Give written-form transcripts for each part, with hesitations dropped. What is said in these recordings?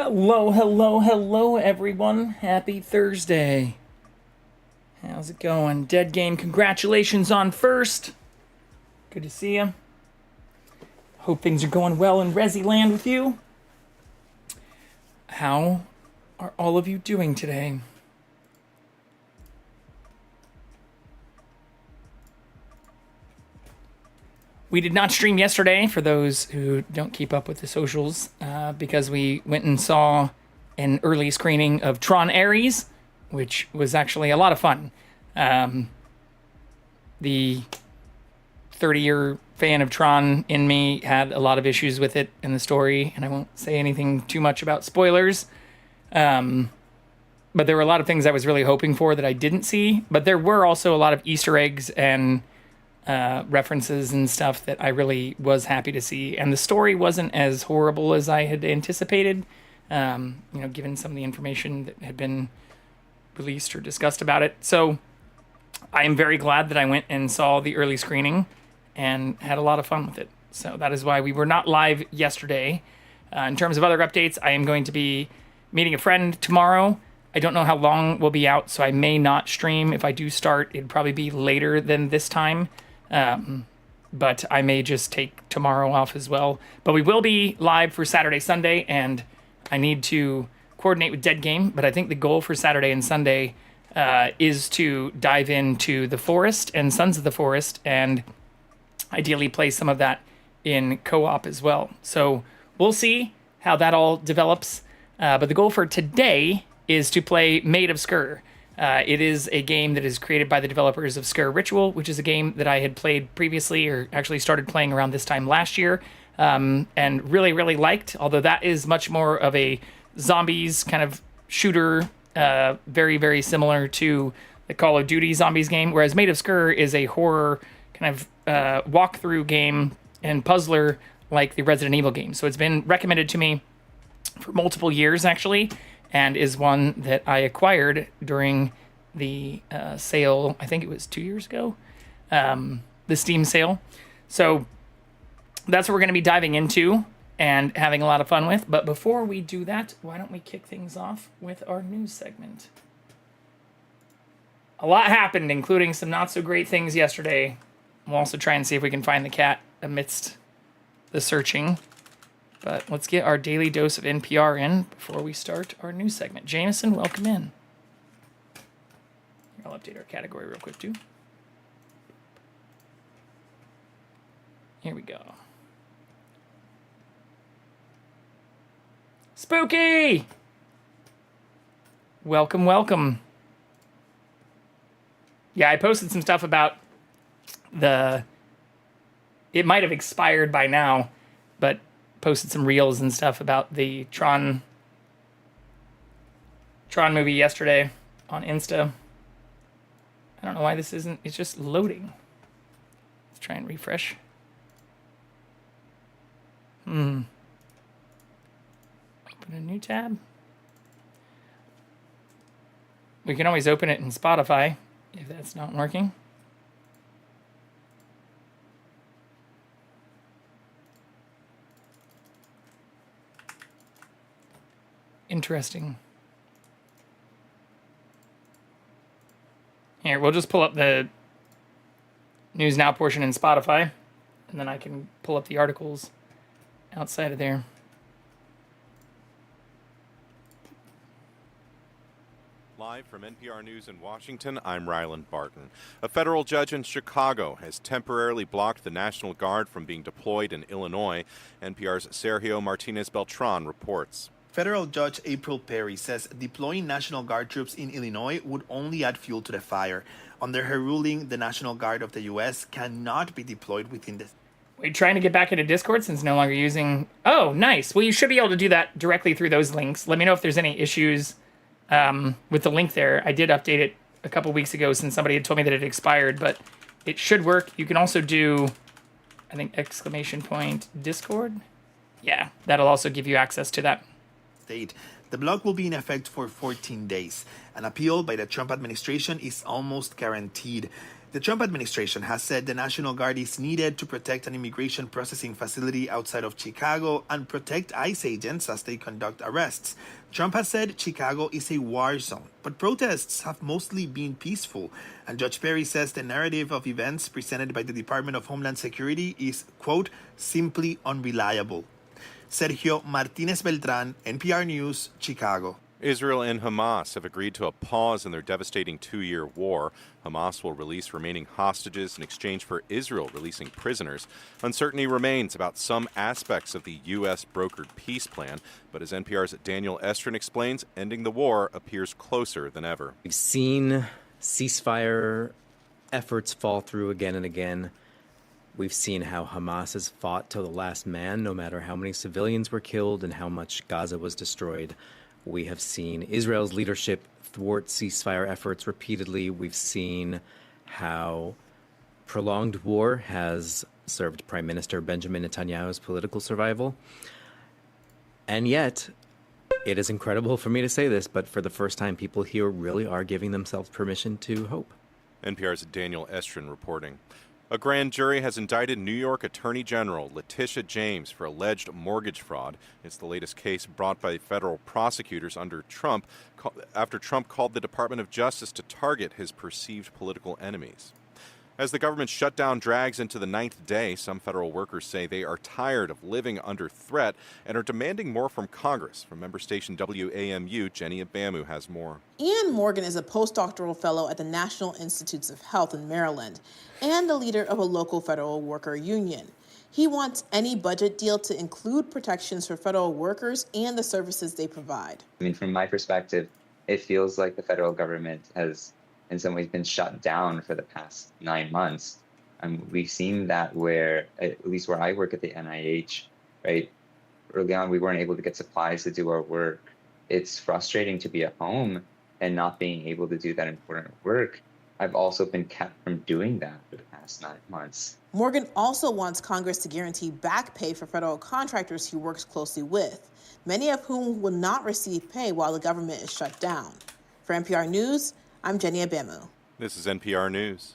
Hello, hello, hello, everyone. Happy Thursday. How's it going? Dead Game, congratulations on first. Good to see you. Hope things are going well in Resi Land with you. How are all of you doing today? We did not stream yesterday, for those who don't keep up with the socials, because we went and saw an early screening of Tron Ares, which was actually a lot of fun. The 30-year fan of Tron in me had a lot of issues with it and the story, and I won't say anything too much about spoilers. But there were a lot of things I was really hoping for that I didn't see, but there were also a lot of Easter eggs and references and stuff that I really was happy to see. And the story wasn't as horrible as I had anticipated, given some of the information that had been released or discussed about it. So I am very glad that I went and saw the early screening and had a lot of fun with it. So that is why we were not live yesterday. In terms of other updates, I am going to be meeting a friend tomorrow. I don't know how long we'll be out, so I may not stream. If I do start, it'd probably be later than this time. But I may just take tomorrow off as well. But we will be live for Saturday, Sunday, and I need to coordinate with Dead Game. But I think the goal for Saturday and Sunday is to dive into the Forest and Sons of the Forest, and ideally play some of that in co-op as well. So we'll see how that all develops. But the goal for today is to play Maid of Sker. It is a game that is created by the developers of Sker Ritual, which is a game that I had played previously, or actually started playing around this time last year, and really, really liked, although that is much more of a zombies kind of shooter, very, very similar to the Call of Duty zombies game, whereas Maid of Sker is a horror kind of walkthrough game and puzzler like the Resident Evil game. So it's been recommended to me for multiple years, actually, and is one that I acquired during the sale, I think it was 2 years ago, the Steam sale. So that's what we're going to be diving into and having a lot of fun with. But before we do that, why don't we kick things off with our news segment? A lot happened, including some not so great things yesterday. We'll also try and see if we can find the cat amidst the searching. But let's get our daily dose of NPR in before we start our news segment. Jameson, welcome in. I'll update our category real quick, too. Here we go. Spooky! Welcome, welcome. Yeah, I posted some stuff about it might have expired by now, but posted some reels and stuff about the Tron movie yesterday on Insta. I don't know why this isn't, it's just loading. Let's try and refresh. Open a new tab. We can always open it in Spotify if that's not working. Interesting. Here, we'll just pull up the News Now portion in Spotify, and then I can pull up the articles outside of there. Live from NPR News in Washington, I'm Ryland Barton. A federal judge in Chicago has temporarily blocked the National Guard from being deployed in Illinois. NPR's Sergio Martinez Beltran reports. Federal Judge April Perry says deploying National Guard troops in Illinois would only add fuel to the fire. Under her ruling, the National Guard of the U.S. cannot be deployed within the... Wait, trying to get back into Discord since no longer using... Oh, nice. Well, you should be able to do that directly through those links. Let me know if there's any issues with the link there. I did update it a couple weeks ago since somebody had told me that it expired, but it should work. You can also do, I think, ! Discord. Yeah, that'll also give you access to that. State. The block will be in effect for 14 days. An appeal by the Trump administration is almost guaranteed. The Trump administration has said the National Guard is needed to protect an immigration processing facility outside of Chicago and protect ICE agents as they conduct arrests. Trump has said Chicago is a war zone, but protests have mostly been peaceful, and Judge Perry says the narrative of events presented by the Department of Homeland Security is, quote, simply unreliable. Sergio Martinez Beltran, NPR News, Chicago. Israel and Hamas have agreed to a pause in their devastating 2-year war. Hamas will release remaining hostages in exchange for Israel releasing prisoners. Uncertainty remains about some aspects of the U.S. brokered peace plan, but as NPR's Daniel Estrin explains, ending the war appears closer than ever. We've seen ceasefire efforts fall through again and again. We've seen how Hamas has fought till the last man, no matter how many civilians were killed and how much Gaza was destroyed. We have seen Israel's leadership thwart ceasefire efforts repeatedly. We've seen how prolonged war has served Prime Minister Benjamin Netanyahu's political survival. And yet, it is incredible for me to say this, but for the first time, people here really are giving themselves permission to hope. NPR's Daniel Estrin reporting. A grand jury has indicted New York Attorney General Letitia James for alleged mortgage fraud. It's the latest case brought by federal prosecutors under Trump after Trump called the Department of Justice to target his perceived political enemies. As the government shutdown drags into the 9th day, some federal workers say they are tired of living under threat and are demanding more from Congress. From member station WAMU, Jenny Abamu has more. Ian Morgan is a postdoctoral fellow at the National Institutes of Health in Maryland and the leader of a local federal worker union. He wants any budget deal to include protections for federal workers and the services they provide. I mean, from my perspective, it feels like the federal government has in some ways been shut down for the past 9 months. We've seen that where, at least where I work at the NIH, right, early on we weren't able to get supplies to do our work. It's frustrating to be at home and not being able to do that important work. I've also been kept from doing that for the past 9 months. Morgan also wants Congress to guarantee back pay for federal contractors he works closely with, many of whom will not receive pay while the government is shut down. For NPR News, I'm Jenny Abamu. This is NPR News.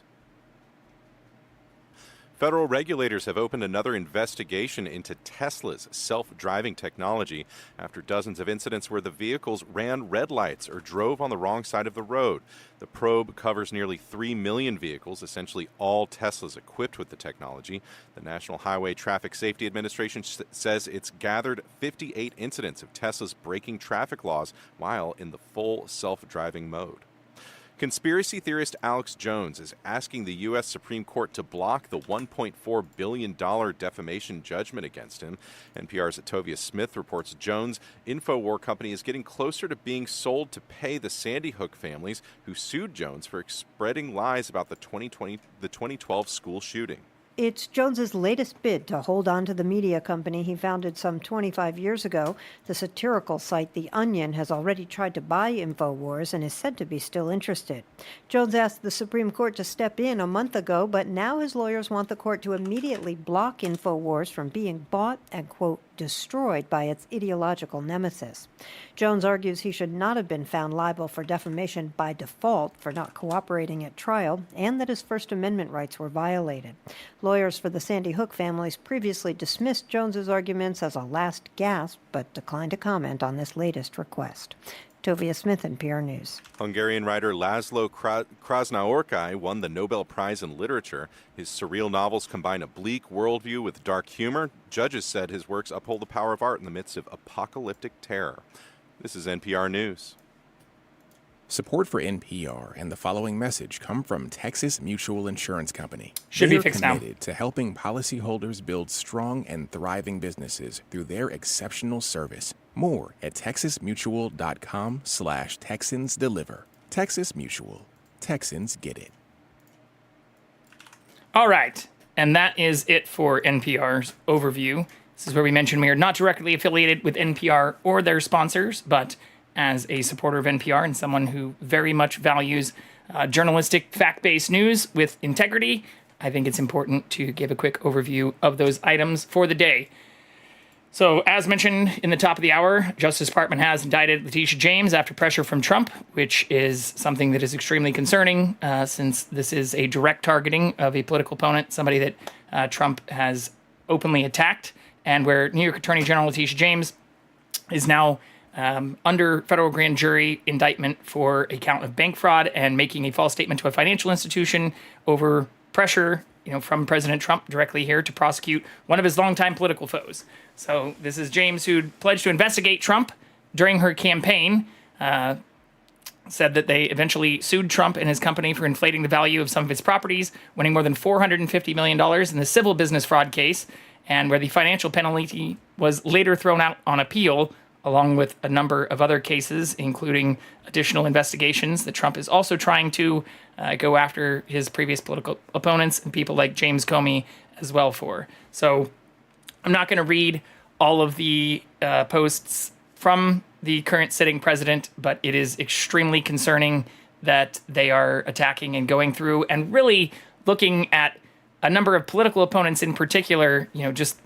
Federal regulators have opened another investigation into Tesla's self-driving technology after dozens of incidents where the vehicles ran red lights or drove on the wrong side of the road. The probe covers nearly 3 million vehicles, essentially all Teslas equipped with the technology. The National Highway Traffic Safety Administration says it's gathered 58 incidents of Teslas breaking traffic laws while in the full self-driving mode. Conspiracy theorist Alex Jones is asking the U.S. Supreme Court to block the $1.4 billion defamation judgment against him. NPR's Tovia Smith reports Jones' InfoWar company is getting closer to being sold to pay the Sandy Hook families who sued Jones for spreading lies about the 2012 school shooting. It's Jones's latest bid to hold on to the media company he founded some 25 years ago. The satirical site The Onion has already tried to buy InfoWars and is said to be still interested. Jones asked the Supreme Court to step in a month ago, but now his lawyers want the court to immediately block InfoWars from being bought and, quote, destroyed by its ideological nemesis. Jones argues he should not have been found liable for defamation by default for not cooperating at trial, and that his First Amendment rights were violated. Lawyers for the Sandy Hook families previously dismissed Jones's arguments as a last gasp, but declined to comment on this latest request. Tovia Smith, NPR News. Hungarian writer Laszlo Krasznaorkai won the Nobel Prize in Literature. His surreal novels combine a bleak worldview with dark humor. Judges said his works uphold the power of art in the midst of apocalyptic terror. This is NPR News. Support for NPR and the following message come from Texas Mutual Insurance Company. Should They be are fixed now. committed to helping policyholders build strong and thriving businesses through their exceptional service. More at texasmutual.com/TexansDeliver. Texas Mutual. Texans get it. All right. And that is it for NPR's overview. This is where we mention we are not directly affiliated with NPR or their sponsors, but as a supporter of NPR and someone who very much values journalistic fact-based news with integrity, I think it's important to give a quick overview of those items for the day. So, as mentioned in the top of the hour, Justice Department has indicted Letitia James after pressure from Trump, which is something that is extremely concerning since this is a direct targeting of a political opponent, somebody that Trump has openly attacked, and where New York Attorney General Letitia James is now under federal grand jury indictment for a count of bank fraud and making a false statement to a financial institution over pressure, from President Trump directly here to prosecute one of his longtime political foes. So this is James, who pledged to investigate Trump during her campaign, said that they eventually sued Trump and his company for inflating the value of some of his properties, winning more than $450 million in the civil business fraud case, and where the financial penalty was later thrown out on appeal, along with a number of other cases, including additional investigations that Trump is also trying to go after his previous political opponents and people like James Comey as well for. So I'm not going to read all of the posts from the current sitting president, but it is extremely concerning that they are attacking and going through and really looking at a number of political opponents in particular, just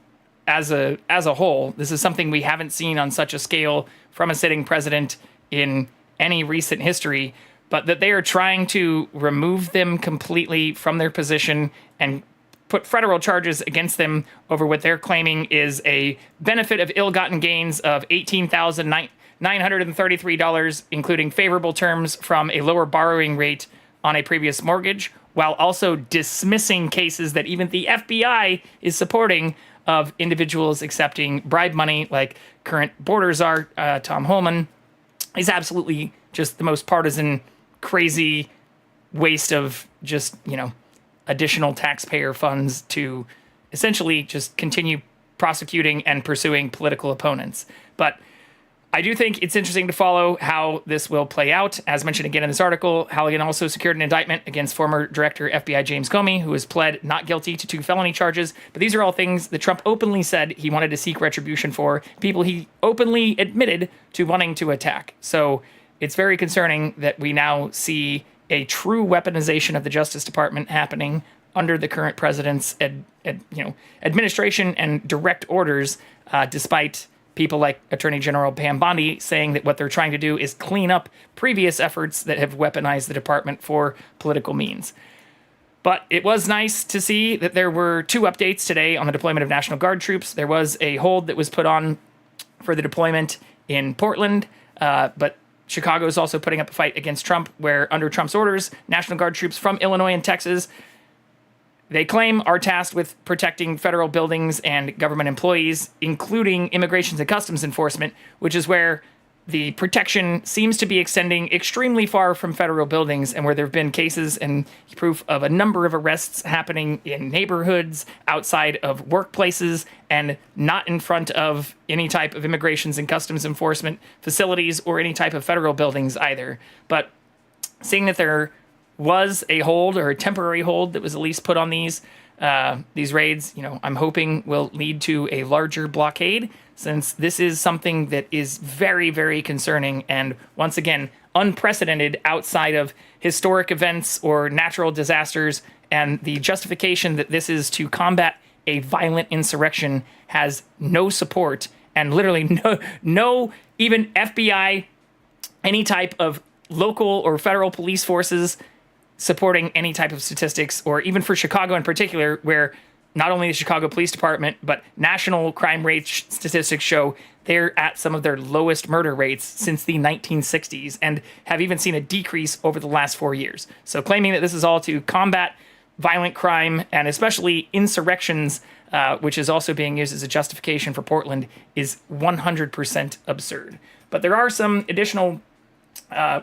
as a whole. This is something we haven't seen on such a scale from a sitting president in any recent history, but that they are trying to remove them completely from their position and put federal charges against them over what they're claiming is a benefit of ill-gotten gains of $18,933, including favorable terms from a lower borrowing rate on a previous mortgage, while also dismissing cases that even the FBI is supporting of individuals accepting bribe money, like current border czar Tom Homan. Is absolutely just the most partisan, crazy waste of just, additional taxpayer funds to essentially just continue prosecuting and pursuing political opponents. But I do think it's interesting to follow how this will play out. As mentioned again in this article, Halligan also secured an indictment against former Director FBI James Comey, who has pled not guilty to 2 felony charges. But these are all things that Trump openly said he wanted to seek retribution for, people he openly admitted to wanting to attack. So it's very concerning that we now see a true weaponization of the Justice Department happening under the current president's administration and direct orders, despite people like Attorney General Pam Bondi saying that what they're trying to do is clean up previous efforts that have weaponized the department for political means. But it was nice to see that there were 2 updates today on the deployment of National Guard troops. There was a hold that was put on for the deployment in Portland, but Chicago is also putting up a fight against Trump, where under Trump's orders, National Guard troops from Illinois and Texas, they claim, are tasked with protecting federal buildings and government employees, including Immigration and Customs Enforcement, which is where the protection seems to be extending extremely far from federal buildings, and where there have been cases and proof of a number of arrests happening in neighborhoods, outside of workplaces, and not in front of any type of Immigration and Customs Enforcement facilities or any type of federal buildings either. But seeing that there was a hold, or a temporary hold, that was at least put on these raids, I'm hoping will lead to a larger blockade, since this is something that is very, very concerning and, once again, unprecedented outside of historic events or natural disasters, and the justification that this is to combat a violent insurrection has no support, and literally no even FBI, any type of local or federal police forces supporting any type of statistics, or even for Chicago in particular, where not only the Chicago Police Department, but national crime rate statistics show they're at some of their lowest murder rates since the 1960s, and have even seen a decrease over the last 4 years. So claiming that this is all to combat violent crime, and especially insurrections, which is also being used as a justification for Portland, is 100% absurd. But there are some additional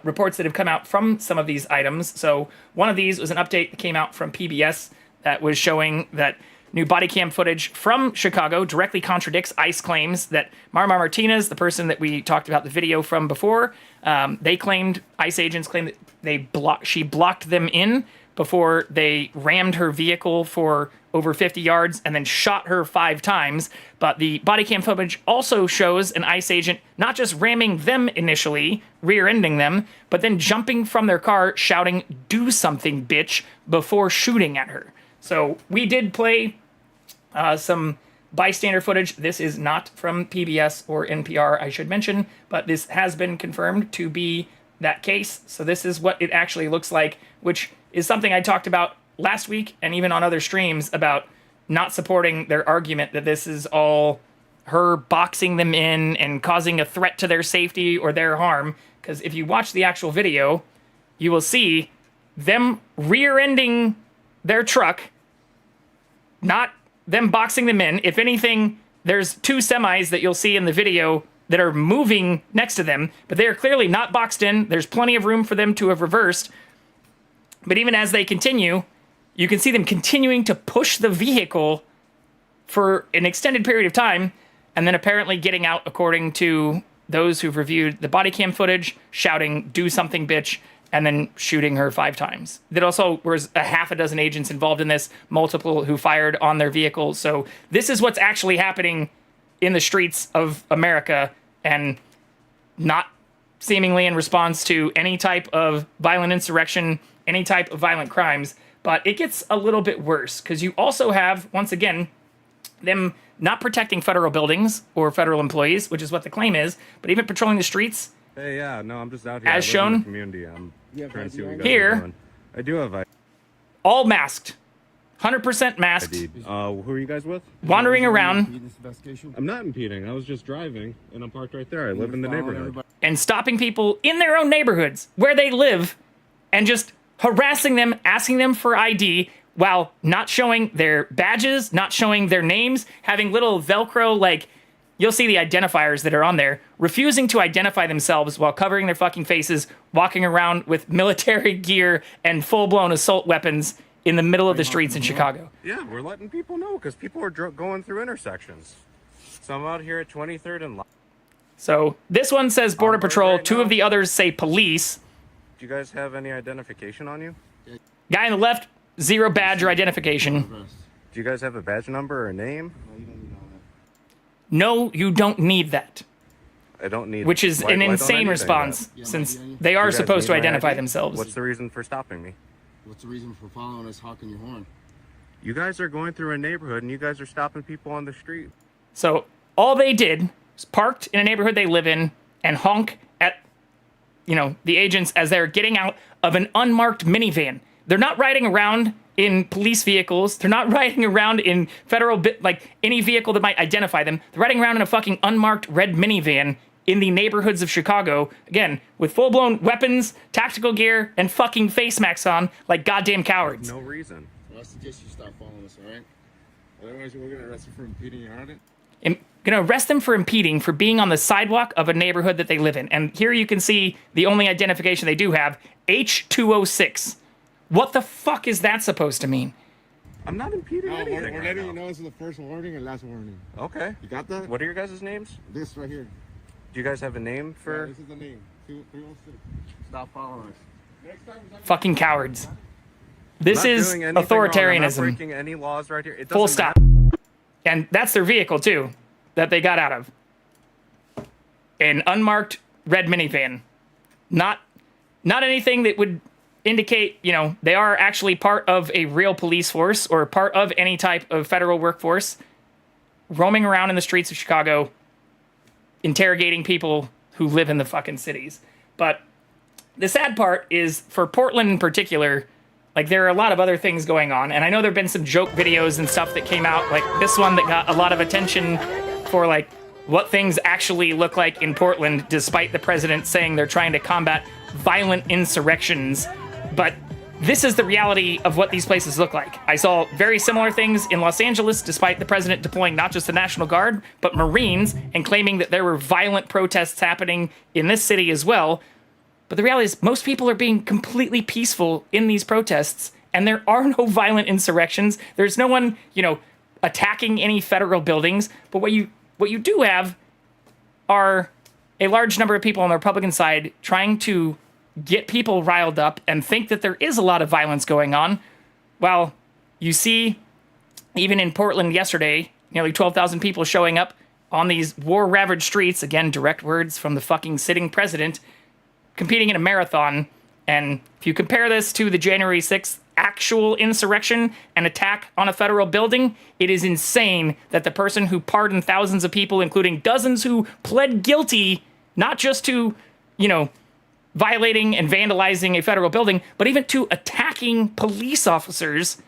reports that have come out from some of these items. So one of these was an update that came out from PBS that was showing that new body cam footage from Chicago directly contradicts ICE claims that Marmar Martinez, the person that we talked about the video from before, ICE agents claimed that she blocked them in before they rammed her vehicle for over 50 yards and then shot her 5 times. But the body cam footage also shows an ICE agent not just ramming them initially, rear-ending them, but then jumping from their car, shouting, "Do something, bitch," before shooting at her. So we did play some bystander footage. This is not from PBS or NPR, I should mention, but this has been confirmed to be that case. So this is what it actually looks like, which is something I talked about last week and even on other streams about not supporting their argument that this is all her boxing them in and causing a threat to their safety or their harm. Because if you watch the actual video, you will see them rear-ending their truck, not them boxing them in. If anything, there's two semis that you'll see in the video that are moving next to them, but they are clearly not boxed in. There's plenty of room for them to have reversed. But even as they continue, you can see them continuing to push the vehicle for an extended period of time, and then apparently getting out, according to those who've reviewed the body cam footage, shouting, "Do something, bitch," and then shooting her 5 times. There also was a half a dozen agents involved in this, multiple who fired on their vehicles. So this is what's actually happening in the streets of America, and not seemingly in response to any type of violent insurrection, any type of violent crimes. But it gets a little bit worse, because you also have, once again, them not protecting federal buildings or federal employees, which is what the claim is, but even patrolling the streets. Hey, yeah, no, I'm just out here. As I live in shown the community. I'm trying to see what you guys here, are doing. I do have all masked, 100% masked, ID. Who are you guys with? wandering around I'm not impeding. I was just driving, and I'm parked right there. I live in the neighborhood. and stopping people in their own neighborhoods where they live and just harassing them, asking them for ID, while not showing their badges, not showing their names, having little Velcro, like, you'll see the identifiers that are on there, refusing to identify themselves while covering their fucking faces, walking around with military gear and full-blown assault weapons in the middle of the streets in Chicago. Yeah, we're letting people know, because people are going through intersections. So I'm out here at 23rd and... So this one says Border Patrol, right 2 now. of the others say police. Do you guys have any identification on you? Guy on the left, 0 badge or identification. Do you guys have a badge number or a name? No, you don't need that. I don't need... Which is Why an don't I insane need response, that? since they are You guys supposed to need my identify ID? themselves. What's the reason for stopping me? What's the reason for following us, honking your horn? You guys are going through a neighborhood, and you guys are stopping people on the street. So all they did was parked in a neighborhood they live in and honk at, the agents as they're getting out of an unmarked minivan. They're not riding around in police vehicles. They're not riding around in federal, any vehicle that might identify them. They're riding around in a fucking unmarked red minivan in the neighborhoods of Chicago, again, with full-blown weapons, tactical gear, and fucking face masks on like goddamn cowards. No reason. Well, I suggest you stop following us, all right? Otherwise, we're going to arrest you for impeding your audit. I'm gonna arrest them for impeding for being on the sidewalk of a neighborhood that they live in. And here you can see the only identification they do have, H206. What the fuck is that supposed to mean? I'm not impeding anything. We're letting you know this is the first warning and last warning. Okay. You got that? What are your guys' names? This right here. Do you guys have a name for... Yeah, this is the name. 306. Stop following us. Next time, Fucking cowards. This I'm not is doing anything authoritarianism. wrong. I'm not breaking any laws right here. It Full doesn't stop. And that's their vehicle, too, that they got out of. An unmarked red minivan. Not anything that would indicate, they are actually part of a real police force or part of any type of federal workforce, roaming around in the streets of Chicago, interrogating people who live in the fucking cities. But the sad part is, for Portland in particular, there are a lot of other things going on, and I know there have been some joke videos and stuff that came out, like this one that got a lot of attention for, what things actually look like in Portland, despite the president saying they're trying to combat violent insurrections. But this is the reality of what these places look like. I saw very similar things in Los Angeles, despite the president deploying not just the National Guard, but Marines, and claiming that there were violent protests happening in this city as well. But the reality is, most people are being completely peaceful in these protests, and there are no violent insurrections. There's no one, attacking any federal buildings. But what you do have are a large number of people on the Republican side trying to get people riled up and think that there is a lot of violence going on. While you see, even in Portland yesterday, nearly 12,000 people showing up on these war-ravaged streets, again, direct words from the fucking sitting president, competing in a marathon And if you compare this to the January 6th actual insurrection and attack on a federal building, it is insane that the person who pardoned thousands of people, including dozens who pled guilty, not just to, violating and vandalizing a federal building, but even to attacking police officers,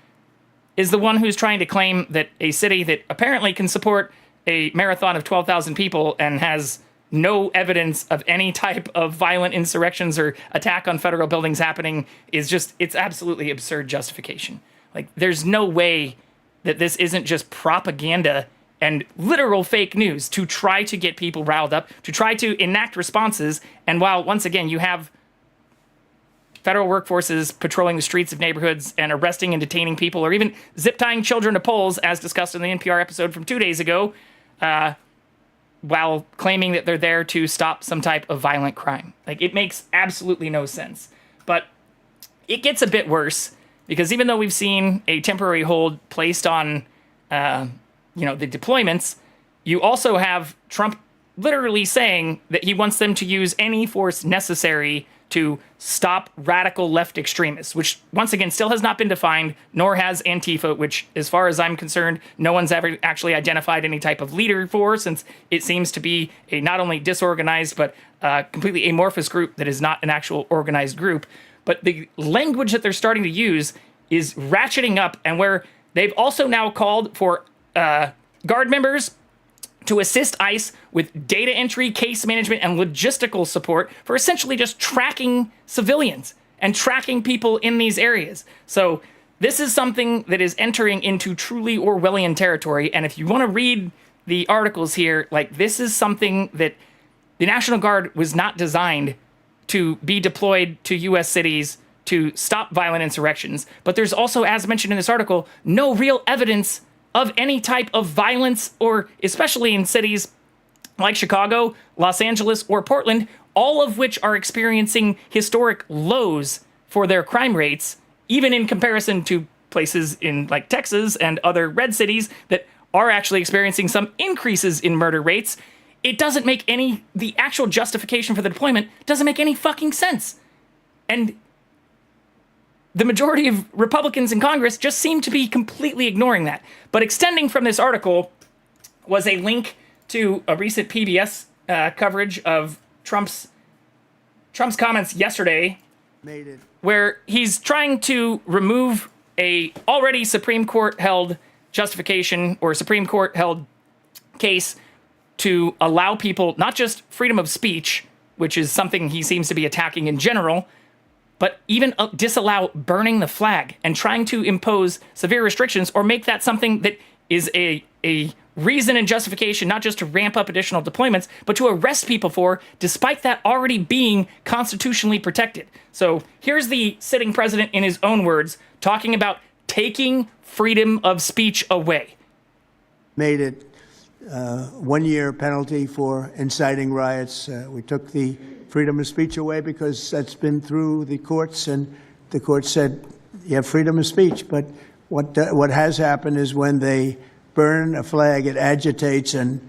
is the one who's trying to claim that a city that apparently can support a marathon of 12,000 people and has no evidence of any type of violent insurrections or attack on federal buildings happening it's absolutely absurd justification. Like, there's no way that this isn't just propaganda and literal fake news to try to get people riled up, to try to enact responses. And while, once again, you have federal workforces patrolling the streets of neighborhoods and arresting and detaining people, or even zip-tying children to poles, as discussed in the NPR episode from 2 days ago, while claiming that they're there to stop some type of violent crime. Like, it makes absolutely no sense. But it gets a bit worse, because even though we've seen a temporary hold placed on, the deployments, you also have Trump literally saying that he wants them to use any force necessary to stop radical left extremists, which, once again, still has not been defined, nor has Antifa, which, as far as I'm concerned, no one's ever actually identified any type of leader for, since it seems to be a not only disorganized, but completely amorphous group that is not an actual organized group. But the language that they're starting to use is ratcheting up, and where they've also now called for Guard members to assist ICE with data entry, case management, and logistical support for essentially just tracking civilians and tracking people in these areas. So this is something that is entering into truly Orwellian territory. And if you want to read the articles here, like, this is something that the National Guard was not designed to be deployed to U.S. cities to stop violent insurrections. But there's also, as mentioned in this article, no real evidence of any type of violence, or especially in cities like Chicago, Los Angeles, or Portland, all of which are experiencing historic lows for their crime rates, even in comparison to places in like Texas and other red cities that are actually experiencing some increases in murder rates. It doesn't make the actual justification for the deployment doesn't make any fucking sense. And the majority of Republicans in Congress just seem to be completely ignoring that. But extending from this article was a link to a recent PBS coverage of Trump's comments yesterday, where he's trying to remove a already Supreme Court held justification or Supreme Court held case to allow people not just freedom of speech, which is something he seems to be attacking in general, but even disallow burning the flag and trying to impose severe restrictions or make that something that is a reason and justification, not just to ramp up additional deployments, but to arrest people for, despite that already being constitutionally protected. So here's the sitting president in his own words talking about taking freedom of speech away. Made it 1 year penalty for inciting riots. We took the freedom of speech away because that's been through the courts, and the court said you have freedom of speech. But what has happened is when they burn a flag, it agitates and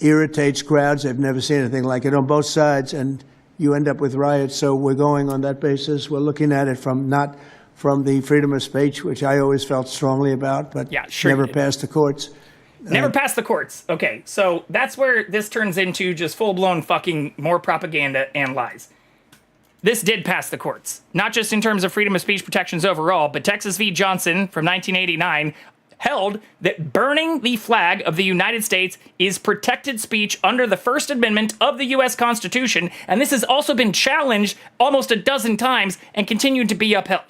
irritates crowds. They've never seen anything like it on both sides, and you end up with riots. So we're going on that basis. We're looking at it not from the freedom of speech, which I always felt strongly about, but never passed the courts. Never passed the courts. Okay, so that's where this turns into just full-blown fucking more propaganda and lies. This did pass the courts. Not just in terms of freedom of speech protections overall, but Texas v. Johnson from 1989 held that burning the flag of the United States is protected speech under the First Amendment of the U.S. Constitution, and this has also been challenged almost a dozen times and continued to be upheld.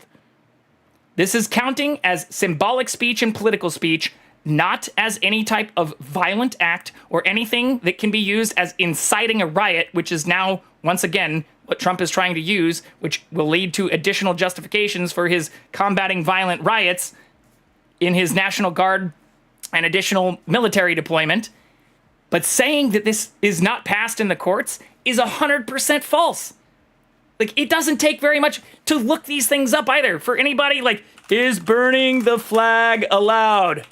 This is counting as symbolic speech and political speech, not as any type of violent act or anything that can be used as inciting a riot, which is now, once again, what Trump is trying to use, which will lead to additional justifications for his combating violent riots in his National Guard and additional military deployment. But saying that this is not passed in the courts is 100% false. Like, it doesn't take very much to look these things up either. For anybody, like, is burning the flag allowed?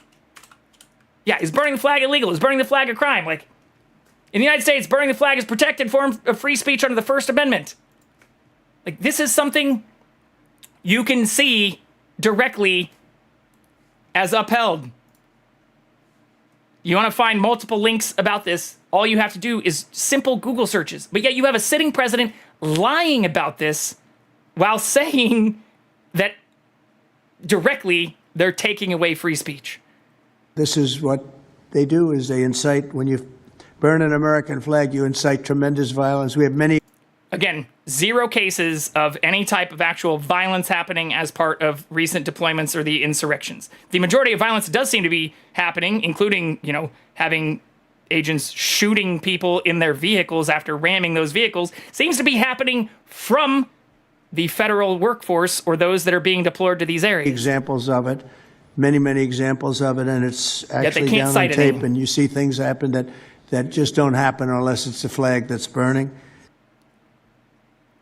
Yeah, is burning the flag illegal? Is burning the flag a crime? Like, in the United States, burning the flag is protected form of free speech under the First Amendment. Like, this is something you can see directly as upheld. You want to find multiple links about this, all you have to do is simple Google searches. But yet you have a sitting president lying about this while saying that directly they're taking away free speech. This is what they do, is they incite, when you burn an American flag, you incite tremendous violence. We have many... Again, 0 cases of any type of actual violence happening as part of recent deployments or the insurrections. The majority of violence does seem to be happening, including, having agents shooting people in their vehicles after ramming those vehicles, seems to be happening from the federal workforce or those that are being deployed to these areas. Examples of it, many examples of it, and it's actually down on tape, and you see things happen that just don't happen unless it's a flag that's burning.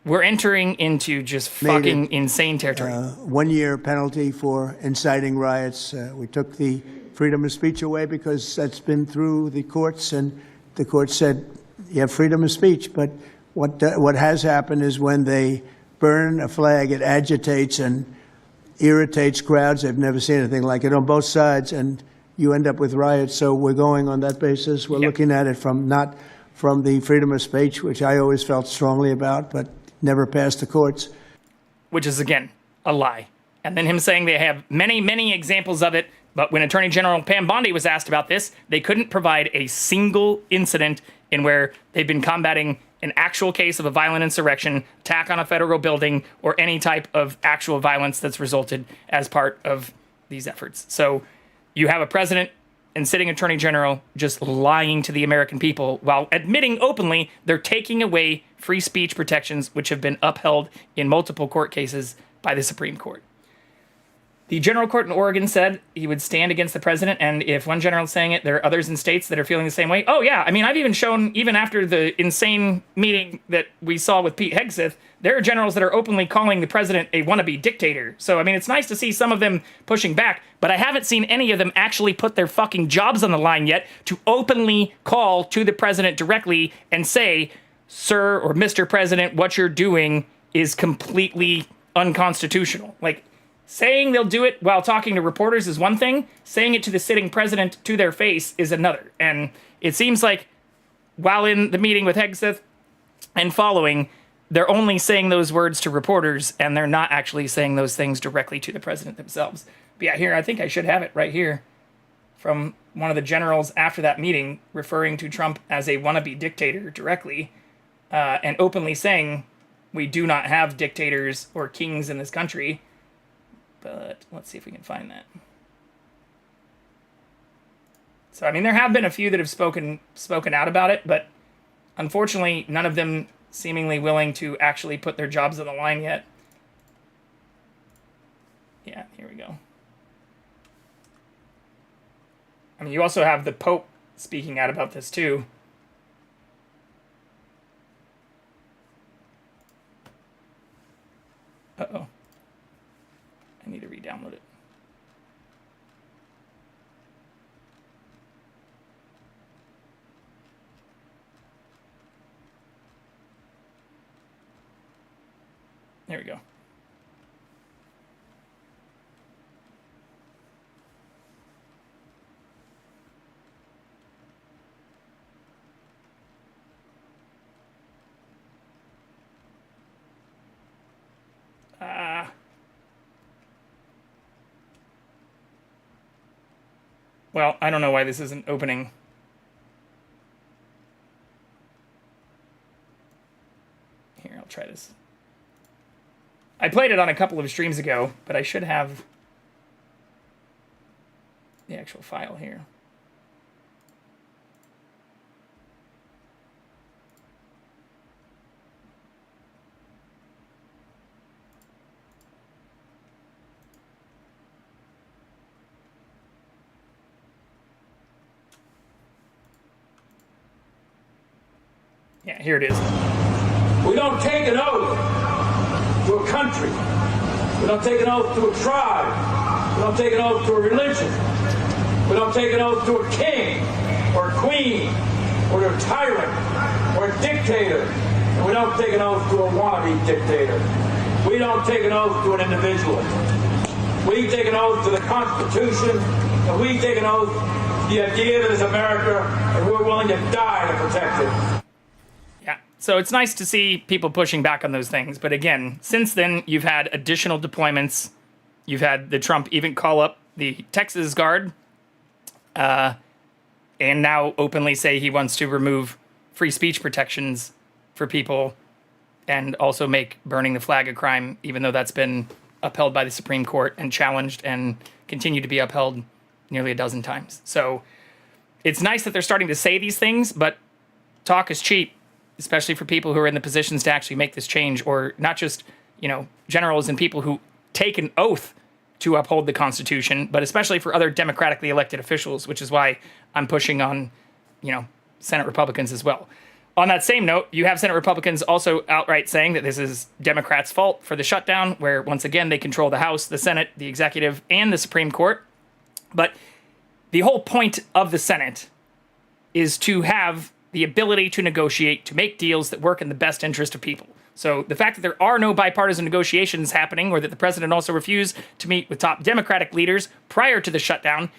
We're entering into just fucking insane territory. 1-year penalty for inciting riots. We took the freedom of speech away because that's been through the courts, and the court said you have freedom of speech. But what has happened is when they burn a flag, it agitates and irritates crowds. They've never seen anything like it on both sides, and you end up with riots. So we're going on that basis. We're looking at it not from the freedom of speech, which I always felt strongly about, but never passed the courts. Which is, again, a lie. And then him saying they have many examples of it, but when Attorney General Pam Bondi was asked about this, they couldn't provide a single incident in where they've been combating an actual case of a violent insurrection, attack on a federal building, or any type of actual violence that's resulted as part of these efforts. So you have a president and sitting attorney general just lying to the American people while admitting openly they're taking away free speech protections, which have been upheld in multiple court cases by the Supreme Court. The general court in Oregon said he would stand against the president, and if one general is saying it, there are others in states that are feeling the same way. Oh, yeah. I mean, I've even shown, even after the insane meeting that we saw with Pete Hegseth, there are generals that are openly calling the president a wannabe dictator. So, I mean, it's nice to see some of them pushing back, but I haven't seen any of them actually put their fucking jobs on the line yet to openly call to the president directly and say, sir or Mr. President, what you're doing is completely unconstitutional. Like, saying they'll do it while talking to reporters is one thing. Saying it to the sitting president to their face is another. And it seems like while in the meeting with Hegseth and following, they're only saying those words to reporters and they're not actually saying those things directly to the president themselves. But yeah, here, I think I should have it right here from one of the generals after that meeting referring to Trump as a wannabe dictator directly and openly saying we do not have dictators or kings in this country. But let's see if we can find that. So, I mean, there have been a few that have spoken out about it, but unfortunately, none of them seemingly willing to actually put their jobs on the line yet. Yeah, here we go. I mean, you also have the Pope speaking out about this, too. Uh-oh. I need to re-download it. There we go. Well, I don't know why this isn't opening. Here, I'll try this. I played it on a couple of streams ago, but I should have the actual file here. Yeah, here it is. We don't take an oath to a country. We don't take an oath to a tribe. We don't take an oath to a religion. We don't take an oath to a king or a queen or to a tyrant or a dictator. And we don't take an oath to a wannabe dictator. We don't take an oath to an individual. We take an oath to the Constitution, and we take an oath to the idea that it's America, and we're willing to die to protect it. Yeah, so it's nice to see people pushing back on those things. But again, since then, you've had additional deployments. You've had the Trump even call up the Texas Guard, and now openly say he wants to remove free speech protections for people and also make burning the flag a crime, even though that's been upheld by the Supreme Court and challenged and continue to be upheld nearly a dozen times. So it's nice that they're starting to say these things, but talk is cheap, especially for people who are in the positions to actually make this change, or not just, generals and people who take an oath to uphold the Constitution, but especially for other democratically elected officials, which is why I'm pushing on, Senate Republicans as well. On that same note, you have Senate Republicans also outright saying that this is Democrats' fault for the shutdown, where once again they control the House, the Senate, the executive, and the Supreme Court. But the whole point of the Senate is to have the ability to negotiate, to make deals that work in the best interest of people. So the fact that there are no bipartisan negotiations happening, or that the president also refused to meet with top Democratic leaders prior to the shutdown,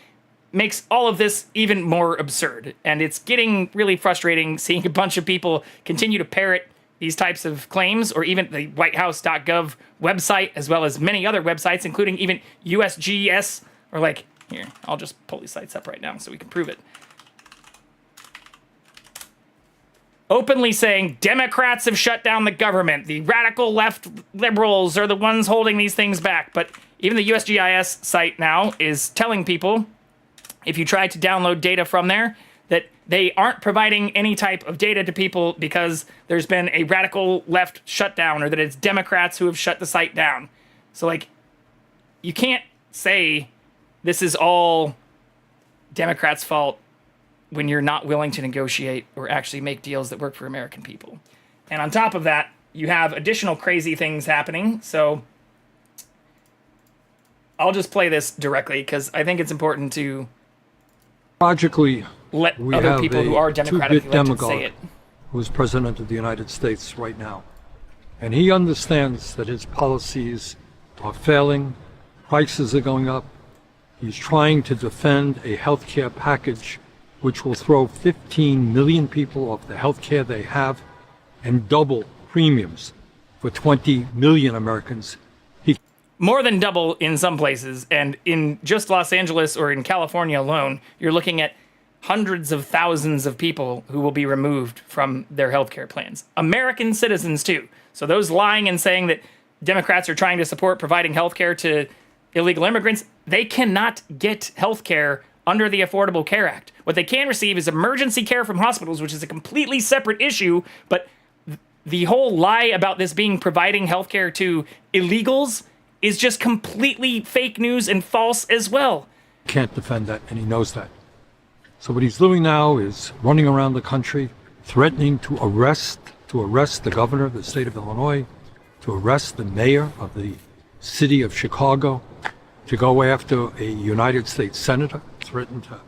makes all of this even more absurd. And it's getting really frustrating seeing a bunch of people continue to parrot these types of claims, or even the whitehouse.gov website, as well as many other websites, including even USGS, or here, I'll just pull these sites up right now so we can prove it. Openly saying Democrats have shut down the government. The radical left liberals are the ones holding these things back. But even the USGIS site now is telling people, if you try to download data from there, that they aren't providing any type of data to people because there's been a radical left shutdown, or that it's Democrats who have shut the site down. So, you can't say this is all Democrats' fault when you're not willing to negotiate or actually make deals that work for American people. And on top of that, you have additional crazy things happening. So I'll just play this directly because I think it's important to Logically, let we other have people who a are democratically two-bit elected demagogue say it. who is president of the United States right now. And he understands that his policies are failing, prices are going up. He's trying to defend a health care package which will throw 15 million people off the health care they have and double premiums for 20 million Americans. More than double in some places, and in just Los Angeles or in California alone, you're looking at hundreds of thousands of people who will be removed from their healthcare plans. American citizens, too. So those lying and saying that Democrats are trying to support providing healthcare to illegal immigrants, they cannot get healthcare under the Affordable Care Act. What they can receive is emergency care from hospitals, which is a completely separate issue, but the whole lie about this being providing healthcare to illegals is just completely fake news and false as well. Can't defend that, and he knows that. So what he's doing now is running around the country, threatening to arrest the governor of the state of Illinois, to arrest the mayor of the city of Chicago, to go after a United States senator, threaten to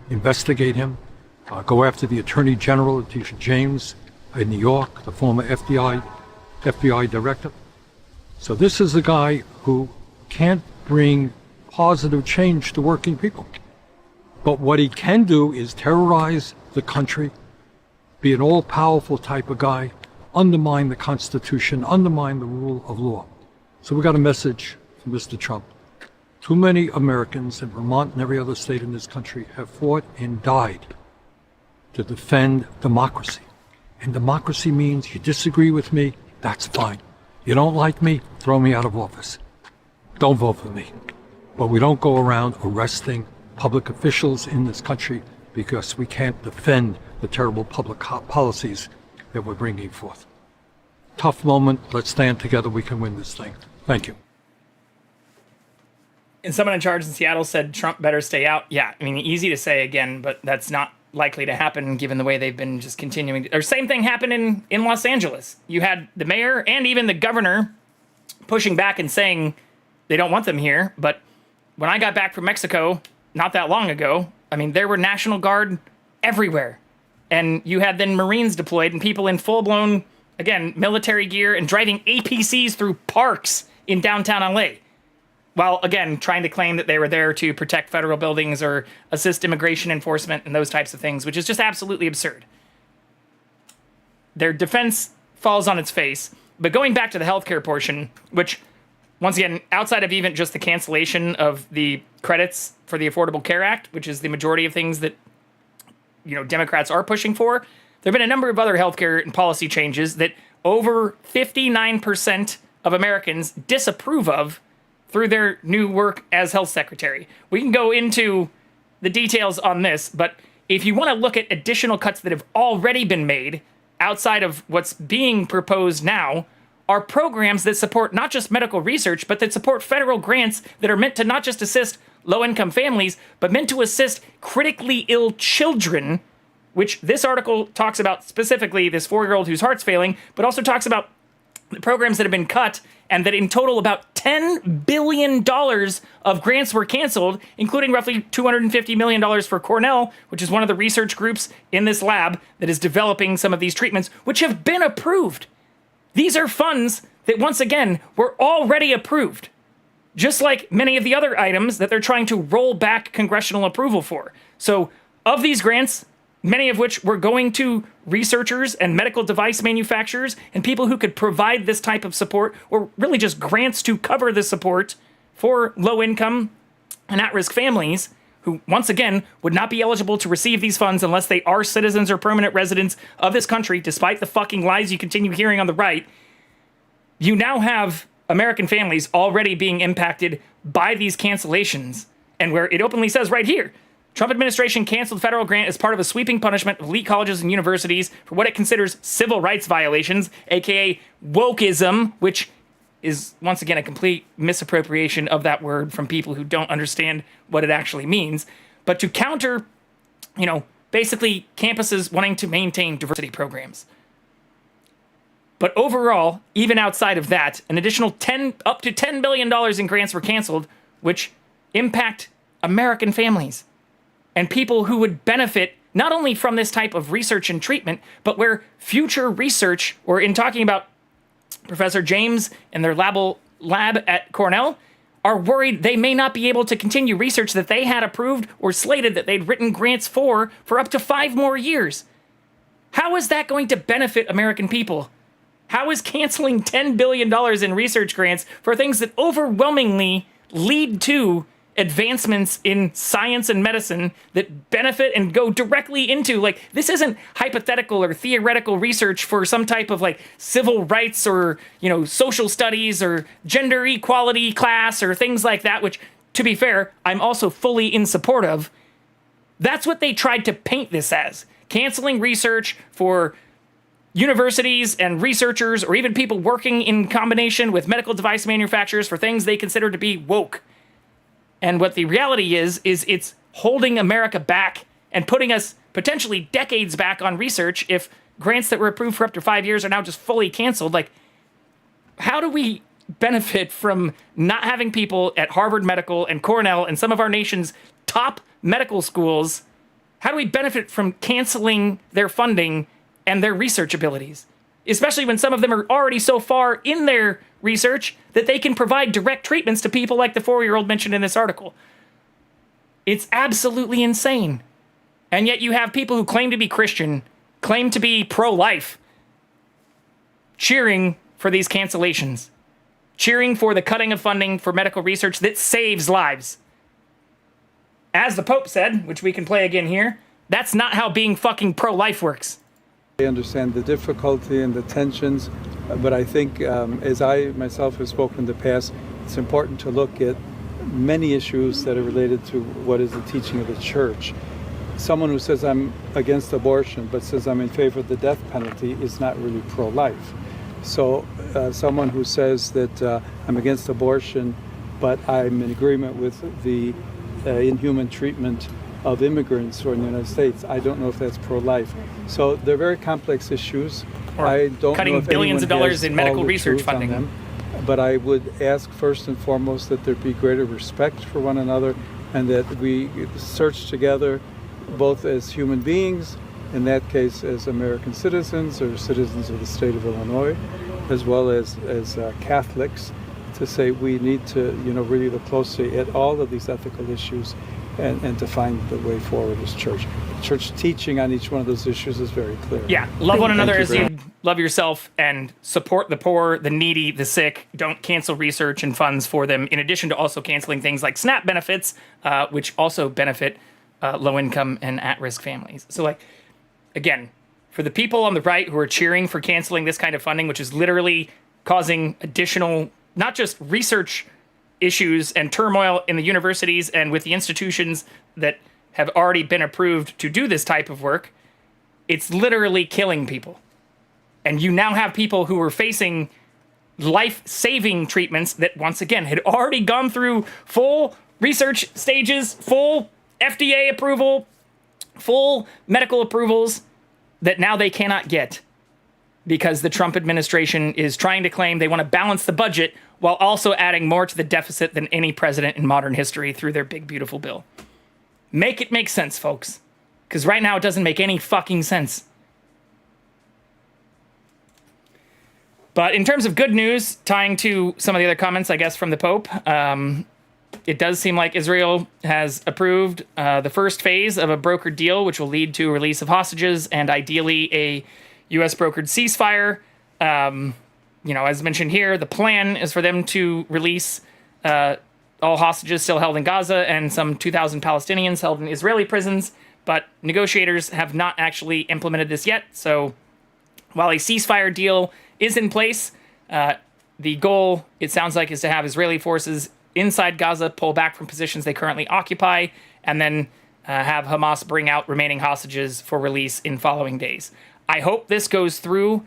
investigate him, go after the Attorney General, Letitia James, in New York, the former FBI director. So this is a guy who can't bring positive change to working people. But what he can do is terrorize the country, be an all-powerful type of guy, undermine the Constitution, undermine the rule of law. So we got a message from Mr. Trump. Too many Americans in Vermont and every other state in this country have fought and died to defend democracy. And democracy means you disagree with me, that's fine. You don't like me, throw me out of office. Don't vote for me. But we don't go around arresting public officials in this country because we can't defend the terrible public policies that we're bringing forth. Tough moment. Let's stand together. We can win this thing. Thank you. And someone in charge in Seattle said Trump better stay out. Yeah, I mean, easy to say again, but that's not likely to happen given the way they've been just continuing. Or same thing happened in Los Angeles. You had the mayor and even the governor pushing back and saying they don't want them here. But when I got back from Mexico not that long ago, I mean, there were National Guard everywhere. And you had then Marines deployed and people in full-blown again, military gear and driving APCs through parks in downtown LA. While, again, trying to claim that they were there to protect federal buildings or assist immigration enforcement and those types of things, which is just absolutely absurd. Their defense falls on its face. But going back to the healthcare portion, which, once again, outside of even just the cancellation of the credits for the Affordable Care Act, which is the majority of things that, Democrats are pushing for, there have been a number of other healthcare and policy changes that over 59% of Americans disapprove of through their new work as health secretary. We can go into the details on this, but if you want to look at additional cuts that have already been made outside of what's being proposed now, are programs that support not just medical research, but that support federal grants that are meant to not just assist low-income families, but meant to assist critically ill children, which this article talks about specifically this 4-year-old whose heart's failing, but also talks about the programs that have been cut, and that in total about $10 billion of grants were canceled, including roughly $250 million for Cornell, which is one of the research groups in this lab that is developing some of these treatments, which have been approved. These are funds that, once again, were already approved, just like many of the other items that they're trying to roll back congressional approval for. So, of these grants, many of which were going to researchers and medical device manufacturers and people who could provide this type of support, or really just grants to cover the support for low-income and at-risk families who, once again, would not be eligible to receive these funds unless they are citizens or permanent residents of this country, despite the fucking lies you continue hearing on the right. You now have American families already being impacted by these cancellations, and where it openly says right here, Trump administration canceled federal grant as part of a sweeping punishment of elite colleges and universities for what it considers civil rights violations, aka wokeism, which is, once again, a complete misappropriation of that word from people who don't understand what it actually means. But to counter, basically campuses wanting to maintain diversity programs. But overall, even outside of that, an additional up to $10 billion in grants were canceled, which impact American families and people who would benefit not only from this type of research and treatment, but where future research, or in talking about Professor James and their lab at Cornell, are worried they may not be able to continue research that they had approved or slated that they'd written grants for up to 5 more years. How is that going to benefit American people? How is canceling $10 billion in research grants for things that overwhelmingly lead to advancements in science and medicine that benefit and go directly into, this isn't hypothetical or theoretical research for some type of civil rights or, social studies or gender equality class or things like that, which, to be fair, I'm also fully in support of. That's what they tried to paint this as. Canceling research for universities and researchers, or even people working in combination with medical device manufacturers for things they consider to be woke. And what the reality is it's holding America back and putting us potentially decades back on research if grants that were approved for up to 5 years are now just fully canceled. How do we benefit from not having people at Harvard Medical and Cornell and some of our nation's top medical schools? How do we benefit from canceling their funding and their research abilities? Especially when some of them are already so far in their research that they can provide direct treatments to people like the 4-year-old mentioned in this article. It's absolutely insane. And yet you have people who claim to be Christian, claim to be pro-life, cheering for these cancellations, cheering for the cutting of funding for medical research that saves lives. As the Pope said, which we can play again here, that's not how being fucking pro-life works. I understand the difficulty and the tensions, but I think, as I myself have spoken in the past, it's important to look at many issues that are related to what is the teaching of the church. Someone who says I'm against abortion but says I'm in favor of the death penalty is not really pro-life. So someone who says that I'm against abortion but I'm in agreement with the inhuman treatment of immigrants who are in the United States, I don't know if that's pro-life. So they're very complex issues. Or I don't cutting know if billions of dollars has in medical all the research truth on funding. them, but I would ask first and foremost that there be greater respect for one another and that we search together both as human beings in that case as American citizens or citizens of the state of Illinois, as well as Catholics, to say we need to, really look closely at all of these ethical issues and to find the way forward as church. The church teaching on each one of those issues is very clear. Yeah, love one another as you you love yourself, and support the poor, the needy, the sick. Don't cancel research and funds for them, in addition to also canceling things like SNAP benefits, which also benefit low-income and at-risk families. So, again, for the people on the right who are cheering for canceling this kind of funding, which is literally causing additional, not just research issues and turmoil in the universities and with the institutions that have already been approved to do this type of work, it's literally killing people. And you now have people who are facing life-saving treatments that, once again, had already gone through full research stages, full FDA approval, full medical approvals, that now they cannot get because the Trump administration is trying to claim they want to balance the budget while also adding more to the deficit than any president in modern history through their big, beautiful bill. Make it make sense, folks. Because right now it doesn't make any fucking sense. But in terms of good news, tying to some of the other comments, I guess, from the Pope, it does seem like Israel has approved the first phase of a brokered deal, which will lead to a release of hostages and ideally a U.S. brokered ceasefire. As mentioned here, the plan is for them to release all hostages still held in Gaza and some 2,000 Palestinians held in Israeli prisons. But negotiators have not actually implemented this yet. So while a ceasefire deal is in place, the goal, it sounds like, is to have Israeli forces inside Gaza pull back from positions they currently occupy, and then have Hamas bring out remaining hostages for release in following days. I hope this goes through.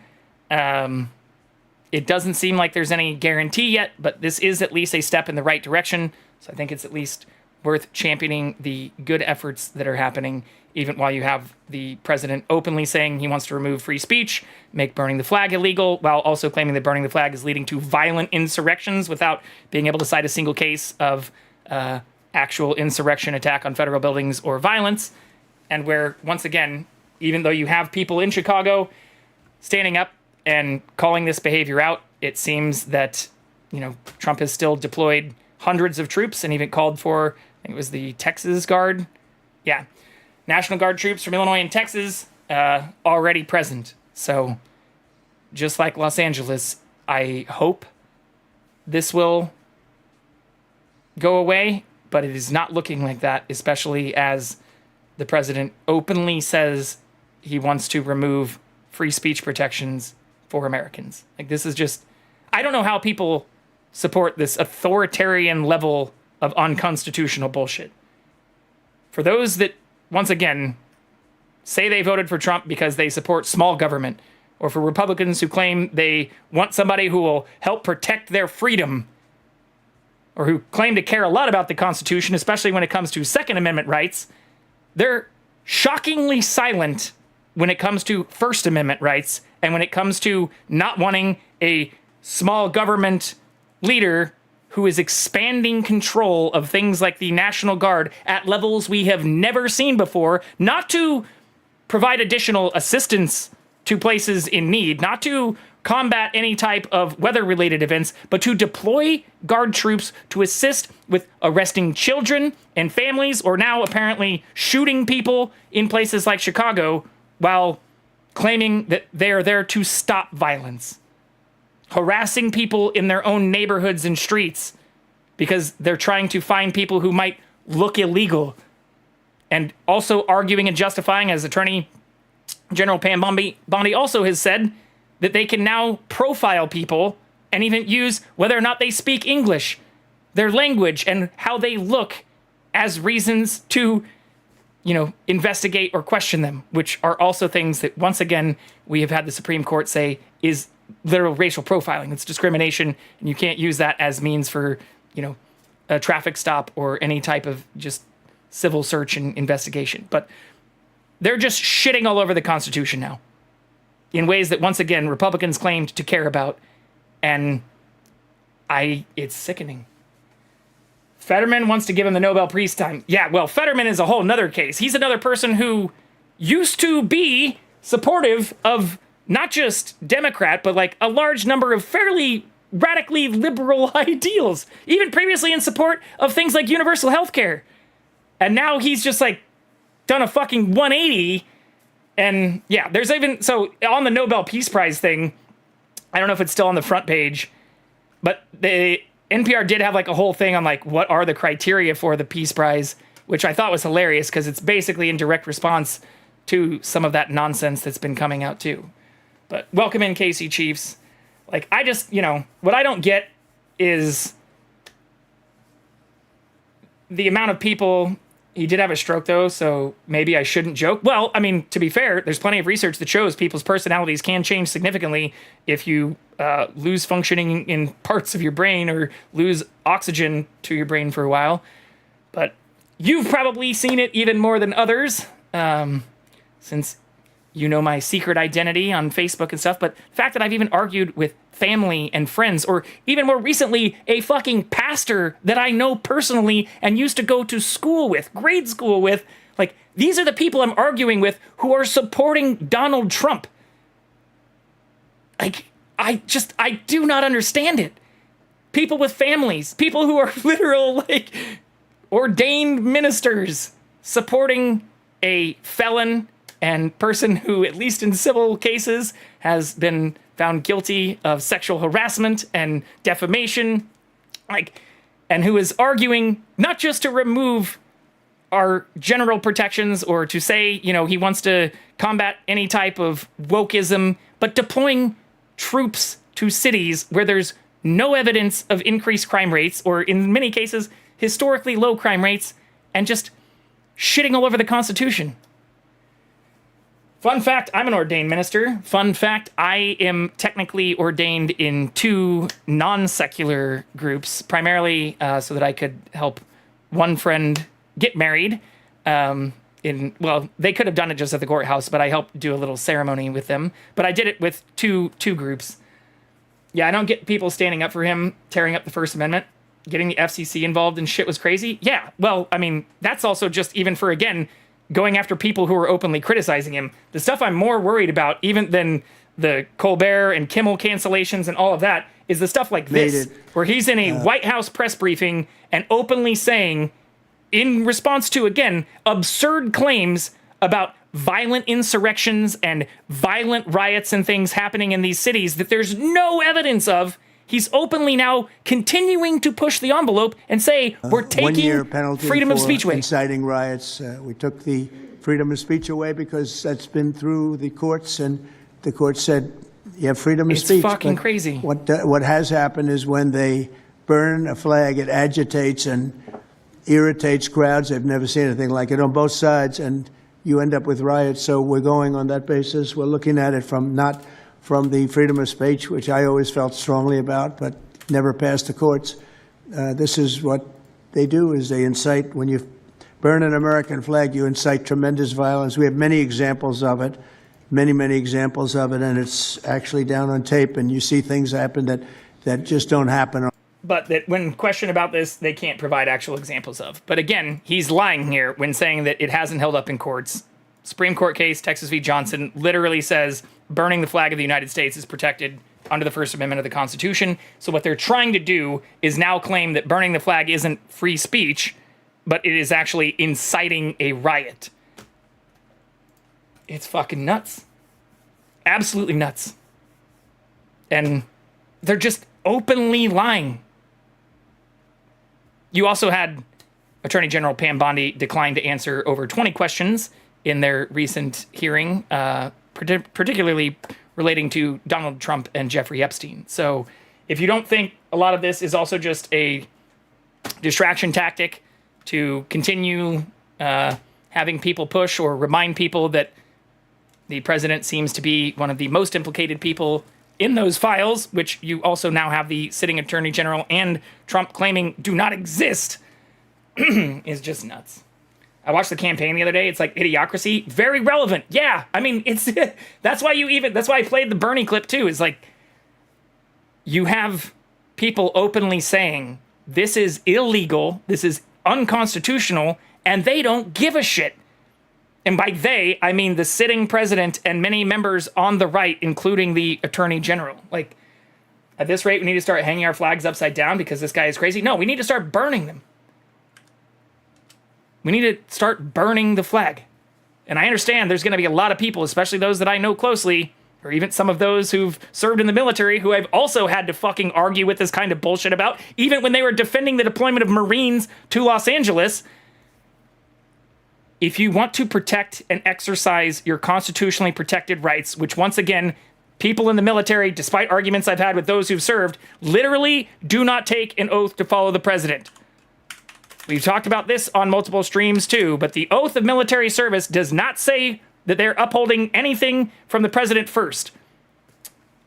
It doesn't seem like there's any guarantee yet, but this is at least a step in the right direction. So I think it's at least worth championing the good efforts that are happening, even while you have the president openly saying he wants to remove free speech, make burning the flag illegal, while also claiming that burning the flag is leading to violent insurrections without being able to cite a single case of actual insurrection, attack on federal buildings, or violence. And where, once again, even though you have people in Chicago standing up and calling this behavior out, it seems that, Trump has still deployed hundreds of troops and even called for, I think it was the Texas Guard. Yeah. National Guard troops from Illinois and Texas already present. So just like Los Angeles, I hope this will go away, but it is not looking like that, especially as the president openly says he wants to remove free speech protections for Americans. This is just, I don't know how people support this authoritarian level of unconstitutional bullshit. For those that, once again, say they voted for Trump because they support small government, or for Republicans who claim they want somebody who will help protect their freedom, or who claim to care a lot about the Constitution, especially when it comes to Second Amendment rights, they're shockingly silent when it comes to First Amendment rights, and when it comes to not wanting a small government leader who is expanding control of things like the National Guard at levels we have never seen before, not to provide additional assistance to places in need, not to combat any type of weather-related events, but to deploy Guard troops to assist with arresting children and families, or now apparently shooting people in places like Chicago, while claiming that they are there to stop violence. Harassing people in their own neighborhoods and streets because they're trying to find people who might look illegal. And also arguing and justifying, as Attorney General Pam Bondi also has said, that they can now profile people and even use whether or not they speak English, their language, and how they look as reasons to, investigate or question them, which are also things that, once again, we have had the Supreme Court say is literal racial profiling. It's discrimination, and you can't use that as means for, a traffic stop or any type of just civil search and investigation. But they're just shitting all over the Constitution now in ways that, once again, Republicans claimed to care about, and it's sickening. Fetterman wants to give him the Nobel Peace Time. Yeah, well, Fetterman is a whole nother case. He's another person who, used to be supportive of not just Democrat, but like a large number of fairly radically liberal ideals, even previously in support of things like universal health care. And now he's just like done a fucking 180. And yeah, there's even, so on the Nobel Peace Prize thing, I don't know if it's still on the front page, but the NPR did have like a whole thing on like what are the criteria for the Peace Prize, which I thought was hilarious because it's basically in direct response to some of that nonsense that's been coming out too. But welcome in, Casey Chiefs. Like, I just, what I don't get is the amount of people. He did have a stroke, though, so maybe I shouldn't joke. Well, I mean, to be fair, there's plenty of research that shows people's personalities can change significantly if you lose functioning in parts of your brain or lose oxygen to your brain for a while. But you've probably seen it even more than others, since you know my secret identity on Facebook and stuff. But the fact that I've even argued with family and friends, or even more recently, a fucking pastor that I know personally and used to go to school with, grade school with, like, these are the people I'm arguing with who are supporting Donald Trump. Like, I do not understand it. People with families, people who are literal, like, ordained ministers supporting a felon and person who, at least in civil cases, has been found guilty of sexual harassment and defamation, like, and who is arguing not just to remove our general protections or to say, he wants to combat any type of wokeism, but deploying troops to cities where there's no evidence of increased crime rates, or in many cases, historically low crime rates, and just shitting all over the Constitution. Fun fact, I'm an ordained minister. Fun fact, I am technically ordained in 2 non-secular groups, primarily so that I could help one friend get married. They could have done it just at the courthouse, but I helped do a little ceremony with them. But I did it with two groups. Yeah, I don't get people standing up for him, tearing up the First Amendment, getting the FCC involved and shit was crazy. Yeah, well, I mean, that's also just even for, again, going after people who are openly criticizing him. The stuff I'm more worried about, even than the Colbert and Kimmel cancellations and all of that, is the stuff like this, where he's in a White House press briefing and openly saying, in response to, again, absurd claims about violent insurrections and violent riots and things happening in these cities that there's no evidence of, he's openly now continuing to push the envelope and say, we're taking freedom of speech away. Inciting riots. We took the freedom of speech away because that's been through the courts, and the court said you have freedom of speech. It's fucking crazy. What has happened is when they burn a flag, it agitates and irritates crowds. They've never seen anything like it on both sides, and you end up with riots. So we're going on that basis. We're looking at it not from the freedom of speech, which I always felt strongly about, but never passed the courts. This is what they do, is they incite, when you burn an American flag, you incite tremendous violence. We have many examples of it, many examples of it, and it's actually down on tape, and you see things happen that just don't happen. But that when questioned about this, they can't provide actual examples of. But again, he's lying here when saying that it hasn't held up in courts. Supreme Court case, Texas v. Johnson, literally says burning the flag of the United States is protected under the First Amendment of the Constitution. So what they're trying to do is now claim that burning the flag isn't free speech, but it is actually inciting a riot. It's fucking nuts. Absolutely nuts. And they're just openly lying. You also had Attorney General Pam Bondi decline to answer over 20 questions in their recent hearing, particularly relating to Donald Trump and Jeffrey Epstein. So if you don't think a lot of this is also just a distraction tactic to continue having people push or remind people that the president seems to be one of the most implicated people in those files, which you also now have the sitting attorney general and Trump claiming do not exist, is just nuts. I watched the campaign the other day. It's like Idiocracy. Very relevant. Yeah. I mean, it's that's why I played the Bernie clip too. Is like you have people openly saying this is illegal, this is unconstitutional, and they don't give a shit. And by they, I mean the sitting president and many members on the right, including the attorney general. Like, at this rate, we need to start hanging our flags upside down because this guy is crazy. No, we need to start burning them. We need to start burning the flag. And I understand there's going to be a lot of people, especially those that I know closely, or even some of those who've served in the military, who I've also had to fucking argue with this kind of bullshit about, even when they were defending the deployment of Marines to Los Angeles. If you want to protect and exercise your constitutionally protected rights, which once again, people in the military, despite arguments I've had with those who've served, literally do not take an oath to follow the president. We've talked about this on multiple streams too, but the oath of military service does not say that they're upholding anything from the president first.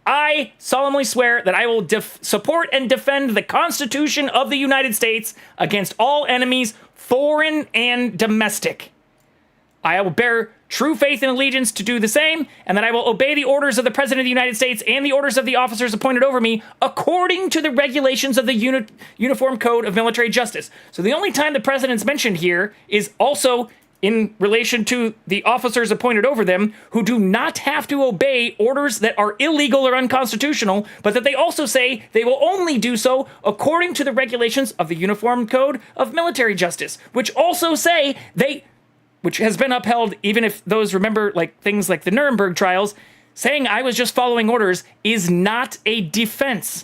I solemnly swear that I will support and defend the Constitution of the United States against all enemies, foreign and domestic. I will bear true faith and allegiance to do the same, and that I will obey the orders of the President of the United States and the orders of the officers appointed over me according to the regulations of the Uniform Code of Military Justice. So the only time the President's mentioned here is also in relation to the officers appointed over them, who do not have to obey orders that are illegal or unconstitutional, but that they also say they will only do so according to the regulations of the Uniform Code of Military Justice, which also say which has been upheld, even if those remember like things like the Nuremberg trials, saying I was just following orders is not a defense.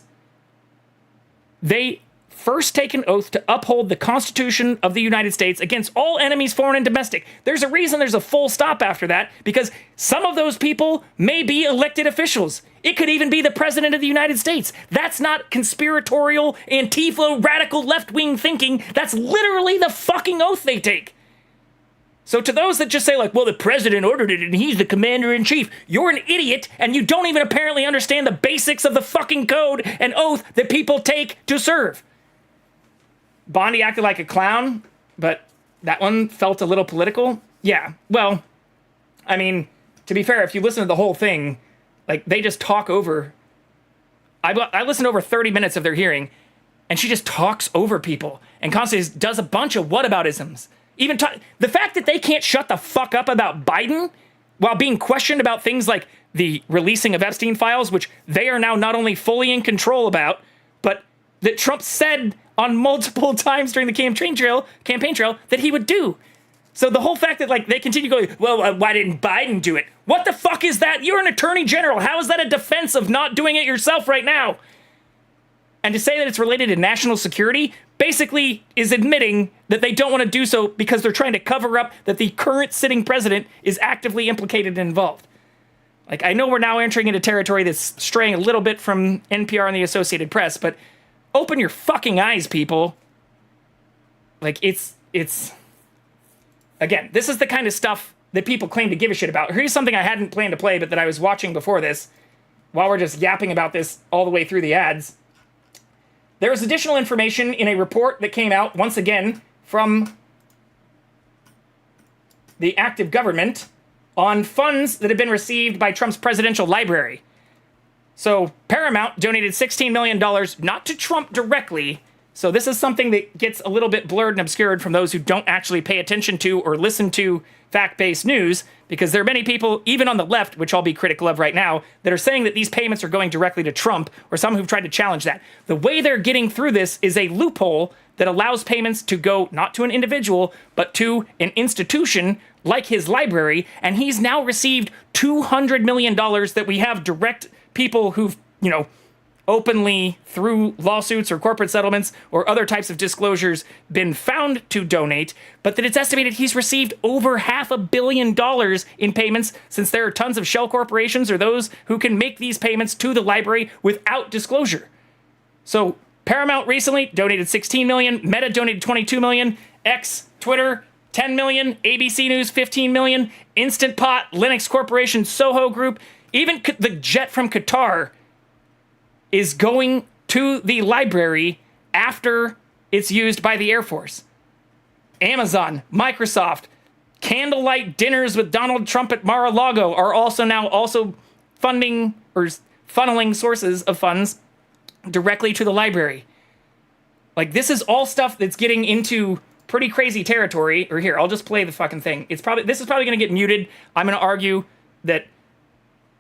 They first take an oath to uphold the Constitution of the United States against all enemies, foreign and domestic. There's a reason there's a full stop after that, because some of those people may be elected officials. It could even be the President of the United States. That's not conspiratorial, Antifa, radical left-wing thinking. That's literally the fucking oath they take. So to those that just say like, well, the president ordered it and he's the commander-in-chief, you're an idiot and you don't even apparently understand the basics of the fucking code and oath that people take to serve. Bondi acted like a clown, but that one felt a little political. Yeah, well, I mean, to be fair, if you listen to the whole thing, like they just talk over. I listened to over 30 minutes of their hearing, and she just talks over people and constantly does a bunch of whataboutisms. Even the fact that they can't shut the fuck up about Biden while being questioned about things like the releasing of Epstein files, which they are now not only fully in control about, but that Trump said on multiple times during the campaign trail that he would do. So the whole fact that like they continue going, well, why didn't Biden do it? What the fuck is that? You're an attorney general. How is that a defense of not doing it yourself right now? And to say that it's related to national security basically is admitting that they don't want to do so because they're trying to cover up that the current sitting president is actively implicated and involved. Like, I know we're now entering into territory that's straying a little bit from NPR and the Associated Press, but open your fucking eyes, people. Like, it's again, this is the kind of stuff that people claim to give a shit about. Here's something I hadn't planned to play, but that I was watching before this, while we're just yapping about this all the way through the ads. There is additional information in a report that came out, once again, from the active government on funds that have been received by Trump's presidential library. So Paramount donated $16 million, not to Trump directly. So this is something that gets a little bit blurred and obscured from those who don't actually pay attention to or listen to fact-based news, because there are many people, even on the left, which I'll be critical of right now, that are saying that these payments are going directly to Trump, or some who've tried to challenge that. The way they're getting through this is a loophole that allows payments to go not to an individual, but to an institution like his library, and he's now received $200 million that we have direct people who've, openly through lawsuits or corporate settlements or other types of disclosures been found to donate, but that it's estimated he's received over $500 million in payments, since there are tons of shell corporations or those who can make these payments to the library without disclosure. So Paramount recently donated $16 million, Meta donated $22 million, X, Twitter, $10 million, ABC News, $15 million, Instant Pot, Linux Corporation, Soho Group, even the jet from Qatar is going to the library after it's used by the Air Force. Amazon, Microsoft, candlelight dinners with Donald Trump at Mar-a-Lago are also funding or funneling sources of funds directly to the library. Like, this is all stuff that's getting into pretty crazy territory. Or here, I'll just play the fucking thing. This is probably going to get muted. I'm going to argue that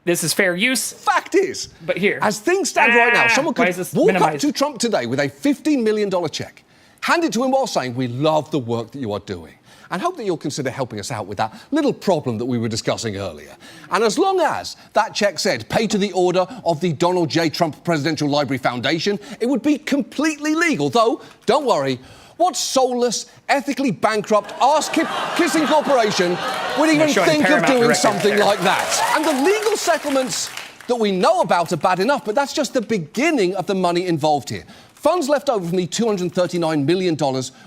this is fair use. Fact is, but here, as things stand right now, someone could walk up to Trump today with a $15 million check, hand it to him while saying, "We love the work that you are doing, and hope that you'll consider helping us out with that little problem that we were discussing earlier." And as long as that check said, "Pay to the order of the Donald J. Trump Presidential Library Foundation," it would be completely legal. Though, don't worry, what soulless, ethically bankrupt, ass-kissing corporation would even think of doing something like that? And the legal settlements that we know about are bad enough, but that's just the beginning of the money involved here. Funds left over from the $239 million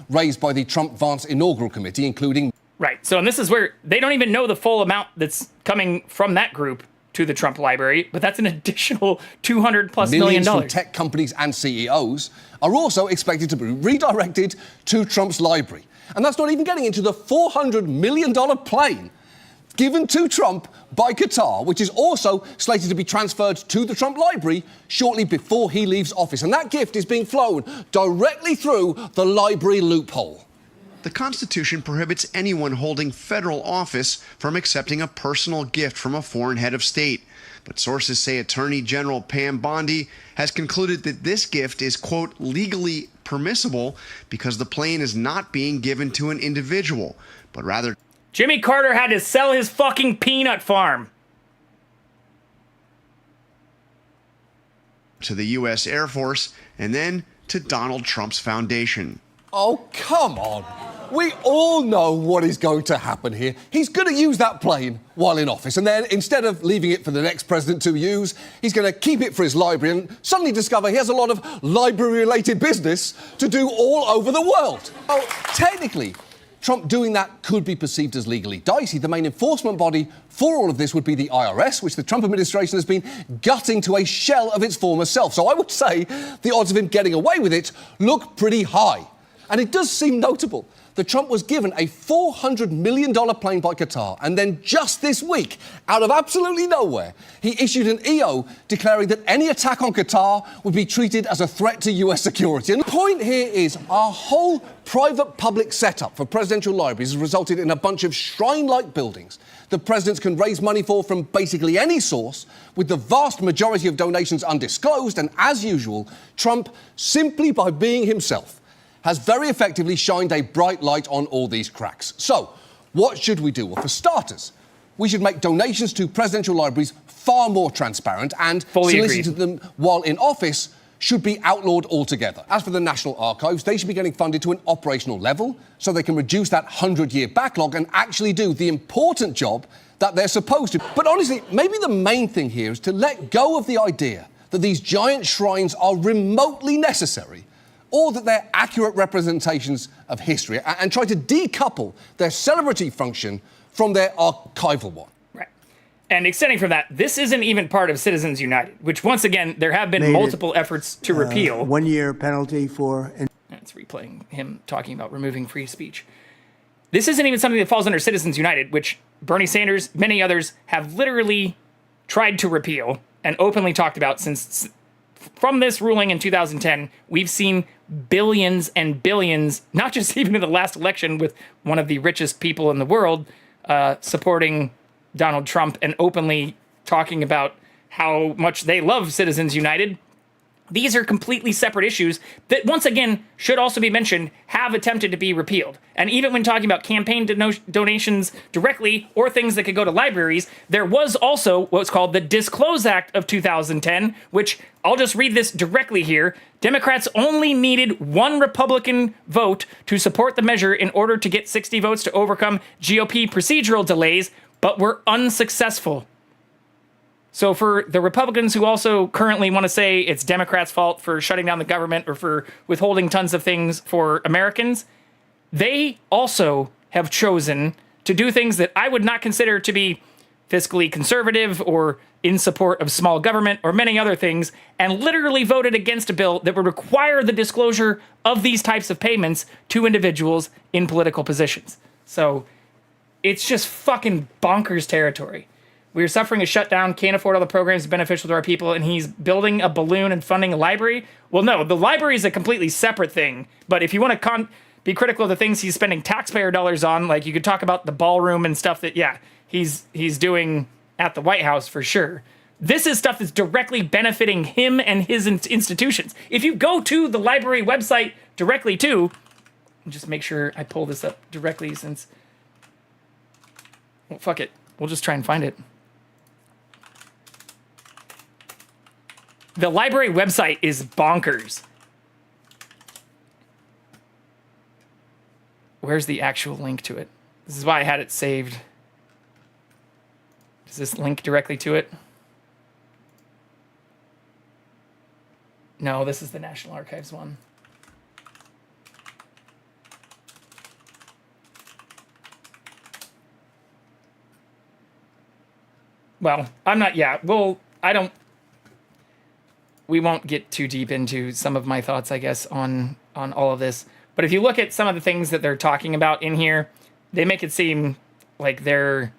raised by the Trump-Vance Inaugural Committee, including... Right, so and this is where they don't even know the full amount that's coming from that group to the Trump Library, but that's an additional $200+ million. Millions from tech companies and CEOs are also expected to be redirected to Trump's library. And that's not even getting into the $400 million plane given to Trump by Qatar, which is also slated to be transferred to the Trump Library shortly before he leaves office. And that gift is being flown directly through the library loophole. The Constitution prohibits anyone holding federal office from accepting a personal gift from a foreign head of state. But sources say Attorney General Pam Bondi has concluded that this gift is, quote, legally permissible because the plane is not being given to an individual, but rather... Jimmy Carter had to sell his fucking peanut farm. ...to the U.S. Air Force and then to Donald Trump's foundation. Oh, come on. We all know what is going to happen here. He's going to use that plane while in office, and then instead of leaving it for the next president to use, he's going to keep it for his library and suddenly discover he has a lot of library-related business to do all over the world. Oh, technically, Trump doing that could be perceived as legally dicey. The main enforcement body for all of this would be the IRS, which the Trump administration has been gutting to a shell of its former self. So I would say the odds of him getting away with it look pretty high. And it does seem notable that Trump was given a $400 million plane by Qatar, and then just this week, out of absolutely nowhere, he issued an EO declaring that any attack on Qatar would be treated as a threat to US security. And the point here is our whole private-public setup for presidential libraries has resulted in a bunch of shrine-like buildings that presidents can raise money for from basically any source, with the vast majority of donations undisclosed, and as usual, Trump, simply by being himself, has very effectively shined a bright light on all these cracks. So, what should we do? Well, for starters, we should make donations to presidential libraries far more transparent, and soliciting them while in office should be outlawed altogether. As for the National Archives, they should be getting funded to an operational level so they can reduce that 100-year backlog and actually do the important job that they're supposed to. But honestly, maybe the main thing here is to let go of the idea that these giant shrines are remotely necessary, or that they're accurate representations of history, and try to decouple their celebrity function from their archival one. Right. And extending from that, this isn't even part of Citizens United, which, once again, there have been multiple efforts to repeal. 1 year penalty for... It's replaying him talking about removing free speech. This isn't even something that falls under Citizens United, which Bernie Sanders, many others, have literally tried to repeal and openly talked about since... From this ruling in 2010, we've seen billions and billions, not just even in the last election with one of the richest people in the world supporting Donald Trump and openly talking about how much they love Citizens United. These are completely separate issues that, once again, should also be mentioned, have attempted to be repealed. And even when talking about campaign donations directly or things that could go to libraries, there was also what's called the Disclose Act of 2010, which I'll just read this directly here. Democrats only needed one Republican vote to support the measure in order to get 60 votes to overcome GOP procedural delays, but were unsuccessful. So for the Republicans who also currently want to say it's Democrats' fault for shutting down the government or for withholding tons of things for Americans, they also have chosen to do things that I would not consider to be fiscally conservative or in support of small government or many other things, and literally voted against a bill that would require the disclosure of these types of payments to individuals in political positions. So it's just fucking bonkers territory. We are suffering a shutdown, can't afford all the programs beneficial to our people, and he's building a balloon and funding a library? Well, no, the library is a completely separate thing. But if you want to be critical of the things he's spending taxpayer dollars on. Like, you could talk about the ballroom and stuff that, yeah, he's doing at the White House for sure. This is stuff that's directly benefiting him and his institutions. If you go to the library website directly too, just make sure I pull this up directly since, well, fuck it. We'll just try and find it. The library website is bonkers. Where's the actual link to it? This is why I had it saved. Does this link directly to it? No, this is the National Archives one. Well, I'm not, yeah, well, we won't get too deep into some of my thoughts, I guess, on all of this. But if you look at some of the things that they're talking about in here, they make it seem like they're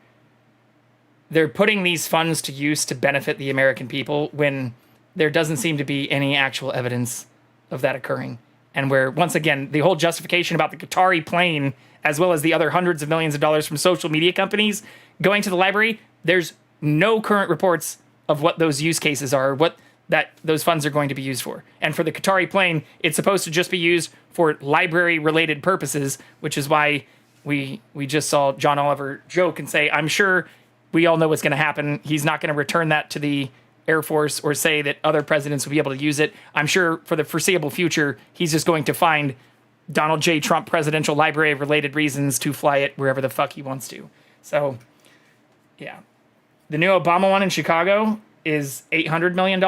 putting these funds to use to benefit the American people when there doesn't seem to be any actual evidence of that occurring. And where, once again, the whole justification about the Qatari plane, as well as the other hundreds of millions of dollars from social media companies going to the library, there's no current reports of what those use cases are, what those funds are going to be used for. And for the Qatari plane, it's supposed to just be used for library-related purposes, which is why we just saw John Oliver joke and say, I'm sure we all know what's going to happen. He's not going to return that to the Air Force or say that other presidents will be able to use it. I'm sure for the foreseeable future, he's just going to find Donald J. Trump Presidential Library-related reasons to fly it wherever the fuck he wants to. So, yeah. The new Obama one in Chicago is $800 million.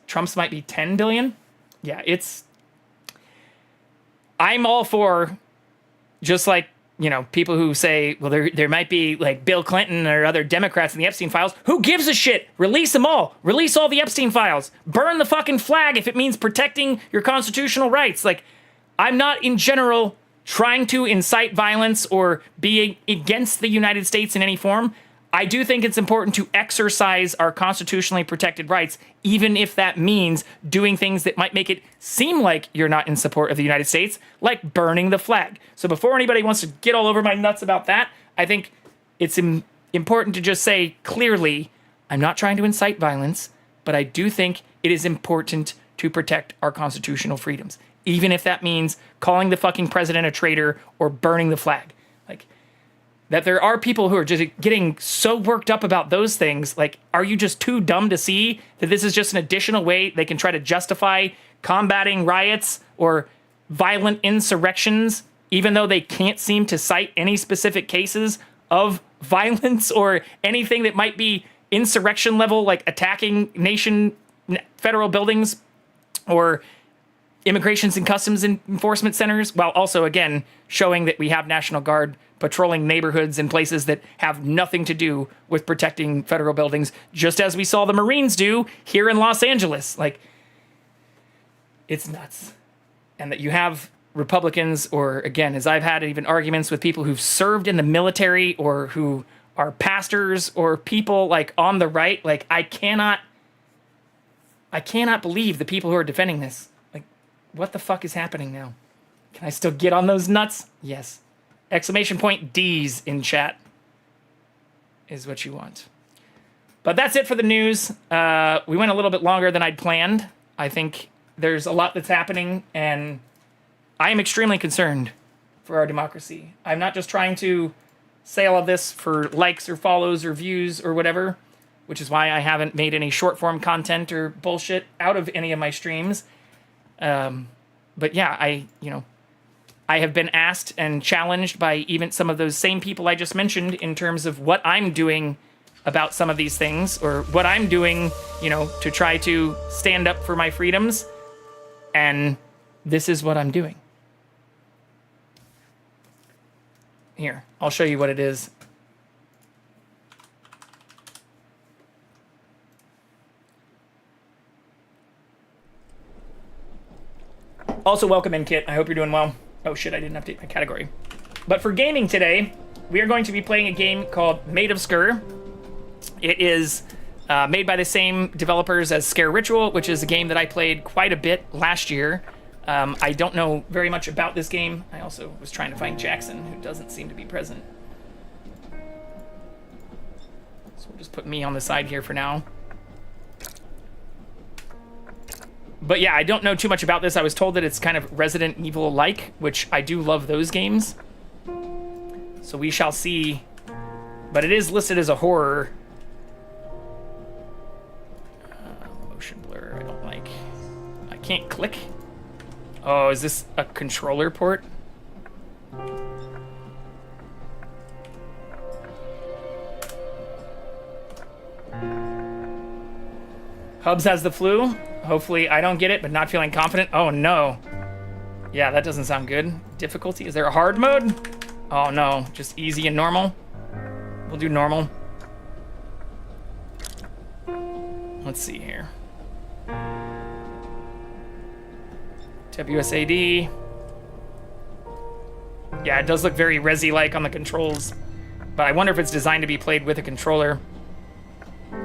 Trump's might be $10 billion. Yeah, I'm all for, just like, you know, people who say, well, there might be like Bill Clinton or other Democrats in the Epstein files. Who gives a shit? Release them all. Release all the Epstein files. Burn the fucking flag if it means protecting your constitutional rights. Like, I'm not in general trying to incite violence or be against the United States in any form. I do think it's important to exercise our constitutionally protected rights, even if that means doing things that might make it seem like you're not in support of the United States, like burning the flag. So before anybody wants to get all over my nuts about that, I think it's important to just say clearly, I'm not trying to incite violence, but I do think it is important to protect our constitutional freedoms, even if that means calling the fucking president a traitor or burning the flag. That there are people who are just getting so worked up about those things. Like, are you just too dumb to see that this is just an additional way they can try to justify combating riots or violent insurrections, even though they can't seem to cite any specific cases of violence or anything that might be insurrection level, like attacking federal buildings or immigrations and customs enforcement centers, while also, again, showing that we have National Guard patrolling neighborhoods and places that have nothing to do with protecting federal buildings, just as we saw the Marines do here in Los Angeles. Like, it's nuts. And that you have Republicans, or again, as I've had even arguments with people who've served in the military or who are pastors or people like on the right, like, I cannot believe the people who are defending this. Like, what the fuck is happening now? Can I still get on those nuts? Yes. Exclamation point D's in chat is what you want. But that's it for the news. We went a little bit longer than I'd planned. I think there's a lot that's happening, and I am extremely concerned for our democracy. I'm not just trying to say all of this for likes or follows or views or whatever, which is why I haven't made any short form content or bullshit out of any of my streams. But yeah, I have been asked and challenged by even some of those same people I just mentioned in terms of what I'm doing about some of these things, or what I'm doing, to try to stand up for my freedoms. And this is what I'm doing. Here, I'll show you what it is. Also, welcome in, Kit. I hope you're doing well. Oh shit, I didn't update my category. But for gaming today, we are going to be playing a game called Maid of Sker. It is made by the same developers as Scare Ritual, which is a game that I played quite a bit last year I don't know very much about this game. I also was trying to find Jackson, who doesn't seem to be present. So we'll just put me on the side here for now. But yeah, I don't know too much about this. I was told that it's kind of Resident Evil-like, which I do love those games. So we shall see. But it is listed as a horror. Motion blur, I don't like. I can't click. Oh, is this a controller port? Hubs has the flu. Hopefully I don't get it, but not feeling confident. Oh no. Yeah, that doesn't sound good. Difficulty, is there a hard mode? Oh no, just easy and normal. We'll do normal. Let's see here. WSAD. Yeah, it does look very Resi-like on the controls, but I wonder if it's designed to be played with a controller.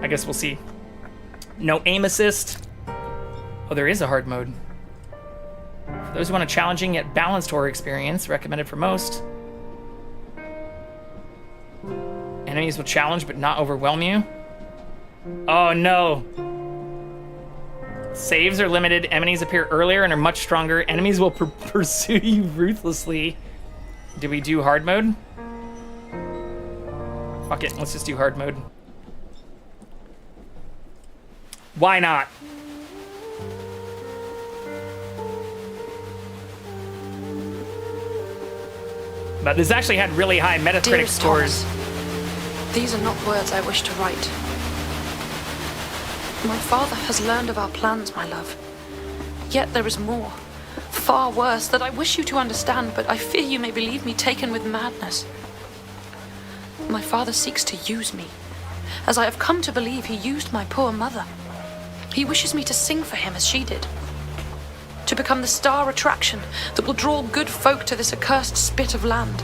I guess we'll see. No aim assist. Oh, there is a hard mode. For those who want a challenging yet balanced horror experience, recommended for most. Enemies will challenge but not overwhelm you. Oh no. Saves are limited, enemies appear earlier and are much stronger. Enemies will pursue you ruthlessly. Do we do hard mode? Fuck it, let's just do hard mode. Why not? But this actually had really high Metacritic Dearest scores. Thomas, these are not words I wish to write. My father has learned of our plans, my love. Yet there is more, far worse, that I wish you to understand, but I fear you may believe me taken with madness. My father seeks to use me, as I have come to believe he used my poor mother. He wishes me to sing for him as she did, to become the star attraction that will draw good folk to this accursed spit of land.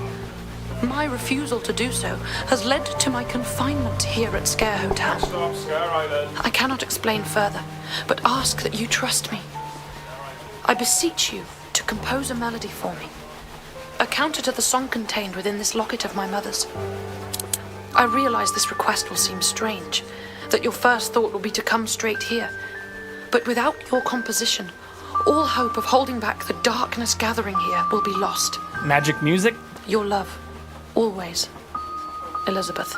My refusal to do so has led to my confinement here at Sker Hotel. Stop, Sker Island. I cannot explain further, but ask that you trust me. I beseech you to compose a melody for me, a counter to the song contained within this locket of my mother's. I realize this request will seem strange, that your first thought will be to come straight here, but without your composition, all hope of holding back the darkness gathering here will be lost. Magic music? Your love, always, Elizabeth.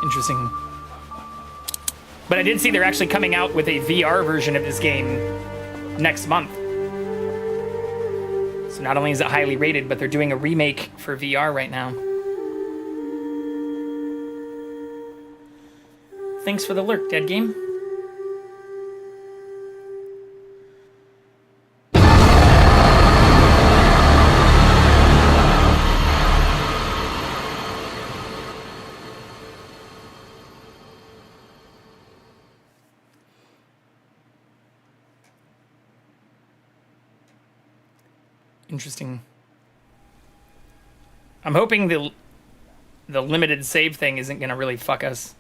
Interesting. But I did see they're actually coming out with a VR version of this game next month. So not only is it highly rated, but they're doing a remake for VR right now. Thanks for the lurk, Dead Game. Interesting. I'm hoping the limited save thing isn't gonna really fuck us.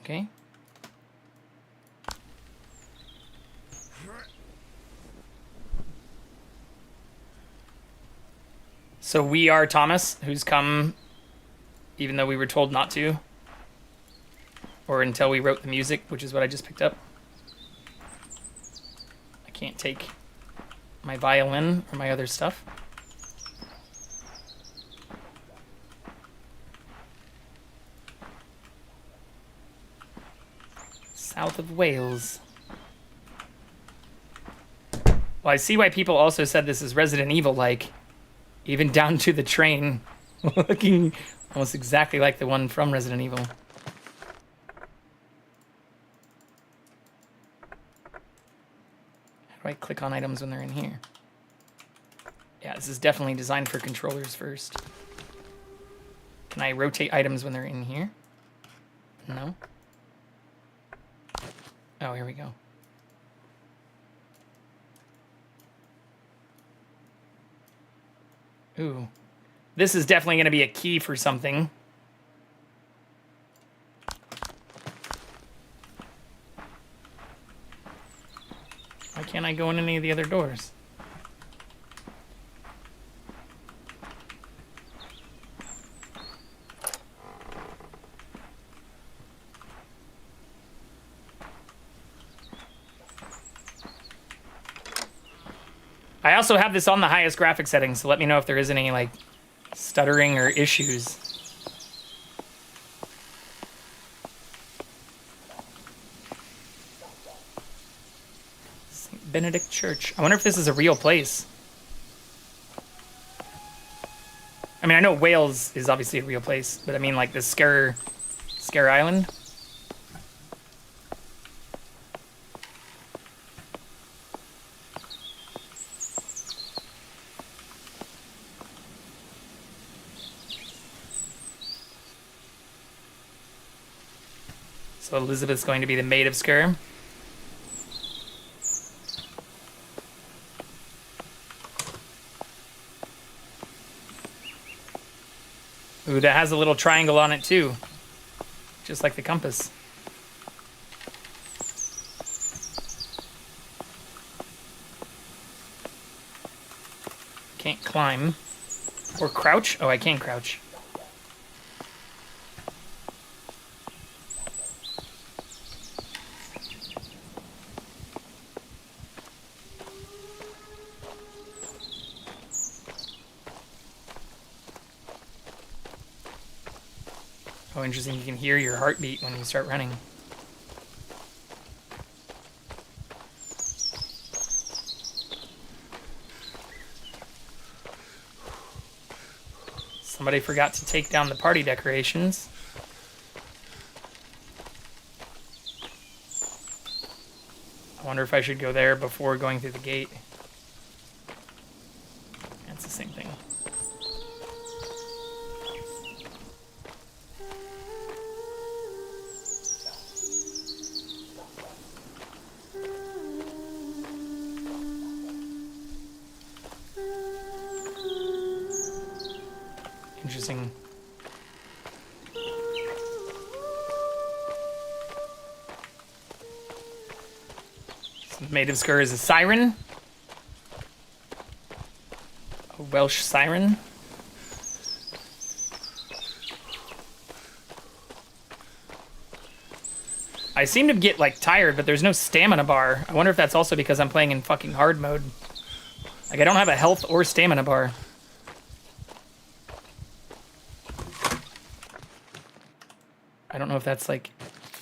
Okay. So we are Thomas, who's come even though we were told not to. Or until we wrote the music, which is what I just picked up. I can't take my violin or my other stuff. South of Wales. Well, I see why people also said this is Resident Evil-like. Even down to the train. Looking almost exactly like the one from Resident Evil. How do I click on items when they're in here? Yeah, this is definitely designed for controllers first. Can I rotate items when they're in here? No. Oh, here we go. Ooh. This is definitely going to be a key for something. Why can't I go in any of the other doors? I also have this on the highest graphic settings, so let me know if there is any, like, stuttering or issues. St. Benedict Church. I wonder if this is a real place. I mean, I know Wales is obviously a real place, but I mean, like, the Sker Island. So Elizabeth's going to be the Maid of Sker. Ooh, that has a little triangle on it too. Just like the compass. Can't climb. Or crouch? Oh, I can crouch. Oh, interesting. You can hear your heartbeat when you start running. Somebody forgot to take down the party decorations. I wonder if I should go there before going through the gate. That's the same thing. Interesting. Maid of Sker is a siren. A Welsh siren. I seem to get, like, tired, but there's no stamina bar. I wonder if that's also because I'm playing in fucking hard mode. Like, I don't have a health or stamina bar. I don't know if that's, like,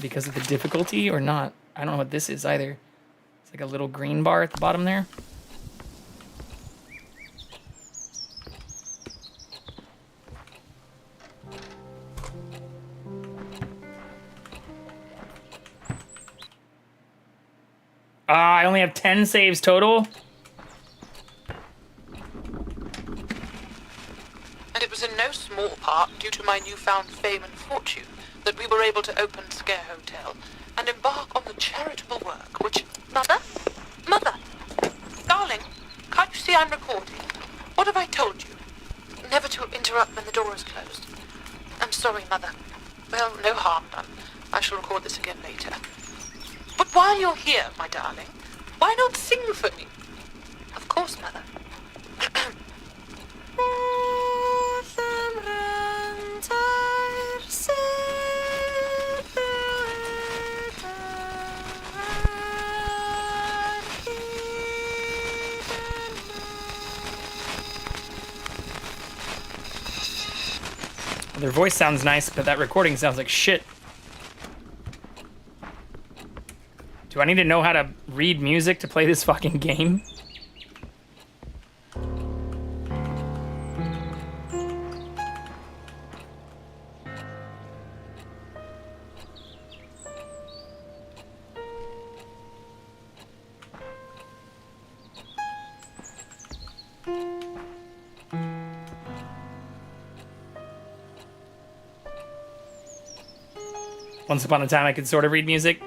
because of the difficulty or not. I don't know what this is either. It's like a little green bar at the bottom there. I only have 10 saves total. And it was in no small part due to my newfound fame and fortune that we were able to open Sker Hotel and embark on the charitable work which... Mother? Mother! Darling, can't you see I'm recording? What have I told you? Never to interrupt when the door is closed. I'm sorry, Mother. Well, no harm done. I shall record this again later. But while you're here, my darling, why not sing for me? Of course, Mother. Their voice sounds nice, but that recording sounds like shit. Do I need to know how to read music to play this fucking game? Once upon a time, I could sort of read music.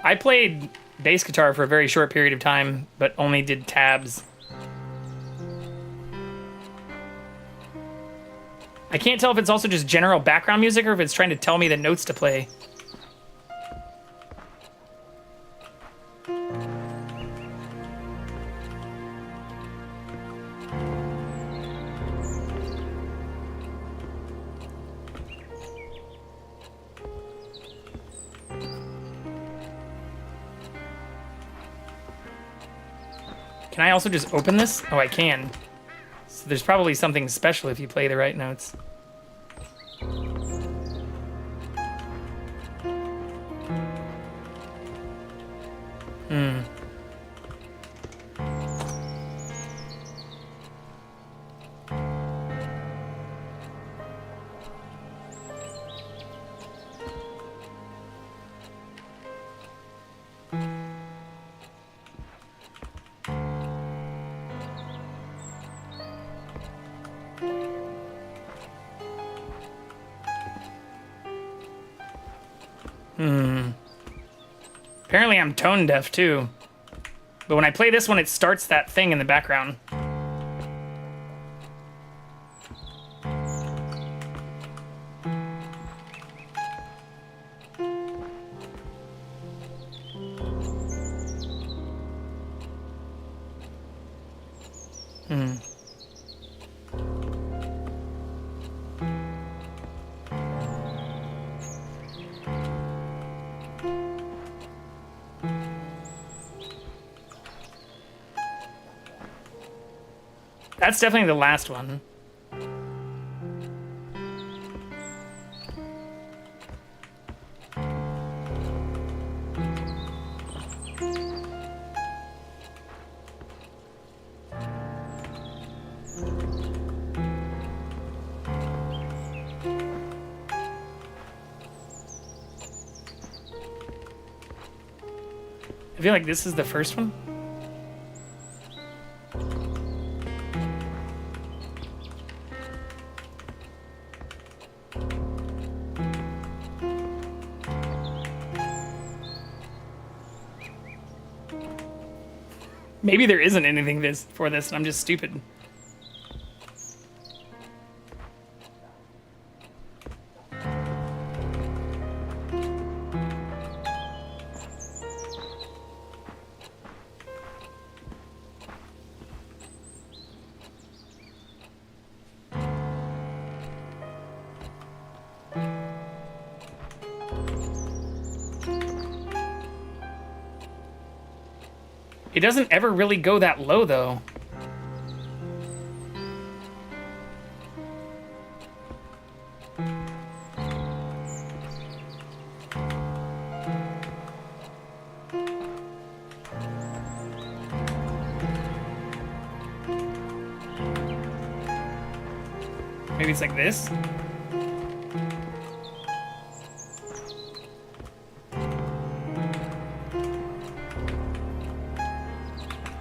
I played bass guitar for a very short period of time, but only did tabs. I can't tell if it's also just general background music or if it's trying to tell me the notes to play. Can I also just open this? Oh, I can. So there's probably something special if you play the right notes. Hmm. Apparently I'm tone deaf too. But when I play this one, it starts that thing in the background. That's definitely the last one. I feel like this is the first one. Maybe there isn't anything for this, and I'm just stupid. It doesn't ever really go that low, though. Maybe it's like this?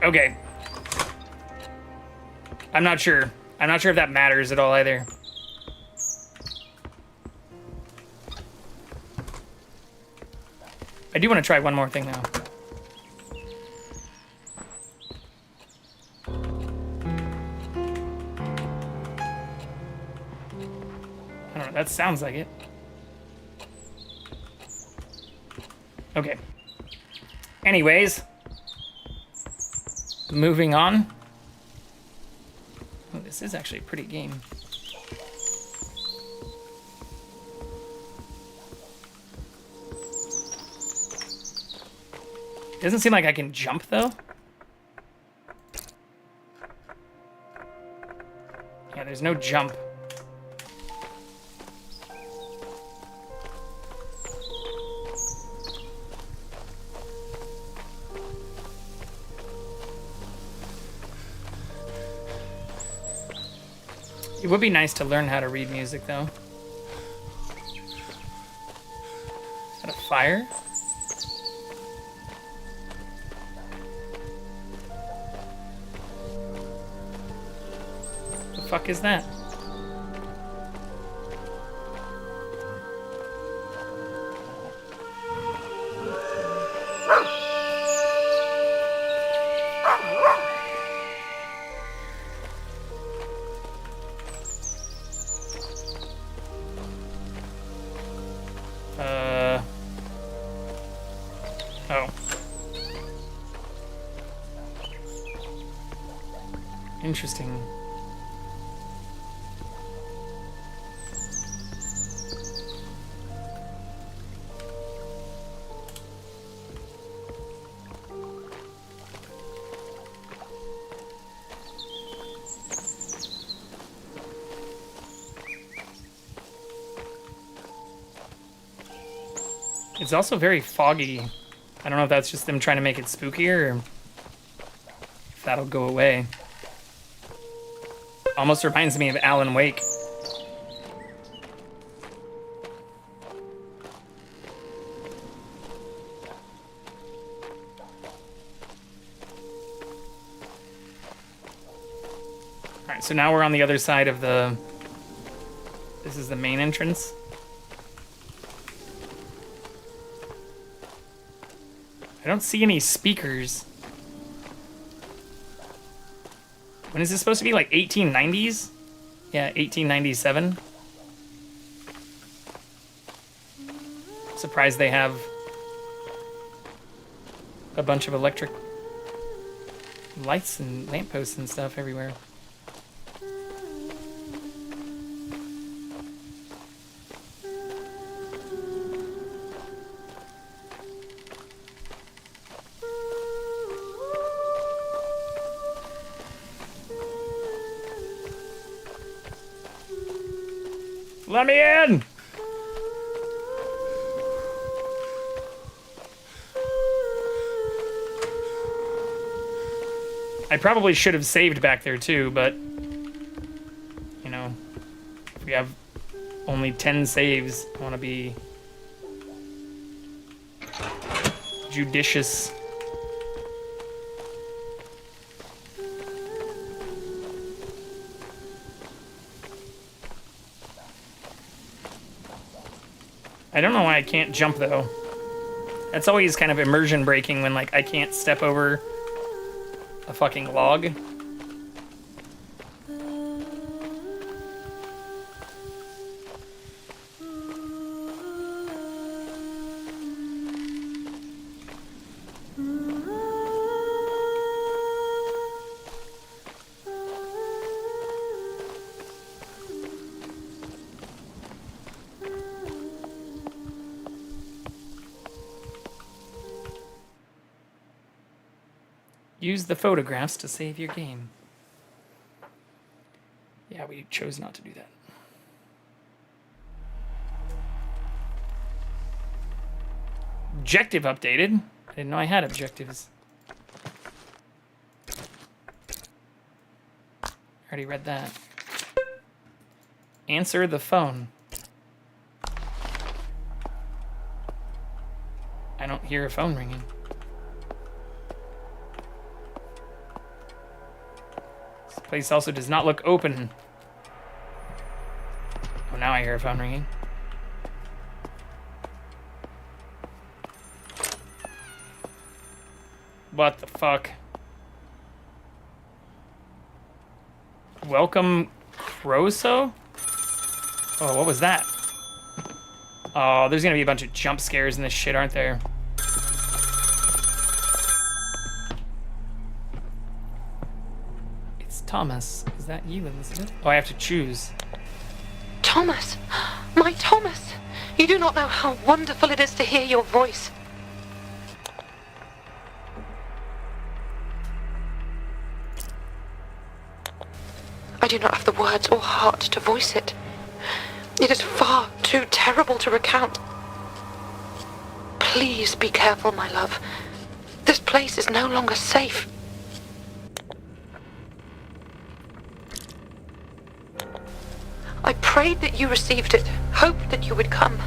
Okay. I'm not sure. I'm not sure if that matters at all either. I do want to try one more thing though. I don't know, that sounds like it. Okay. Anyways. Moving on. Oh, this is actually a pretty game. Doesn't seem like I can jump though. Yeah, there's no jump. It would be nice to learn how to read music, though. Is that a fire? The fuck is that? Interesting. It's also very foggy. I don't know if that's just them trying to make it spookier or if that'll go away. Almost reminds me of Alan Wake. Alright, so now we're on the other side of the... This is the main entrance. I don't see any speakers. When is this supposed to be, like 1890s? Yeah, 1897. Surprised they have a bunch of electric lights and lampposts and stuff everywhere. Let me in! I probably should have saved back there too, but you know, if we have only 10 saves, I want to be judicious. I don't know why I can't jump though. That's always kind of immersion breaking when like I can't step over a fucking log. Use the photographs to save your game. Yeah, we chose not to do that. Objective updated. I didn't know I had objectives. Already read that. Answer the phone. I don't hear a phone ringing. Place also does not look open. Oh, now I hear a phone ringing. What the fuck? Welcome, Croso? Oh, what was that? Oh, there's gonna be a bunch of jump scares in this shit, aren't there? Thomas, is that you, Elizabeth? Oh, I have to choose. Thomas! My Thomas! You do not know how wonderful it is to hear your voice. I do not have the words or heart to voice it. It is far too terrible to recount. Please be careful, my love. This place is no longer safe. I prayed that you received it, hoped that you would come.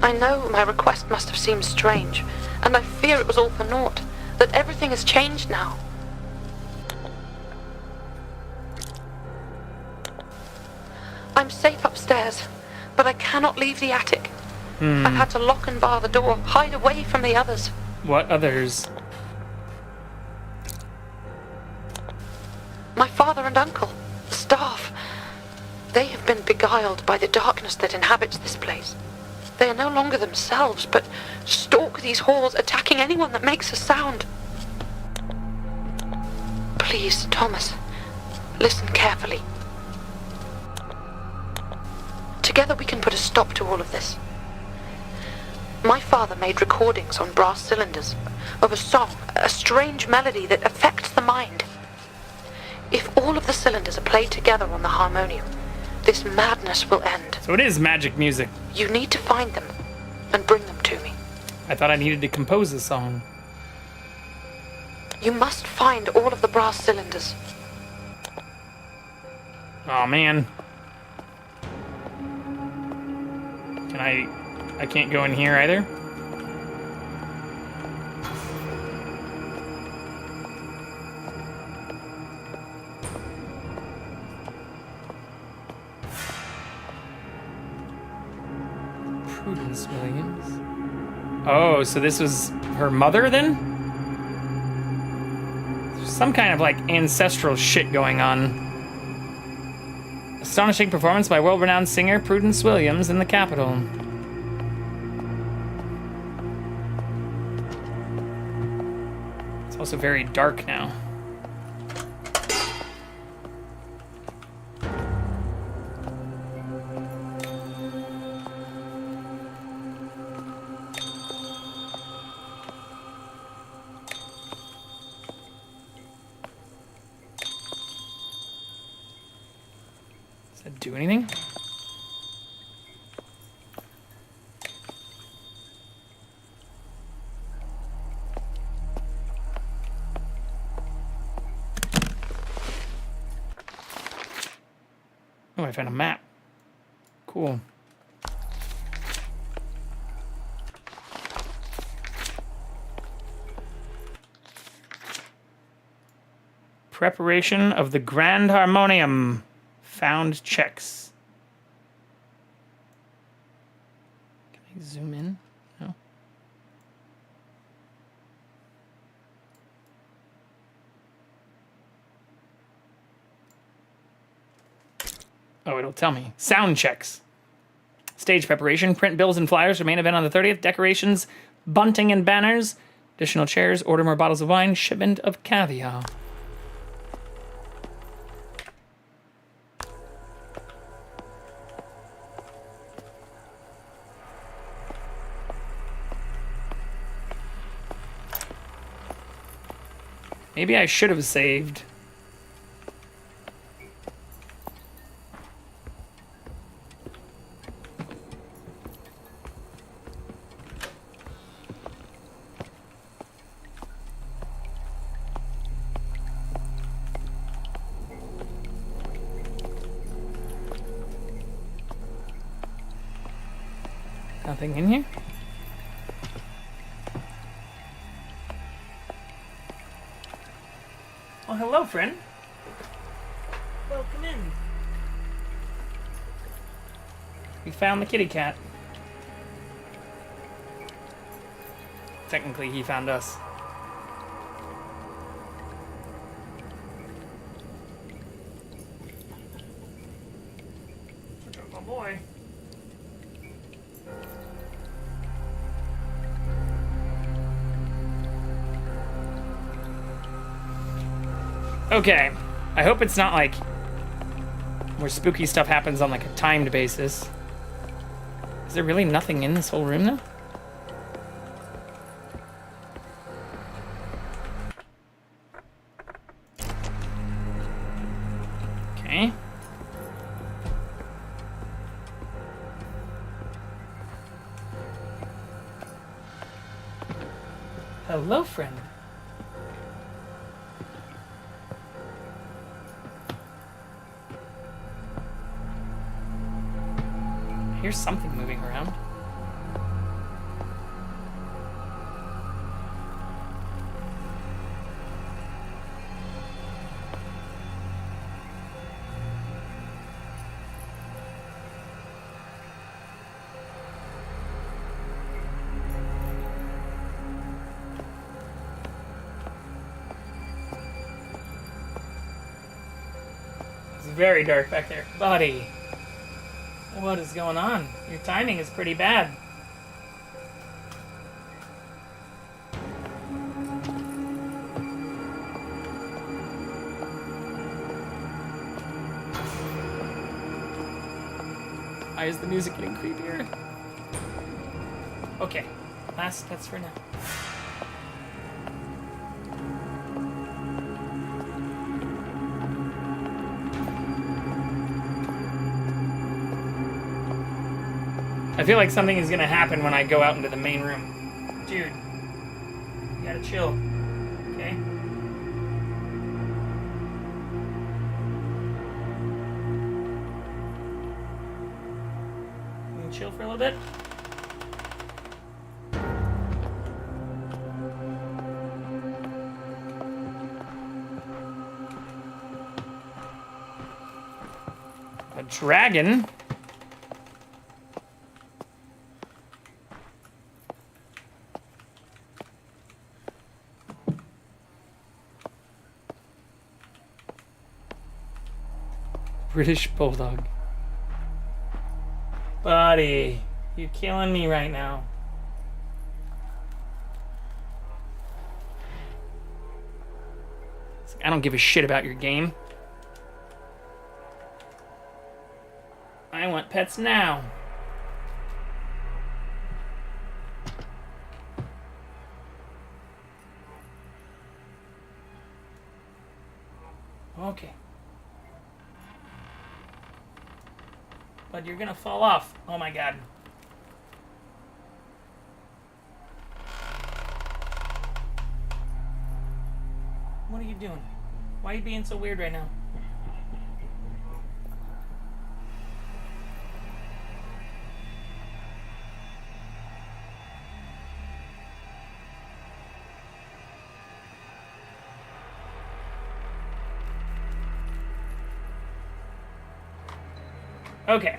I know my request must have seemed strange, and I fear it was all for naught, that everything has changed now. I'm safe upstairs, but I cannot leave the attic. I've had to lock and bar the door, hide away from the others. What others? My father and uncle, the staff. They have been beguiled by the darkness that inhabits this place. They are no longer themselves, but stalk these halls, attacking anyone that makes a sound. Please, Thomas, Listen carefully. Together we can put a stop to all of this. My father made recordings on brass cylinders of a song, a strange melody that affects the mind. If all of the cylinders are played together on the harmonium, this madness will end. So it is magic music. You need to find them and bring them to me. I thought I needed to compose a song. You must find all of the brass cylinders. Oh man. I can't go in here either? Prudence Williams. Oh, so this was her mother then? There's some kind of like ancestral shit going on. Astonishing performance by world-renowned singer Prudence Williams in the Capitol. It's also very dark now. Does that do anything? Oh, I found a map. Cool. Preparation of the Grand Harmonium. Found checks. Can I zoom in? No. Oh, it'll tell me. Sound checks. Stage preparation. Print bills and flyers for main event on the 30th. Decorations, bunting and banners. Additional chairs. Order more bottles of wine. Shipment of caviar. Maybe I should have saved. Nothing in here? Oh, hello, friend. Welcome in. We found the kitty cat. Technically, he found us. Oh boy. Okay, I hope it's not like where spooky stuff happens on like a timed basis. Is there really nothing in this whole room though? Okay. Hello, friend. Here's something moving around. It's very dark back there. Buddy. What is going on? Your timing is pretty bad. Why is the music getting creepier? Okay, last pets for now. I feel like something is gonna happen when I go out into the main room. Dude, you gotta chill, okay? Can you chill for a little bit? A dragon? British Bulldog. Buddy, you're killing me right now. I don't give a shit about your game. I want pets now. Okay. But you're gonna fall off. Oh my god. What are you doing? Why are you being so weird right now? Okay.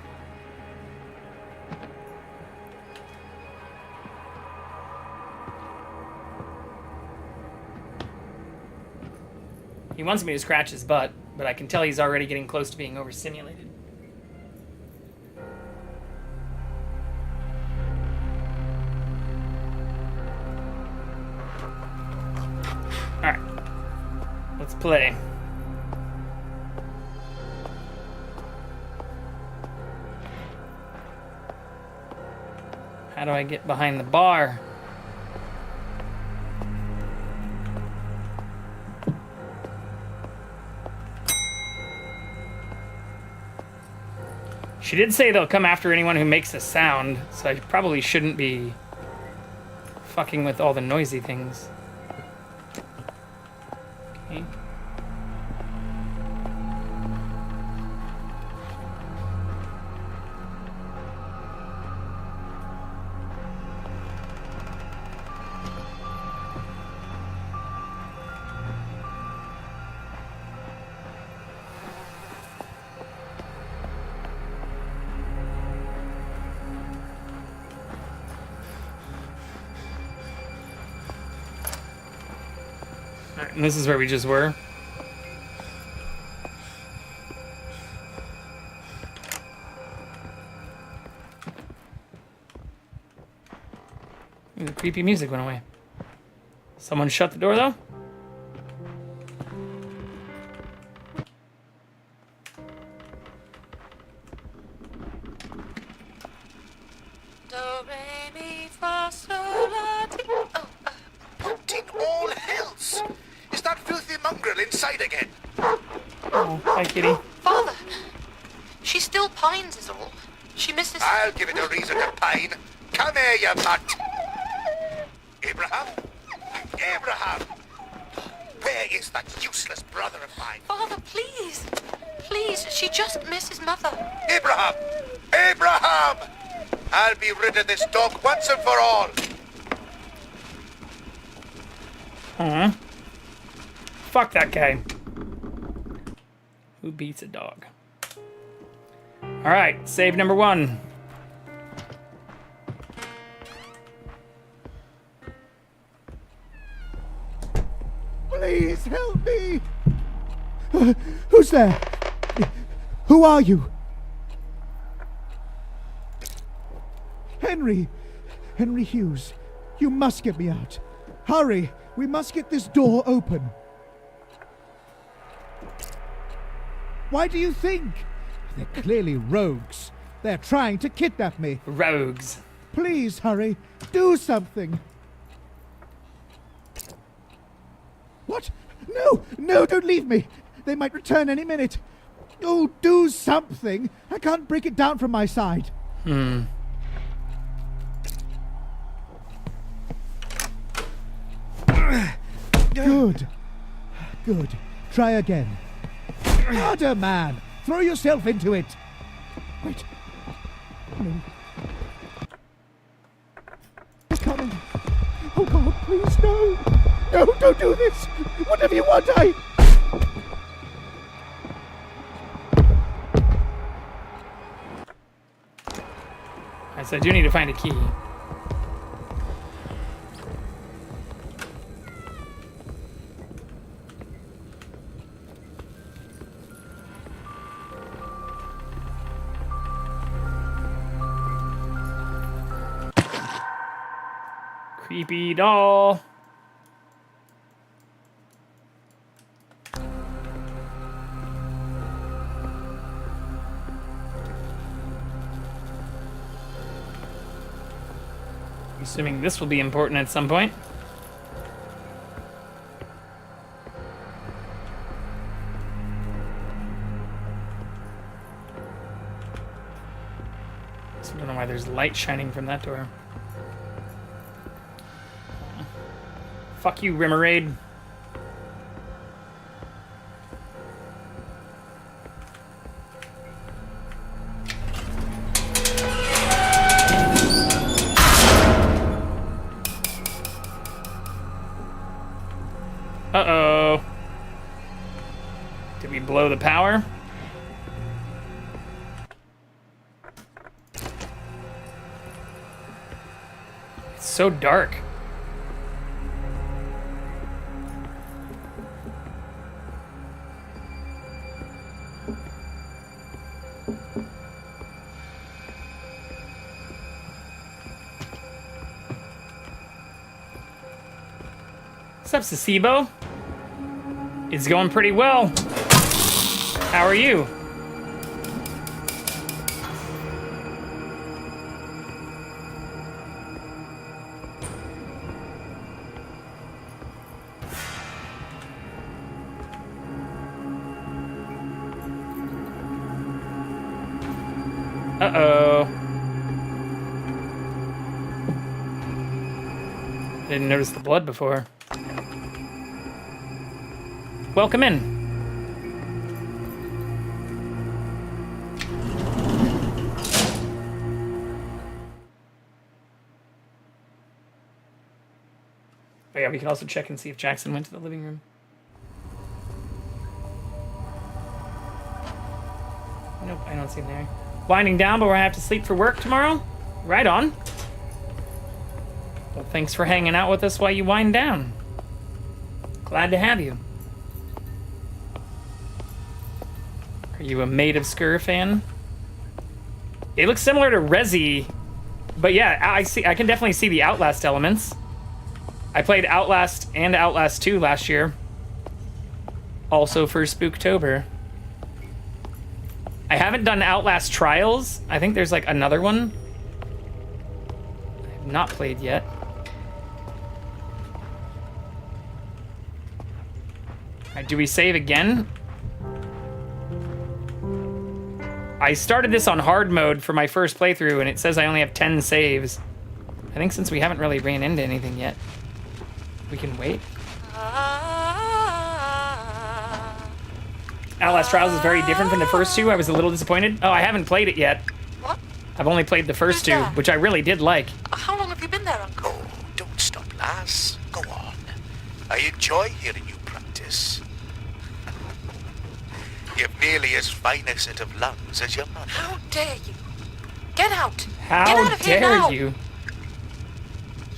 He wants me to scratch his butt, but I can tell he's already getting close to being overstimulated. Alright. Let's play. How do I get behind the bar? She did say they'll come after anyone who makes a sound, so I probably shouldn't be fucking with all the noisy things. Okay. And this is where we just were. The creepy music went away. Someone shut the door, though? What in all hells? Is that filthy mongrel inside again? Oh, hi, kitty. Father, she still pines is all. She misses... I'll give it a reason to pine. Come here, you mutt. Abraham? Abraham! Where is that useless brother of mine? Father, please. Please, she just misses Mother. Abraham! Abraham! I'll be rid of this dog once and for all. Fuck that guy. Who beats a dog? Alright, save number 1. Please help me! Who's there? Who are you? Henry! Henry Hughes, you must get me out. Hurry! We must get this door open. Why do you think? They're clearly rogues. They're trying to kidnap me. Rogues. Please hurry. Do something. What? No! No, don't leave me! They might return any minute. Oh, do something! I can't break it down from my side. Good. Good. Try again. Harder, man! Throw yourself into it! Wait. No. They're coming. Oh, God, please, no! No, don't do this! Whatever you want, So I do need to find a key. Creepy doll. Assuming this will be important at some point. So I don't know why there's light shining from that door. Fuck you, Rimmerade. Uh-oh. Did we blow the power? It's so dark. What's up, Sasibo? It's going pretty well. How are you? Uh-oh. Didn't notice the blood before. Welcome in. Oh yeah, we can also check and see if Jackson went to the living room. Nope, I don't see him there. Winding down, but we're gonna have to sleep for work tomorrow? Right on. Well, thanks for hanging out with us while you wind down. Glad to have you. Are you a Maid of Sker fan? It looks similar to Resi, but yeah, I can definitely see the Outlast elements. I played Outlast and Outlast 2 last year. Also for Spooktober. I haven't done Outlast Trials. I think there's like another one I have not played yet. Alright, do we save again? I started this on hard mode for my first playthrough, and it says I only have 10 saves. I think since we haven't really ran into anything yet, we can wait. Outlast Trials is very different from the first two. I was a little disappointed. Oh, I haven't played it yet. What? I've only played the first two, which I really did like. How long have you been there, Uncle? Oh, don't stop, lass. Go on. I enjoy hearing you practice. You've nearly as fine a set of lungs as your mother. How dare you? Get out! How Get out of here now! dare you?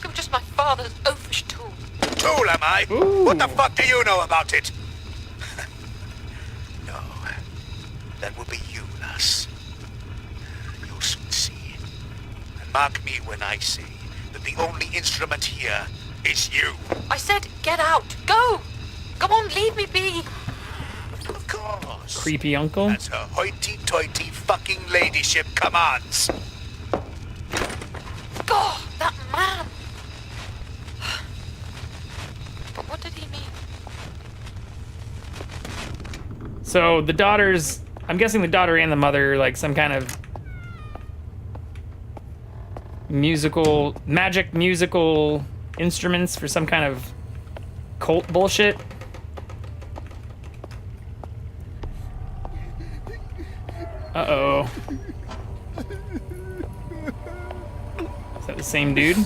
You're just my father's oafish tool. Tool, am I? Ooh. What the fuck do you know about it? No. That will be you, lass. You'll soon see. And mark me when I say that the only instrument here is you. I said get out! Go! Come on, leave me be! Of course. Creepy uncle. As her hoity-toity fucking ladyship commands. God, that man! But what did he mean? So the daughters, I'm guessing the daughter and the mother, like some kind of magic musical instruments for some kind of cult bullshit. Uh-oh. Is that the same dude?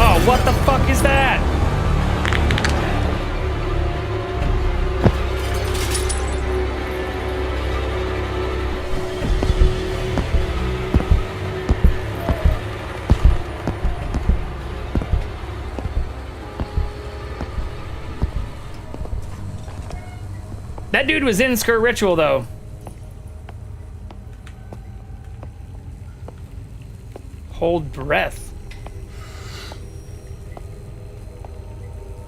Oh, what the fuck is that? That dude was in Sker Ritual, though. Hold breath.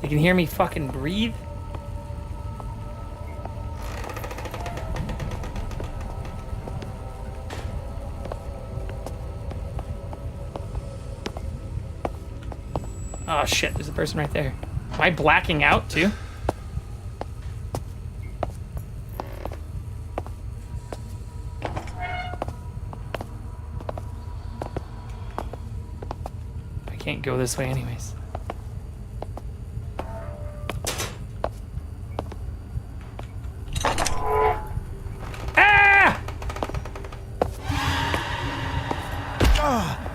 You can hear me fucking breathe? Oh shit, there's a person right there. Am I blacking out too? I can't go this way anyways. Ah!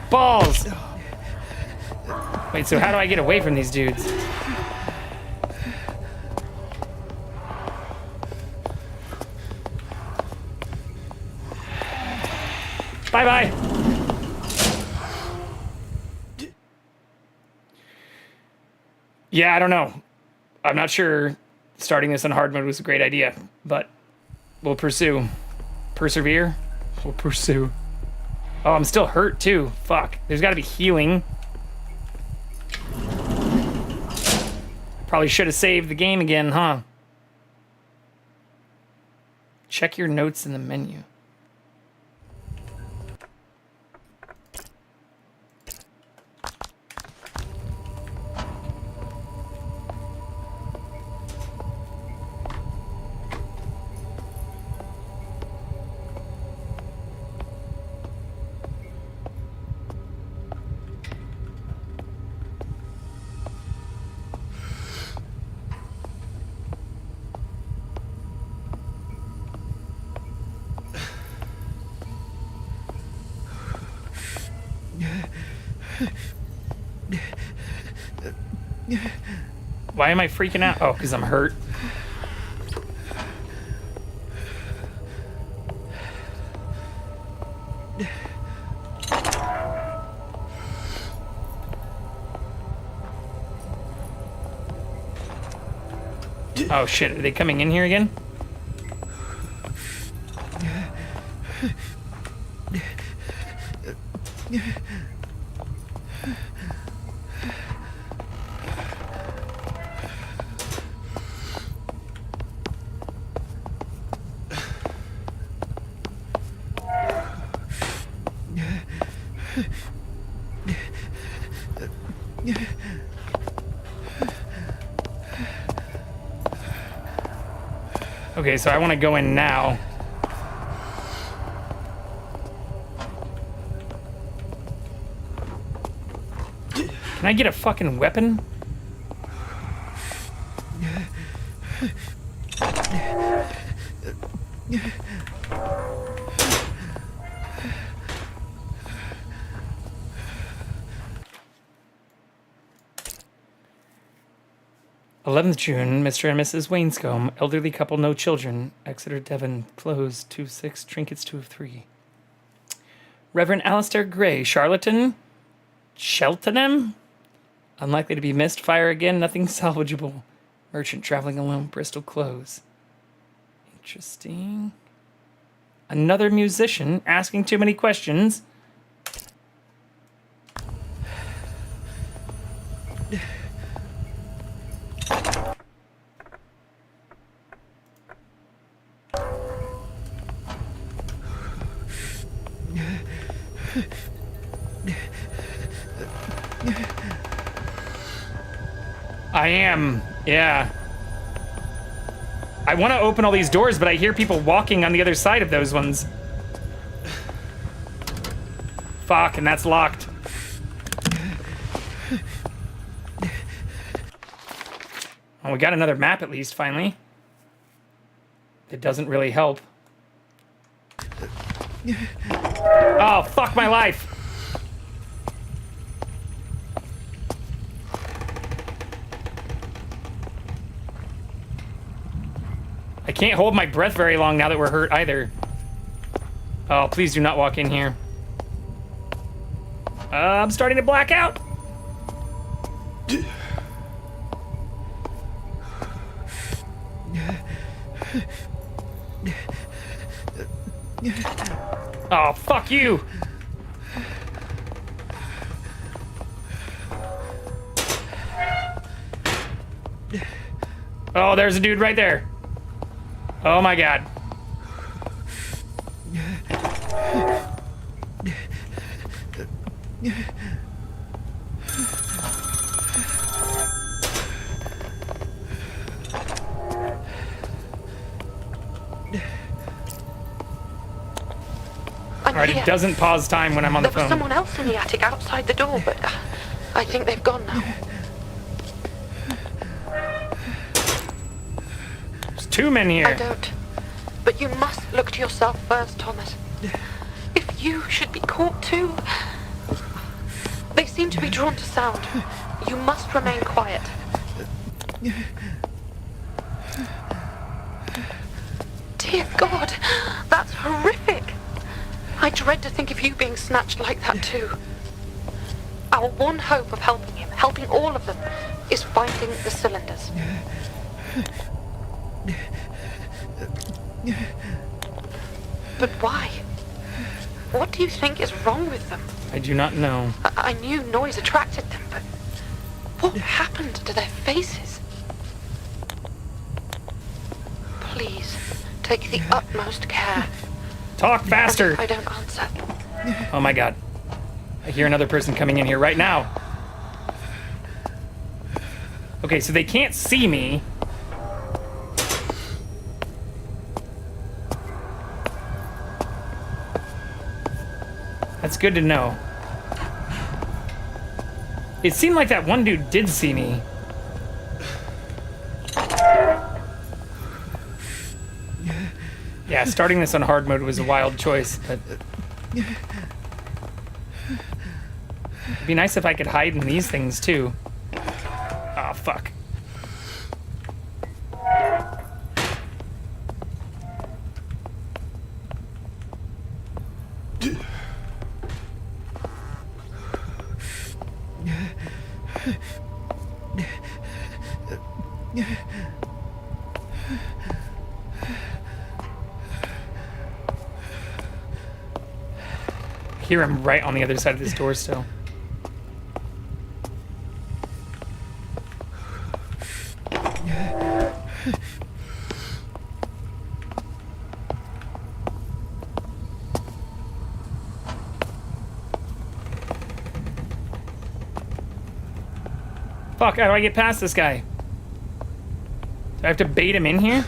Balls! Wait, so how do I get away from these dudes? Bye-bye! Yeah, I don't know. I'm not sure starting this on hard mode was a great idea, but we'll pursue. Persevere? We'll pursue. Oh, I'm still hurt too. Fuck. There's gotta be healing. Probably should have saved the game again, huh? Check your notes in the menu. Why am I freaking out? Oh, because I'm hurt. Oh shit, are they coming in here again? Okay, so I want to go in now. Can I get a fucking weapon? June, Mr. and Mrs. Wainscombe, elderly couple, no children, Exeter, Devon, clothes 2-6, trinkets 2 of 3. Reverend Alistair Gray, charlatan, Cheltenham, unlikely to be missed, fire again, nothing salvageable. Merchant traveling alone, Bristol close. Interesting. Another musician, asking too many questions. I am, yeah. I want to open all these doors, but I hear people walking on the other side of those ones. Fuck, and that's locked. Oh, we got another map at least, finally. It doesn't really help. Oh, fuck my life! I can't hold my breath very long now that we're hurt either. Oh, please do not walk in here. I'm starting to black out. Oh, fuck you. Oh, there's a dude right there. Oh my god. Alright, it doesn't pause time when I'm on the phone. There was someone else in the attic outside the door, but I think they've gone now. There's two men here. I don't. But you must look to yourself first, Thomas. If you should be caught too. They seem to be drawn to sound. You must remain quiet. Dear God, that's horrific. I dread to think of you being snatched like that too. Our one hope of helping him, helping all of them, is finding the cylinders. But why? What do you think is wrong with them? I do not know. I knew noise attracted them, but what happened to their faces? Please, take the utmost care. Talk faster! I don't answer. Oh my god. I hear another person coming in here right now. Okay, so they can't see me. That's good to know. It seemed like that one dude did see me. Yeah, starting this on hard mode was a wild choice, but it'd be nice if I could hide in these things too. Oh, fuck. Hear him right on the other side of this door still. Fuck, how do I get past this guy? Do I have to bait him in here?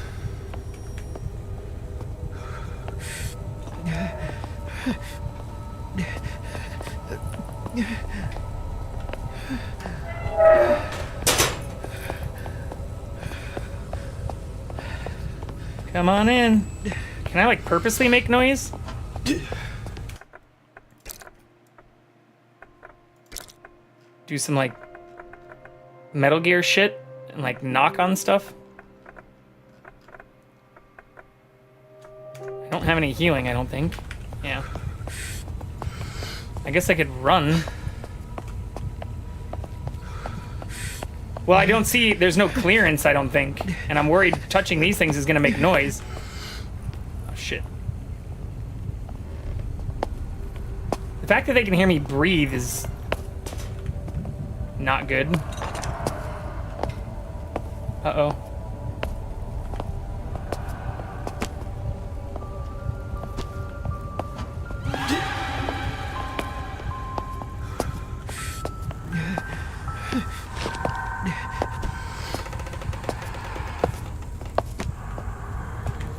Come on in. Can I, like, purposely make noise? Do some, like, Metal Gear shit and, like, knock on stuff? I don't have any healing, I don't think. Yeah. I guess I could run. Well, I don't see, there's no clearance, I don't think. And I'm worried touching these things is gonna make noise. Oh, shit. The fact that they can hear me breathe is not good. Uh-oh.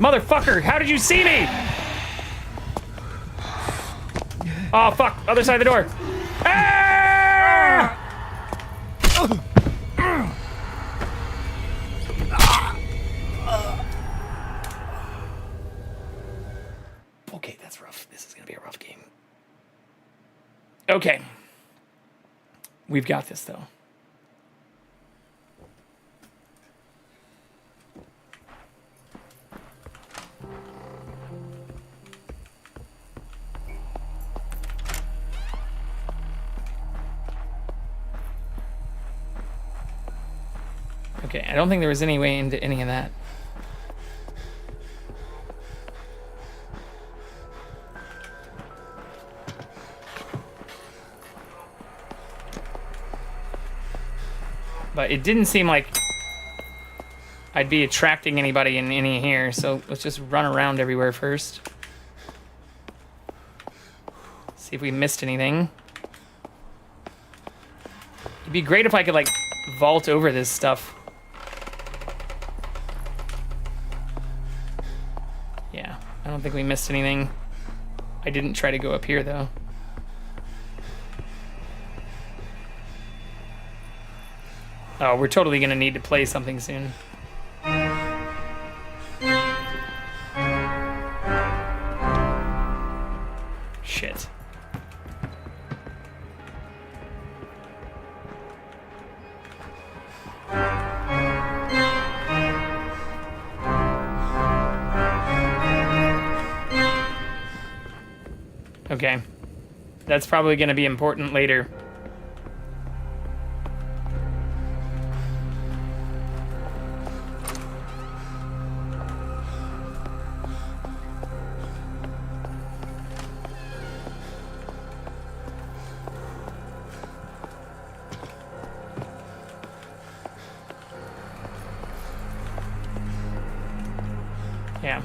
Motherfucker, how did you see me? Oh, fuck. Other side of the door. Ah! Okay, that's rough. This is going to be a rough game. Okay. We've got this, though. Okay, I don't think there was any way into any of that. But it didn't seem like I'd be attracting anybody in any here, so let's just run around everywhere first. See if we missed anything. It'd be great if I could, like, vault over this stuff. Yeah, I don't think we missed anything. I didn't try to go up here, though. Oh, we're totally gonna need to play something soon. Shit. Okay. That's probably gonna be important later. Yeah.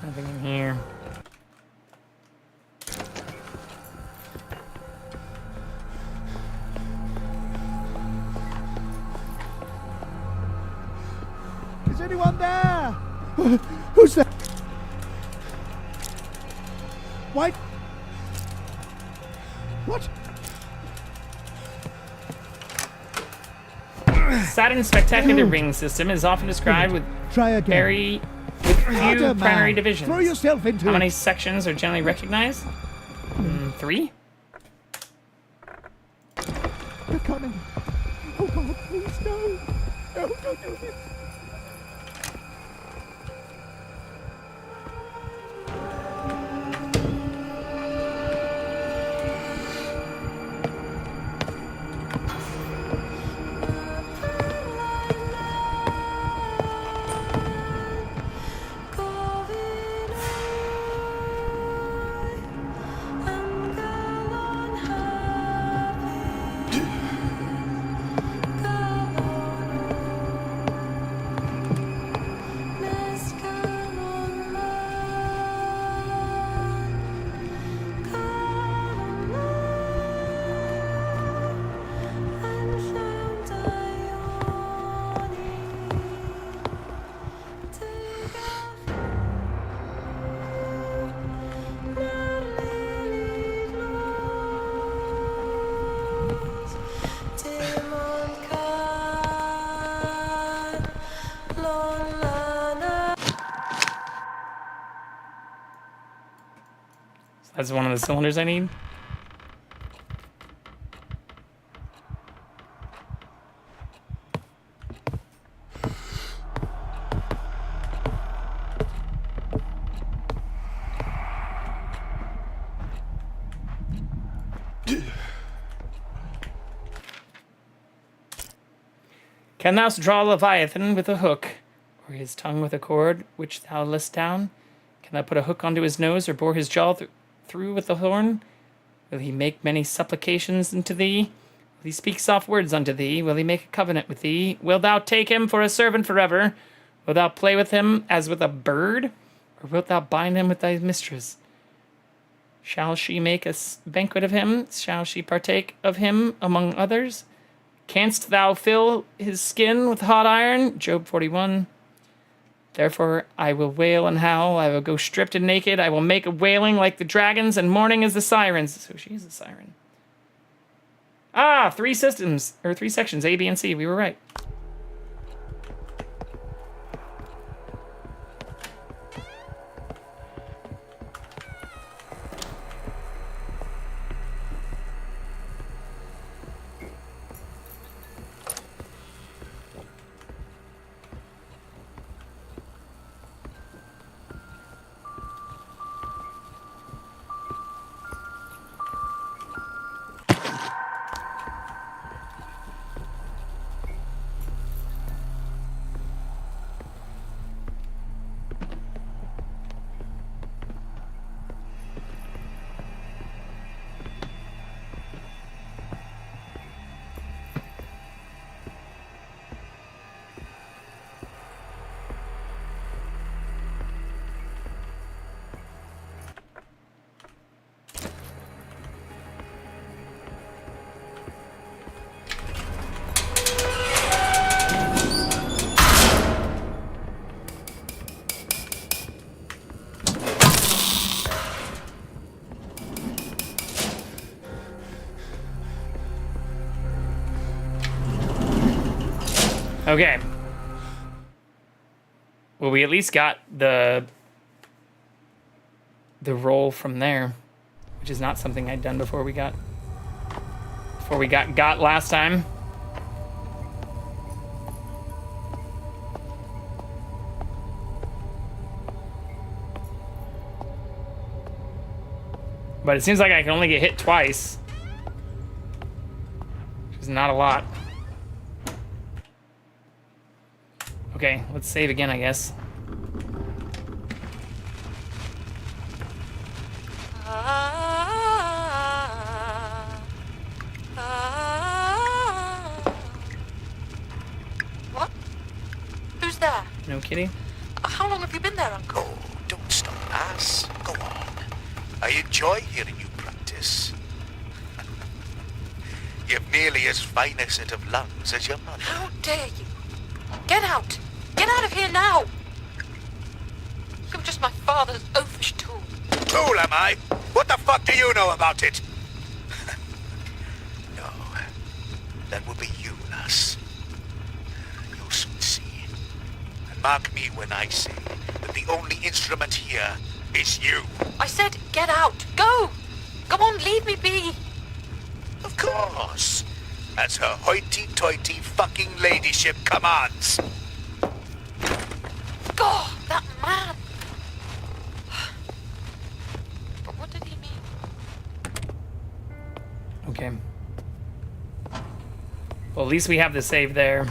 Nothing in here. Is anyone there? Who's there? Why? What? Saturn's spectacular ring system is often described with Try again. few Harder, primary man. divisions. Throw yourself into How it. many sections are generally recognized? 3? They're coming. Oh God, please no. No, don't do this. That's one of the cylinders I need. Can thou draw Leviathan with a hook, or his tongue with a cord which thou list down? Can thou put a hook onto his nose, or bore his jaw through with the horn? Will he make many supplications unto thee? Will he speak soft words unto thee? Will he make a covenant with thee? Wilt thou take him for a servant forever? Wilt thou play with him as with a bird? Or wilt thou bind him with thy mistress? Shall she make a banquet of him? Shall she partake of him among others? Canst thou fill his skin with hot iron? Job 41. Therefore I will wail and howl. I will go stripped and naked. I will make a wailing like the dragons and mourning as the sirens. So she is a siren. Ah, 3 sections, A, B, and C. We were right. Okay. Well, we at least got the roll from there, which is not something I'd done before we got last time. But it seems like I can only get hit twice, which is not a lot. Okay, let's save again, I guess. What? Who's there? No kidding. How long have you been there, Uncle? Oh, don't stop, ass. Go on. I enjoy hearing you practice. You've nearly as fine a set of lungs as your mother. How dare you? Get out! Get out of here now! You're just my father's oafish tool. Tool, am I? What the fuck do you know about it? No. That will be you, lass. You'll soon see. And mark me when I say that the only instrument here is you. I said get out! Go! Go on, leave me be! Of course. As her hoity-toity fucking ladyship commands. God, that man! But what did he mean? Okay. Well, at least we have the save there.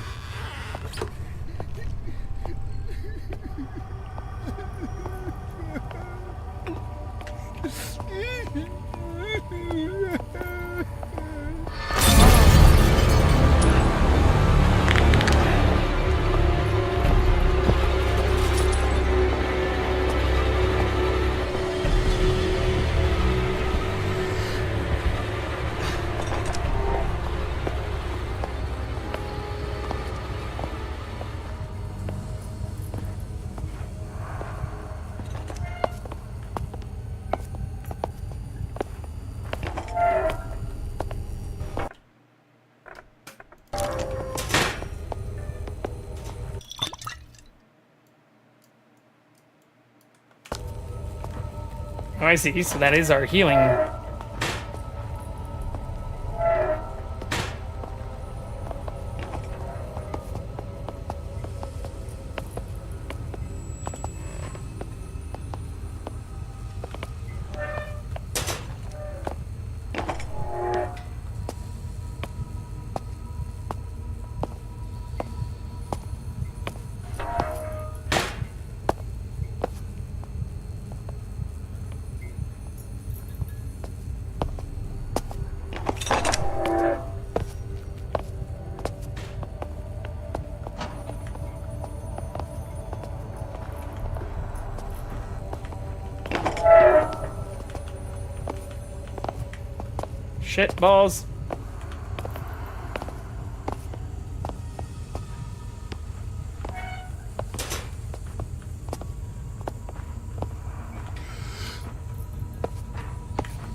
Oh, I see. So that is our healing. Shit balls.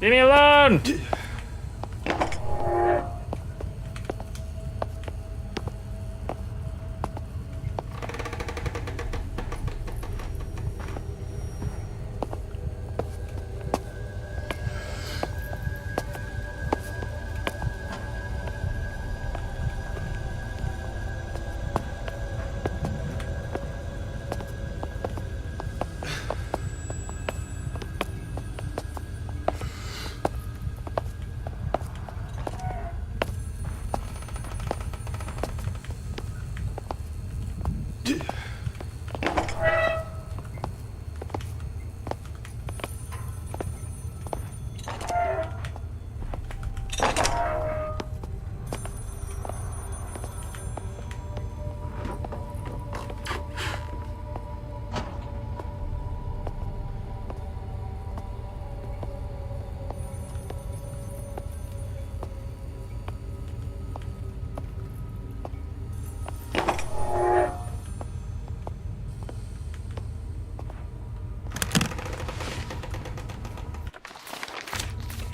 Leave me alone!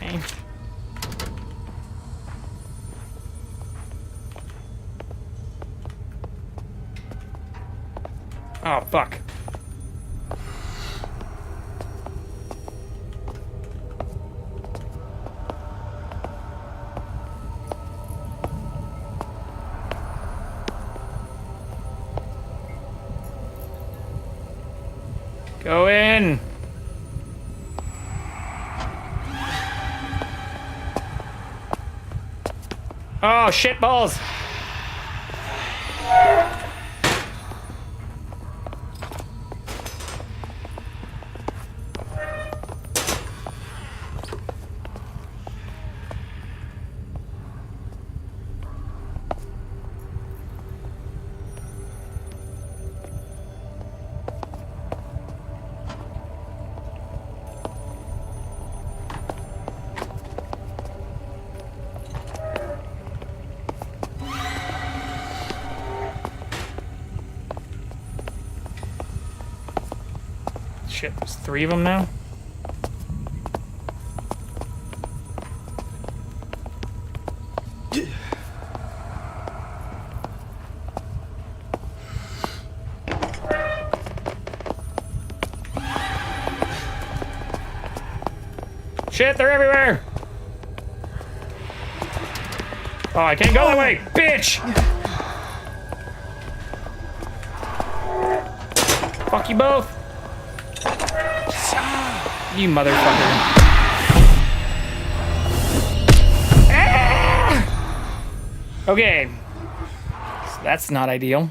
Okay. Oh, fuck. Go in. Oh, shit balls. Shit, there's 3 of them now. Shit, they're everywhere! Oh, I can't go that way! Bitch! Fuck you both! You motherfucker. Ah! Okay. So that's not ideal.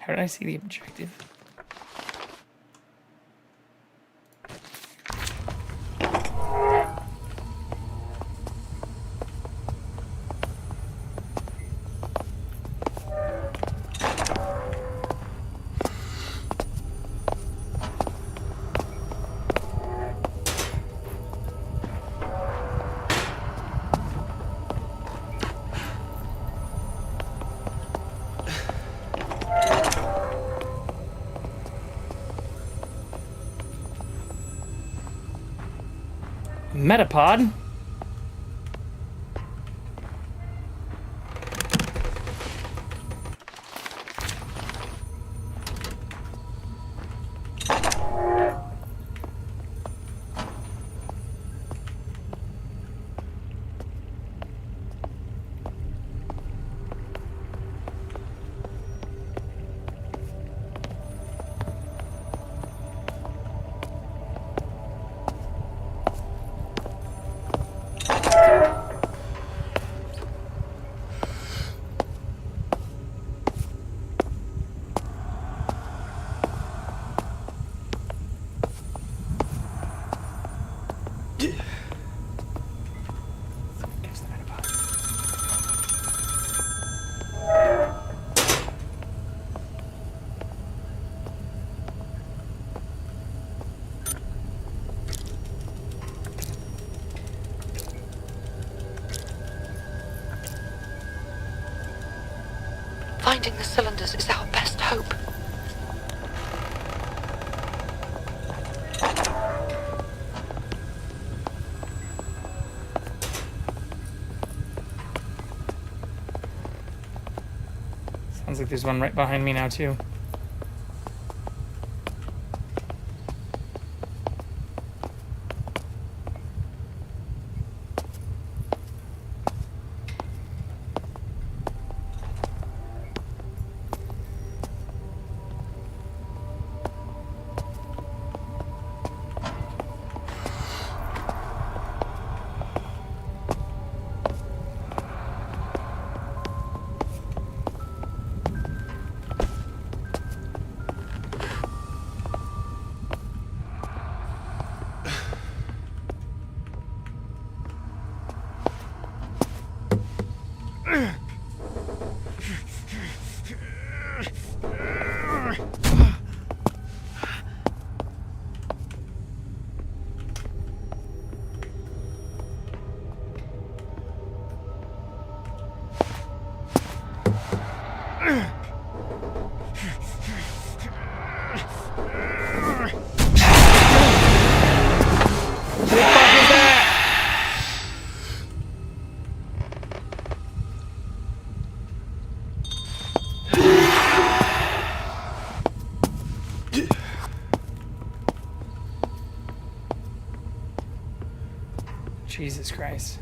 How did I see the objective? Metapod? Finding the cylinders is our best hope. Sounds like there's one right behind me now, too. Jesus Christ.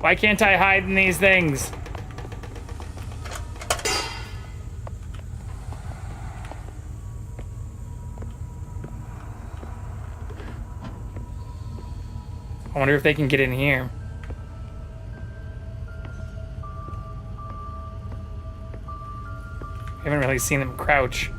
Why can't I hide in these things? I wonder if they can get in here. I haven't really seen them crouch.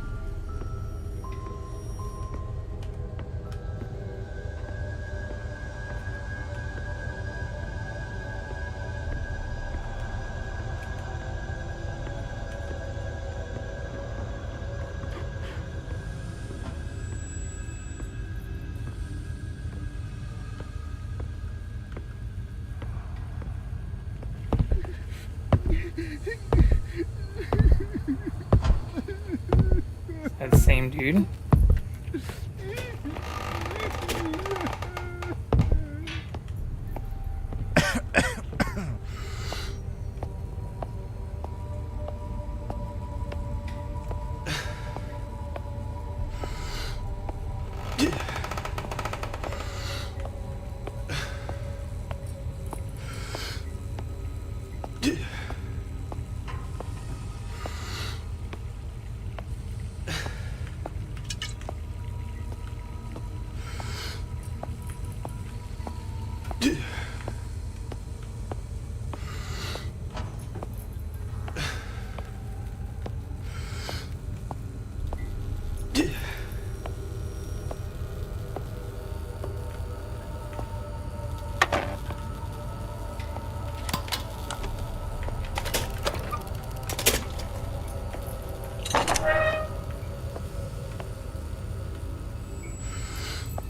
That same dude.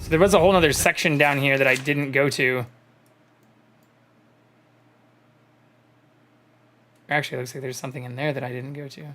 So there was a whole other section down here that I didn't go to. Actually, it looks like there's something in there that I didn't go to.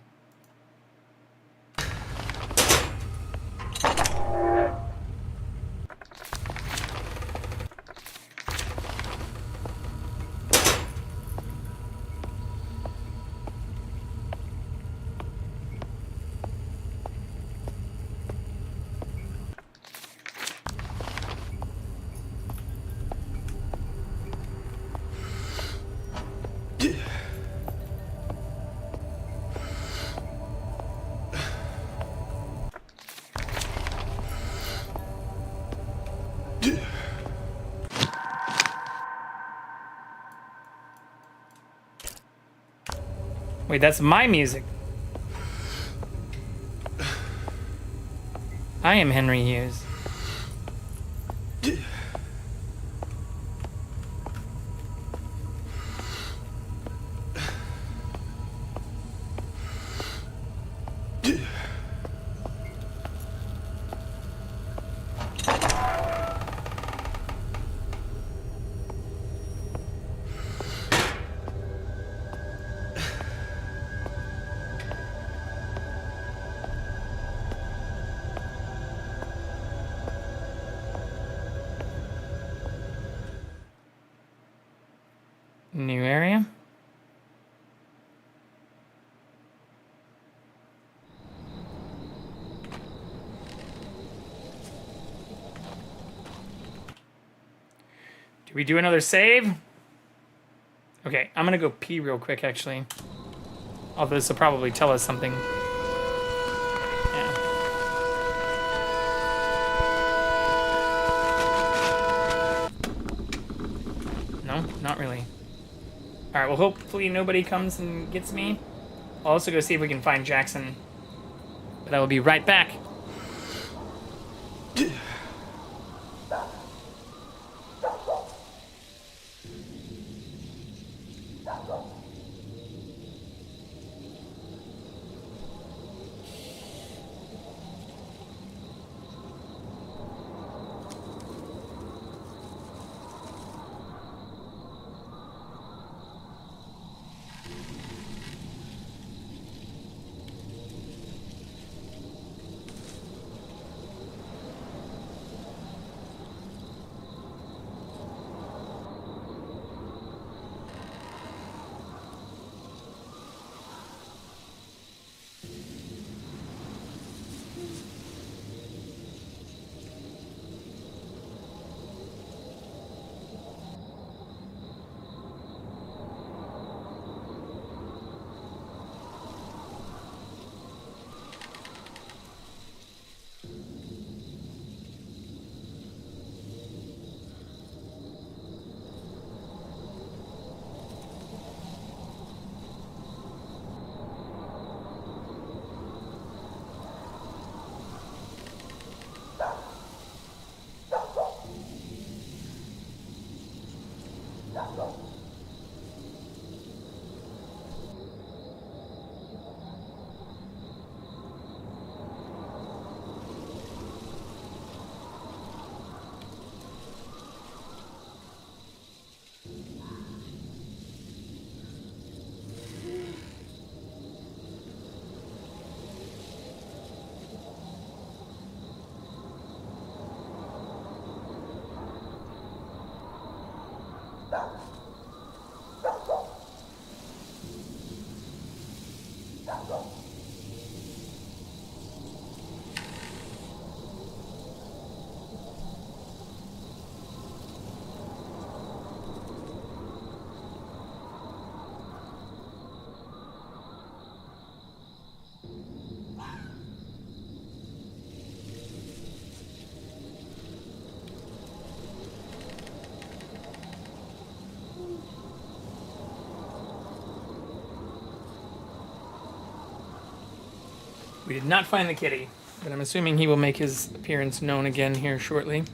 Wait, that's my music. I am Henry Hughes. New area. Do we do another save? Okay, I'm gonna go pee real quick, actually. Although this will probably tell us something. Yeah. No, not really. Alright, well, hopefully nobody comes and gets me. I'll also go see if we can find Jackson. But I will be right back. We did not find the kitty, but I'm assuming he will make his appearance known again here shortly.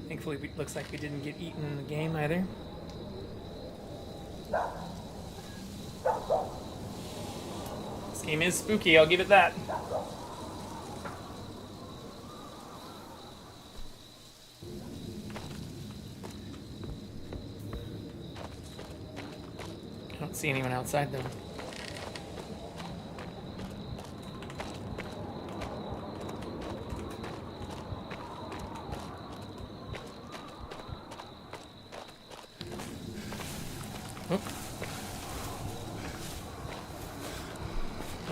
Thankfully, it looks like we didn't get eaten in the game either. This game is spooky, I'll give it that. I don't see anyone outside though.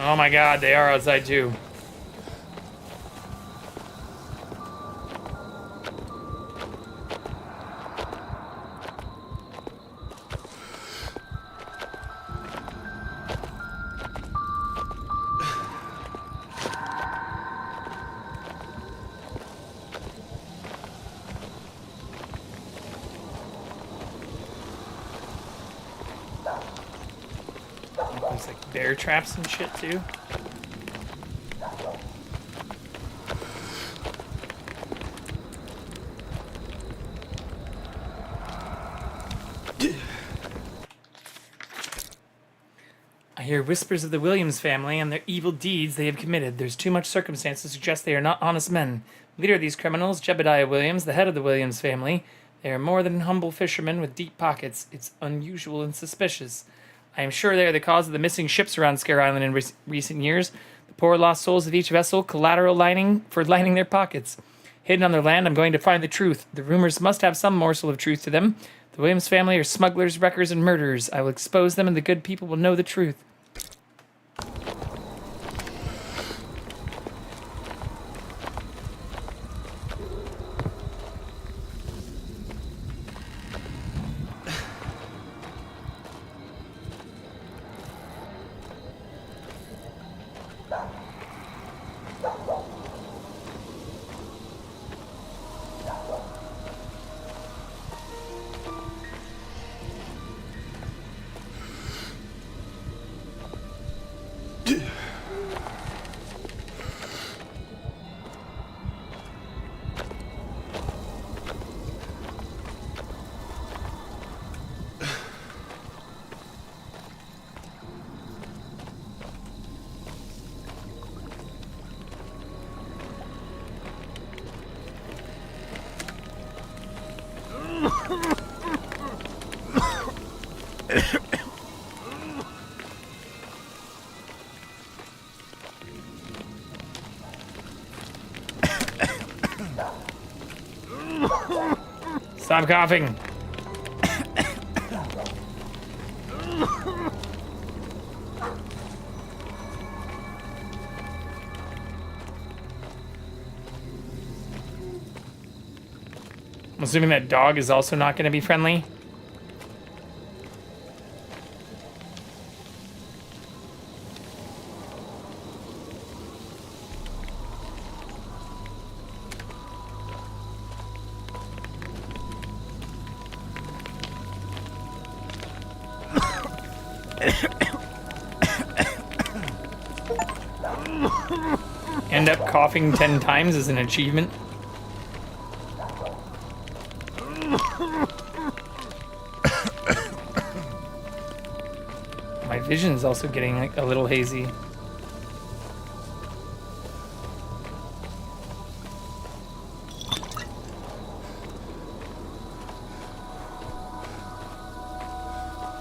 Oh my god, they are outside too. There's like bear traps and shit too. I hear whispers of the Williams family and their evil deeds they have committed. There's too much circumstance to suggest they are not honest men. Leader of these criminals, Jebediah Williams, the head of the Williams family. They are more than humble fishermen with deep pockets. It's unusual and suspicious. I am sure they are the cause of the missing ships around Scare Island in recent years. The poor lost souls of each vessel, collateral lining for lining their pockets. hidden on their land. I'm going to find the truth. The rumors must have some morsel of truth to them. The Williams family are smugglers, wreckers, and murderers. I will expose them, and the good people will know the truth. Stop coughing. I'm assuming that dog is also not going to be friendly. End up coughing 10 times as an achievement. My vision's also getting like a little hazy.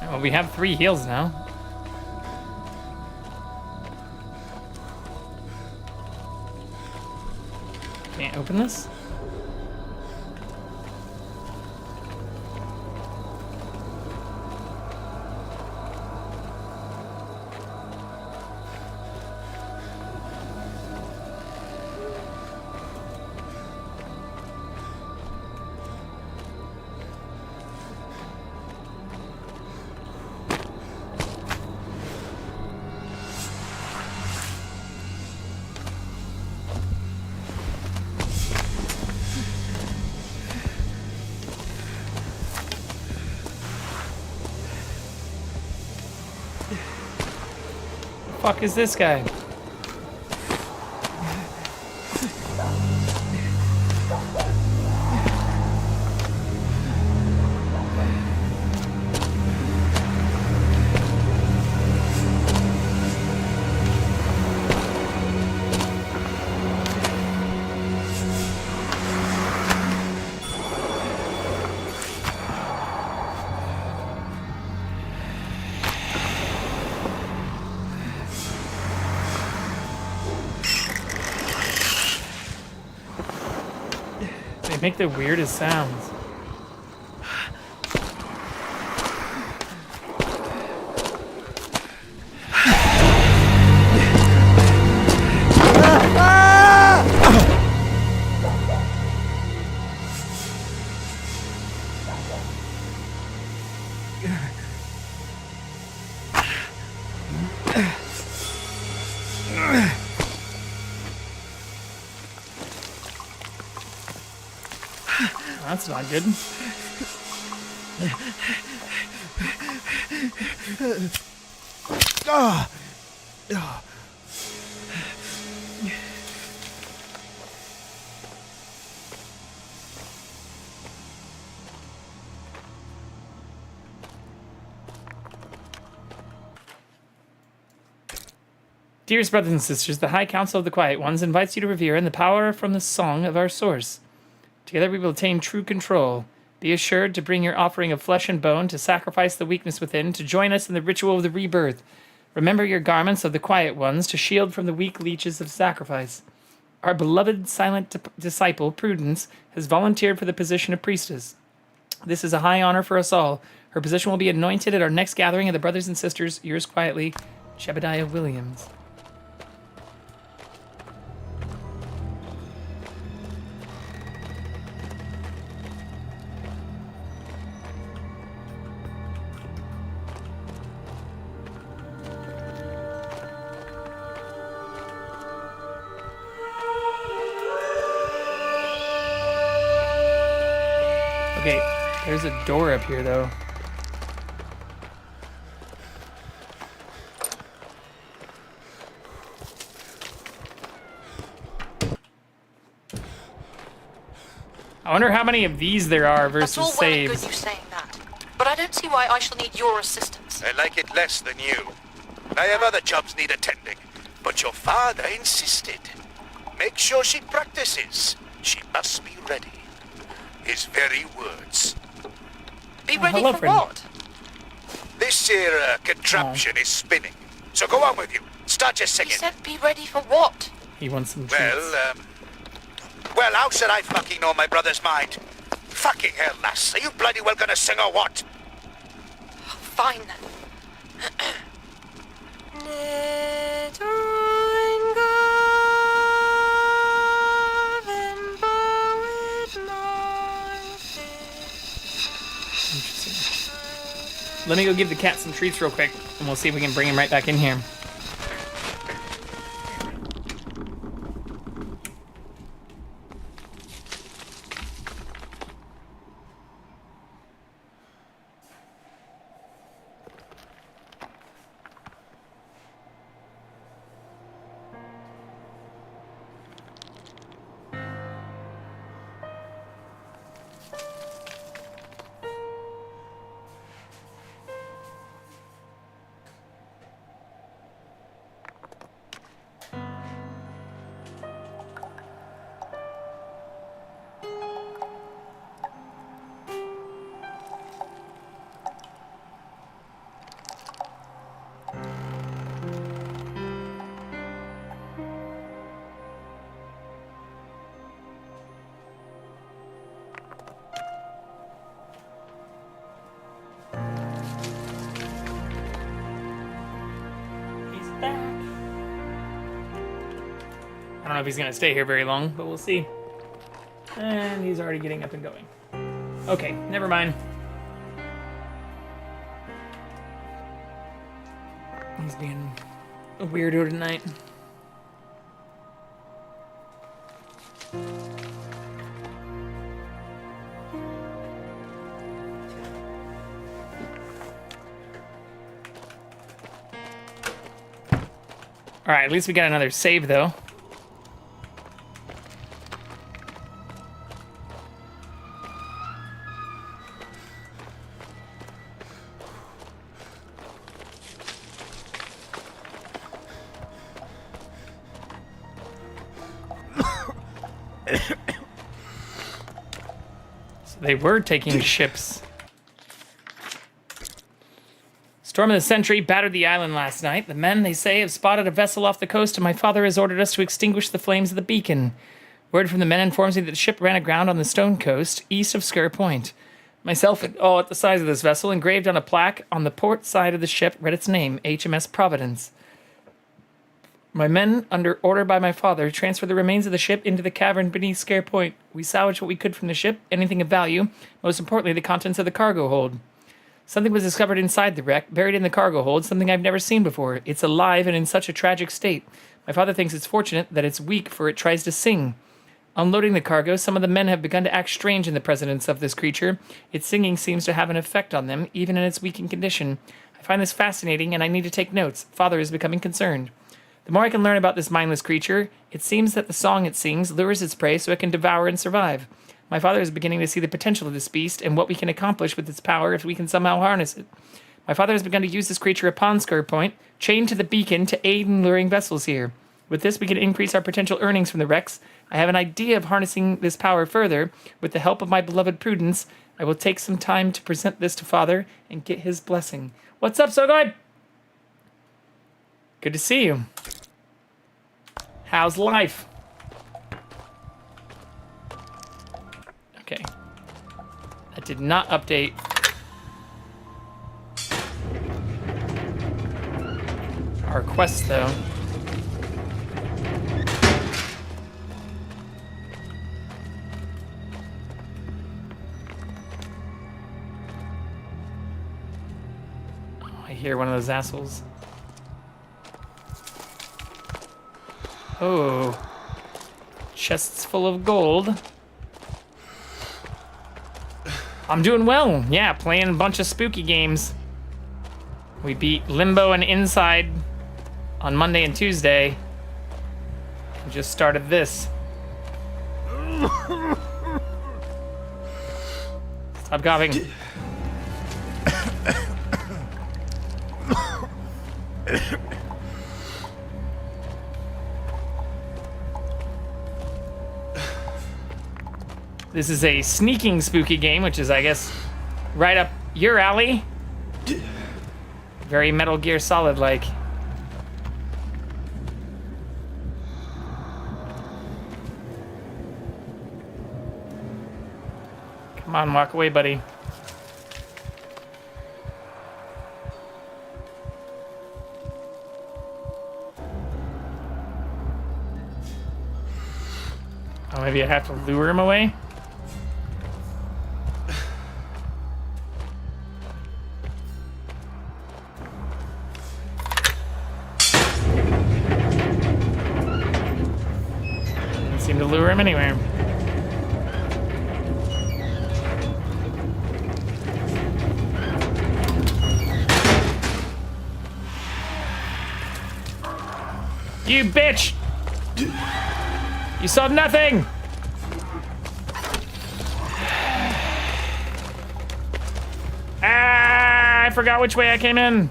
Well, we have 3 heals now. Can't open this? Fuck is this guy? They make the weirdest sounds. That's not good. Dearest brothers and sisters, the High Council of the Quiet Ones invites you to revere in the power from the song of our source. Together we will attain true control. Be assured to bring your offering of flesh and bone to sacrifice the weakness within, to join us in the ritual of the rebirth. Remember your garments of the Quiet Ones to shield from the weak leeches of sacrifice. Our beloved silent disciple, Prudence, has volunteered for the position of priestess. This is a high honor for us all. Her position will be anointed at our next gathering of the brothers and sisters. Yours quietly, Jebediah Williams. Okay, there's a door up here, though. I wonder how many of these there are versus That's all well and good saves. you saying that, but I don't see why I shall need your assistance. I like it less than you. I have other jobs need attending, but your father insisted. Make sure she practices. She must be ready. His very words. Be ready hello, for friend. what? This here contraption is spinning. So go on with you. Start your He singing. said be ready for what? He wants some treats. Well, how should I fucking know my brother's mind? Fucking hell, lass. Are you bloody well gonna sing or what? Fine then. Let me go give the cat some treats real quick, and we'll see if we can bring him right back in here. I don't know if he's going to stay here very long, but we'll see. And he's already getting up and going. Okay, never mind. He's being a weirdo tonight. Alright, at least we got another save, though. So they were taking ships. Storm of the Century battered the island last night. The men, they say, have spotted a vessel off the coast, and my father has ordered us to extinguish the flames of the beacon. Word from the men informs me that the ship ran aground on the stone coast, east of Sker Point. Myself, all at the size of this vessel, engraved on a plaque on the port side of the ship, read its name, HMS Providence. My men, under order by my father, transferred the remains of the ship into the cavern beneath Sker Point. We salvaged what we could from the ship, anything of value, most importantly, the contents of the cargo hold. Something was discovered inside the wreck, buried in the cargo hold, something I've never seen before. It's alive and in such a tragic state. My father thinks it's fortunate that it's weak, for it tries to sing. Unloading the cargo, some of the men have begun to act strange in the presence of this creature. Its singing seems to have an effect on them, even in its weakened condition. I find this fascinating, and I need to take notes. Father is becoming concerned. The more I can learn about this mindless creature, it seems that the song it sings lures its prey so it can devour and survive. My father is beginning to see the potential of this beast and what we can accomplish with its power if we can somehow harness it. My father has begun to use this creature upon Sker Point, chained to the beacon to aid in luring vessels here. With this, we can increase our potential earnings from the wrecks. I have an idea of harnessing this power further. With the help of my beloved Prudence, I will take some time to present this to Father and get his blessing. What's up, Sogod? Good to see you. How's life? did not update. Our quest, though. I hear one of those assholes. Oh. Chests full of gold. I'm doing well. Yeah, playing a bunch of spooky games. We beat Limbo and Inside on Monday and Tuesday. We just started this. Stop coughing. This is a sneaking spooky game, which is, I guess, right up your alley. Very Metal Gear Solid-like. Come on, walk away, buddy. Oh, maybe I have to lure him away? Didn't seem to lure him anywhere. You bitch! You saw nothing! Ah, I forgot which way I came in.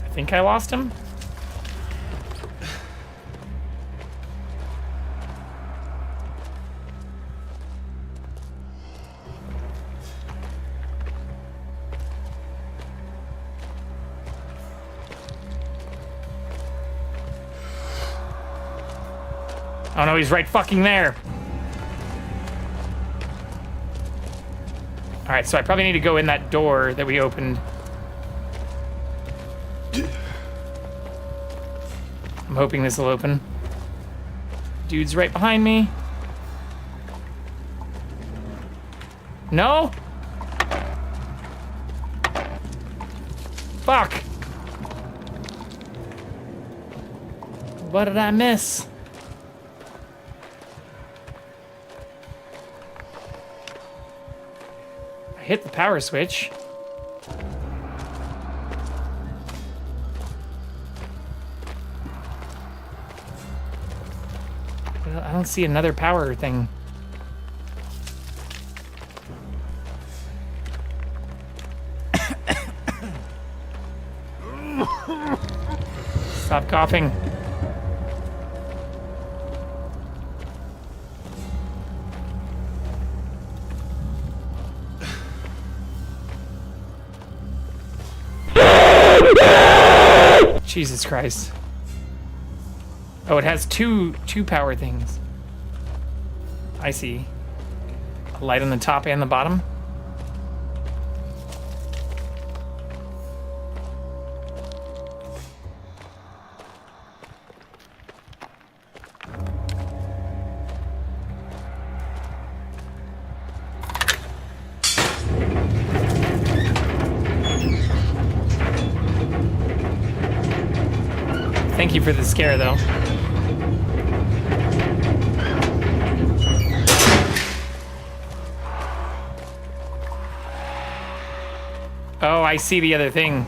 I think I lost him. Oh no, he's right fucking there. Alright, so I probably need to go in that door that we opened. I'm hoping this will open. Dude's right behind me. No? Fuck. What did I miss? I hit the power switch. I don't see another power thing. Stop coughing. Jesus Christ. Oh, it has two power things. I see. A light on the top and the bottom. Thank you for the scare, though. Oh, I see the other thing.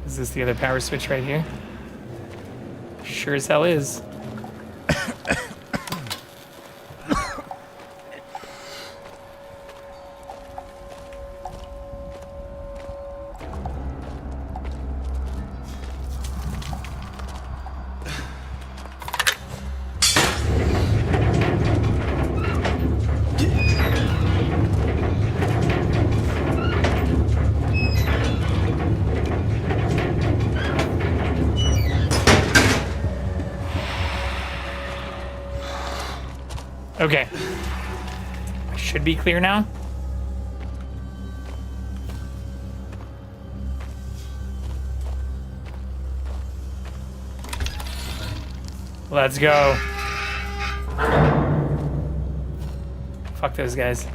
Is this the other power switch right here? Sure as hell is. Okay. I should be clear now. Let's go. Fuck those guys.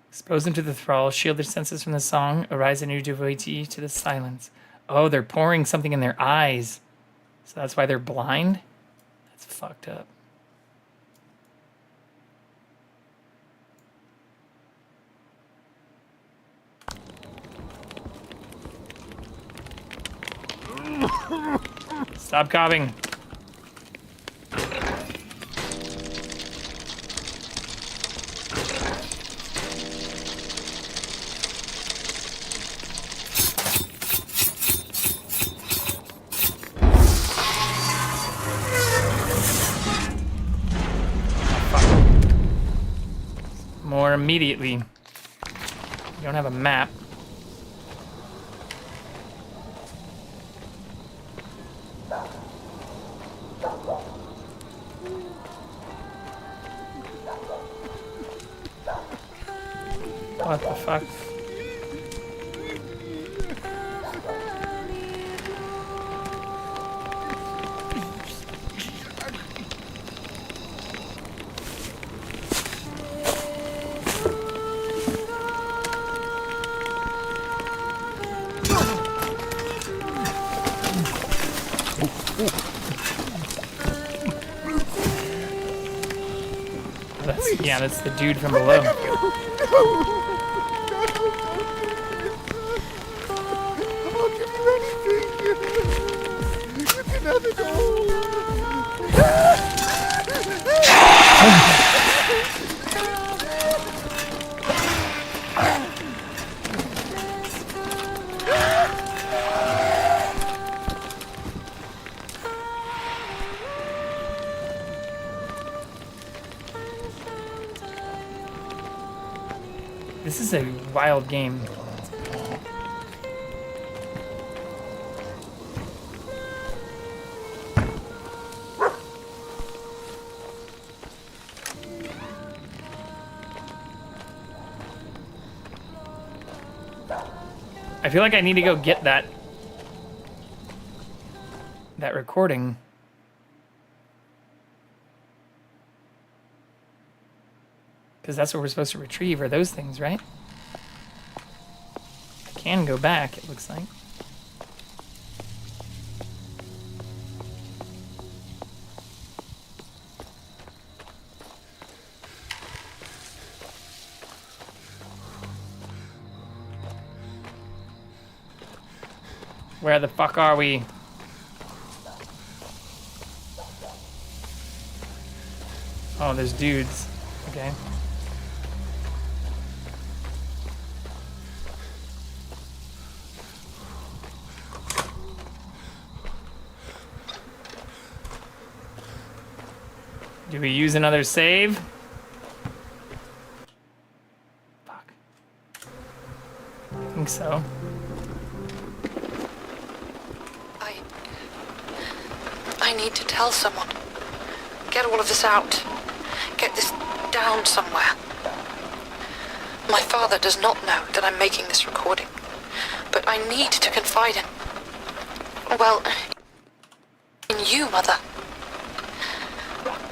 Expose them to the thrall, shield their senses from the song, arise a new devotee to the silence. Oh, they're pouring something in their eyes. So that's why they're blind? That's fucked up. Stop coughing. More immediately. You don't have a map. What the fuck? Yeah, that's the dude from below. I'll give you anything. You can have it all. This is a wild game. I feel like I need to go get that recording. Because that's what we're supposed to retrieve, are those things, right? I can go back, it looks like. Where the fuck are we? Oh, there's dudes. Okay. Do we use another save? Fuck. I think so. I need to tell someone. Get all of this out. Get this down somewhere. My father does not know that I'm making this recording, but I need to confide in, well, in you, Mother.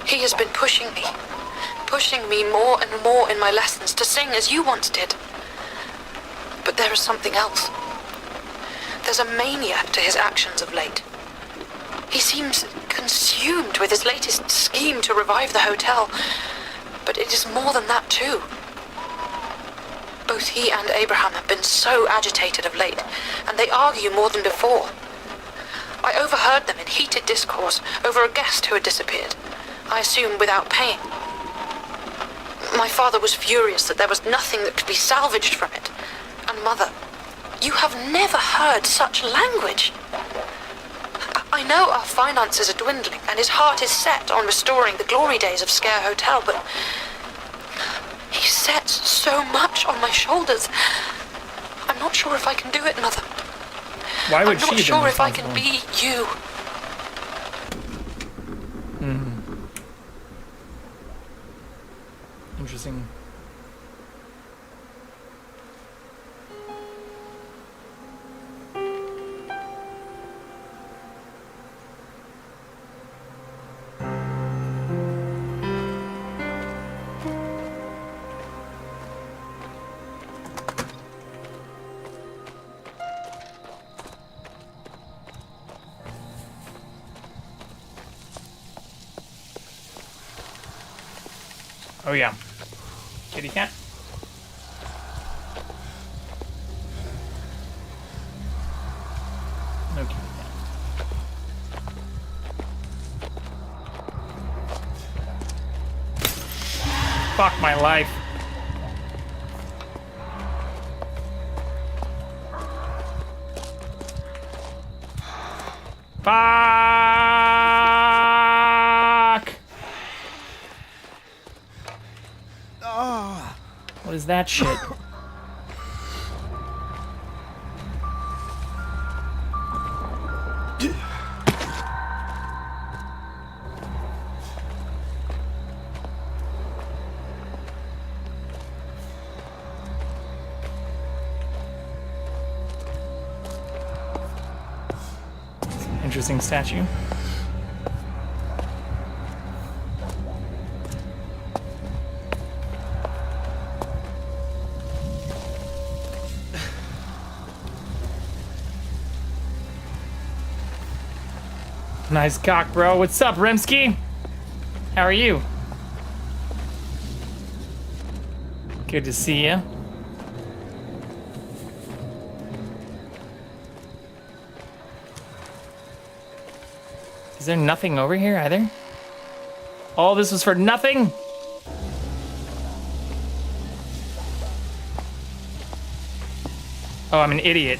He has been pushing me more and more in my lessons to sing as you once did. But there is something else. There's a mania to his actions of late. He seems consumed with his latest scheme to revive the hotel, but it is more than that too. Both he and Abraham have been so agitated of late, and they argue more than before. I overheard them in heated discourse over a guest who had disappeared, I assume without paying. My father was furious that there was nothing that could be salvaged from it. And Mother, you have never heard such language. I know our finances are dwindling, and his heart is set on restoring the glory days of Sker Hotel, but he sets so much on my shoulders. I'm not sure if I can do it, Mother. Why would I'm not she sure be if I can be you. Interesting. Oh yeah. Kitty cat? No kitty cat. Fuck my life. Fuck! What is that shit? Interesting statue. Nice cock, bro. What's up, Rimsky? How are you? Good to see you. Is there nothing over here either? All this was for nothing? Oh, I'm an idiot.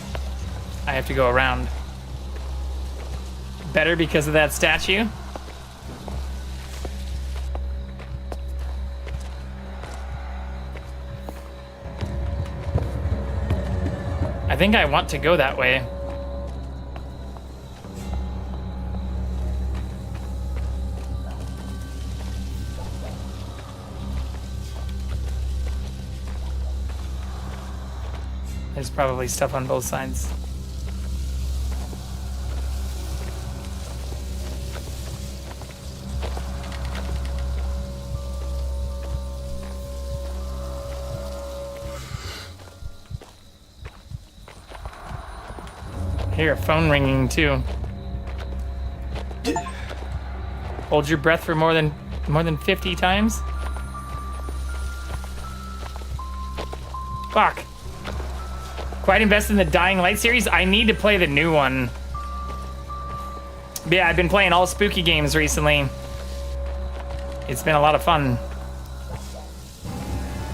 I have to go around. Better because of that statue? I think I want to go that way. There's probably stuff on both sides. I hear a phone ringing too. Hold your breath for more than 50 times. Fuck. Quite invested in the Dying Light series. I need to play the new one. But yeah, I've been playing all spooky games recently. It's been a lot of fun.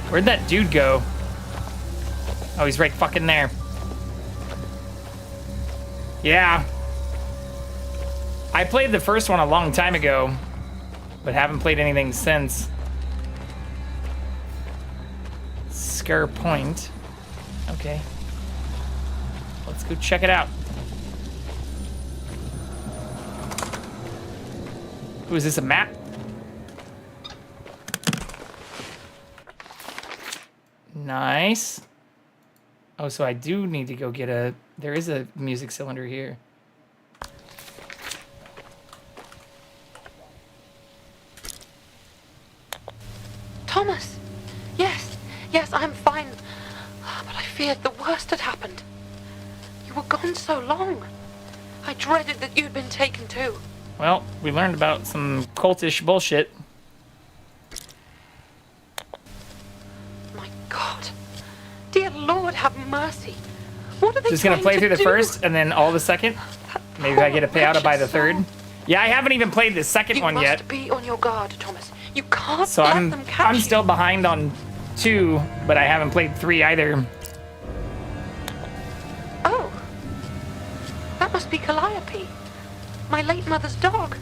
Where'd that dude go? Oh, he's right fucking there. Yeah. I played the first one a long time ago, but haven't played anything since. Sker Point. Okay. Let's go check it out. Ooh, is this a map? Nice. Oh, so I do need to go get a... There is a music cylinder here. Thomas! Yes, yes, I'm fine. But I feared the worst had happened. You were gone so long. I dreaded that you'd been taken too. Well, we learned about some cultish bullshit. My God. mercy. What are they Just gonna trying play to through the do? first and then all the second. Maybe if I get a payout, I'll buy the third. Yeah, I haven't even played the second one yet. You must be on your guard, Thomas. You can't So let I'm them catch you. still behind on 2, but I haven't played 3 either. Oh. That must be Calliope, my late mother's dog.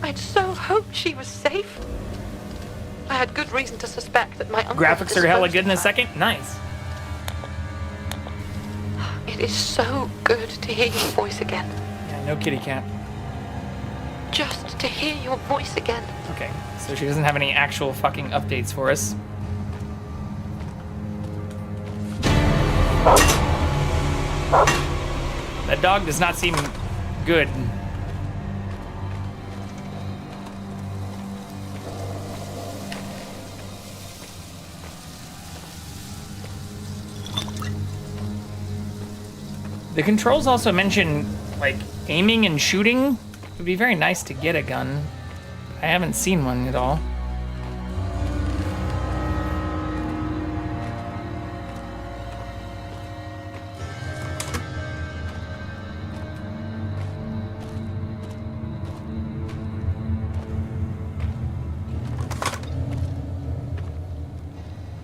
I'd so hoped she was safe. I had good reason to suspect that my uncle... Graphics are hella disposed good in of the her. second. Nice. It is so good to hear your voice again. Yeah, no kitty cat. Just to hear your voice again. Okay, so she doesn't have any actual fucking updates for us. That dog does not seem good. The controls also mention, like, aiming and shooting. It would be very nice to get a gun. I haven't seen one at all.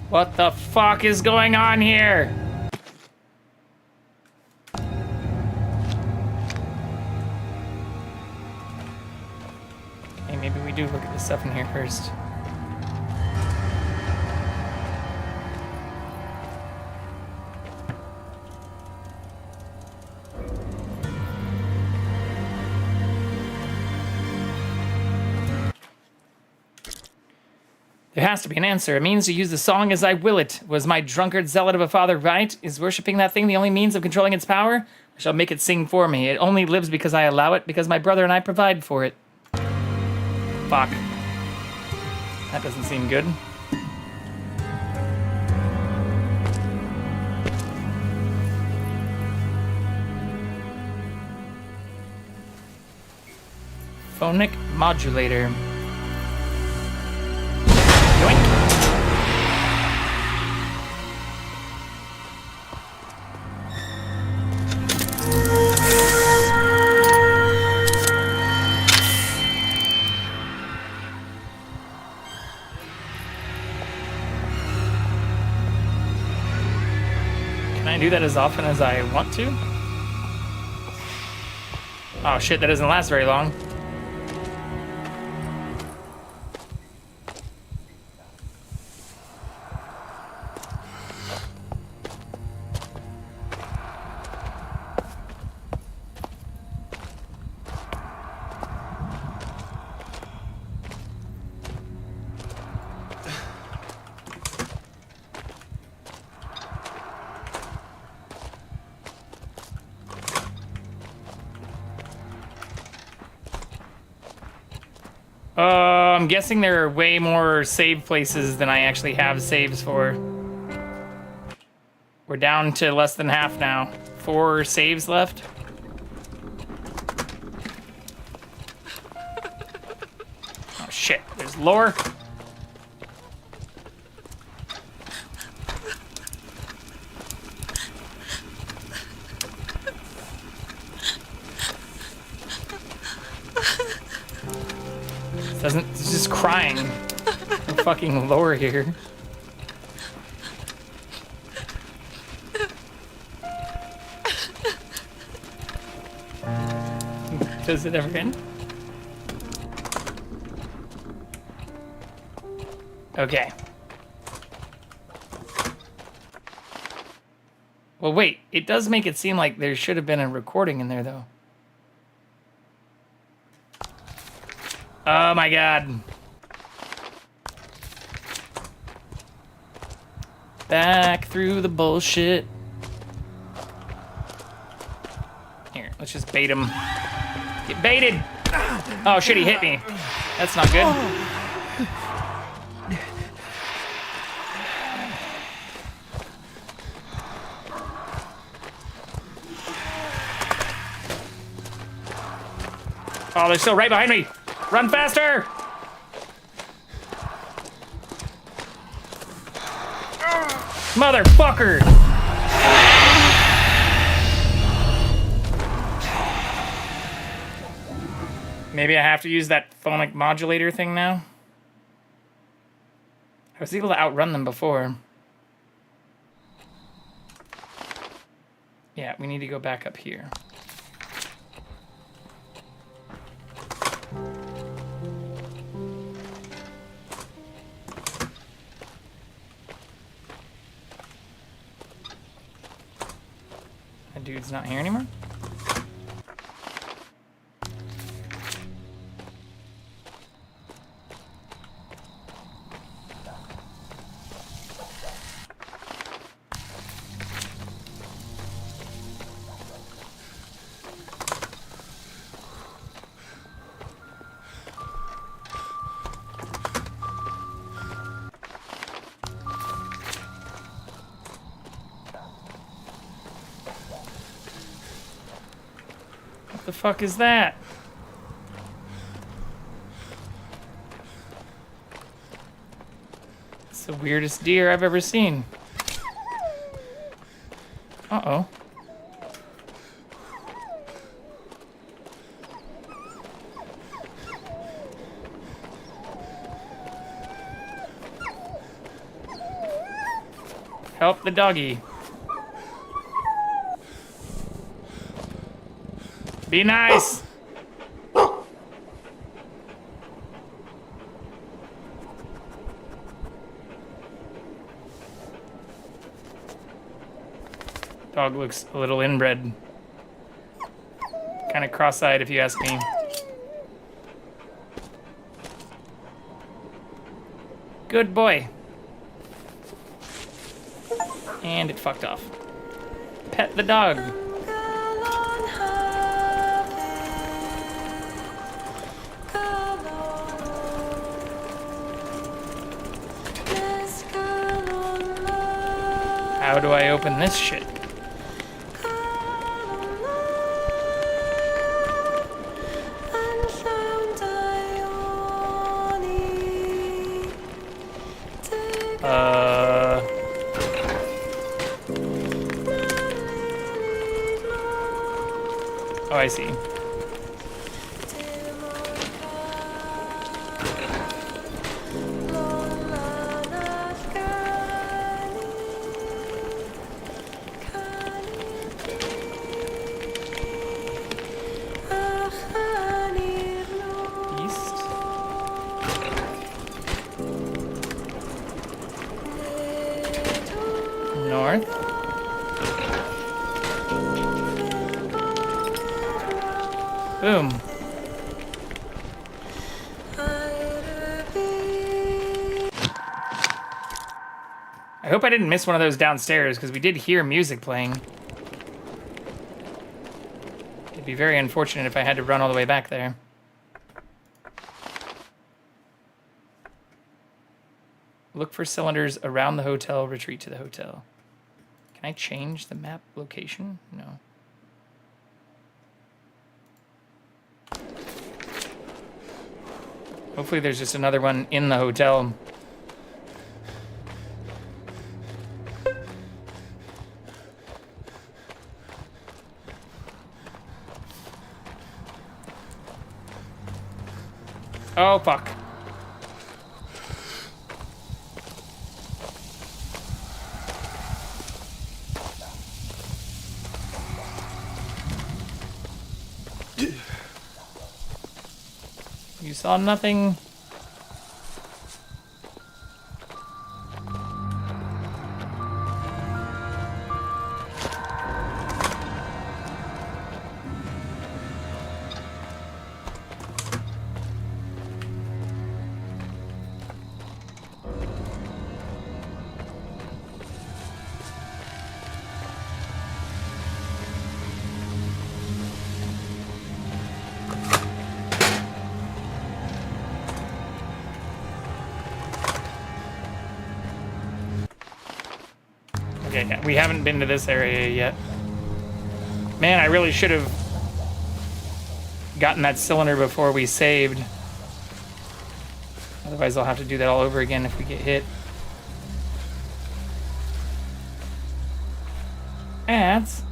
What the fuck is going on here? Hey, maybe we do look at this stuff in here first. There has to be an answer. A means to use the song as I will it. Was my drunkard zealot of a father right? Is worshipping that thing the only means of controlling its power? I shall make it sing for me. It only lives because I allow it, because my brother and I provide for it. Fuck. That doesn't seem good. Phonic modulator. Yoink. Can I do that as often as I want to? Oh shit, that doesn't last very long. I'm guessing there are way more save places than I actually have saves for. We're down to less than half now. 4 saves left. Oh shit, there's lore. It's just crying. No fucking lore here. Does it ever end? Okay. Well, wait. It does make it seem like there should have been a recording in there, though. Oh my god. Back through the bullshit. Here, let's just bait him. Get baited! Oh shit, he hit me. That's not good. Oh, they're still right behind me! Run faster! Motherfucker! Maybe I have to use that phonic modulator thing now. I was able to outrun them before. Yeah, we need to go back up here. That dude's not here anymore? What the fuck is that? It's the weirdest deer I've ever seen. Uh-oh. Help the doggy. Be nice. Dog looks a little inbred. Kind of cross-eyed if you ask me. Good boy. And it fucked off. Pet the dog. How do I open this shit? Oh, I see. North. Boom. I hope I didn't miss one of those downstairs, because we did hear music playing. It'd be very unfortunate if I had to run all the way back there. Look for cylinders around the hotel, retreat to the hotel. Can I change the map location? No. Hopefully there's just another one in the hotel. Oh, fuck. You saw nothing? Okay, we haven't been to this area yet. Man, I really should have gotten that cylinder before we saved. Otherwise, I'll have to do that all over again if we get hit. Ants.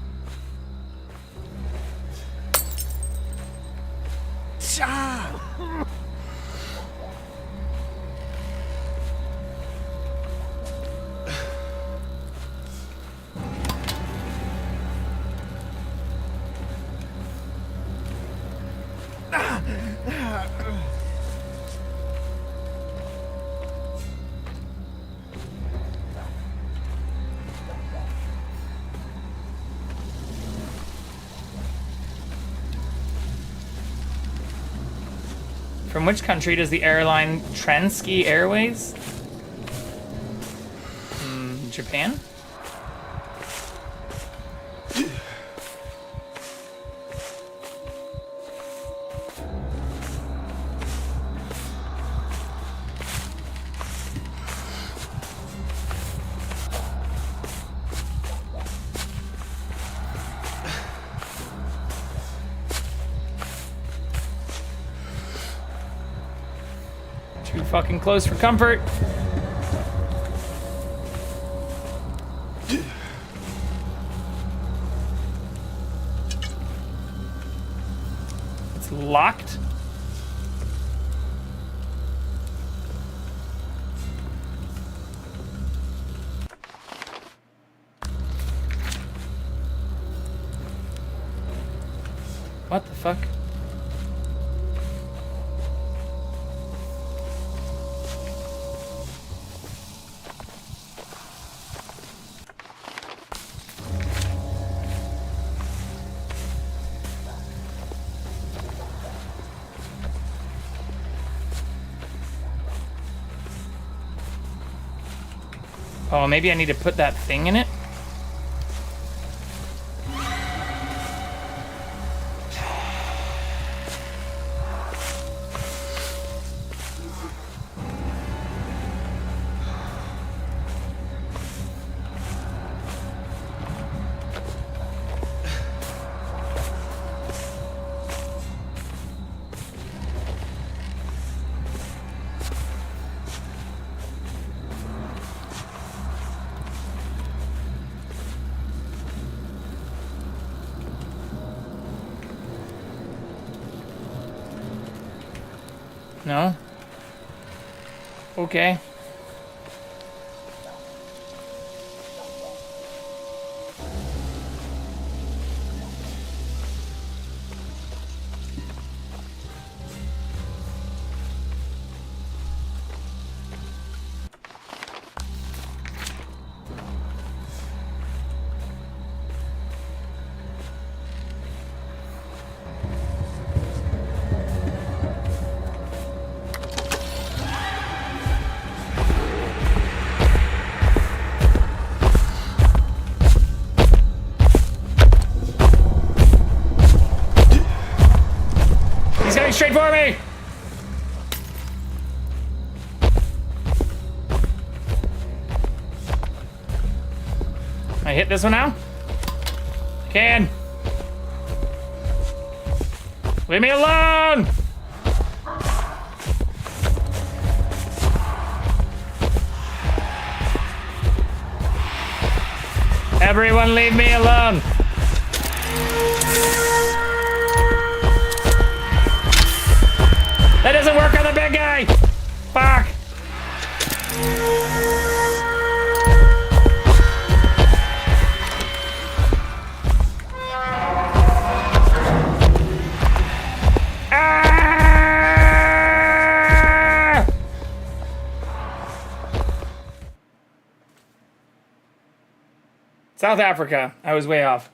From which country does the airline Trenski Airways? Japan? Too fucking close for comfort. It's locked. What the fuck? Oh, maybe I need to put that thing in it? No? Okay. He's coming straight for me! Can I hit this one now? Can. Leave me alone! Everyone leave me alone! That doesn't work on the big guy! Fuck! Ah! South Africa. I was way off.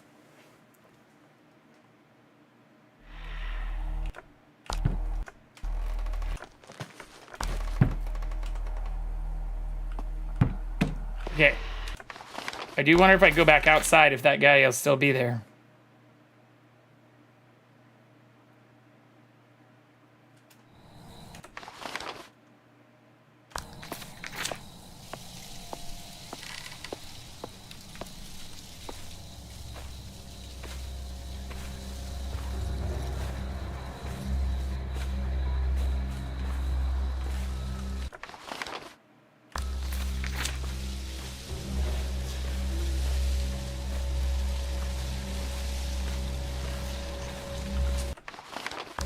Okay. I do wonder if I go back outside if that guy will still be there.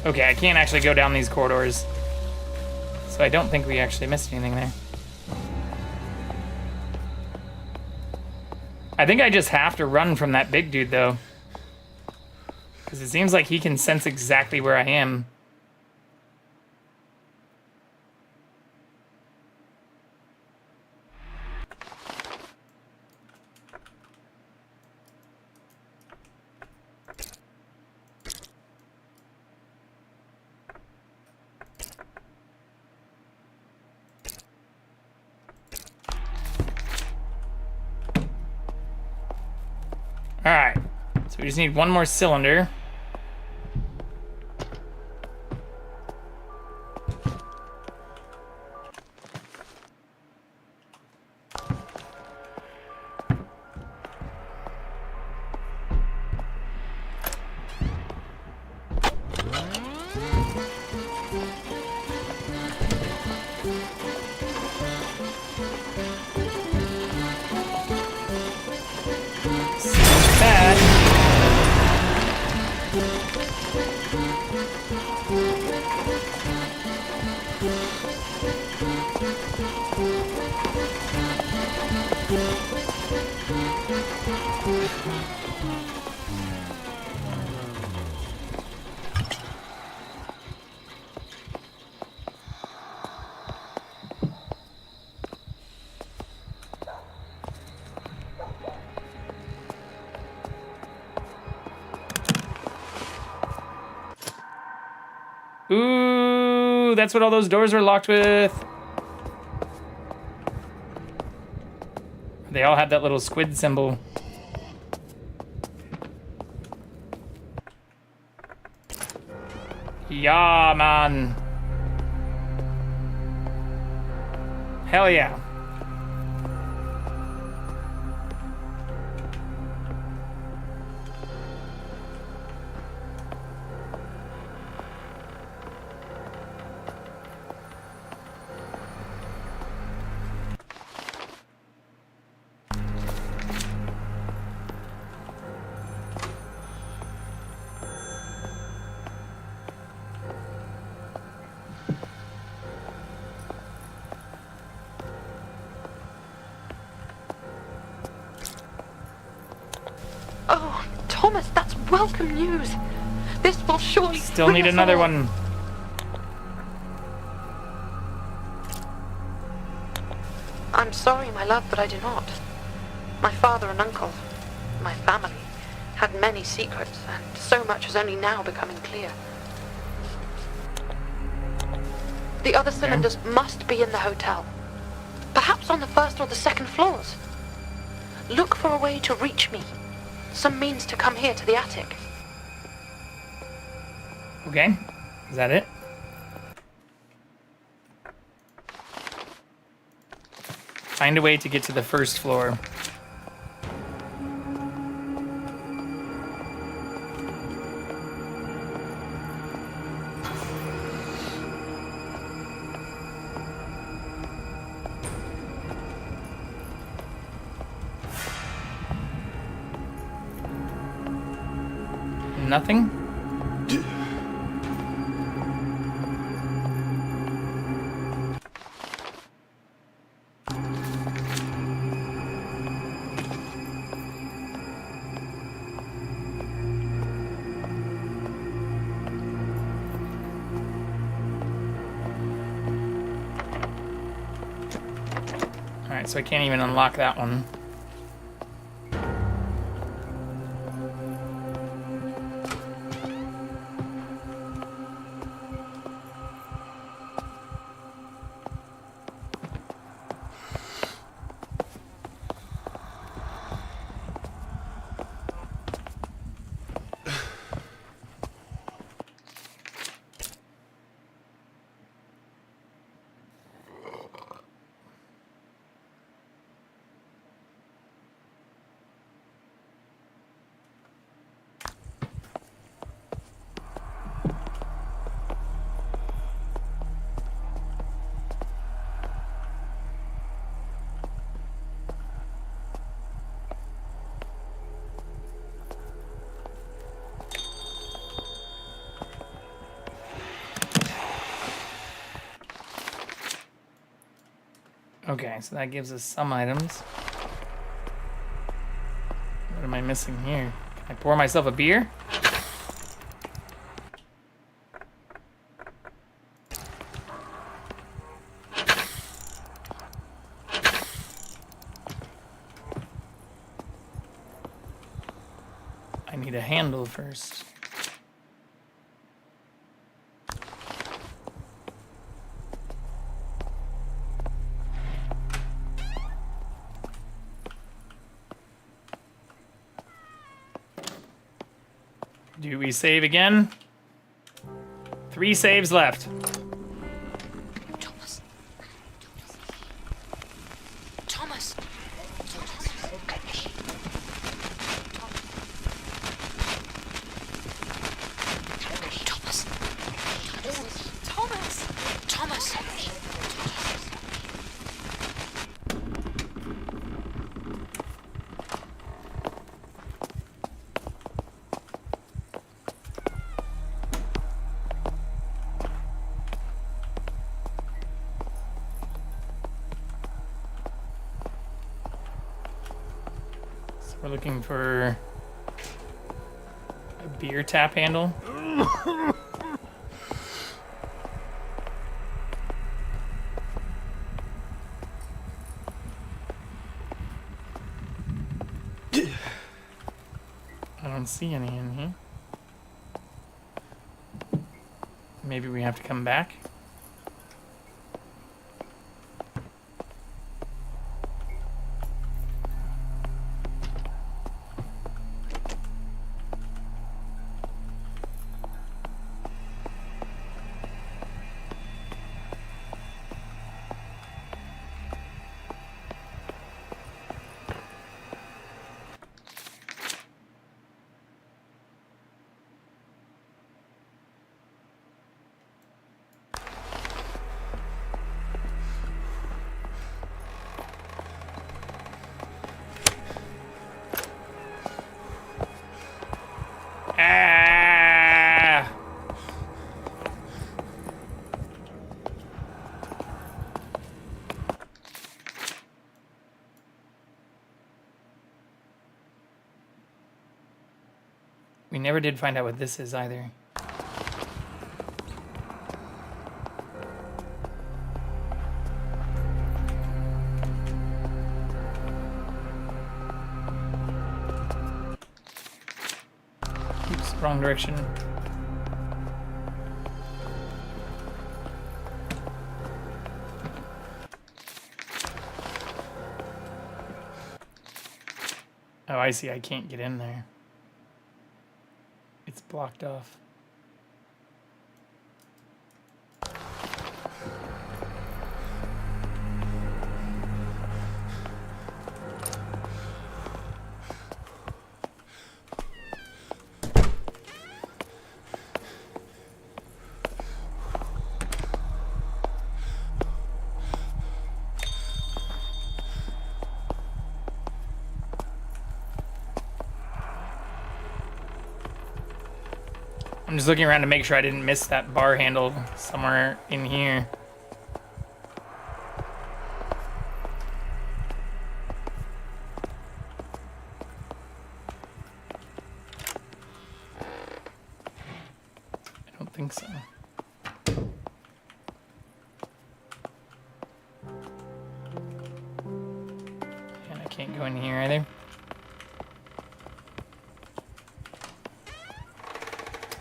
Okay, I can't actually go down these corridors. So I don't think we actually missed anything there. I think I just have to run from that big dude, though. Because it seems like he can sense exactly where I am. Alright, so we just need one more cylinder. Ooh, that's what all those doors were locked with. They all have that little squid symbol. Yeah, man. Hell yeah. Oh, Thomas, that's welcome news. This will surely Still bring need us another all. one. I'm sorry, my love, but I do not. My father and uncle, my family, had many secrets, and so much is only now becoming clear. The other cylinders must be in the hotel. Perhaps on the first or the second floors. Look for a way to reach me. Some means to come here to the attic. Okay, is that it? Find a way to get to the first floor. Nothing? Alright, so I can't even unlock that one. Okay, so that gives us some items. What am I missing here? Can I pour myself a beer? I need a handle first. Do we save again? 3 saves left. Thomas. Thomas. Thomas. Thomas. Thomas. So we're looking for a beer tap handle. I don't see any in here. Maybe we have to come back. Ah! We never did find out what this is either. Oops, wrong direction. Oh, I see. I can't get in there. It's blocked off. I'm just looking around to make sure I didn't miss that bar handle somewhere in here. I don't think so. And I can't go in here either.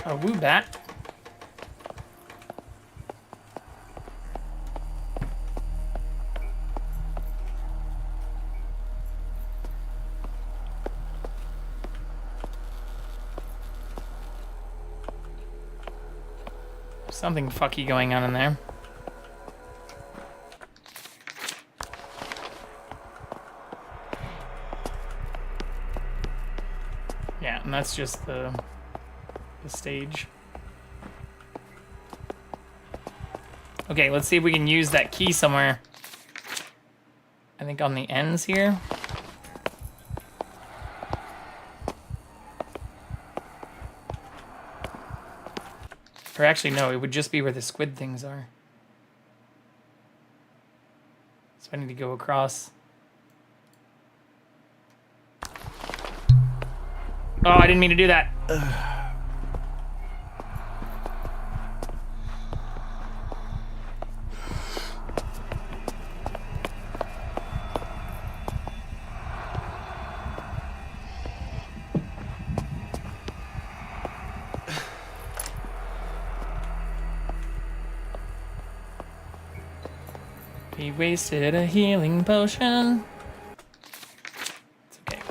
A woo bat. Something fucky going on in there. Yeah, and that's just the stage. Okay, let's see if we can use that key somewhere. I think on the ends here. Or actually, no, it would just be where the squid things are. So I need to go across. Oh, I didn't mean to do that. He wasted a healing potion. It's okay.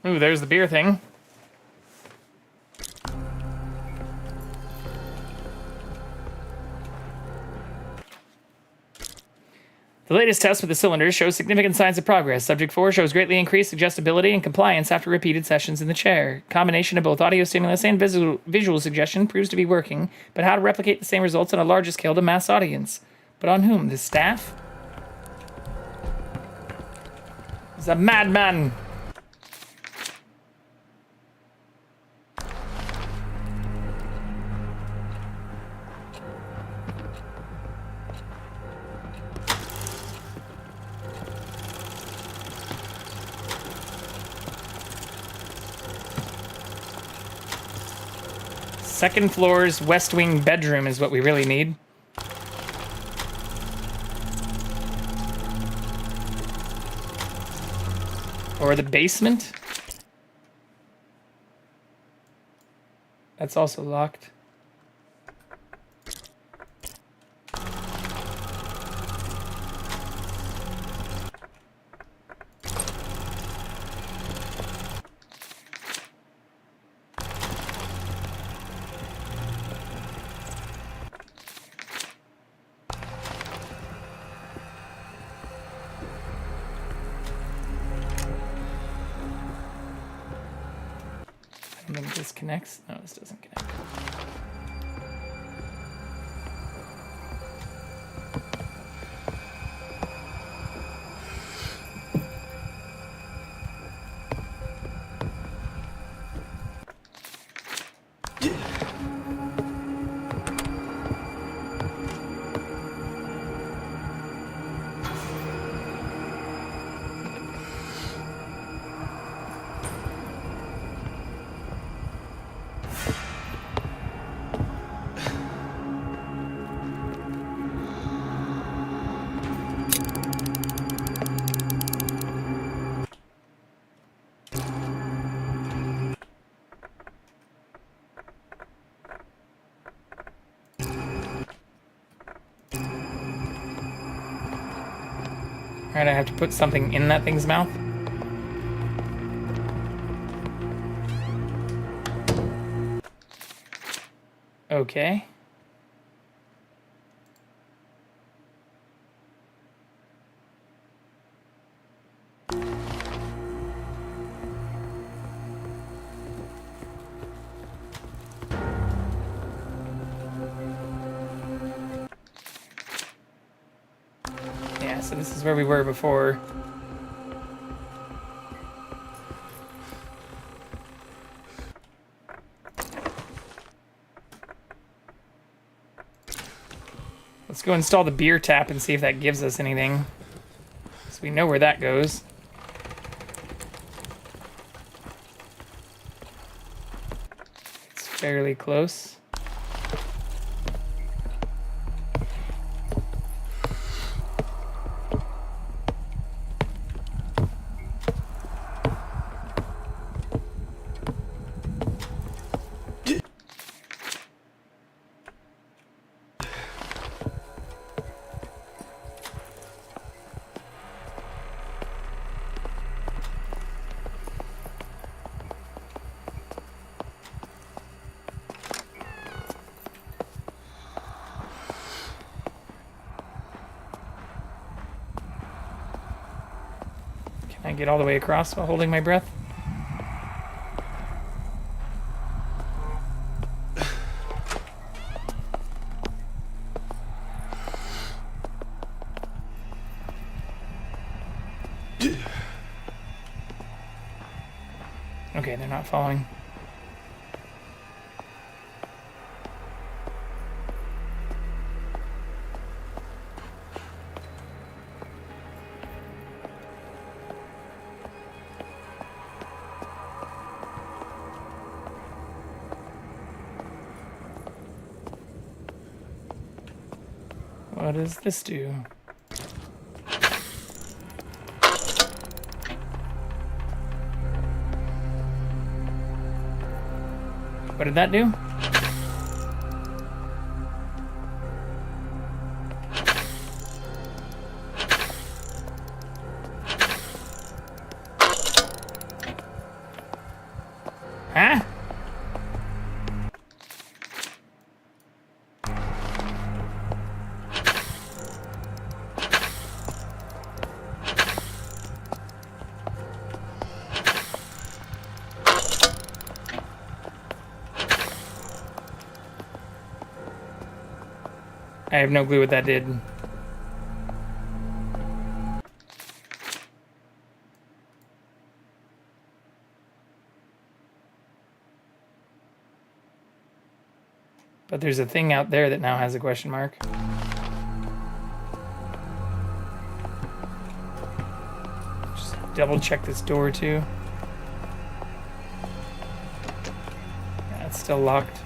Ooh, there's the beer thing. The latest test with the cylinders shows significant signs of progress. Subject 4 shows greatly increased suggestibility and compliance after repeated sessions in the chair. Combination of both audio stimulus and visual suggestion proves to be working, but how to replicate the same results on a larger scale to mass audience? But on whom? The staff? He's a madman! Second floor's West Wing bedroom is what we really need. Or the basement. That's also locked. And then this connects. No, this doesn't connect. Alright, I have to put something in that thing's mouth. Okay. Yeah, so this is where we were before. Let's go install the beer tap and see if that gives us anything. So we know where that goes. It's fairly close. Can I get all the way across while holding my breath? Okay, they're not following. What does this do? What did that do? Huh? I have no clue what that did. But there's a thing out there that now has a question mark. Just double check this door too. Yeah, it's still locked.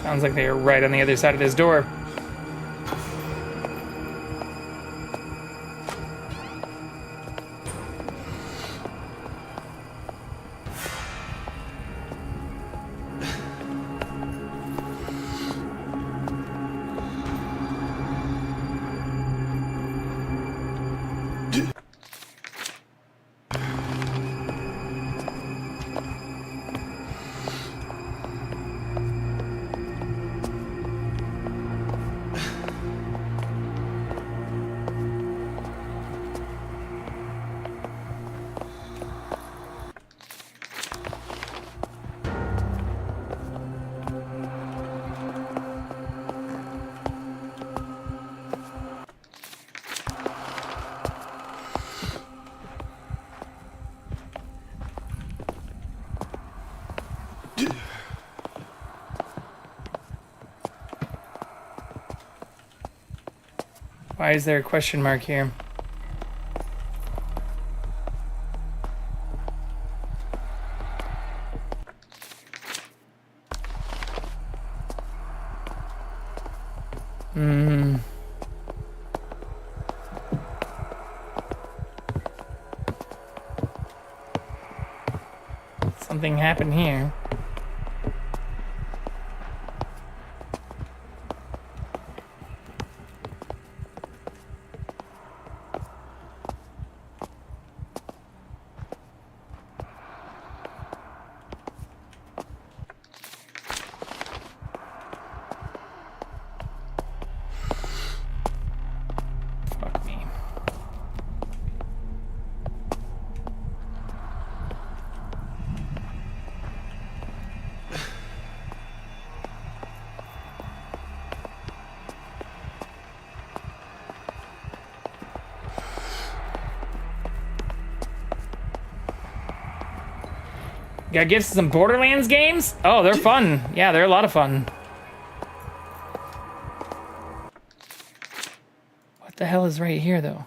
Sounds like they are right on the other side of this door. Why is there a question mark here? Something happened here. Fuck me. Got gifts to some Borderlands games? Oh, they're fun. Yeah, they're a lot of fun. What the hell is right here, though?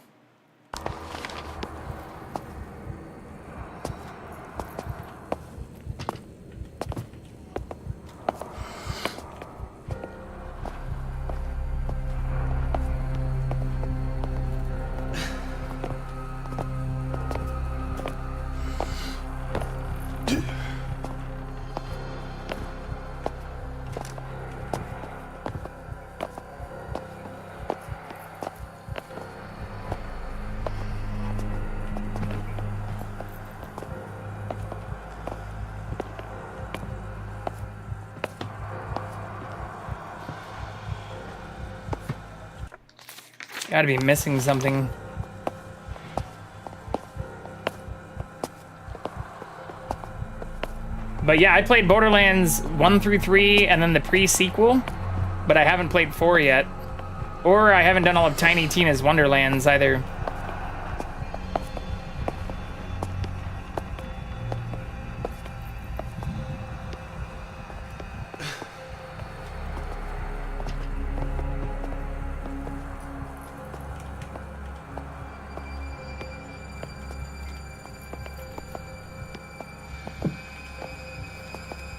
Gotta be missing something. But yeah, I played Borderlands 1 through 3 and then the pre-sequel, but I haven't played 4 yet. Or I haven't done all of Tiny Tina's Wonderlands either.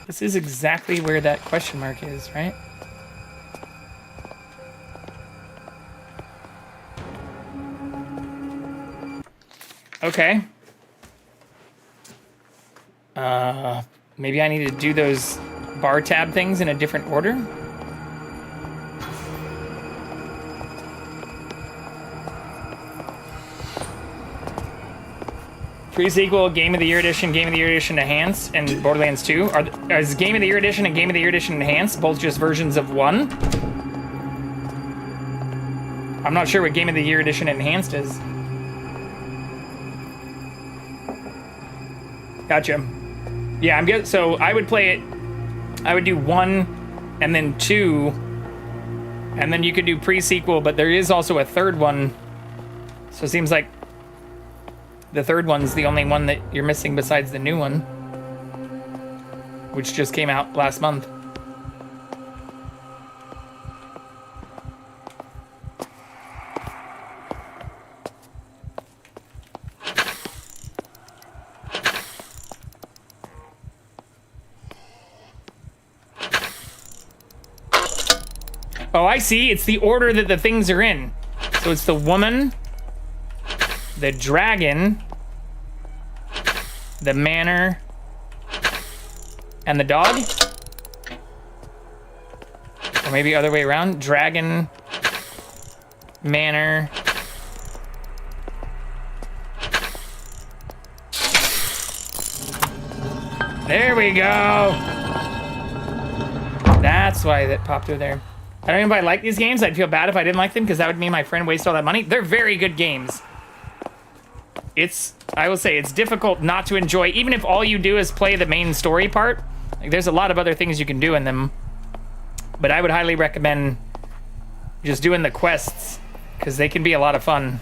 This is exactly where that question mark is, right? Okay. Maybe I need to do those bar tab things in a different order. Pre-sequel, Game of the Year Edition, Game of the Year Edition Enhanced, and Borderlands 2. Is Game of the Year Edition and Game of the Year Edition Enhanced both just versions of one? I'm not sure what Game of the Year Edition Enhanced is. Gotcha. Yeah, I'm good. So I would play it. I would do 1 and then 2, and then you could do pre-sequel, but there is also a third one. So it seems like the third one's the only one that you're missing besides the new one, which just came out last month. Oh, I see. It's the order that the things are in. So it's the woman, the dragon, the manor, and the dog? Or maybe other way around. Dragon, manor. There we go. That's why that popped through there. I don't know if I like these games. I'd feel bad if I didn't like them because that would mean my friend wasted all that money. They're very good games. I will say, it's difficult not to enjoy, even if all you do is play the main story part. Like, there's a lot of other things you can do in them. But I would highly recommend just doing the quests because they can be a lot of fun.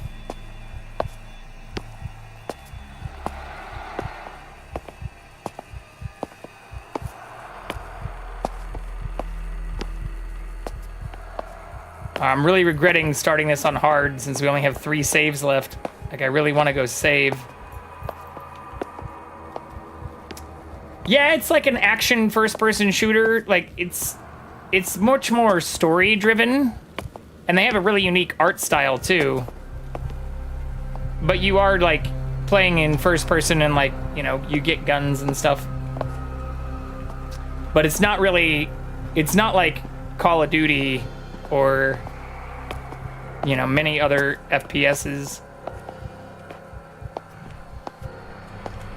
I'm really regretting starting this on hard since we only have 3 saves left. Like, I really want to go save. Yeah, it's like an action first-person shooter. Like, it's much more story-driven. And they have a really unique art style, too. But you are, like, playing in first-person and, like, you know, you get guns and stuff. But it's not really... It's not like Call of Duty or, you know, many other FPSs.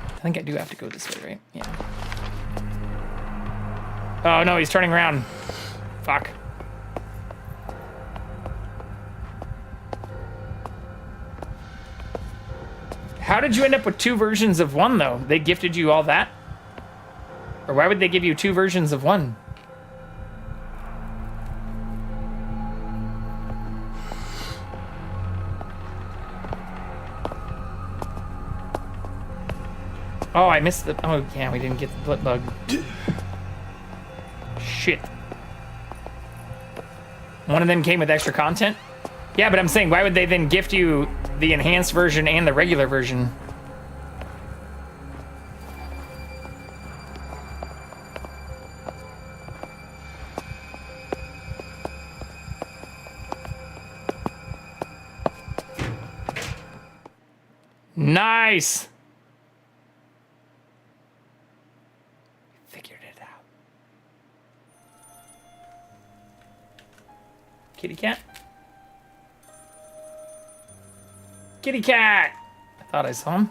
I think I do have to go this way, right? Yeah. Oh, no, he's turning around. Fuck. How did you end up with 2 versions of 1, though? They gifted you all that? Or why would they give you 2 versions of 1? Oh, I missed the... Oh, yeah, we didn't get the blip bug. Shit. One of them came with extra content? Yeah, but I'm saying, why would they then gift you the enhanced version and the regular version? Nice! Figured it out. Kitty cat? Kitty cat! I thought I saw him.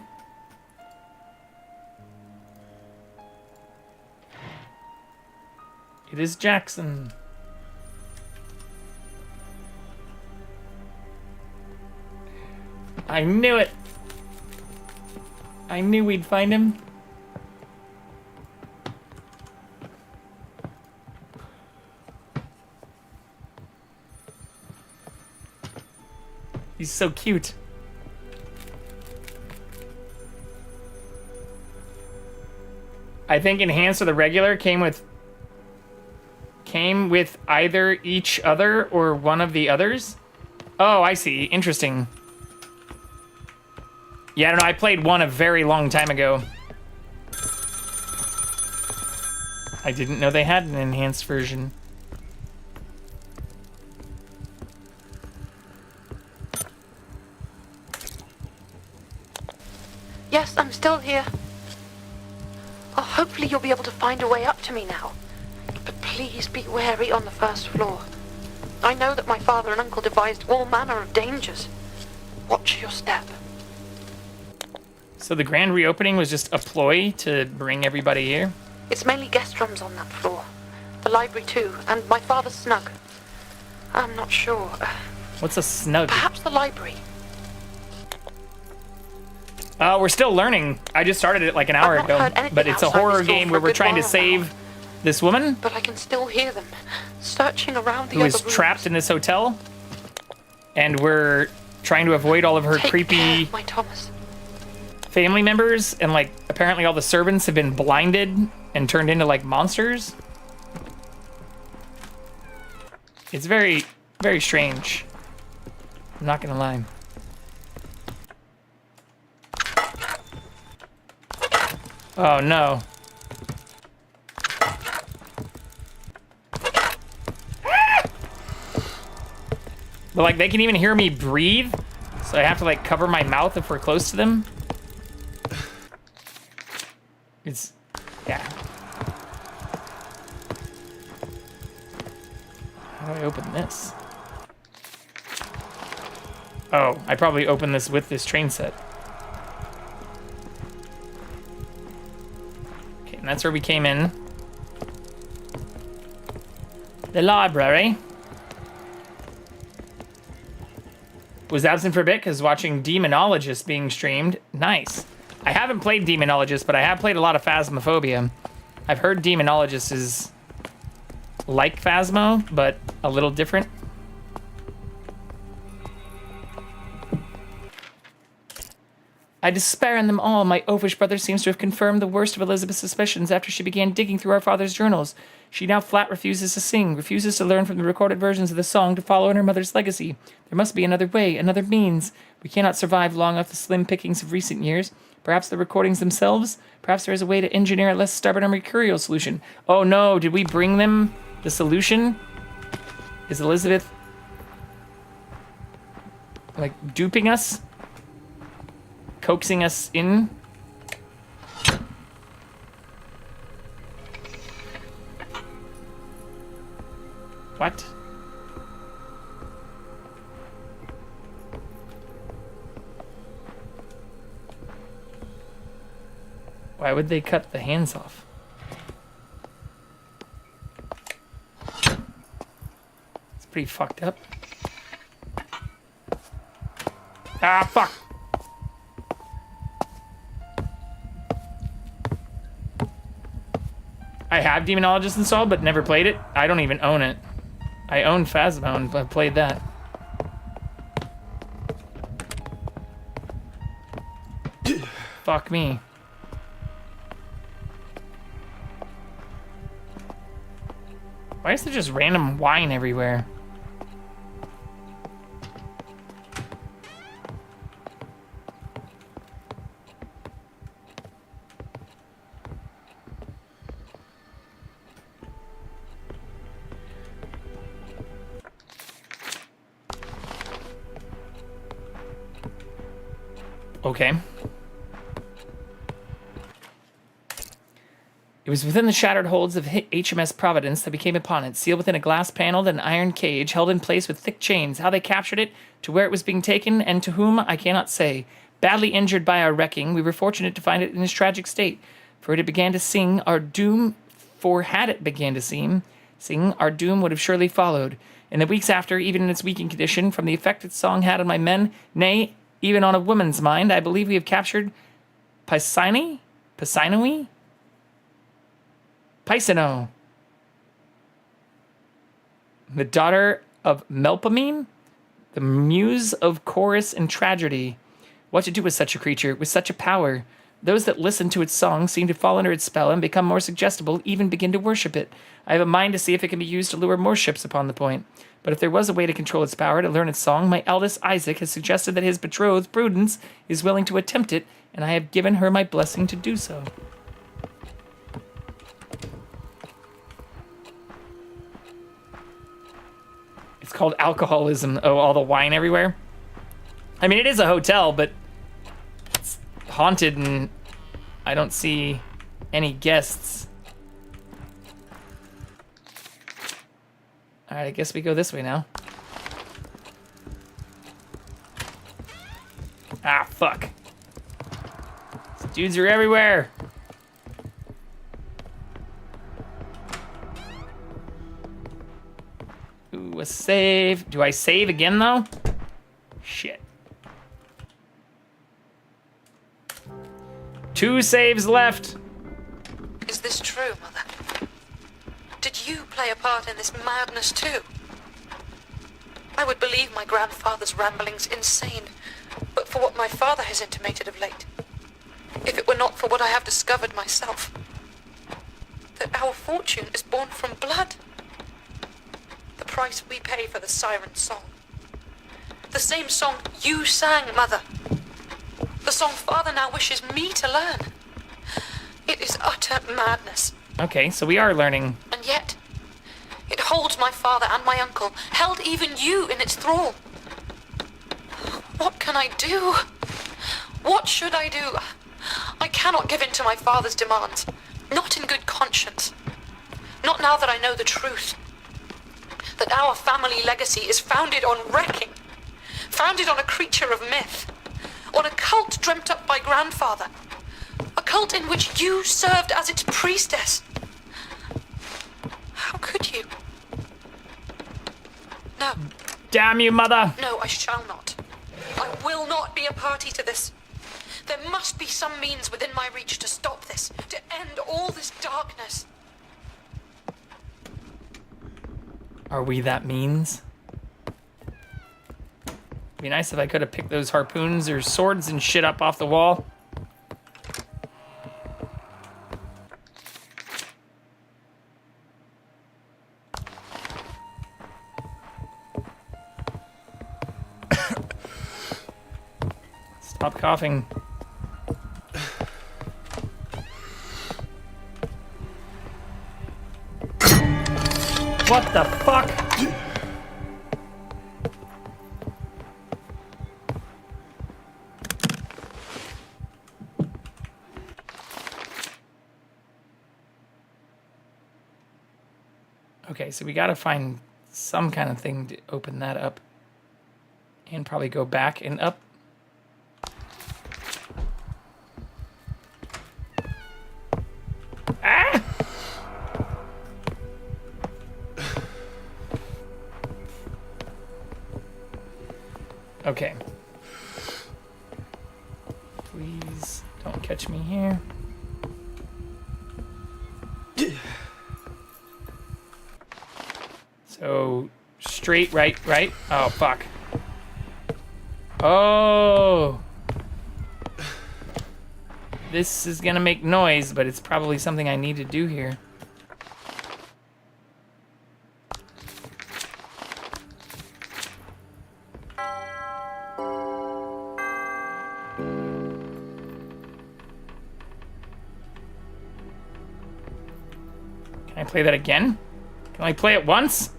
It is Jackson. I knew it. I knew we'd find him. He's so cute. I think enhanced or the regular came with either each other or one of the others. Oh, I see. Interesting. Yeah, I don't know. I played one a very long time ago. I didn't know they had an enhanced version. Yes, I'm still here. Oh, hopefully you'll be able to find a way up to me now. But please be wary on the first floor. I know that my father and uncle devised all manner of dangers. Watch your step. So the grand reopening was just a ploy to bring everybody here? It's mainly guest rooms on that floor. The library too, and my father's snug. I'm not sure. What's a snug? Perhaps the library. We're still learning. I just started it like an hour ago. But it's a horror game where we're trying to save this woman. But I can still hear them searching around the who other is rooms. trapped in this hotel. And we're trying to avoid all of her creepy My Thomas. family members. And like apparently all the servants have been blinded and turned into like monsters. It's very, very strange. I'm not gonna lie. Oh no. But like they can even hear me breathe, so I have to like cover my mouth if we're close to them. It's, yeah. How do I open this? Oh, I probably opened this with this train set. Okay, and that's where we came in. The library. Was absent for a bit because watching Demonologist being streamed. Nice. I haven't played Demonologist, but I have played a lot of Phasmophobia. I've heard Demonologist is like Phasmo, but a little different. I despair in them all. My oafish brother seems to have confirmed the worst of Elizabeth's suspicions after she began digging through our father's journals. She now flat refuses to sing, refuses to learn from the recorded versions of the song to follow in her mother's legacy. There must be another way, another means. We cannot survive long off the slim pickings of recent years. Perhaps the recordings themselves? Perhaps there is a way to engineer a less stubborn and mercurial solution. Oh no, did we bring them the solution? Is Elizabeth like duping us? Coaxing us in? What? Why would they cut the hands off? It's pretty fucked up. Ah, fuck! I have Demonologist installed, but never played it. I don't even own it. I own Phasmo and I've played that. Fuck me. Why is there just random wine everywhere? Okay. It was within the shattered holds of HMS Providence that we came upon it, sealed within a glass paneled and iron cage, held in place with thick chains. How they captured it, to where it was being taken, and to whom, I cannot say. Badly injured by our wrecking, we were fortunate to find it in its tragic state, for it began to sing our doom, for had it began to sing, our doom would have surely followed. In the weeks after, even in its weakened condition, from the effect its song had on my men, nay, even on a woman's mind. I believe we have captured Pisino? Pisano, the daughter of Melpomene, the muse of chorus and tragedy. What to do with such a creature, with such a power? Those that listen to its song seem to fall under its spell and become more suggestible, even begin to worship it. I have a mind to see if it can be used to lure more ships upon the point. But if there was a way to control its power, to learn its song, my eldest Isaac has suggested that his betrothed, Prudence, is willing to attempt it, and I have given her my blessing to do so. It's called alcoholism. Oh, all the wine everywhere? I mean, it is a hotel, but it's haunted and I don't see any guests. All right, I guess we go this way now. Ah, fuck. These dudes are everywhere. Ooh, a save. Do I save again, though? Shit. 2 saves left. Is this true, Mother? Did you play a part in this madness too? I would believe my grandfather's ramblings insane, but for what my father has intimated of late. If it were not for what I have discovered myself. That our fortune is born from blood. The price we pay for the siren song. The same song you sang, Mother. The song Father now wishes me to learn. It is utter madness. Okay, so we are learning. And yet, it holds my father and my uncle, held even you in its thrall. What can I do? What should I do? I cannot give in to my father's demands. Not in good conscience. Not now that I know the truth. That our family legacy is founded on wrecking. Founded on a creature of myth. On a cult dreamt up by grandfather. A cult in which you served as its priestess. How could you? No. Damn you, Mother! No, I shall not. I will not be a party to this. There must be some means within my reach to stop this, to end all this darkness. Are we that means? Be nice if I could have picked those harpoons or swords and shit up off the wall. Stop coughing. What the fuck? Okay, so we gotta find some kind of thing to open that up. And probably go back and up. Ah! Okay. Please don't catch me here. So, straight, right? Oh, fuck. Oh! This is gonna make noise, but it's probably something I need to do here. Can I play that again? Can I play it once?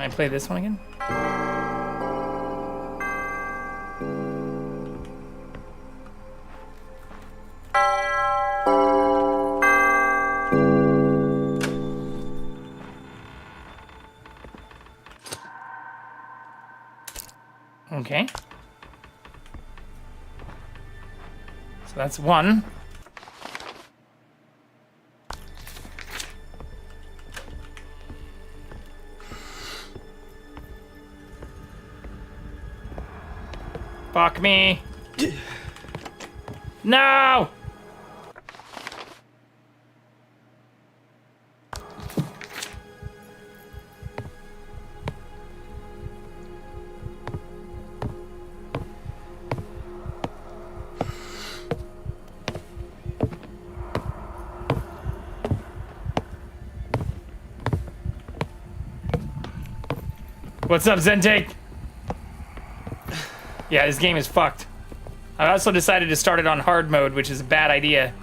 I play this one again? Okay. So that's one. Fuck me. No! What's up, Zentake? Yeah, this game is fucked. I also decided to start it on hard mode, which is a bad idea.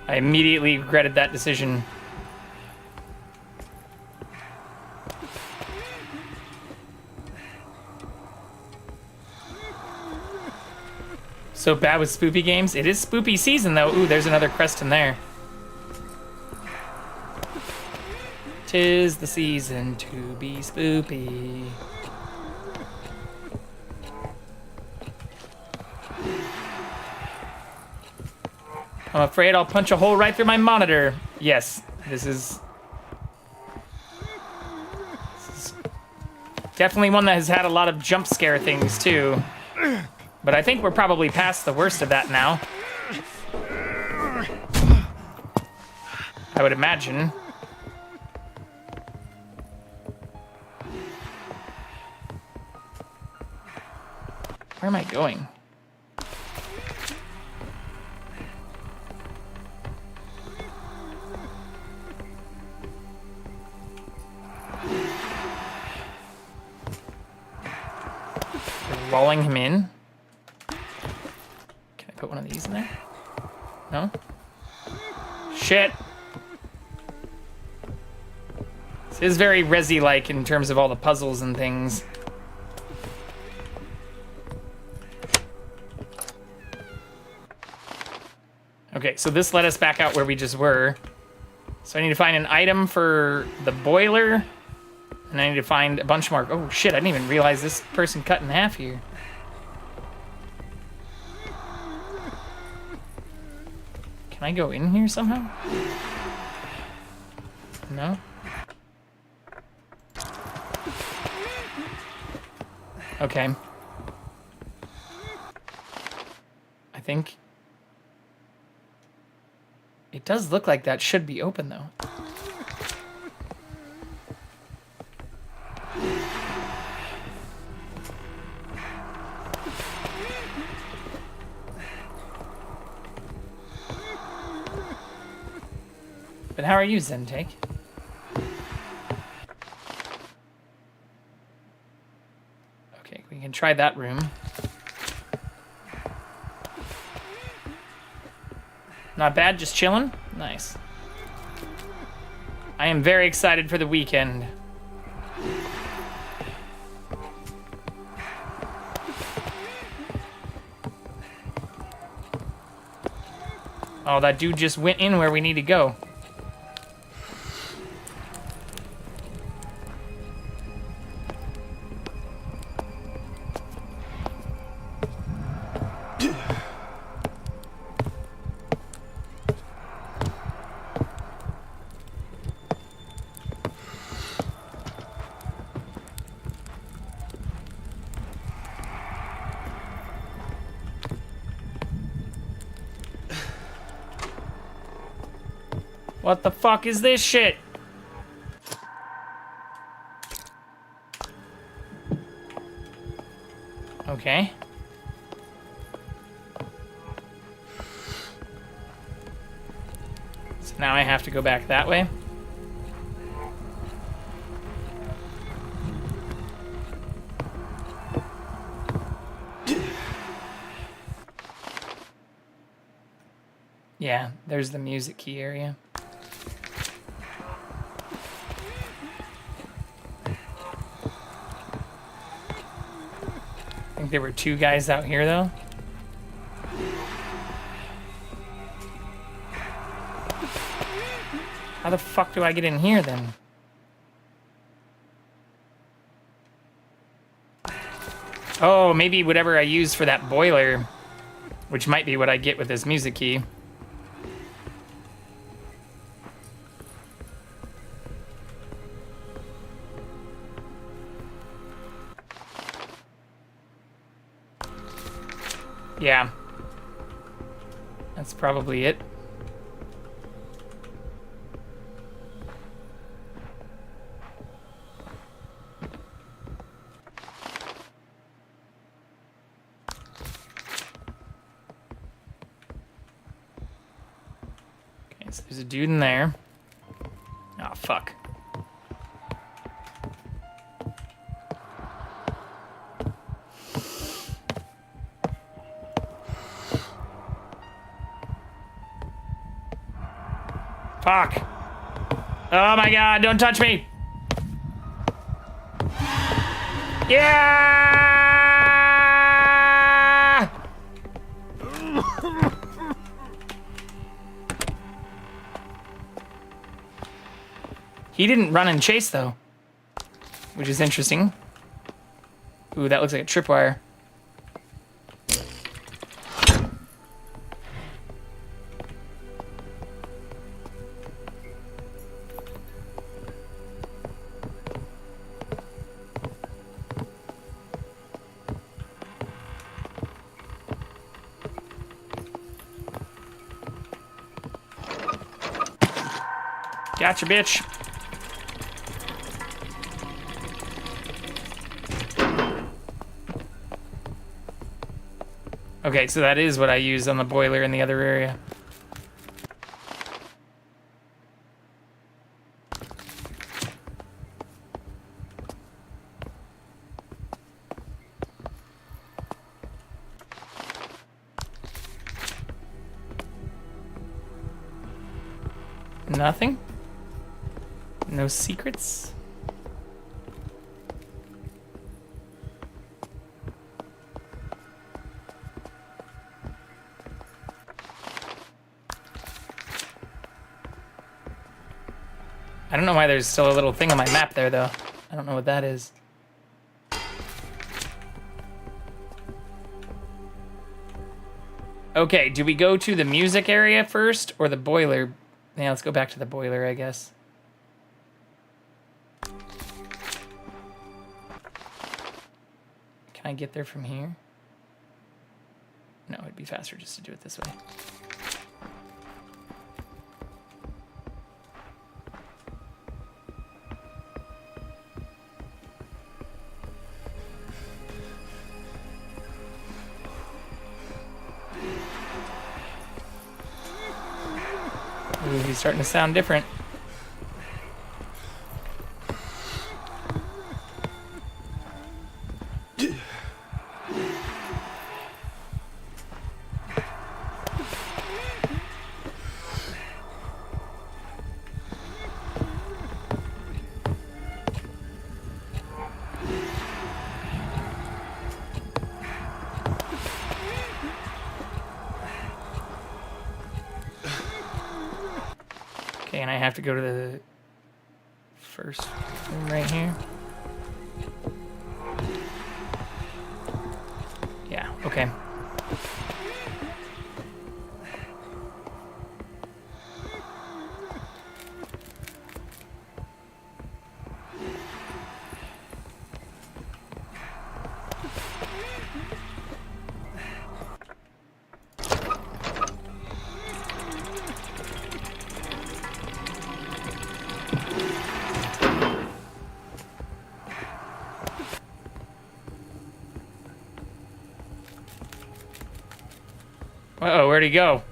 I immediately regretted that decision. So bad with spoopy games? It is spoopy season, though. Ooh, there's another crest in there. 'Tis the season to be spoopy. I'm afraid I'll punch a hole right through my monitor. Yes, this is definitely one that has had a lot of jump scare things too. But I think we're probably past the worst of that now. I would imagine. Where am I going? Rolling him in. Can I put one of these in there? No? Shit! This is very Resi-like in terms of all the puzzles and things. Okay, so this led us back out where we just were. So I need to find an item for the boiler. And I need to find a bunch more. Oh shit, I didn't even realize this person cut in half here. Can I go in here somehow? No? Okay. I think it does look like that should be open though. But how are you, Zentake? Okay, we can try that room. Not bad, just chilling? Nice. I am very excited for the weekend. Oh, that dude just went in where we need to go. What the fuck is this shit? Okay. So now I have to go back that way. Yeah, there's the music key area. think there were 2 guys out here, though. How the fuck do I get in here, then? Oh, maybe whatever I used for that boiler, which might be what I get with this music key. Yeah. That's probably it. Okay, so there's a dude in there. Oh, fuck. Fuck. Oh my god, don't touch me. Yeah! He didn't run and chase though, which is interesting. Ooh, that looks like a tripwire. Gotcha, bitch. Okay, so that is what I used on the boiler in the other area. Nothing? No secrets? I don't know why there's still a little thing on my map there, though. I don't know what that is. Okay, do we go to the music area first or the boiler? Yeah, let's go back to the boiler, I guess. Can I get there from here? No, it'd be faster just to do it this way. Ooh, he's starting to sound different. Okay, and I have to go to the first room right here. Yeah, okay. Uh-oh, where'd he go?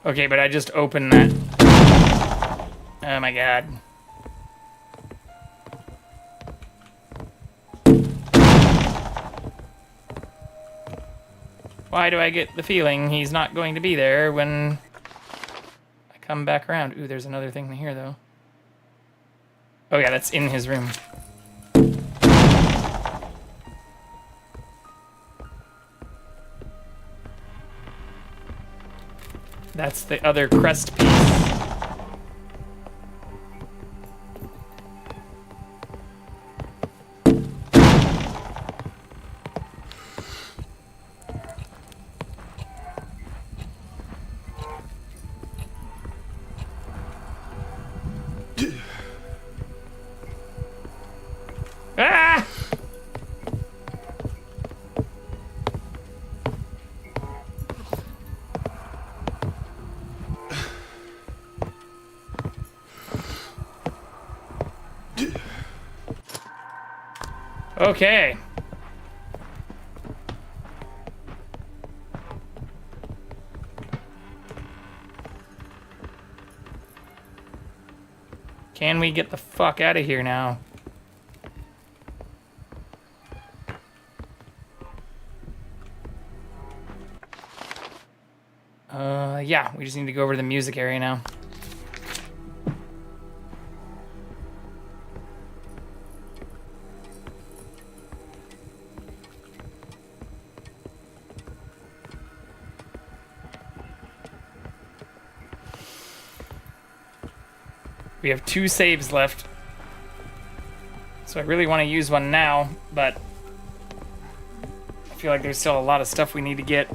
Okay, but I just opened that. Oh my god. Why do I get the feeling he's not going to be there when I come back around? Ooh, there's another thing here, though. Oh yeah, that's in his room. That's the other crest piece. Ah! Okay. Can we get the fuck out of here now? Yeah, we just need to go over to the music area now. We have 2 saves left. So I really want to use one now, but I feel like there's still a lot of stuff we need to get.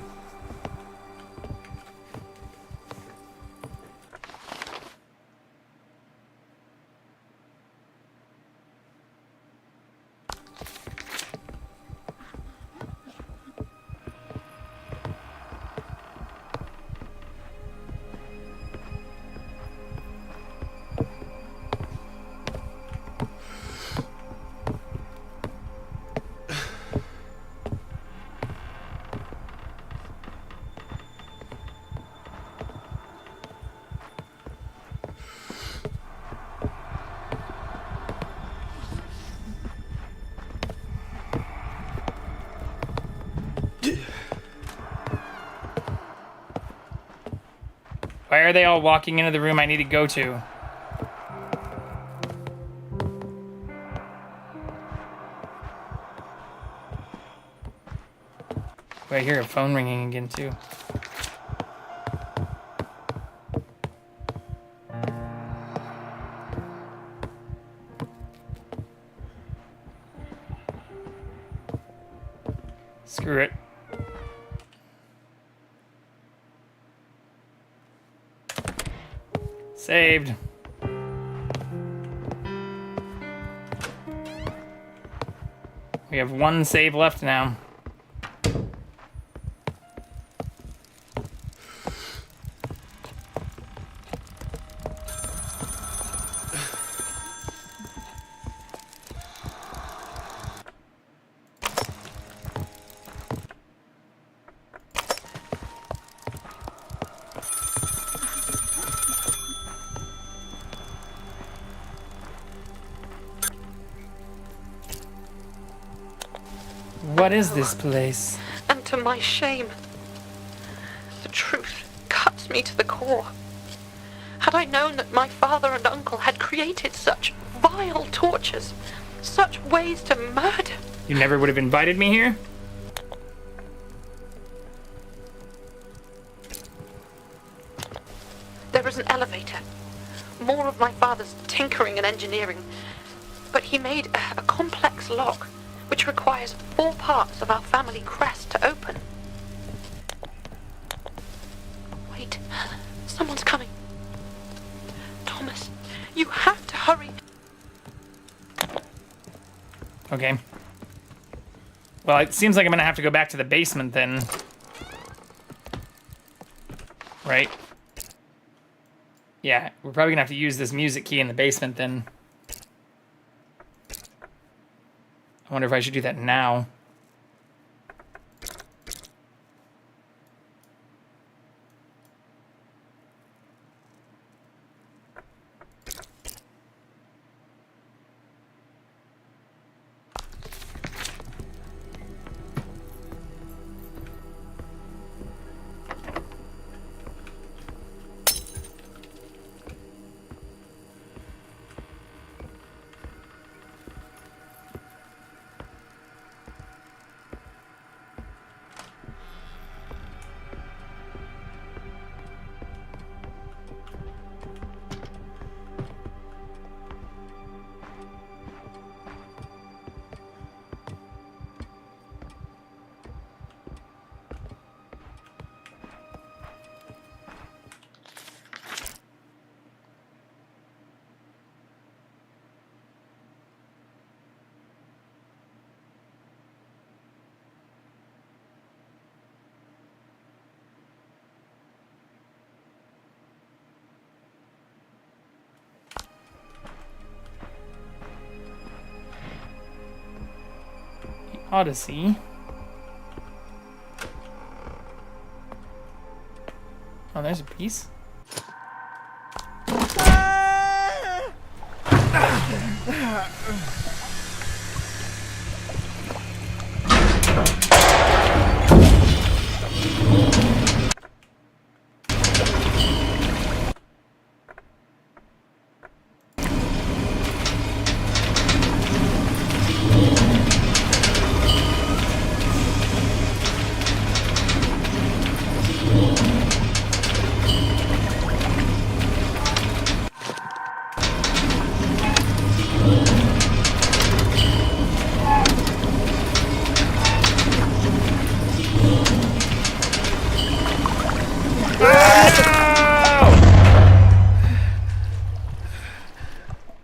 Why are they all walking into the room I need to go to? Wait, I hear a phone ringing again, too. Screw it. Saved. We have 1 save left now. What is this place? And to my shame, the truth cuts me to the core. Had I known that my father and uncle had created such vile tortures, such ways to murder... You never would have invited me here? There is an elevator. More of my father's tinkering and engineering. But he made a complex lock, which requires 4 parts of our family crest to open. Wait, someone's coming. Thomas, you have to hurry. Okay. Well, it seems like I'm gonna have to go back to the basement then. Right? Yeah, we're probably gonna have to use this music key in the basement then. I wonder if I should do that now. Odyssey. Oh, there's a piece.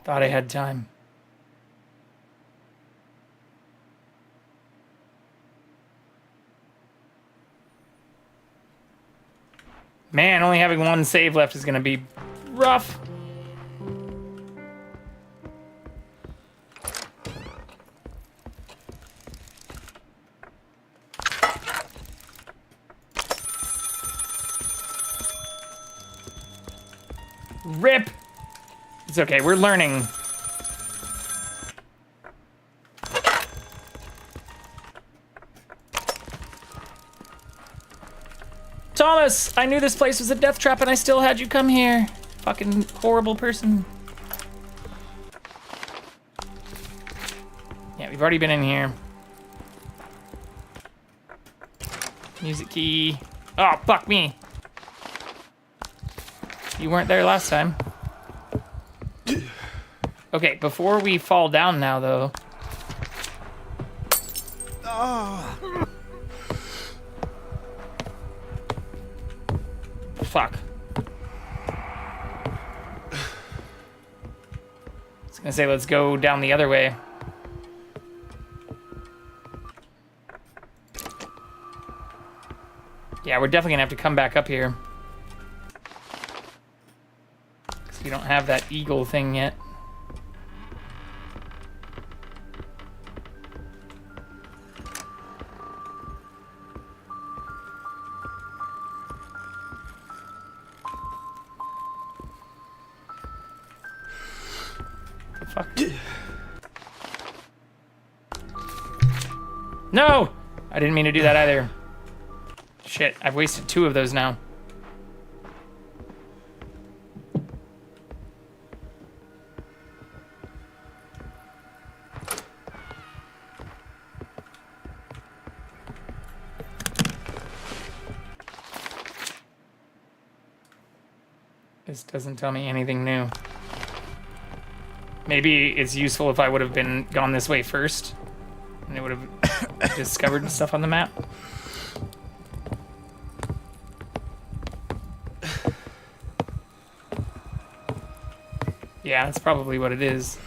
Thought I had time. Man, only having one save left is gonna be rough. Rip! It's okay, we're learning. Thomas! I knew this place was a death trap and I still had you come here. Fucking horrible person. Yeah, we've already been in here. Music key. Oh, fuck me. You weren't there last time. Okay, before we fall down now, though. Fuck. I was gonna say, let's go down the other way. Yeah, we're definitely gonna have to come back up here. Because we don't have that eagle thing yet. Fuck. No! I didn't mean to do that either. Shit, I've wasted 2 of those now. This doesn't tell me anything new. Maybe it's useful if I would have gone this way first, and it would have discovered stuff on the map. Yeah, that's probably what it is.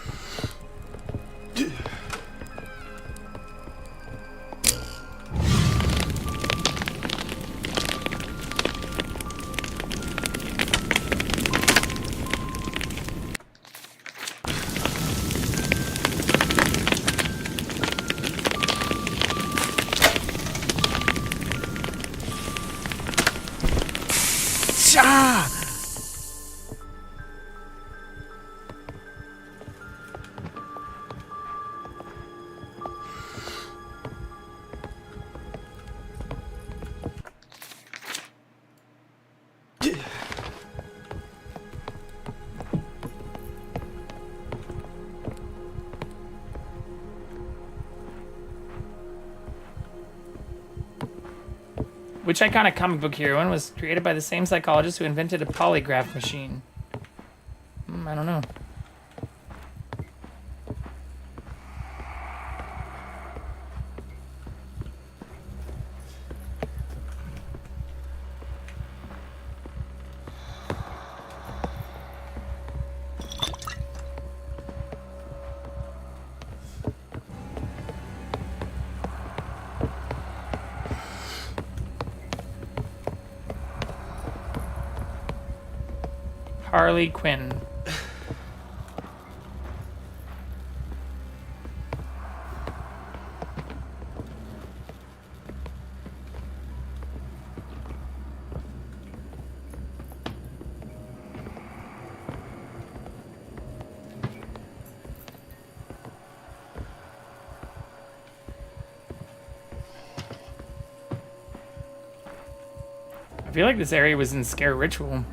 Which iconic comic book heroine was created by the same psychologist who invented a polygraph machine? I don't know. Harley Quinn. I feel like this area was in Scare Ritual.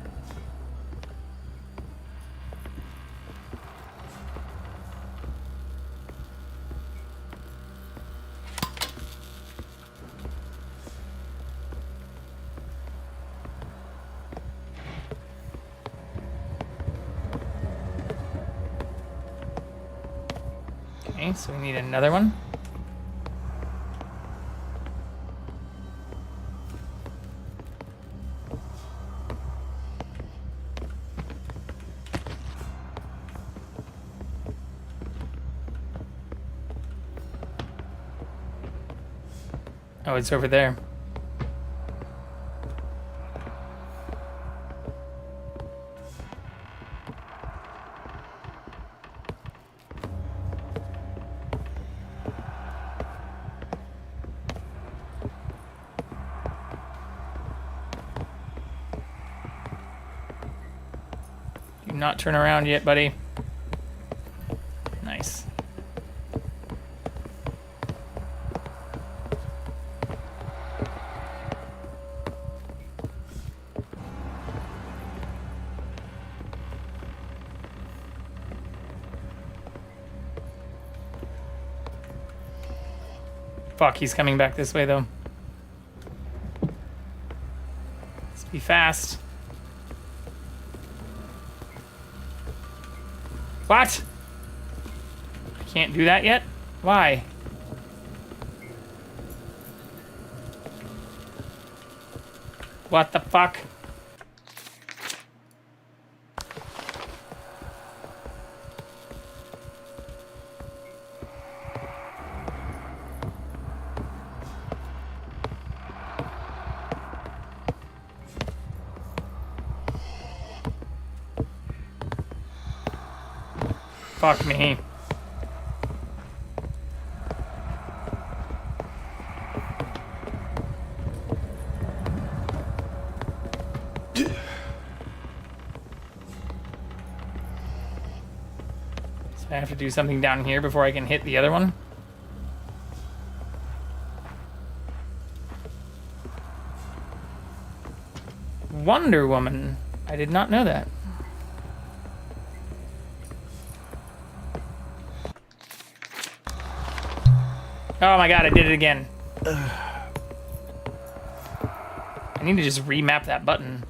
Okay, so we need another one. Oh, it's over there. Do not turn around yet, buddy. Nice. Fuck, he's coming back this way, though. Let's be fast. What? I can't do that yet? Why? What the fuck? Fuck me. So I have to do something down here before I can hit the other one. Wonder Woman. I did not know that. Oh my god, I did it again. I need to just remap that button.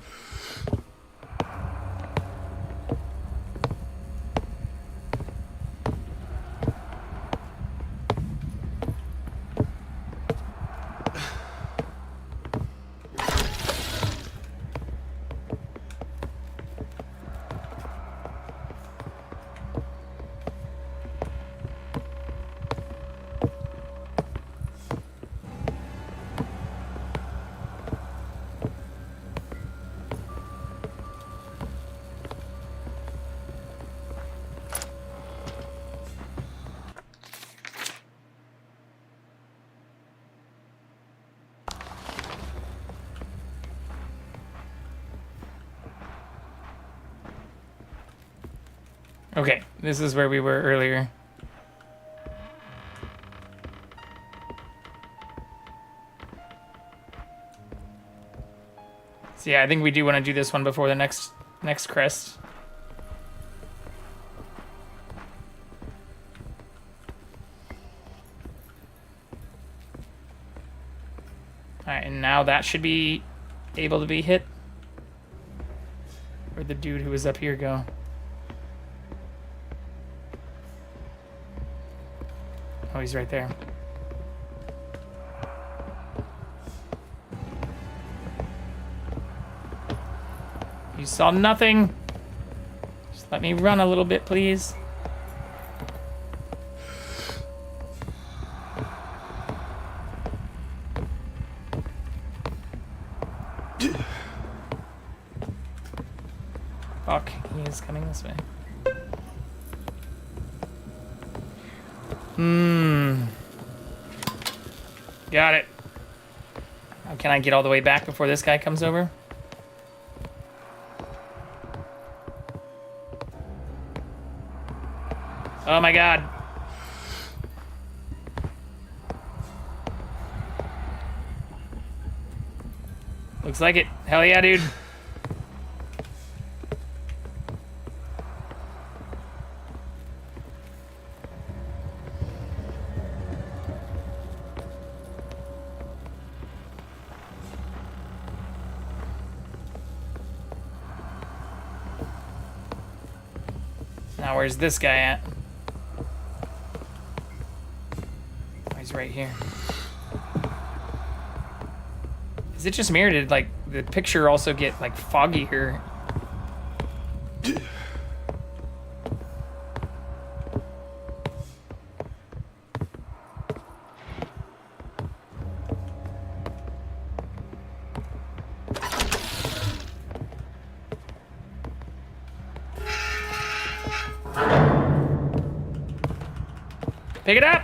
Okay, this is where we were earlier. So yeah, I think we do want to do this one before the next crest. Alright, and now that should be able to be hit. Where'd the dude who was up here go? Oh, he's right there. You saw nothing. Just let me run a little bit, please. Fuck, he is coming this way. Got it. How can I get all the way back before this guy comes over? Oh my god. Looks Looks like it. Hell yeah, dude. Now where's this guy at? Oh, he's right here. Is it just me, or did like the picture also get like foggier? Pick it up!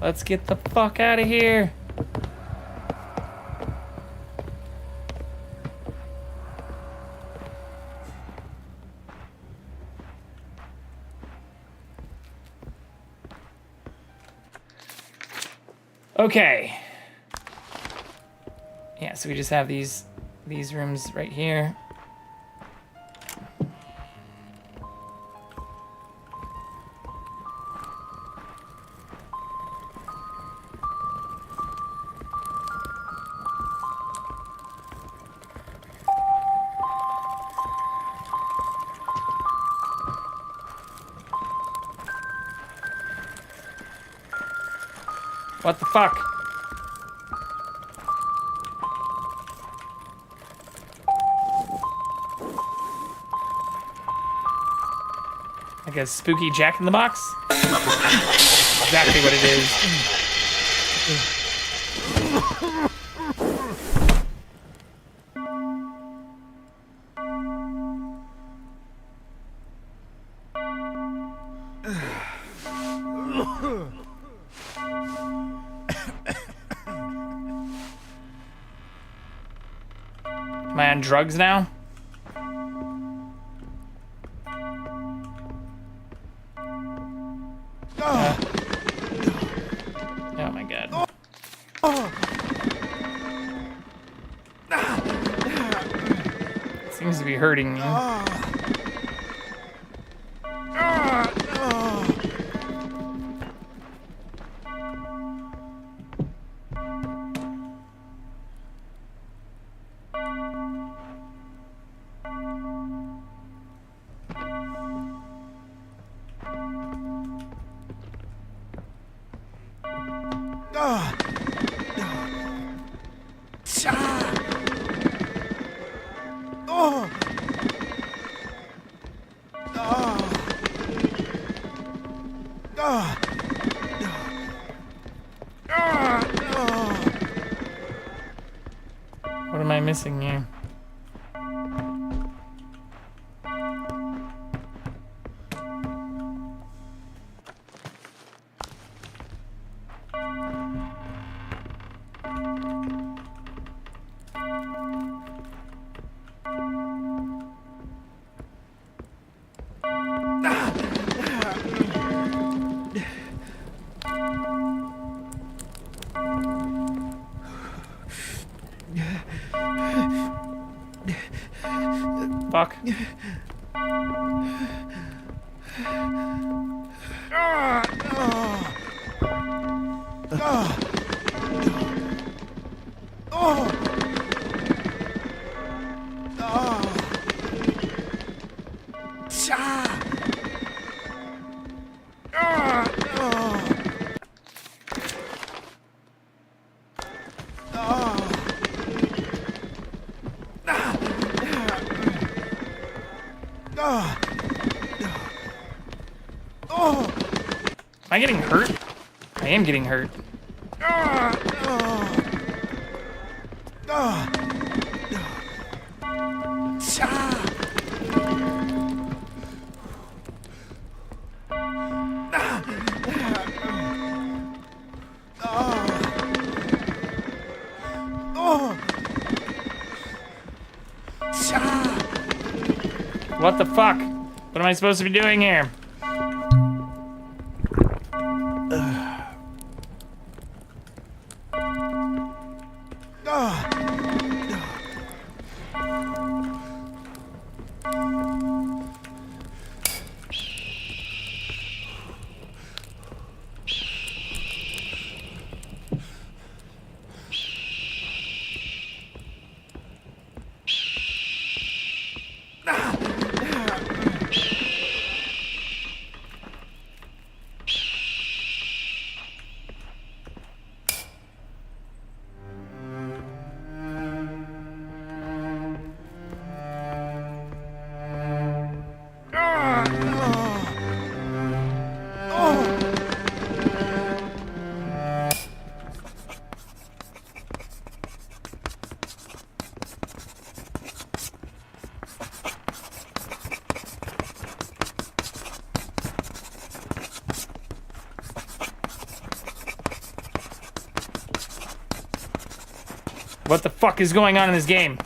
Let's get the fuck out of here. Okay. Yeah, so we just have these rooms right here. What the fuck? Like a spooky Jack in the Box? Exactly what it is. Am I on drugs now? Oh my god. Seems to be hurting me. What am I missing here? Fuck. Am I getting hurt? I am getting hurt. What the fuck? What am I supposed to be doing here? What the fuck is going on in this game?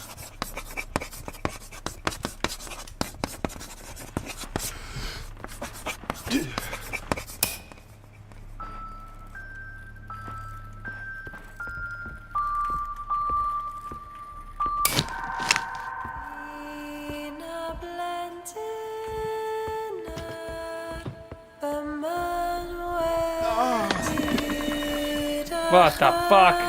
What the fuck?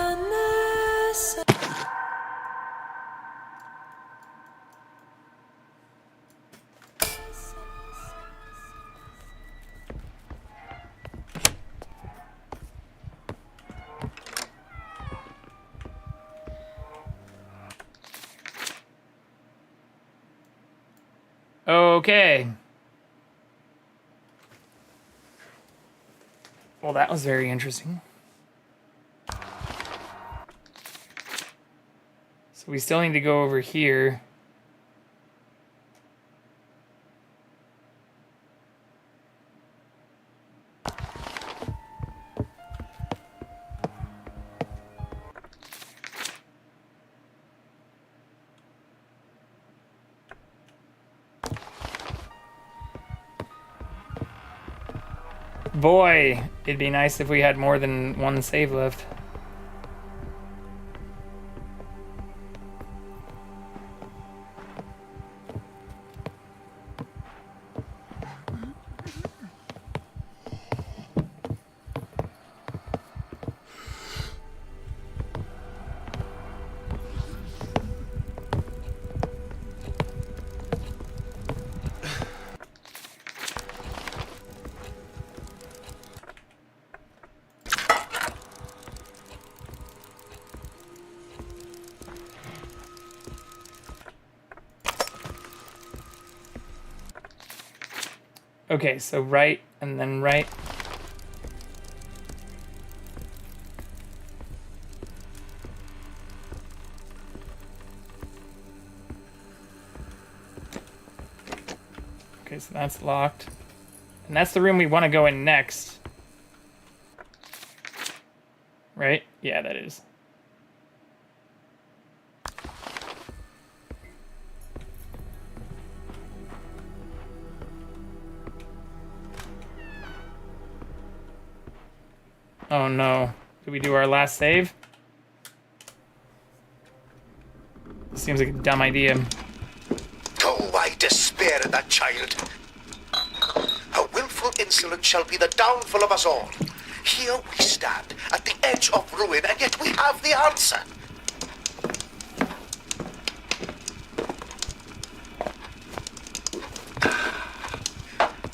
Okay. Well, that was very interesting. So we still need to go over here. Boy, it'd be nice if we had more than one save left. Okay, so right and then right. Okay, so that's locked. And that's the room we want to go in next. Right? Yeah, that is. Oh no. Did we do our last save? This seems like a dumb idea. Oh, I despair at that child. Her willful insolence shall be the downfall of us all. Here we stand, at the edge of ruin, and yet we have the answer.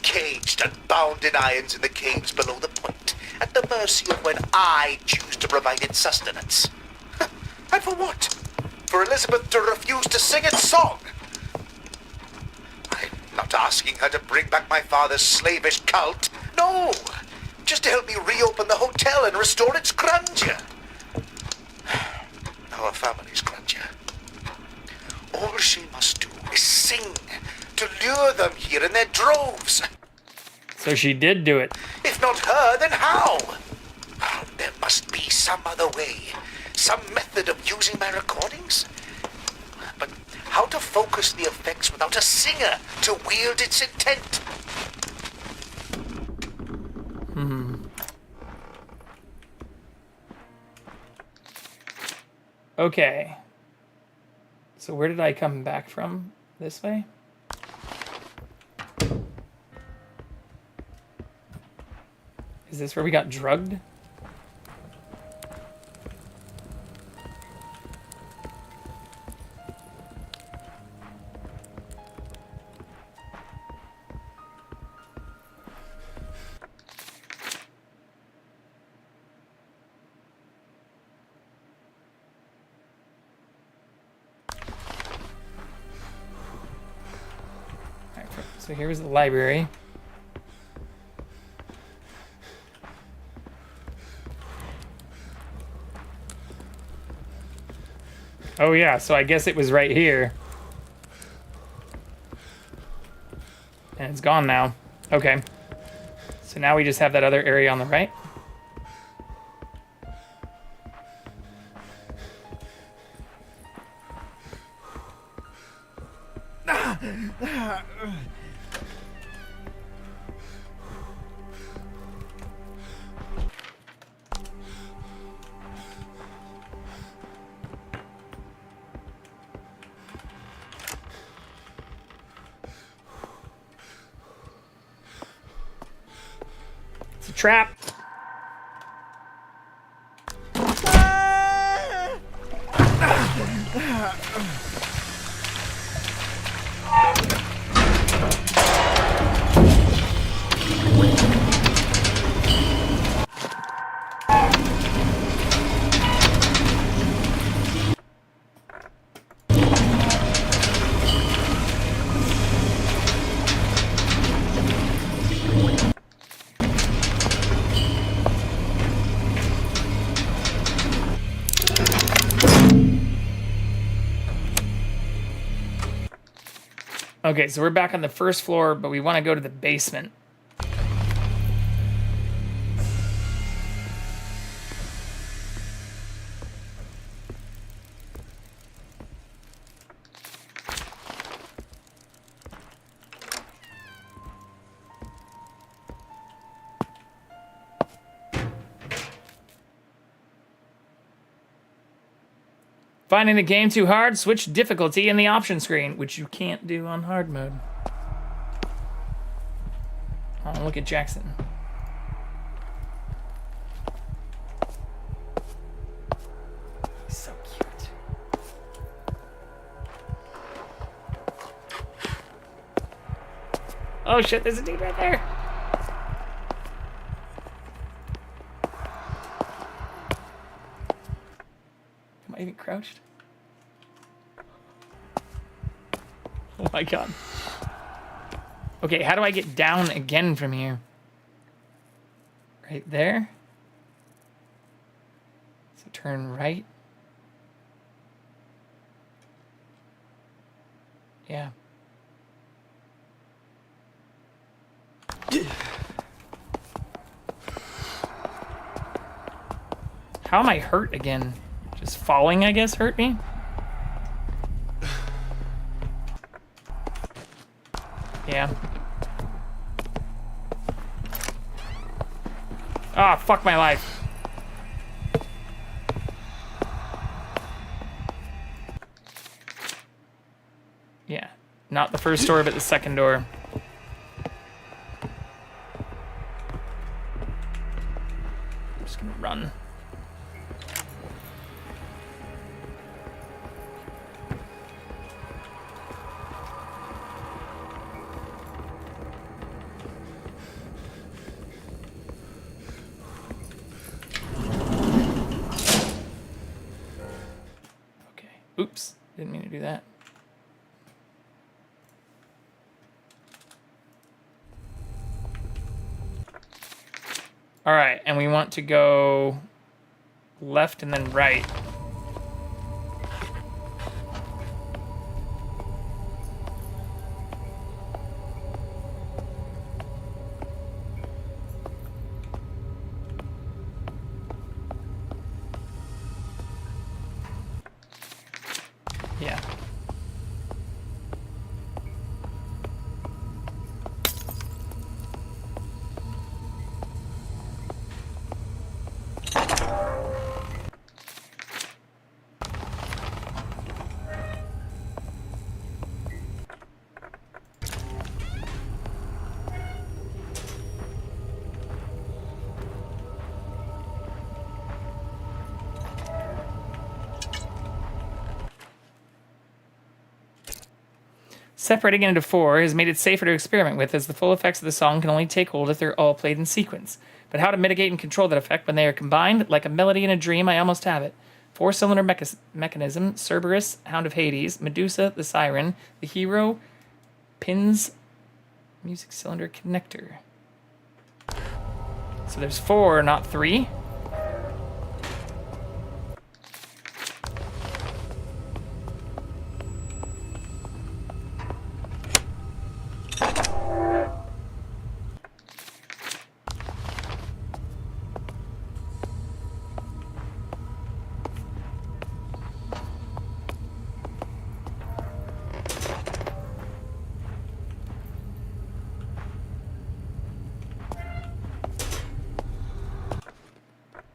Caged and bound in irons in the caves below the point, at the mercy of when I choose to provide its sustenance. And for what? For Elizabeth to refuse to sing its song? I'm not asking her to bring back my father's slavish cult. No! Just to help me reopen the hotel and restore its grandeur. Our family's grandeur. All she must do is sing to lure them here in their droves. So she did do it. If not her, then how? There must be some other way. Some method of using my recordings. But how to focus the effects without a singer to wield its intent. Okay. So where did I come back from? This way? Is this where we got drugged? So here's the library. Oh yeah, so I guess it was right here. And it's gone now. Okay. So now we just have that other area on the right. It's a trap. Okay, so we're back on the first floor, but we want to go to the basement. Finding the game too hard, switch difficulty in the option screen, which you can't do on hard mode. Oh, look at Jackson. He's so cute. Oh shit, there's a dude right there. Am I even crouched? Oh my god. Okay, how do I get down again from here? Right there? So turn right. Yeah. How am I hurt again? Just falling, I guess, hurt me? Yeah. Ah, fuck my life. Yeah. Not the first door, but the second door. I'm just gonna run. Oops, didn't mean to do that. All right, and we want to go left and then right. Yeah. Separating it into 4 has made it safer to experiment with, as the full effects of the song can only take hold if they're all played in sequence. But how to mitigate and control that effect when they are combined? Like a melody in a dream, I almost have it. 4-cylinder mechanism, Cerberus, Hound of Hades, Medusa, the Siren, the Hero, pins, music cylinder connector. So there's 4, not 3.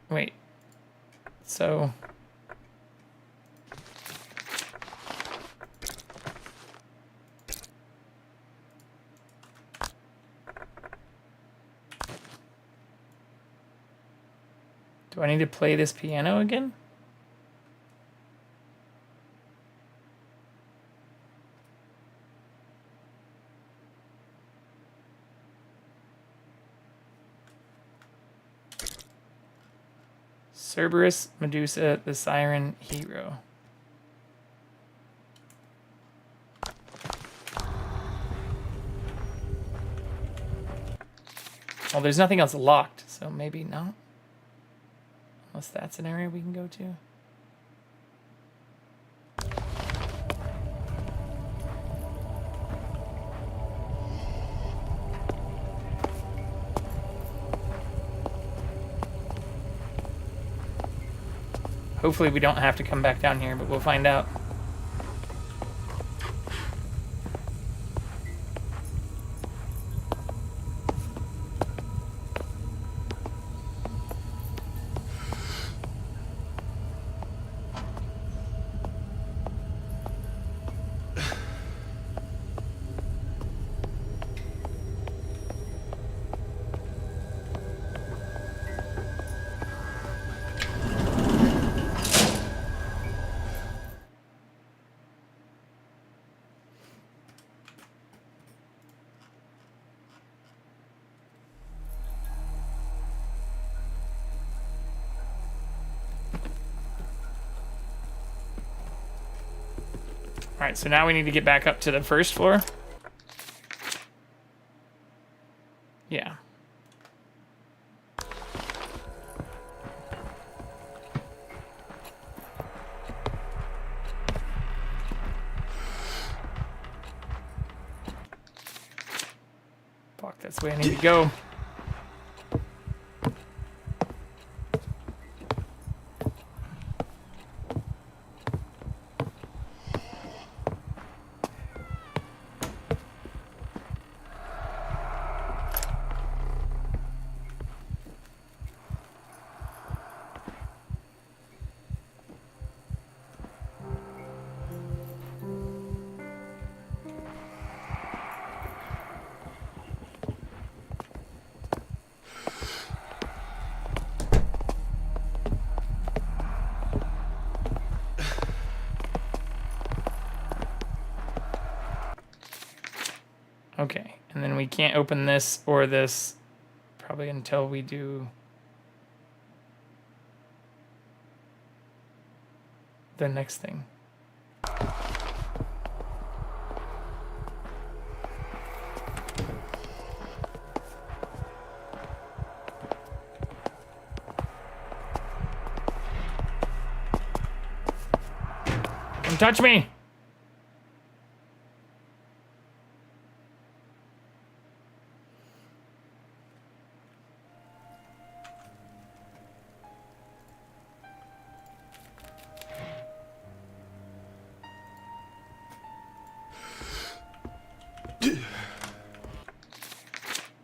Wait. So... do I need to play this piano again? Cerberus, Medusa, the Siren, Hero. Well, there's nothing else locked, so maybe not. Unless that's an area we can go to. Hopefully we don't have to come back down here, but we'll find out. Alright, so now we need to get back up to the first floor. Yeah. Fuck, that's the way I need to go. Okay, and then we can't open this or this probably until we do the next thing. Don't touch me!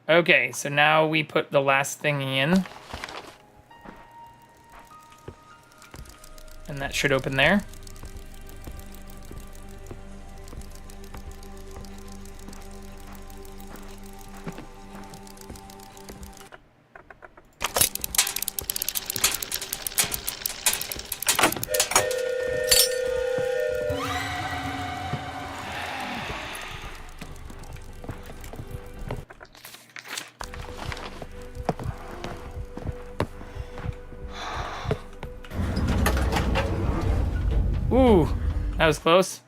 Okay, so now we put the last thing in. And that should open there. Ooh, that was close.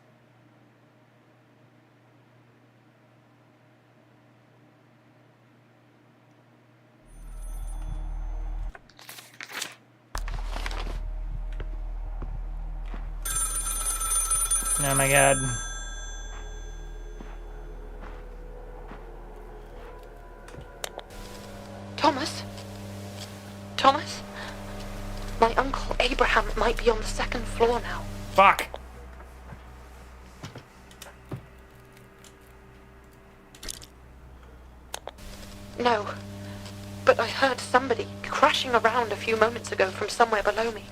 Oh my god. Thomas? Thomas? My uncle Abraham might be on the second floor now. Fuck. No, but I heard somebody crashing around a few moments ago from somewhere below me.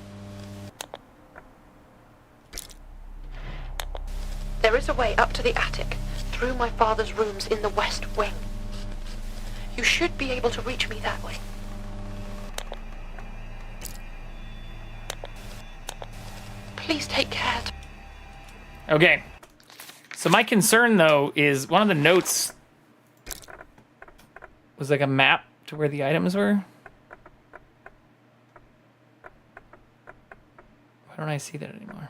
There is a way up to the attic, through my father's rooms in the west wing. You should be able to reach me that way. Please take care. Okay. So my concern, though, is one of the notes was like a map to where the items were. Why don't I see that anymore?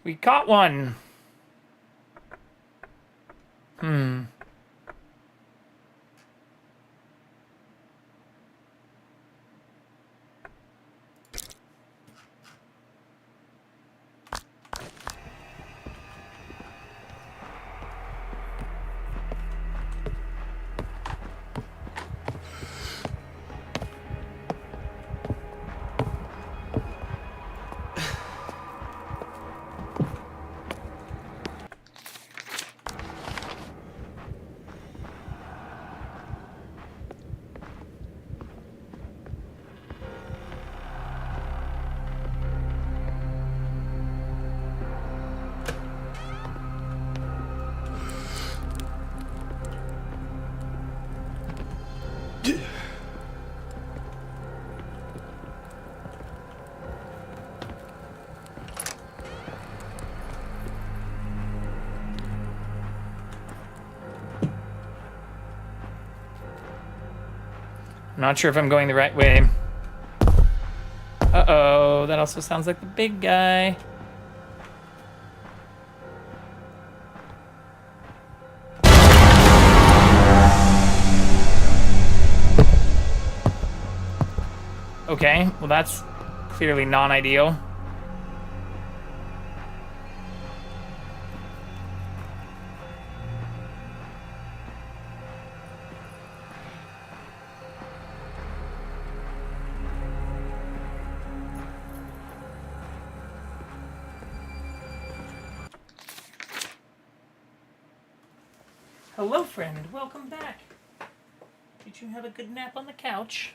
We caught one. I'm not sure if I'm going the right way. Uh-oh, that also sounds like the big guy. Okay, well that's clearly non-ideal. Hello, friend. Welcome back. Did you have a good nap on the couch?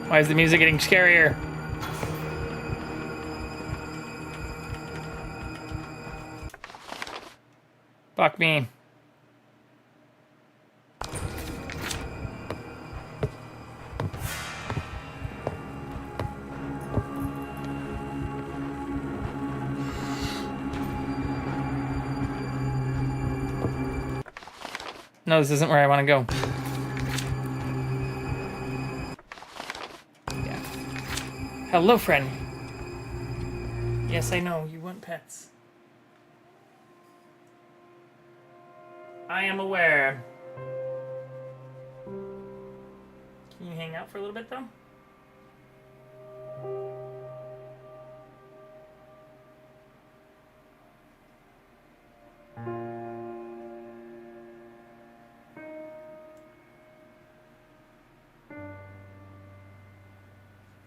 Why is the music getting scarier? Fuck me. No, this isn't where I want to go. Yeah. Hello, friend. Yes, I know. You want pets. I am aware. Can you hang out for a little bit, though?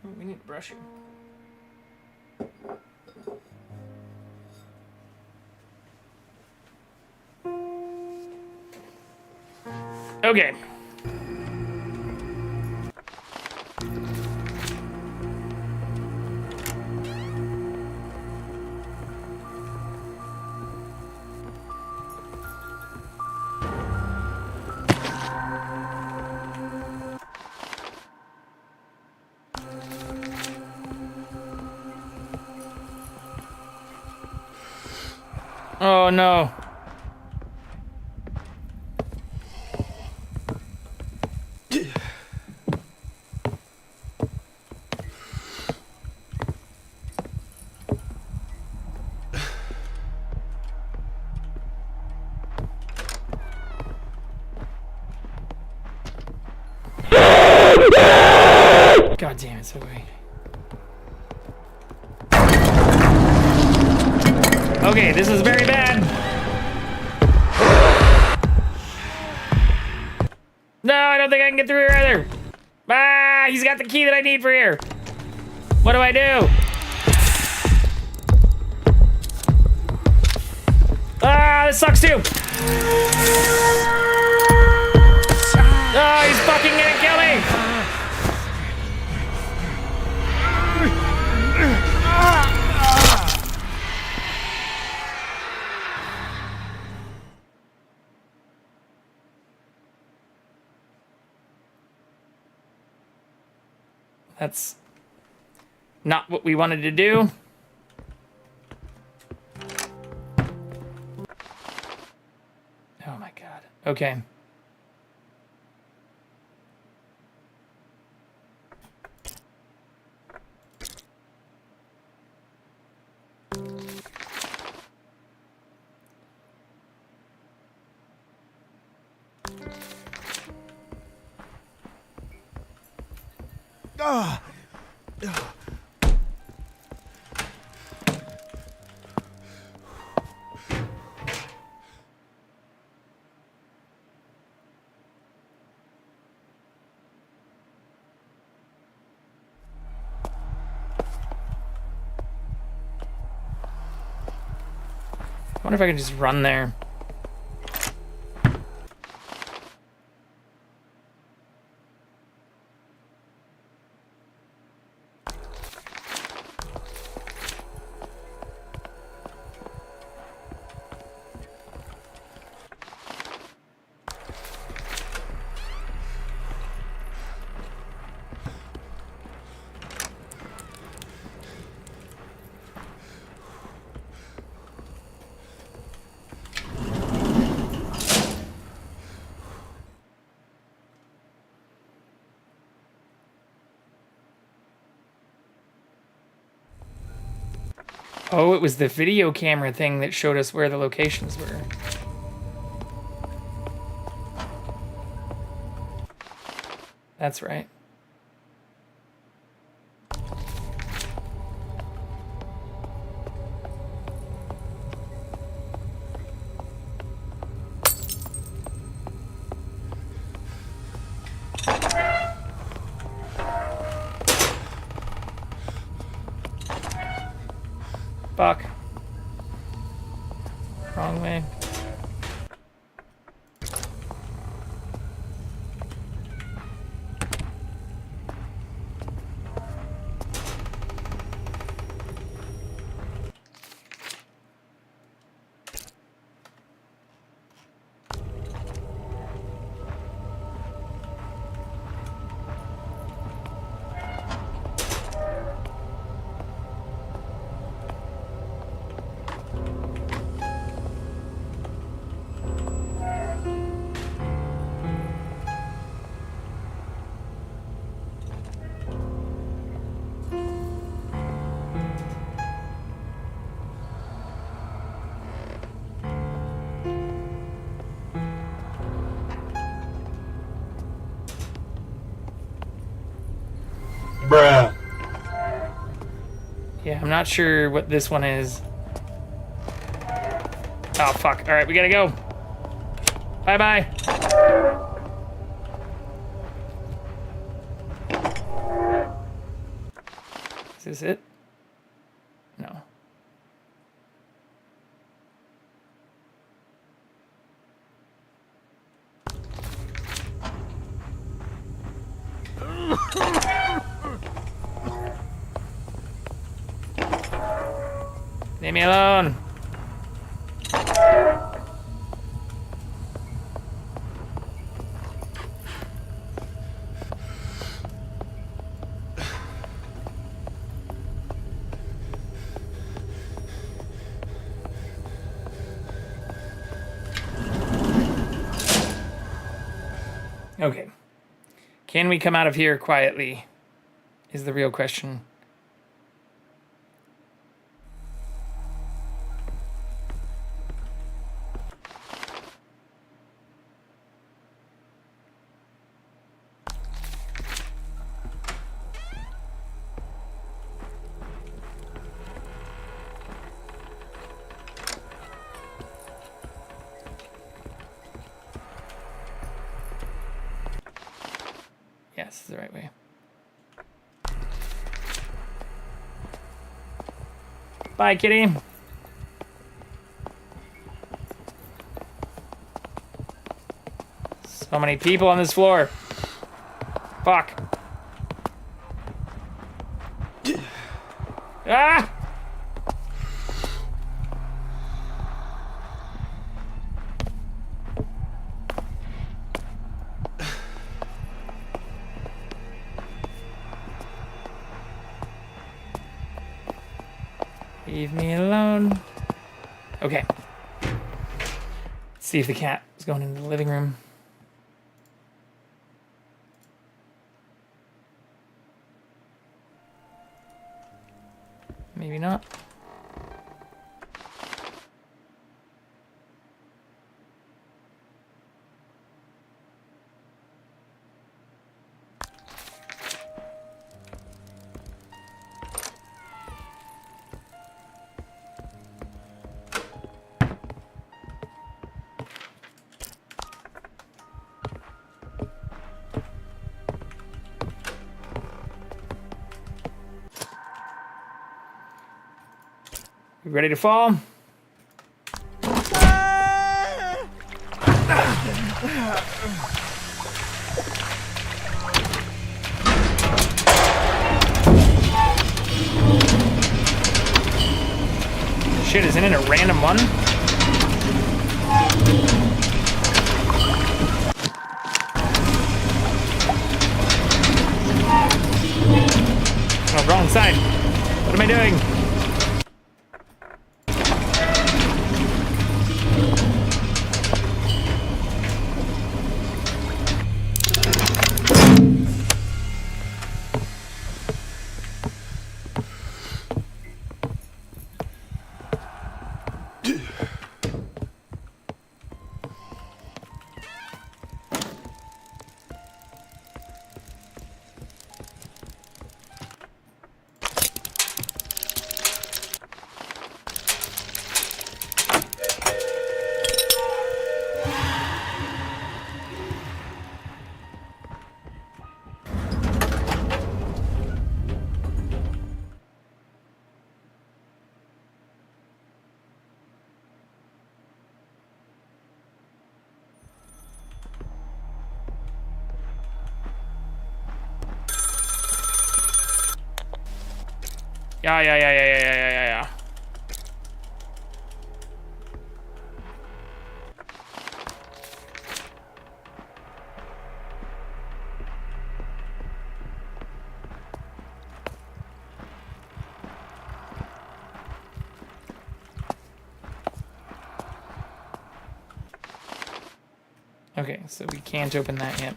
Oh, we need to brush you. Okay. Oh no. God damn it, so weak. Okay, this is very bad. No, I don't think I can get through here either. Ah, he's got the key that I need for here. What do I do? Ah, this sucks too. Oh, he's fucking gonna kill me. That's not what we wanted to do. Oh my god. Okay. Ah! I wonder if I can just run there. Oh, it was the video camera thing that showed us where the locations were. That's right. Fuck. Wrong way. Bruh. Yeah, I'm not sure what this one is. Oh, fuck. All right, we gotta go. Bye-bye. this it? No. Leave me alone. Okay. Can we come out of here quietly? Is the real question. Yes, the right way. Bye, kitty. So many people on this floor. Fuck. Ah! Leave me alone. Okay. Let's see if the cat is going into the living room. Maybe not. You ready to fall? Shit, isn't it a random one? Oh, wrong side. What am I doing? Yeah. Okay, so we can't open that yet.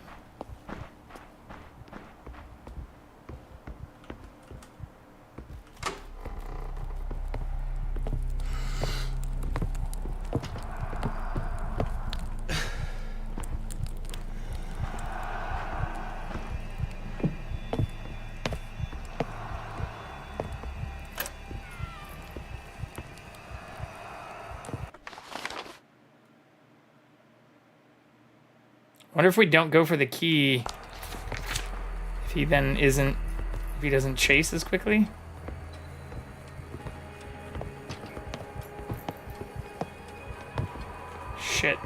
Wonder if we don't go for the key, if he then isn't, if he doesn't chase as quickly. shit.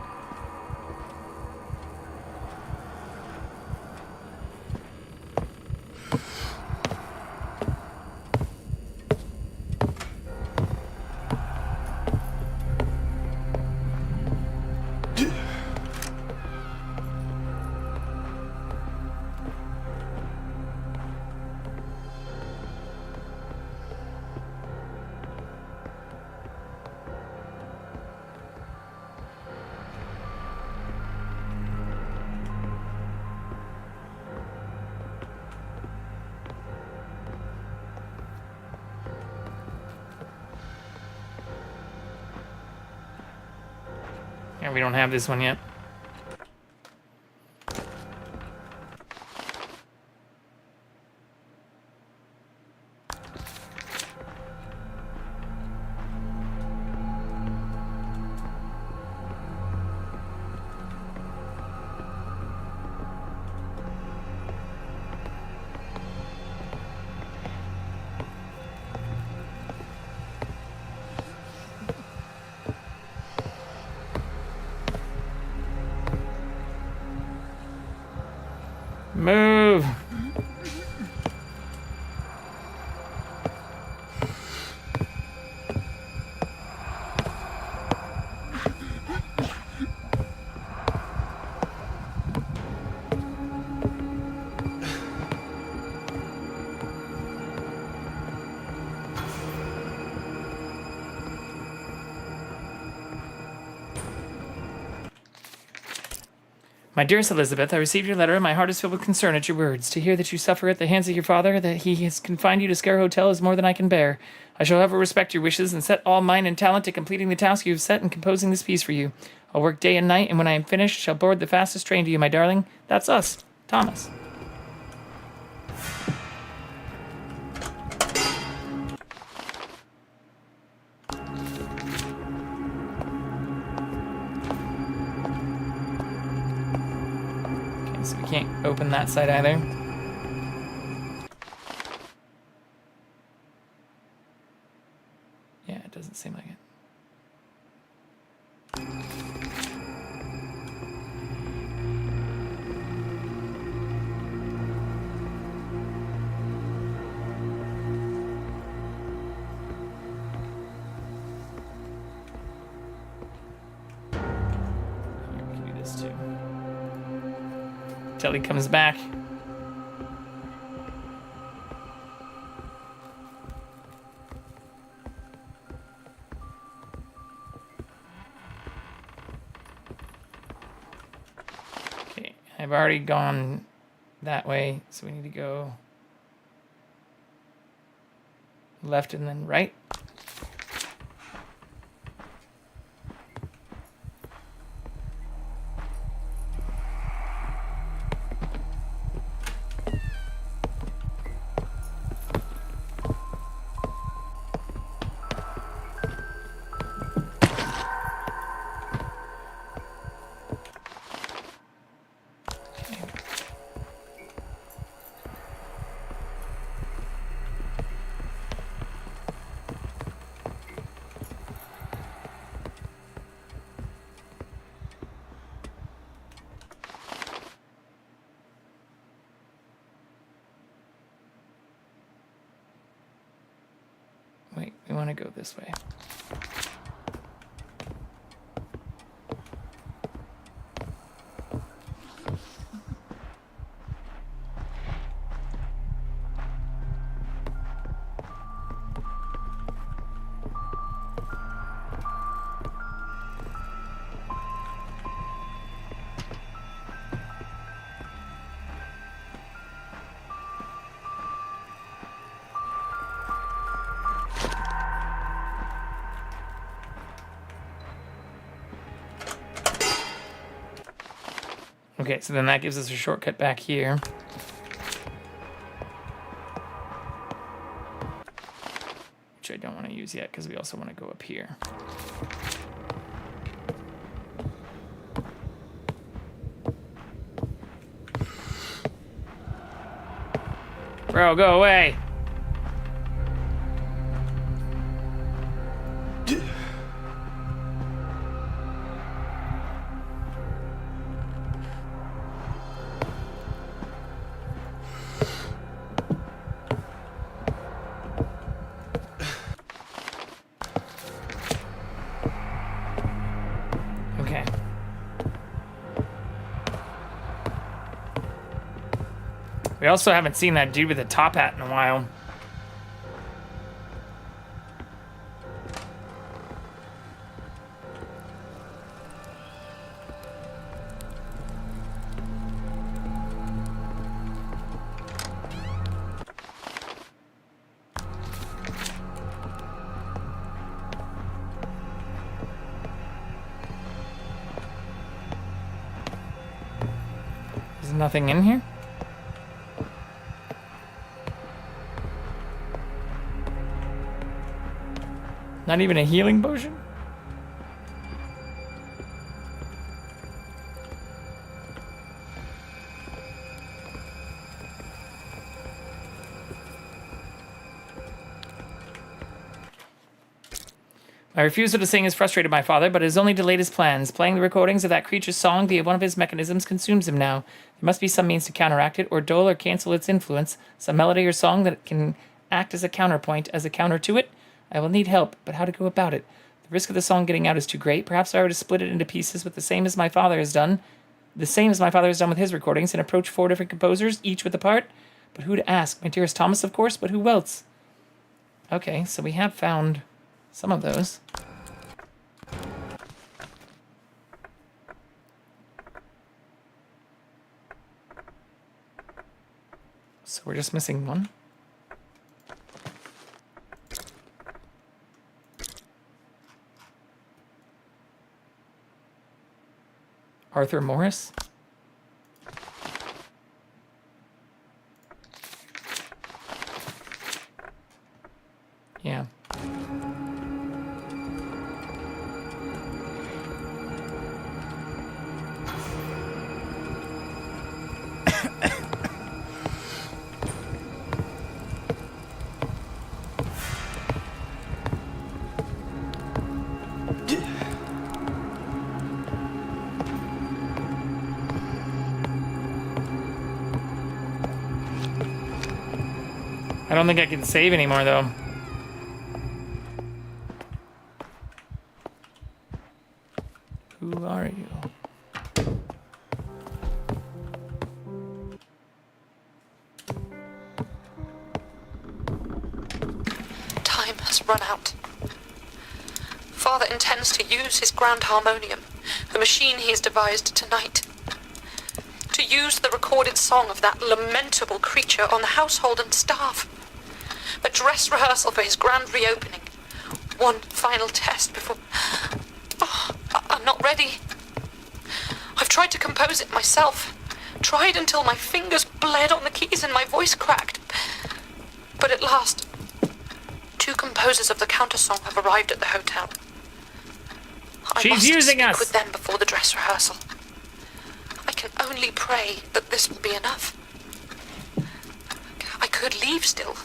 Yeah, we don't have this one yet. Move. My dearest Elizabeth, I received your letter and my heart is filled with concern at your words. To hear that you suffer at the hands of your father, that he has confined you to Sker Hotel is more than I can bear. I shall ever respect your wishes and set all mine and talent to completing the task you have set in composing this piece for you. I'll work day and night, and when I am finished, shall board the fastest train to you, my darling. That's us, Thomas. So we can't open that side either. Yeah, it doesn't seem like it. Here, we can do this too. Till he comes back. Okay, I've already gone that way, so we need to go left and then right. Wait, we want to go this way. Okay, so then that gives us a shortcut back here. Which I don't want to use yet because we also want to go up here. Bro, go away! We also haven't seen that dude with the top hat in a while. There's nothing in here? Not even a healing potion? My refusal to sing has frustrated my father, but it has only delayed his plans. Playing the recordings of that creature's song via one of his mechanisms consumes him now. There must be some means to counteract it, or dull or cancel its influence. Some melody or song that can act as a counterpoint, as a counter to it. I will need help, but how to go about it? The risk of the song getting out is too great. Perhaps I were to split it into pieces with the same as my father has done with his recordings, and approach 4 different composers, each with a part. But who to ask? My dearest Thomas, of course, but who else? Okay, so we have found some of those. So we're just missing one. Arthur Morris. Yeah. I don't think I can save anymore, though. Who are you? Time has run out. Father intends to use his grand harmonium, the machine he has devised tonight, to use the recorded song of that lamentable creature on the household and staff. A dress rehearsal for his grand reopening. One final test before... Oh, I'm not ready. I've tried to compose it myself. Tried until my fingers bled on the keys and my voice cracked. But at last, 2 composers of the countersong have arrived at the hotel. I must speak with them before the dress rehearsal. I can only pray that this will be enough. I could leave still,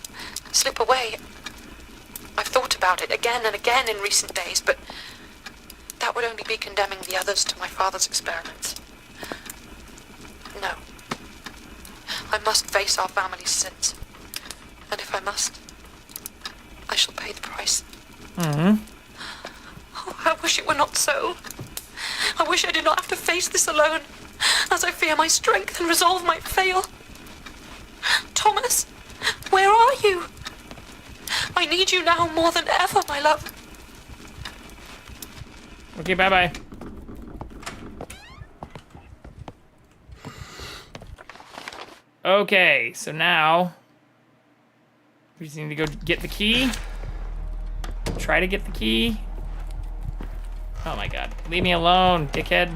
slip away. I've thought about it again and again in recent days, but that would only be condemning the others to my father's experiments. No. I must face our family's sins. And if I must, I shall pay the price. Mm-hmm. Oh, I wish it were not so. I wish I did not have to face this alone, as I fear my strength and resolve might fail. Thomas, where are you? I need you now more than ever, my love. Okay, bye-bye. Okay, so now we just need to go get the key. Try to get the key. Oh my god. Leave me alone, dickhead.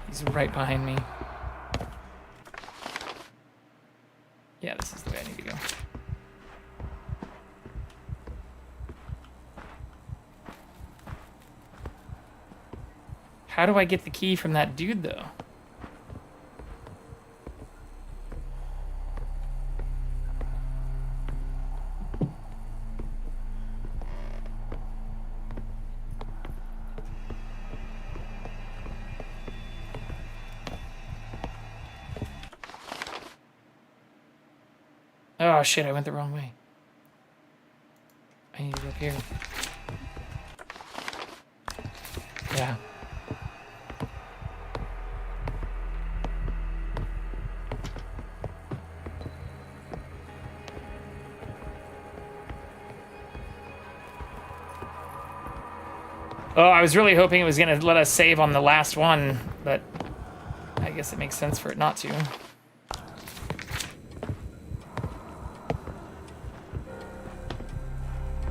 He's right behind me. Yeah, this is the way I need to go. How do I get the key from that dude, though? Oh shit, I went the wrong way. I need to go up here. Yeah. Oh, I was really hoping it was going to let us save on the last one, but I guess it makes sense for it not to.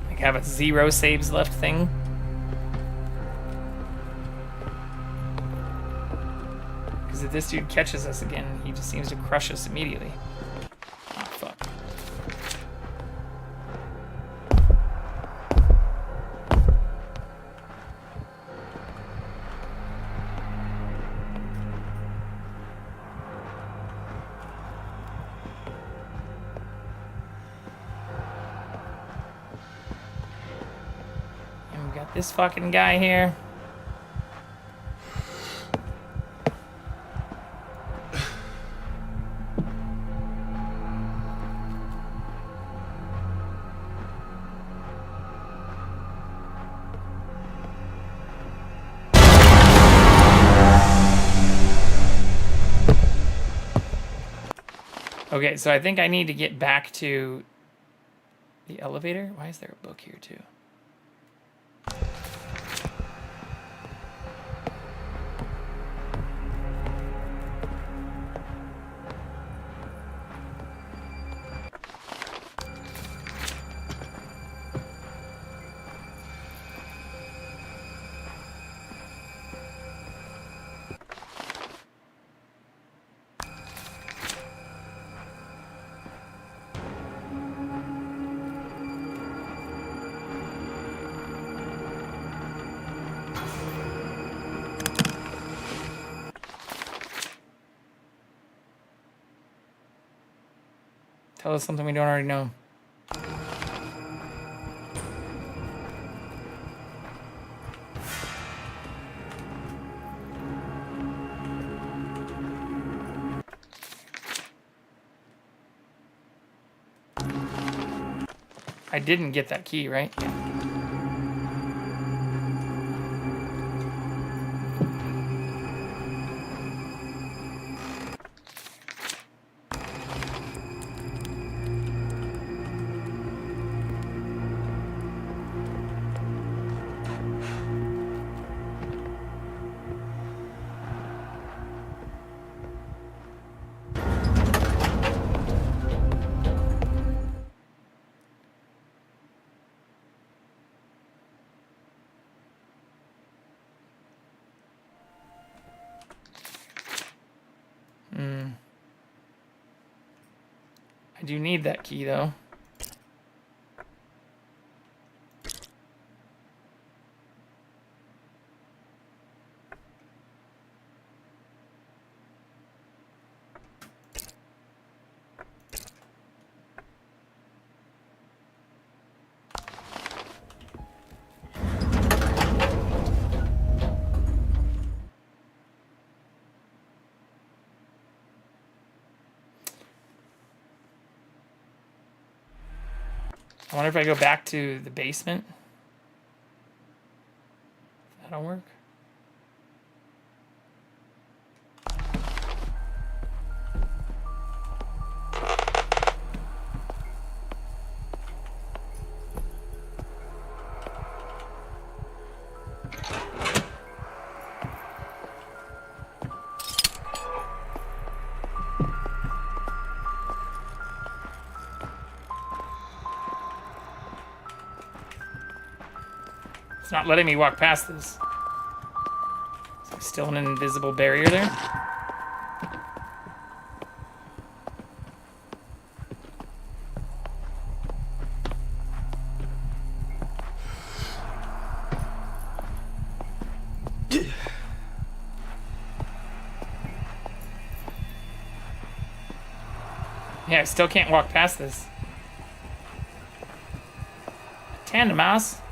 Like have a 0 saves left thing. Because if this dude catches us again, he just seems to crush us immediately. Oh, fuck. And we got this fucking guy here. Okay, so I think I need to get back to the elevator. Why is there a book here too? Tell us something we don't already know. I didn't get that key, right? Yeah. I do need that key, though. I wonder if I go back to the basement. That'll work. It's not letting me walk past this. Is there still an invisible barrier there? Yeah, I still can't walk past this. Tandem mouse.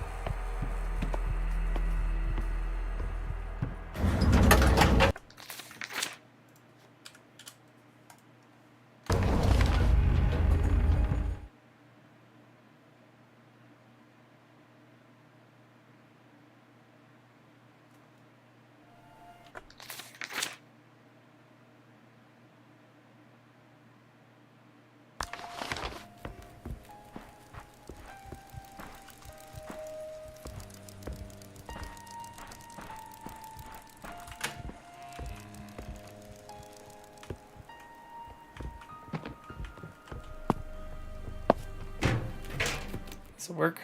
This'll work.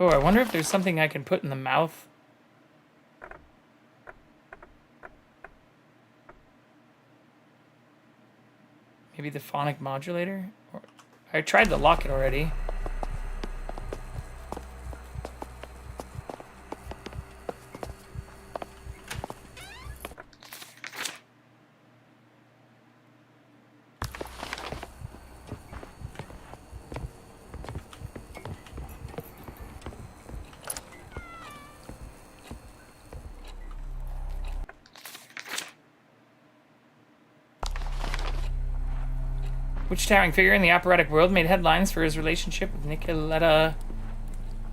Oh, I wonder if there's something I can put in the mouth. Maybe the phonic modulator? I tried the locket already. Which towering figure in the operatic world made headlines for his relationship with Nicoletta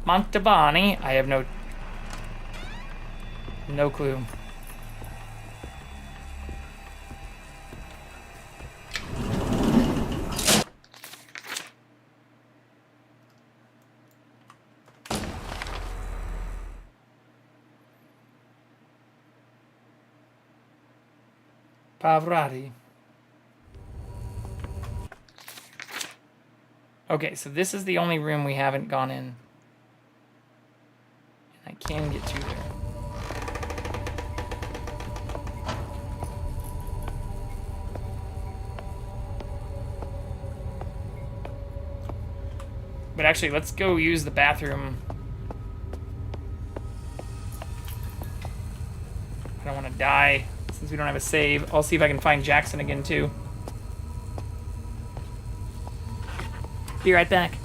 Mantovani? I have no clue. Pavrati. Okay, so this is the only room we haven't gone in. And I can get to there. But actually, let's go use the bathroom. I don't want to die since we don't have a save. I'll see if I can find Jackson again, too. Be right back.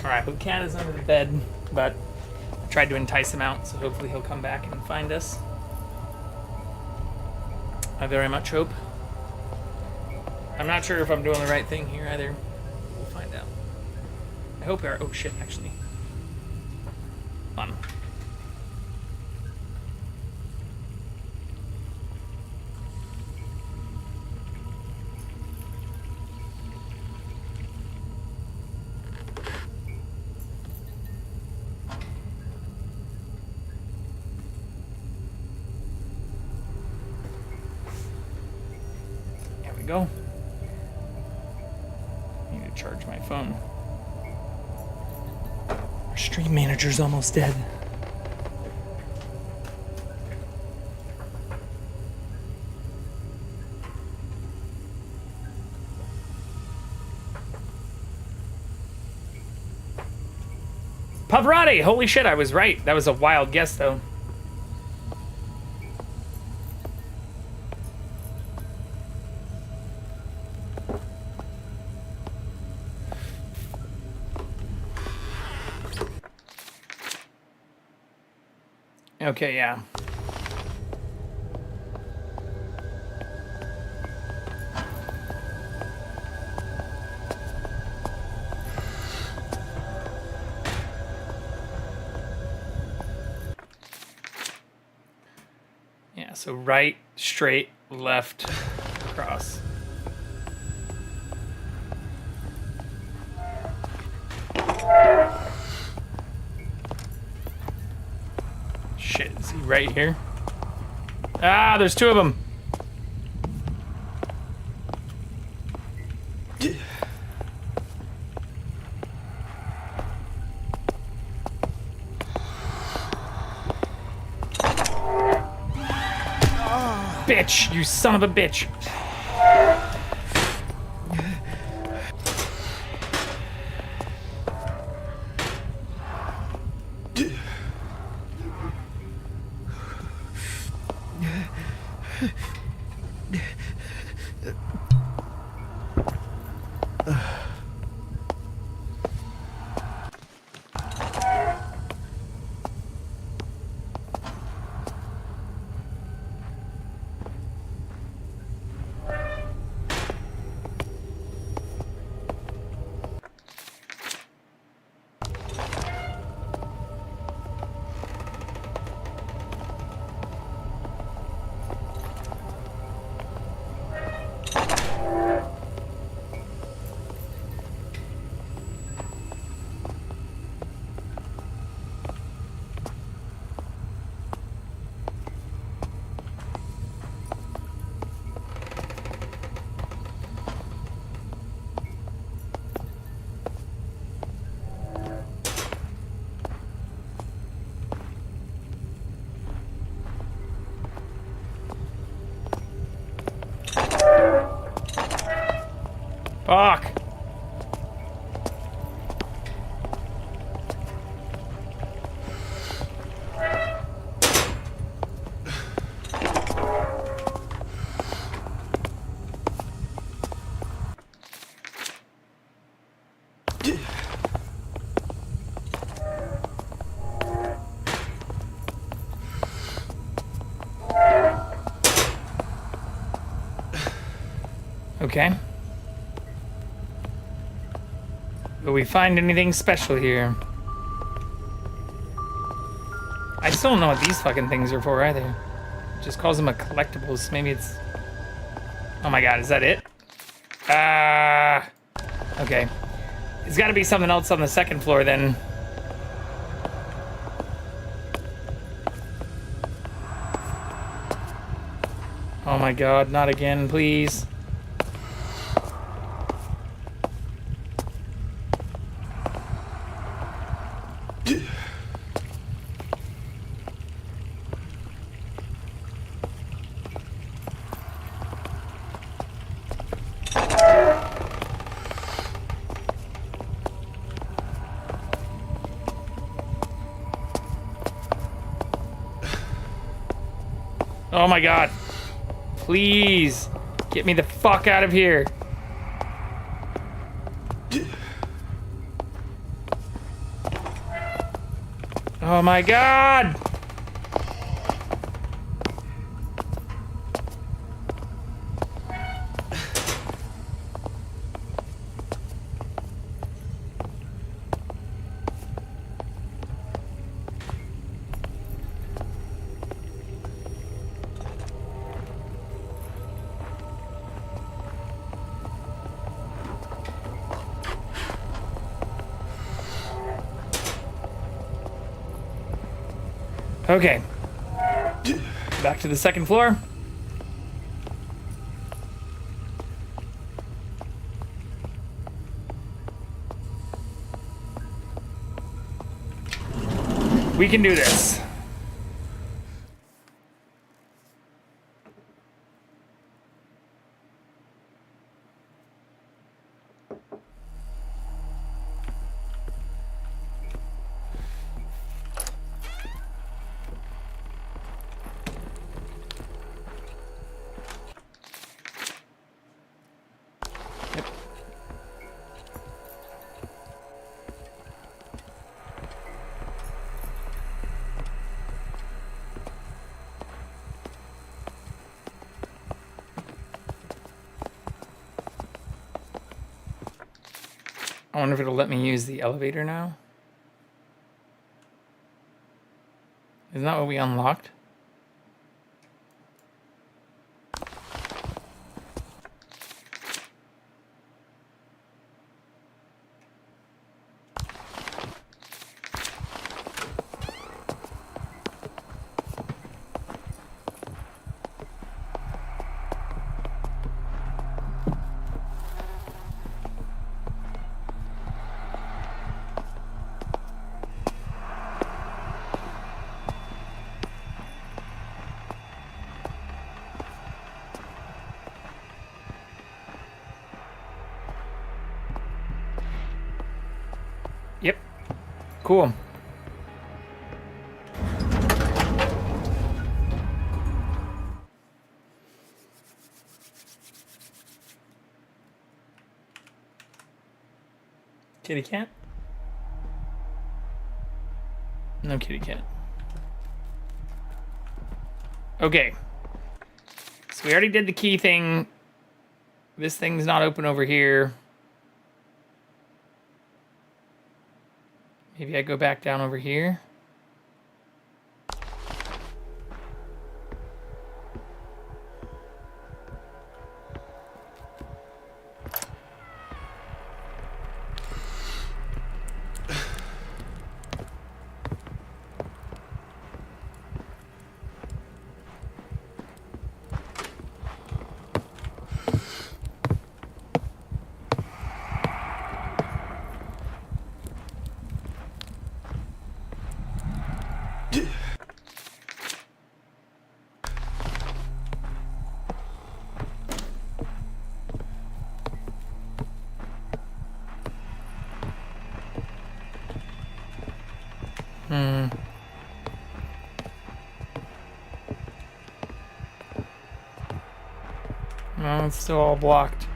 Alright, well, the cat is under the bed, but tried to entice him out, so hopefully he'll come back and find us. I very much hope. I'm not sure if I'm doing the right thing here either. We'll find out. I hope we are. Oh shit, actually. Hold on. There we go. Need to charge my phone. Our stream manager's almost dead. Pavarotti! Holy shit, I was right. That was a wild guess, though. Okay, yeah. Yeah, so right, straight, left, cross. Shit, is he right here? Ah, there's two of them. Bitch, you son of a bitch. Fuck. Okay. Will we find anything special here? I still don't know what these fucking things are for either. It just calls them a collectibles. Maybe it's... Oh my god, is that it? Okay. There's gotta be something else on the second floor then. Oh my god, not again, please. Oh my god. Please. Get me the fuck out of here. Oh my god! Okay. Back to the second floor. We can do this. I wonder if it'll let me use the elevator now. Isn't that what we unlocked? Yep. Cool. Kitty cat? No kitty cat. Okay. So we already did the key thing. This thing's not open over here. Maybe I go back down over here. No, it's still all blocked.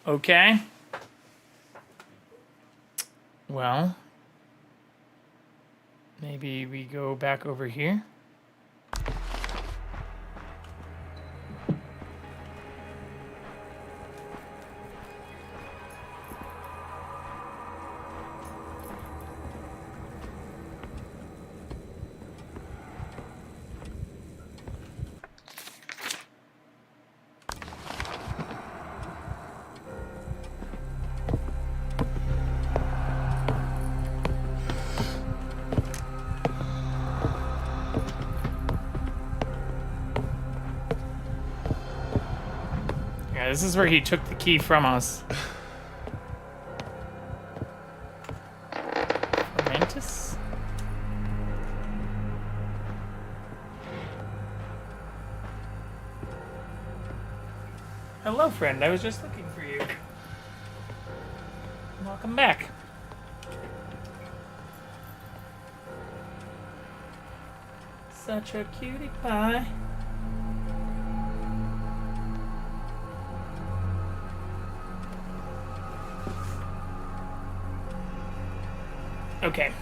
Okay. Well, maybe we go back over here. Yeah, this is where he took the key from us. Mantis? Hello, friend. I was just looking for you. Welcome back. Such a cutie pie. Okay.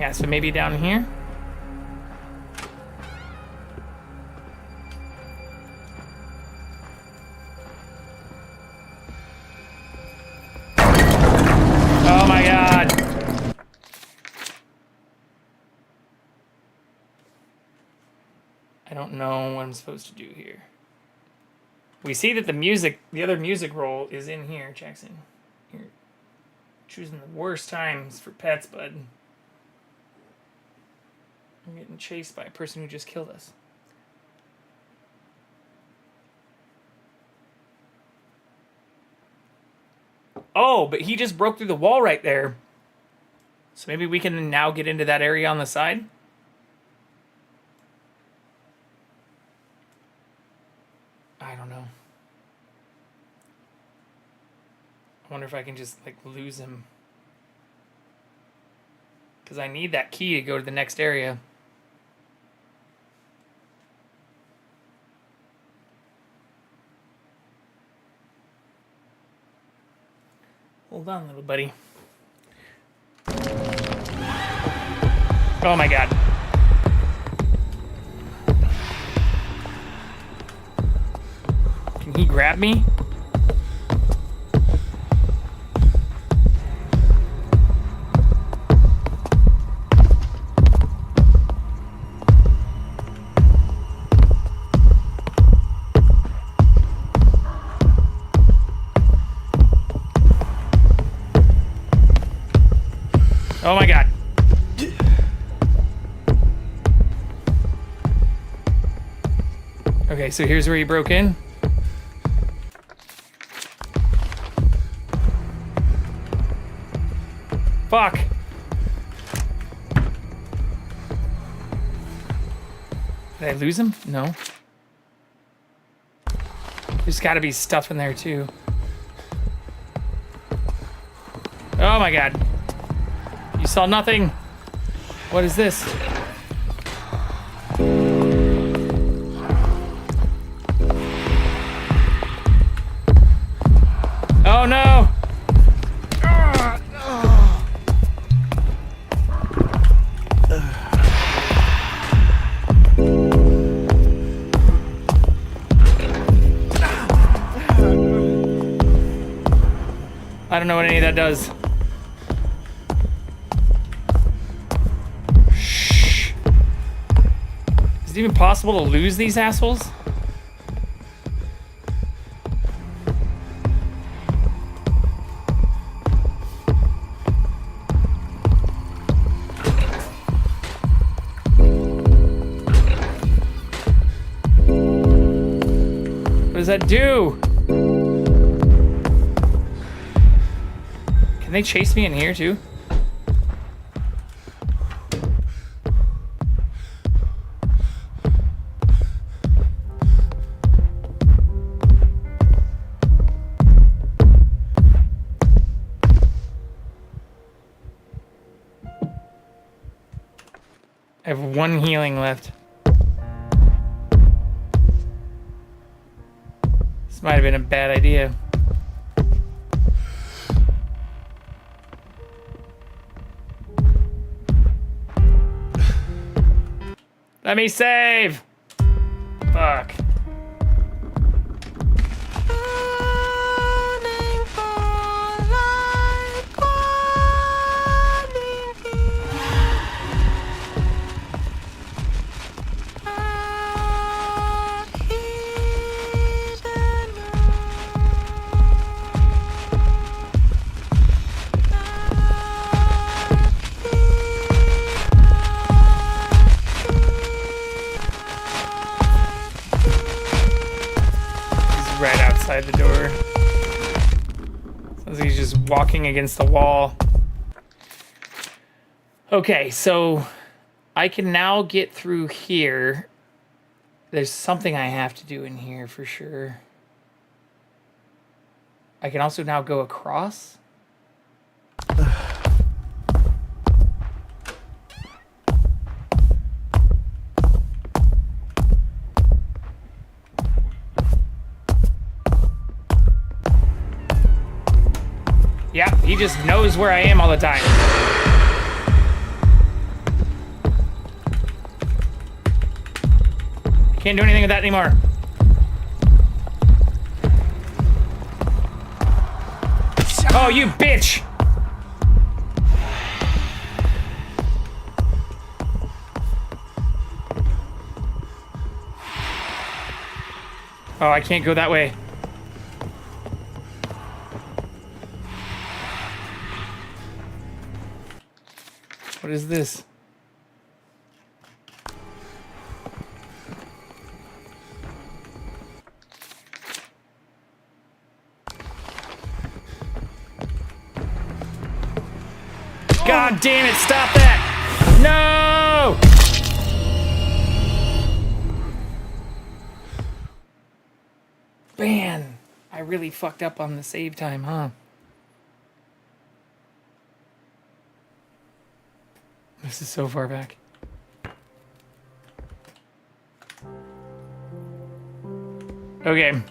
Yeah, so maybe down here. Oh my god. I don't know what I'm supposed to do here. We see that the other music roll is in here, Jackson. You're choosing the worst times for pets, bud. I'm getting chased by a person who just killed us. Oh, but he just broke through the wall right there. So maybe we can now get into that area on the side? I don't know. I wonder if I can just, like, lose him. Because I need that key to go to the next area. Hold on, little buddy. Oh my god. Can he grab me? Oh my god. Okay, so here's where he broke in. Fuck. Did I lose him? No. There's gotta be stuff in there too. Oh my god. You saw nothing. What is this? Oh no! I don't know what any of that does. Shh. Is it even possible to lose these assholes? What does that do? Can they chase me in here too? I have one healing left. This might have been a bad idea. Let me save! Fuck. The door. Sounds like he's just walking against the wall. Okay, so I can now get through here. There's something I have to do in here for sure. I can also now go across. Yeah, he just knows where I am all the time. Can't do anything with that anymore. Oh, you bitch! Oh, I can't go that way. What is this? God damn it, stop that! No! Man, I really fucked up on the save time, huh? This is so far back. Okay.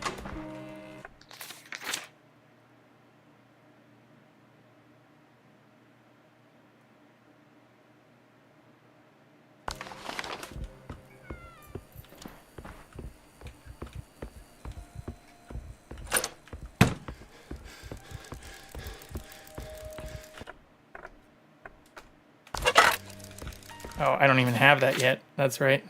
Oh, I don't even have that yet. That's right.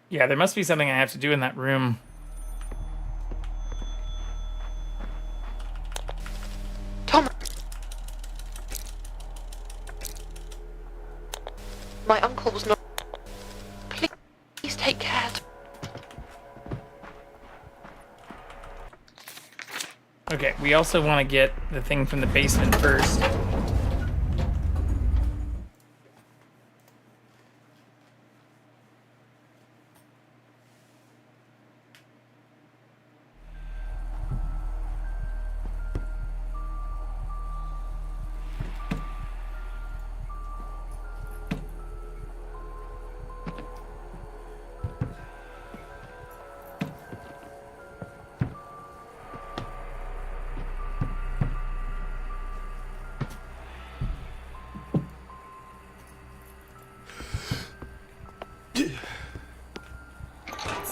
Yeah, there must be something I have to do in that room. Tom. My uncle was not. Please take care. Okay, we also want to get the thing from the basement first.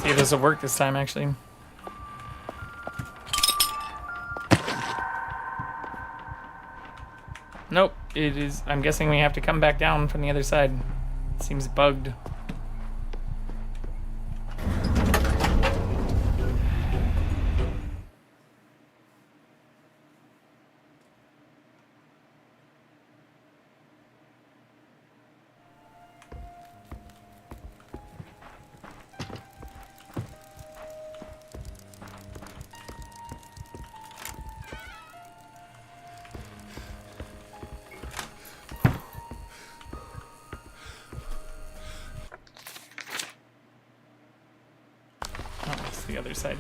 See if this will work this time, actually. Nope, it is. I'm guessing we have to come back down from the other side. It seems bugged. The other side.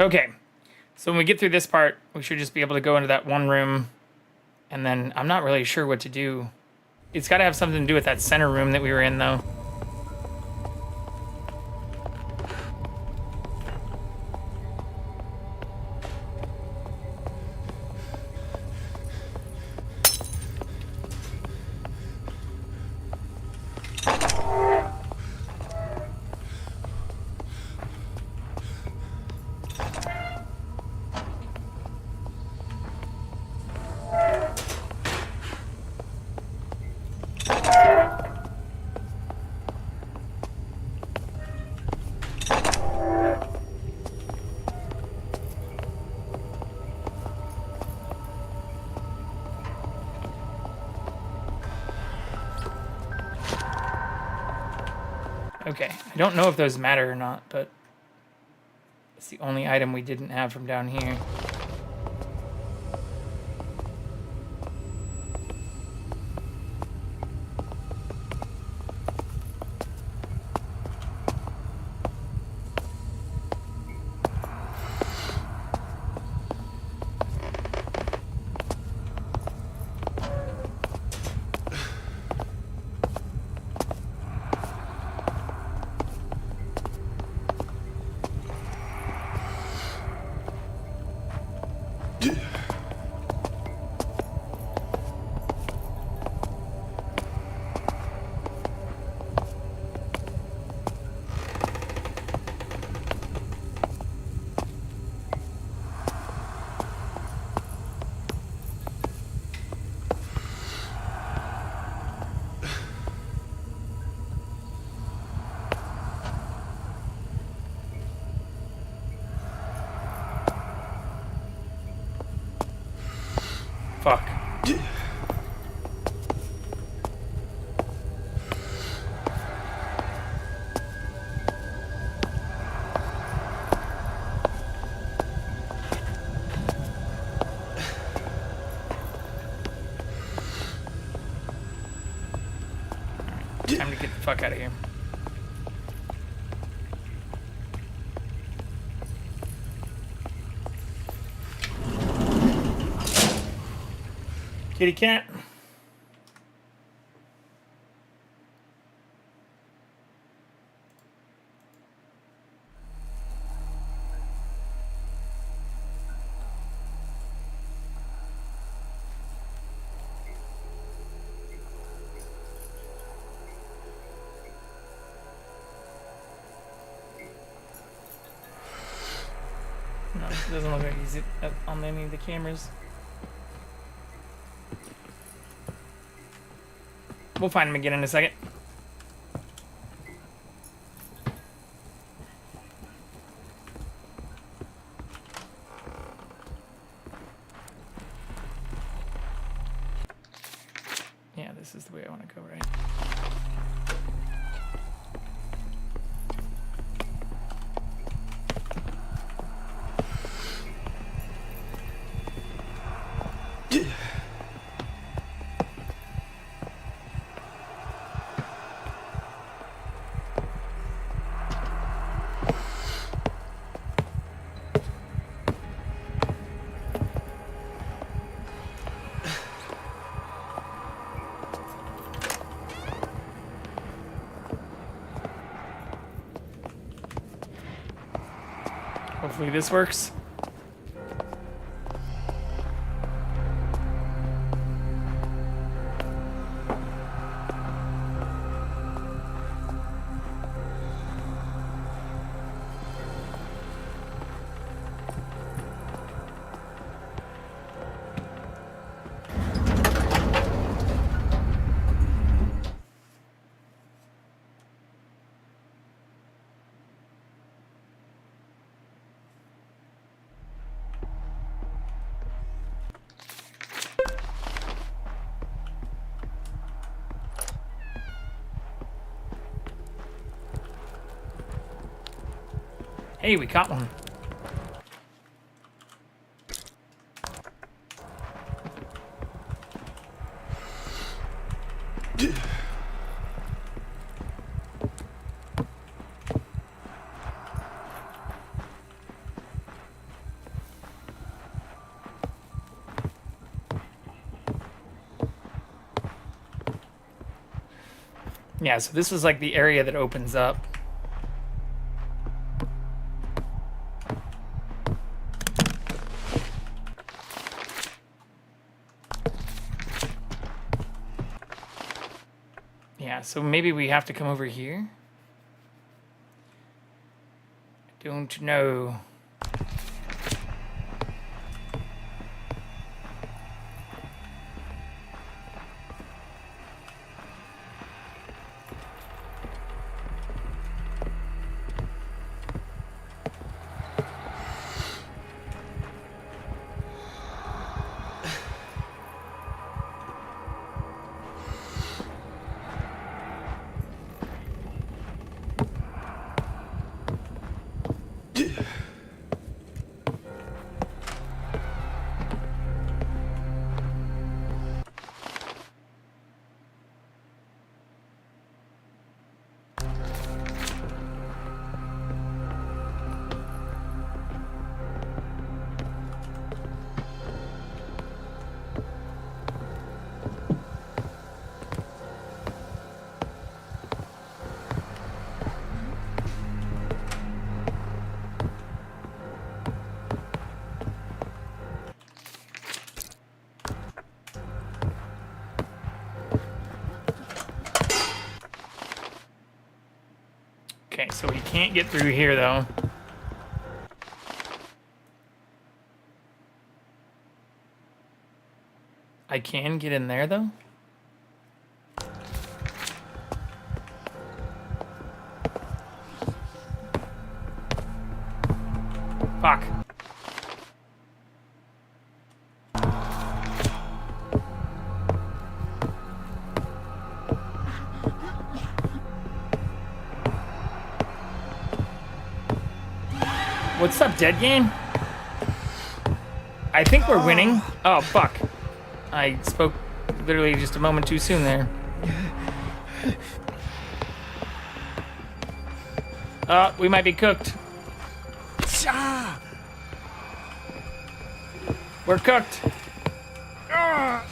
Okay. So when we get through this part, we should just be able to go into that one room. And then I'm not really sure what to do. It's got to have something to do with that center room that we were in, though. Okay, I don't know if those matter or not, but it's the only item we didn't have from down here. Fuck. Time to get the fuck out of here. Kitty cat. No, it doesn't look like he's on any of the cameras. We'll find him again in a second. Yeah, this is the way I want to go, right? Hopefully this works. Hey, we caught one. Yeah, so this is like the area that opens up. Yeah, so maybe we have to come over here? Don't know. Okay, so we can't get through here, though. I can get in there, though? Fuck. What's up, dead game? I think we're winning. Oh, fuck. I spoke literally just a moment too soon there. We might be cooked. We're cooked. Are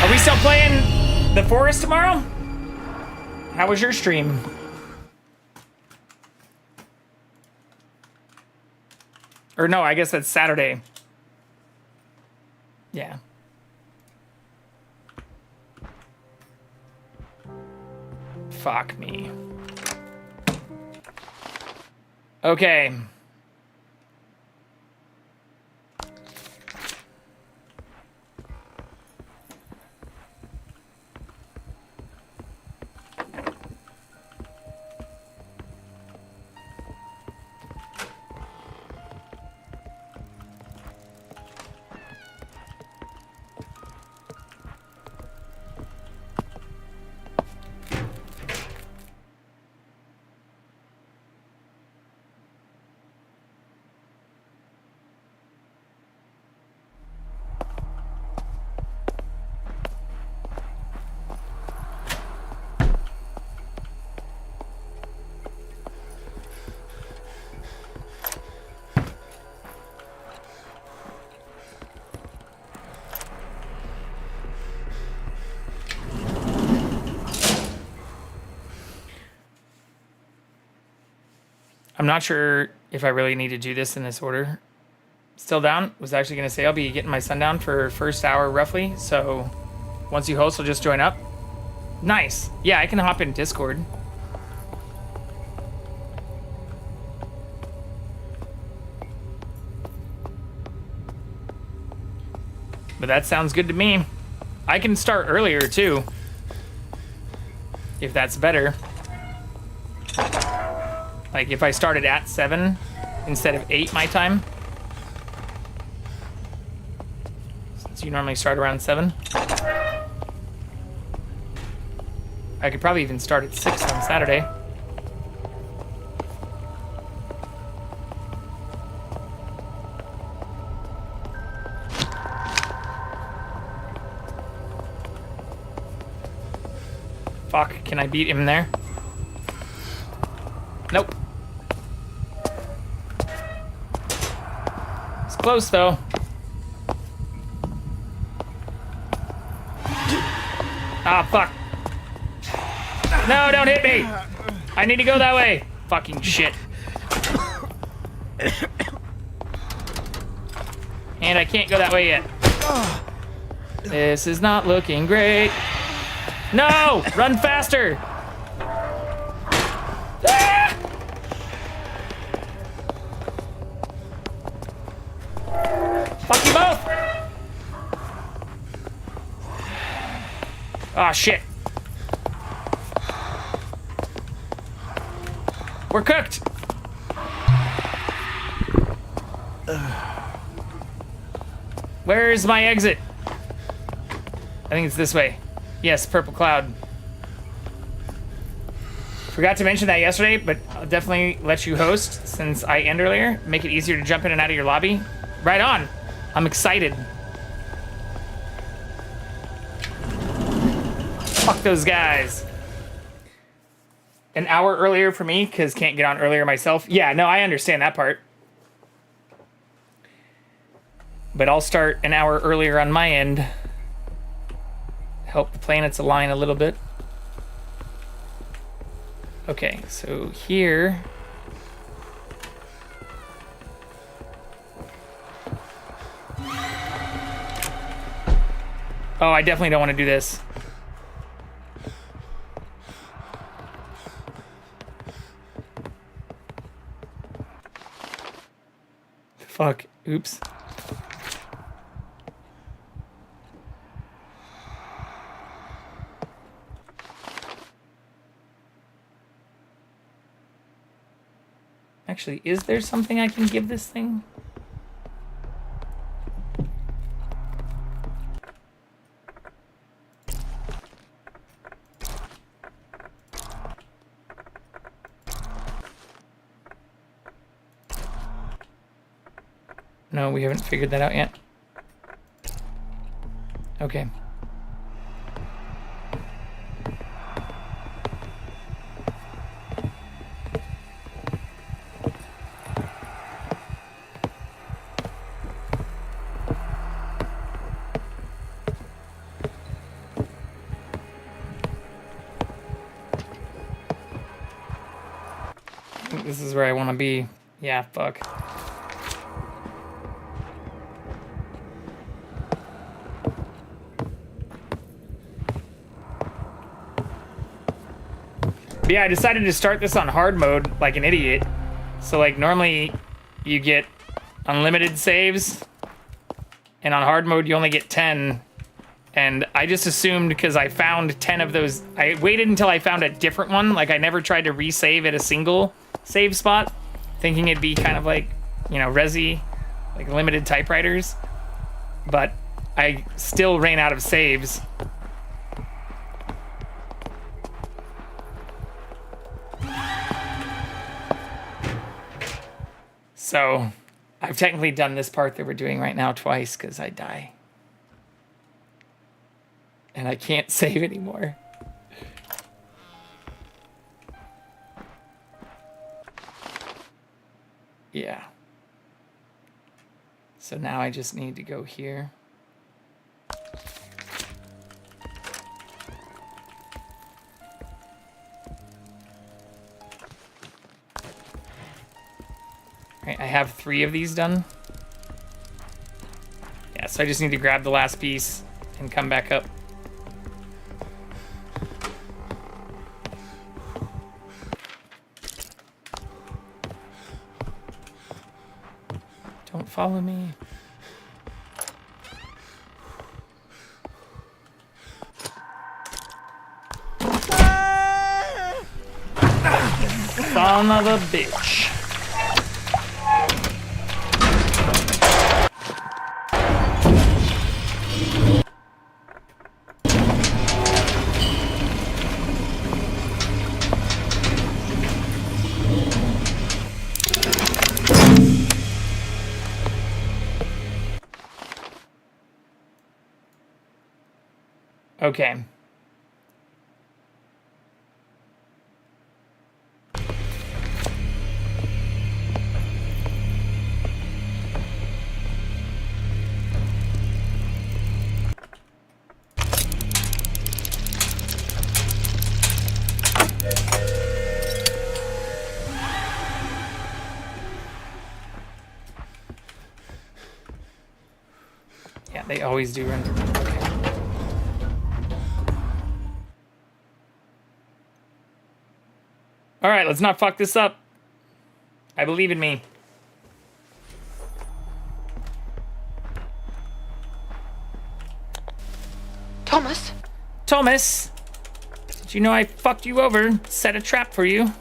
we still playing The Forest tomorrow? How was your stream? Or no, I guess that's Saturday. Yeah. Fuck me. Okay. I'm not sure if I really need to do this in this order. Still down? Was actually going to say I'll be getting my sundown for first hour roughly. So once you host, I'll just join up. Nice. Yeah, I can hop in Discord. But that sounds good to me. I can start earlier too, if that's better. Like if I started at 7 instead of 8 my time. Since you normally start around 7. I could probably even start at 6 on Saturday. Fuck, can I beat him there? Nope. It's close though. Ah, fuck. No, don't hit me. I need to go that way. Fucking shit. And I can't go that way yet. This is not looking great. No! Run faster! Ah! Fuck you both! Oh shit. We're cooked! Where's my exit? I think it's this way. Yes, purple cloud. Forgot to mention that yesterday, but I'll definitely let you host since I end earlier. Make it easier to jump in and out of your lobby. Right on. I'm excited. Fuck those guys. An hour earlier for me, because can't get on earlier myself. Yeah, no, I understand that part. But I'll start an hour earlier on my end. Help the planets align a little bit. Okay, so here... Oh, I definitely don't want to do this. Fuck. Oops. Actually, is there something I can give this thing? No, we haven't figured that out yet. Okay. I think this is where I want to be. Yeah, fuck. But yeah, I decided to start this on hard mode like an idiot. So like normally you get unlimited saves and on hard mode you only get 10. And I just assumed because I found 10 of those, I waited until I found a different one. Like I never tried to resave at a single save spot, thinking it'd be kind of like, you know, Resi, like limited typewriters. But I still ran out of saves. So I've technically done this part that we're doing right now twice because I die. And I can't save anymore. Yeah. So now I just need to go here. Right, I have 3 of these done. Yeah, so I just need to grab the last piece and come back up. Don't follow me. Son of a bitch. Okay. They always do run through. Okay. All right, let's not fuck this up. I believe in me. Thomas? Thomas! Did you know I fucked you over? Set a trap for you.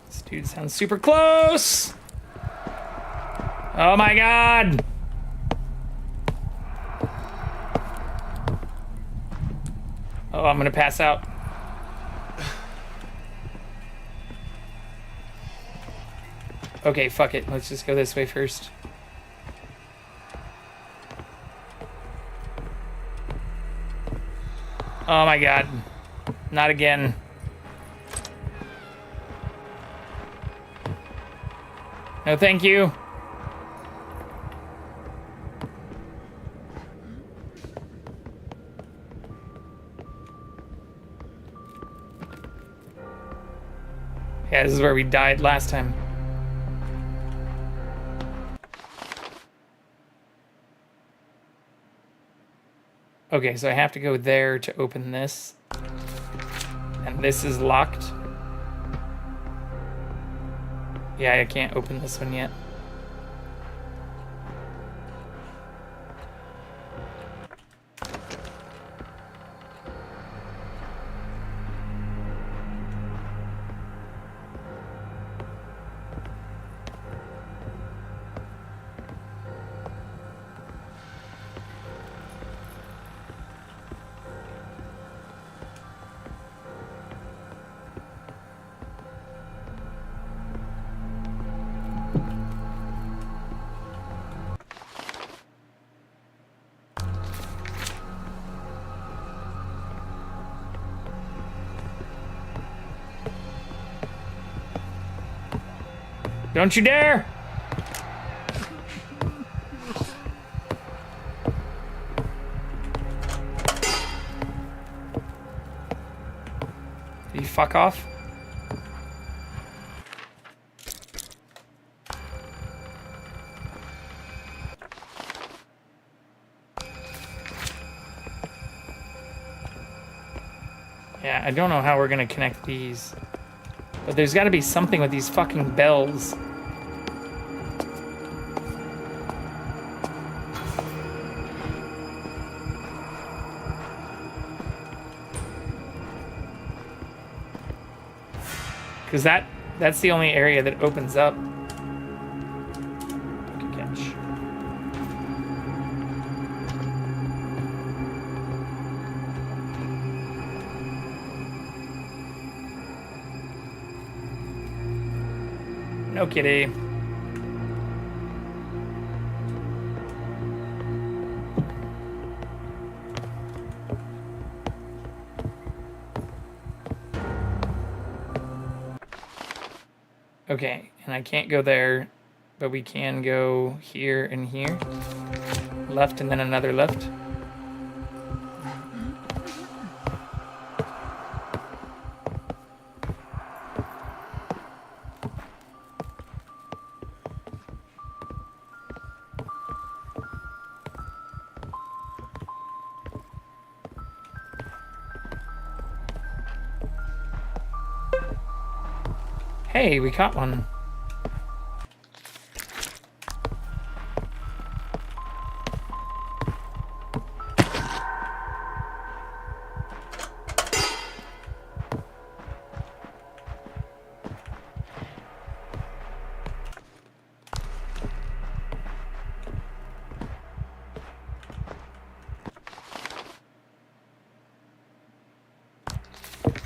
This dude sounds super close! Oh my god! Oh, I'm gonna pass out. Okay, fuck it. Let's just go this way first. Oh my god. Not again. No, thank you. Yeah, this is where we died last time. Okay, so I have to go there to open this. And this is locked. Yeah, I can't open this one yet. Don't you dare! Did you fuck off? Yeah, I don't know how we're gonna connect these. But there's gotta be something with these fucking bells. Because that's the only area that opens up. Pokecatch. No kitty. Okay, and I can't go there, but we can go here and here. Left and then another left. Hey, we caught one.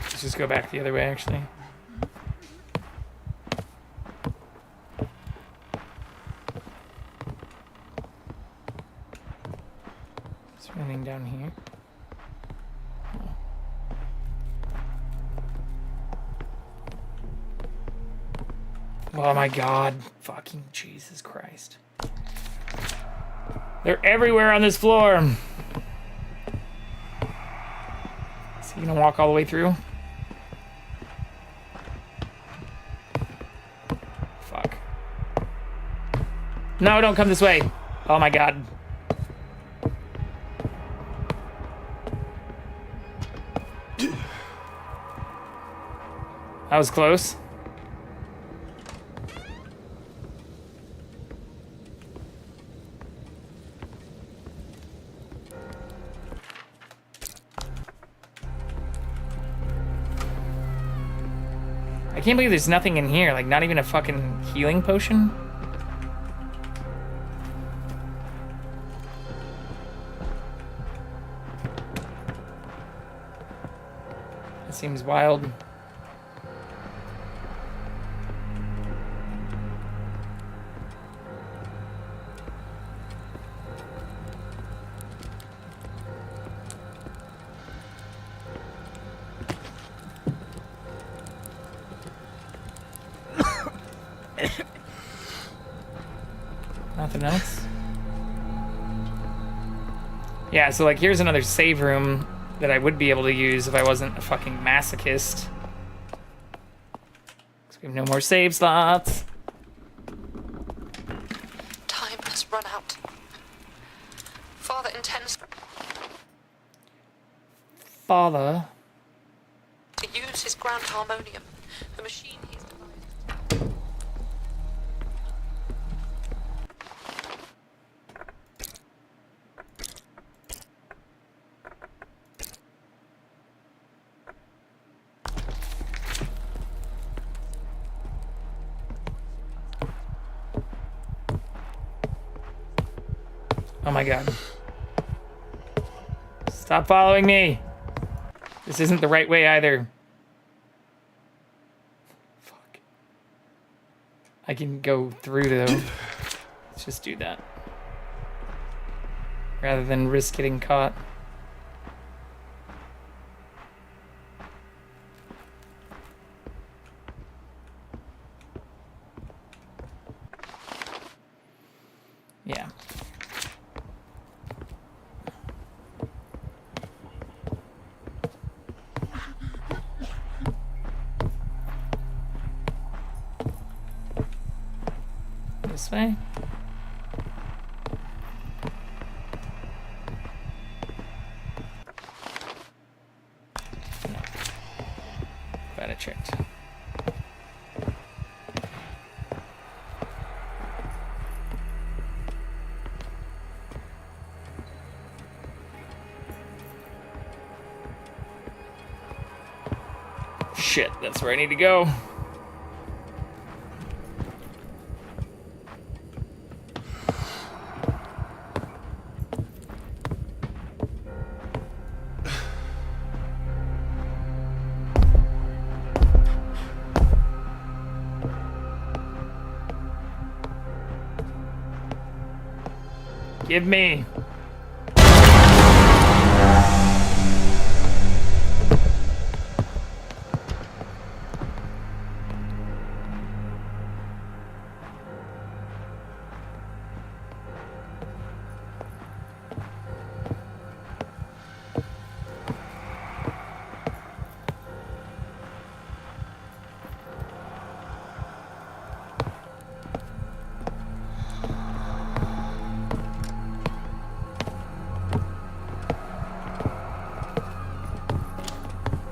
Let's just go back the other way, actually. Running down here. Oh my god. Fucking Jesus Christ. They're everywhere on this floor. Is he gonna walk all the way through? Fuck. No, don't come this way. Oh my god. That was close. I can't believe there's nothing in here, like not even a fucking healing potion. That seems wild. Nothing else? Yeah, so like here's another save room that I would be able to use if I wasn't a fucking masochist. So we have no more save slots. Time has run out. Father intends Father. to use his grand harmonium, the machine he's devised. Oh my god. Stop following me. This isn't the right way either. Fuck. I can go through though. Let's just do that. Rather than risk getting caught. Yeah. This way? No. Glad I checked. Shit, that's where I need to go. Give me.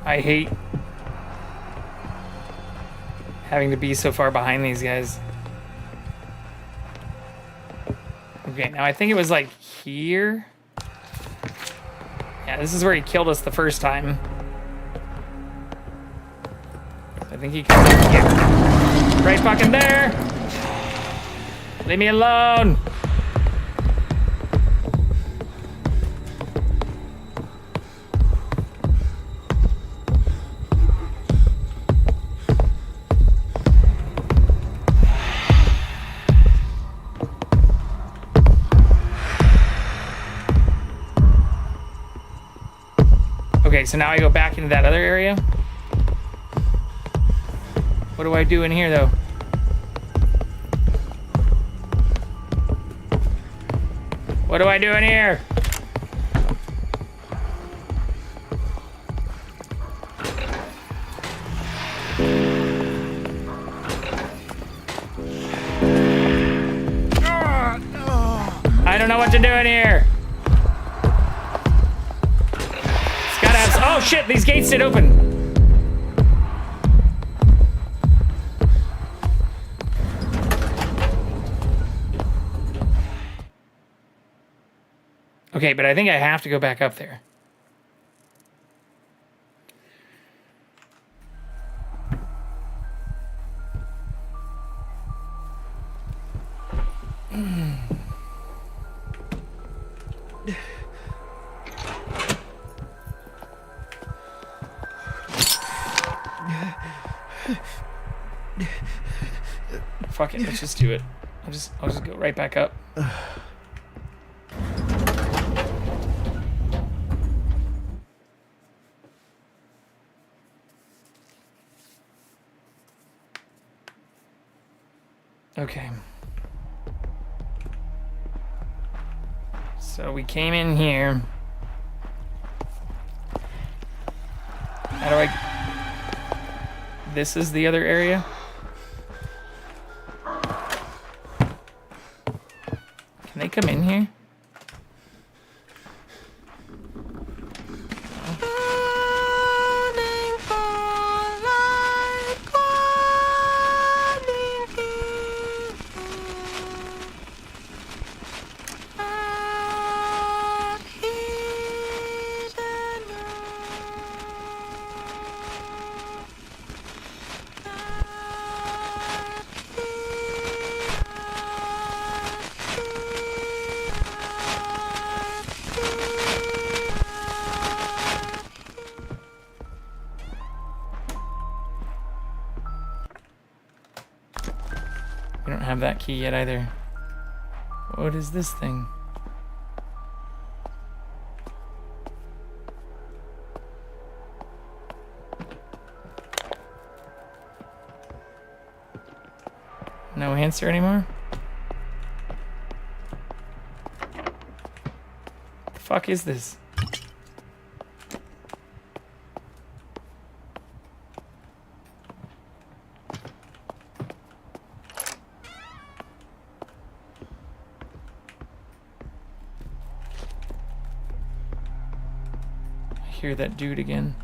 I hate having to be so far behind these guys. Okay, now I think it was like here. Yeah, this is where he killed us the first time. I think he comes up here. Right fucking there! Leave me alone! Okay, so now I go back into that other area. What do I do in here, though? What do I do in here? I don't know what to do in here. It's gotta have. Oh shit! These gates did open. Okay, but I think I have to go back up there. Fuck it, let's just do it. I'll just go right back up. Okay. So we came in here. How do I... This is the other area? Can they come in here? We don't have that key yet either. What is this thing? No answer anymore? The fuck is this? Hear that dude again.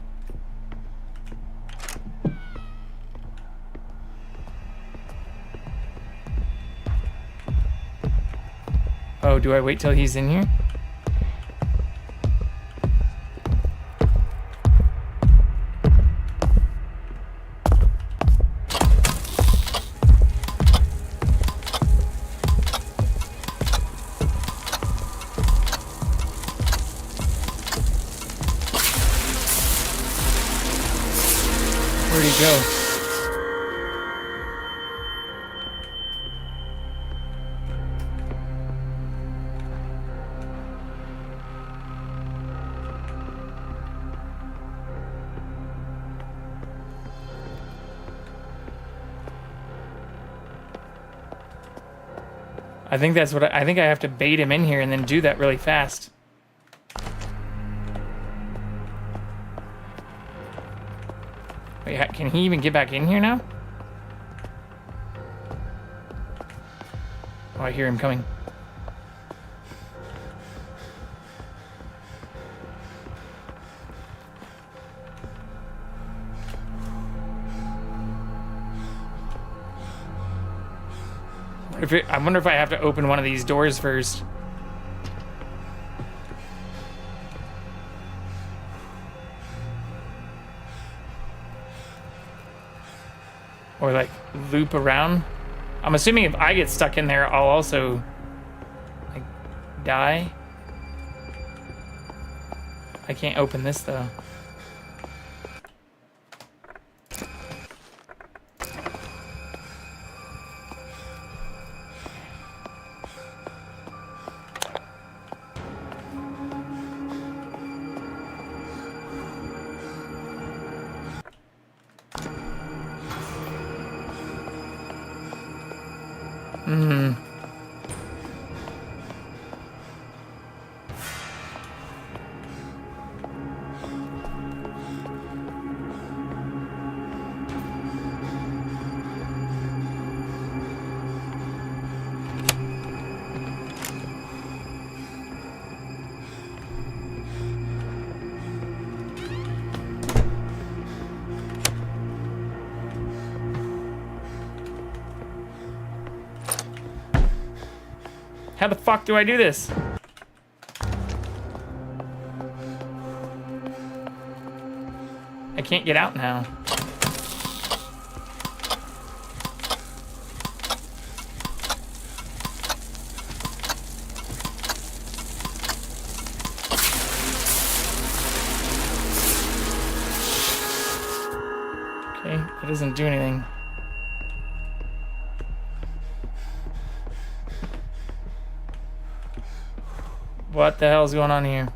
Oh, do I wait till he's in here? Where'd he go? I think that's what I think I have to bait him in here and then do that really fast. Wait, can he even get back in here now? Oh, I hear him coming. I wonder if I have to open one of these doors first. Or like loop around. I'm assuming if I get stuck in there, I'll also like die. I can't open this though. How the fuck do I do this? I can't get out now. Okay, that doesn't do anything. What the hell's going on here?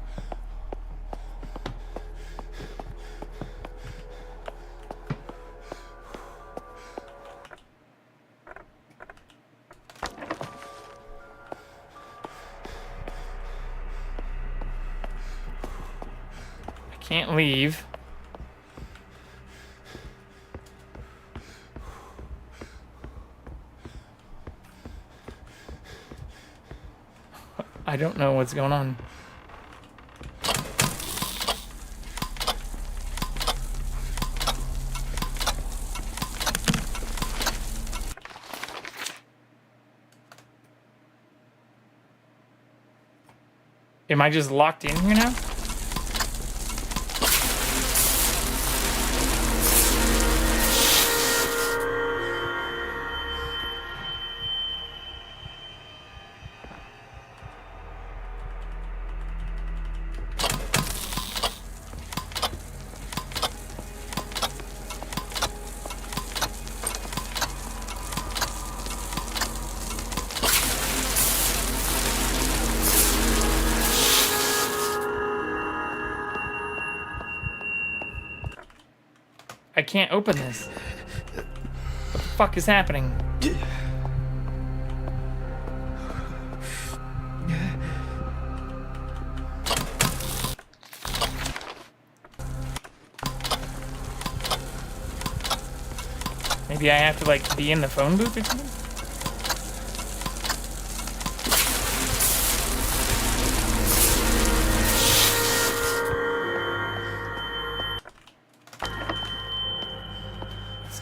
I can't leave. I don't know what's going on. Am I just locked in here now? I can't open this. What the fuck is happening? Maybe I have to like be in the phone booth or something?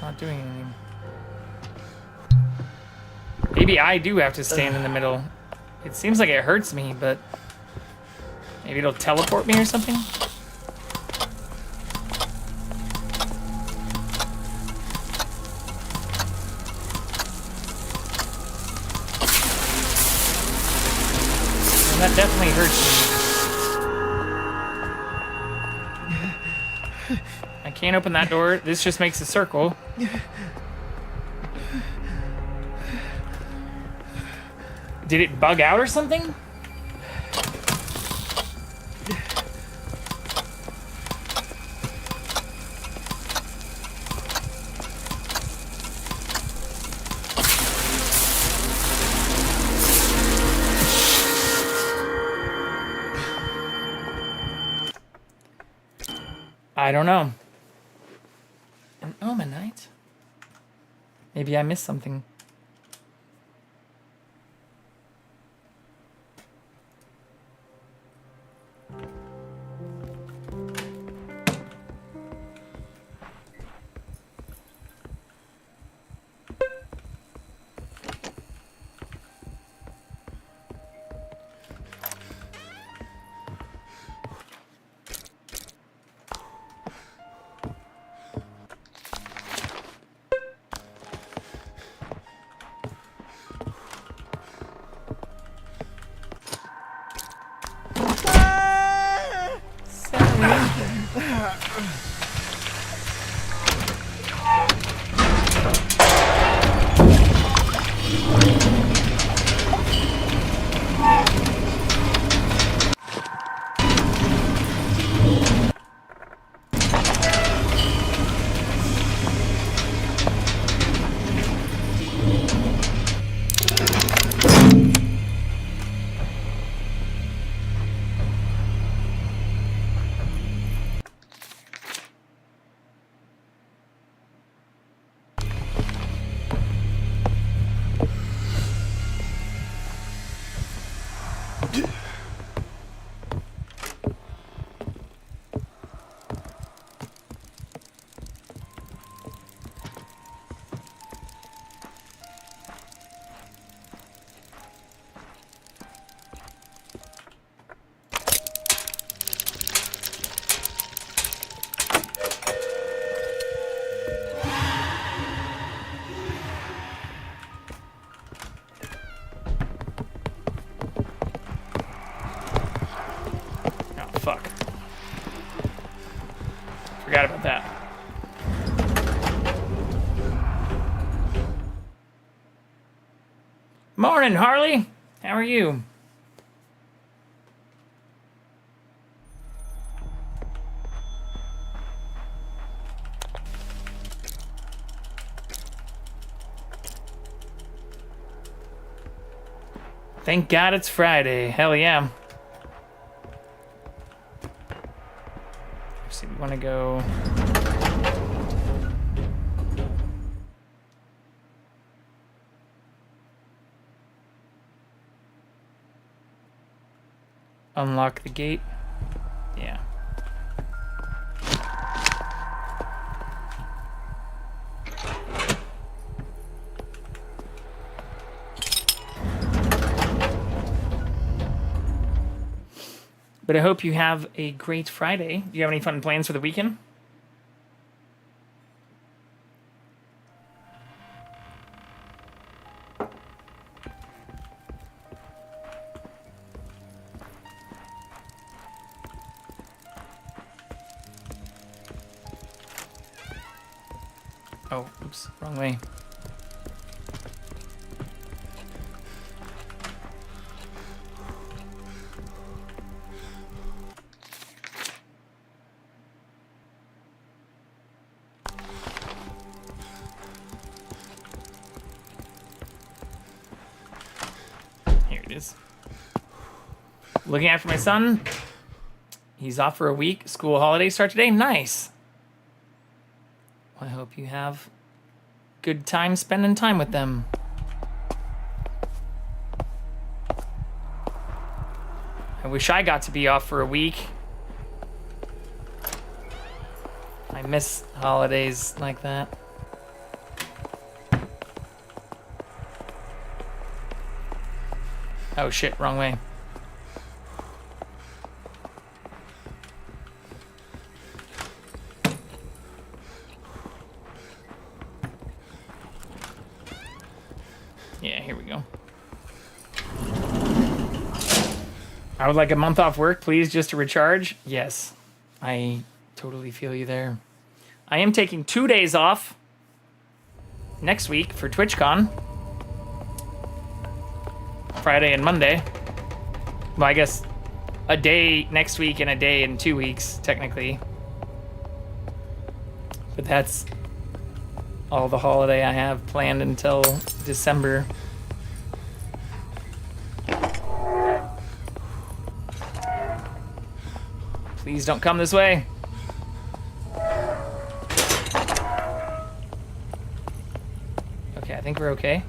Not doing anything. Maybe I do have to stand in the middle. It seems like it hurts me, but maybe it'll teleport me or something? And that definitely hurts me. I can't open that door. This just makes a circle. Did it bug out or something? I don't know. An Omenite? Maybe I missed something. Forgot about that. Morning, Harley. How are you? Thank God it's Friday. Hell yeah. Let's see, we want to go... Unlock the gate. Yeah. But I hope you have a great Friday. Do you have any fun plans for the weekend? Oh, oops, wrong way. Here it is. Looking after my son. He's off for a week. School holidays start today. Nice. I hope you have good time spending time with them. I wish I got to be off for a week. I miss holidays like that. Oh shit, wrong way. Yeah, here we go. I would like a month off work, please, just to recharge. Yes, I totally feel you there. I am taking 2 days off next week for TwitchCon. Friday and Monday. Well, I guess a day next week and a day in 2 weeks, technically. But that's all the holiday I have planned until December. Please don't come this way. Okay, I think we're okay.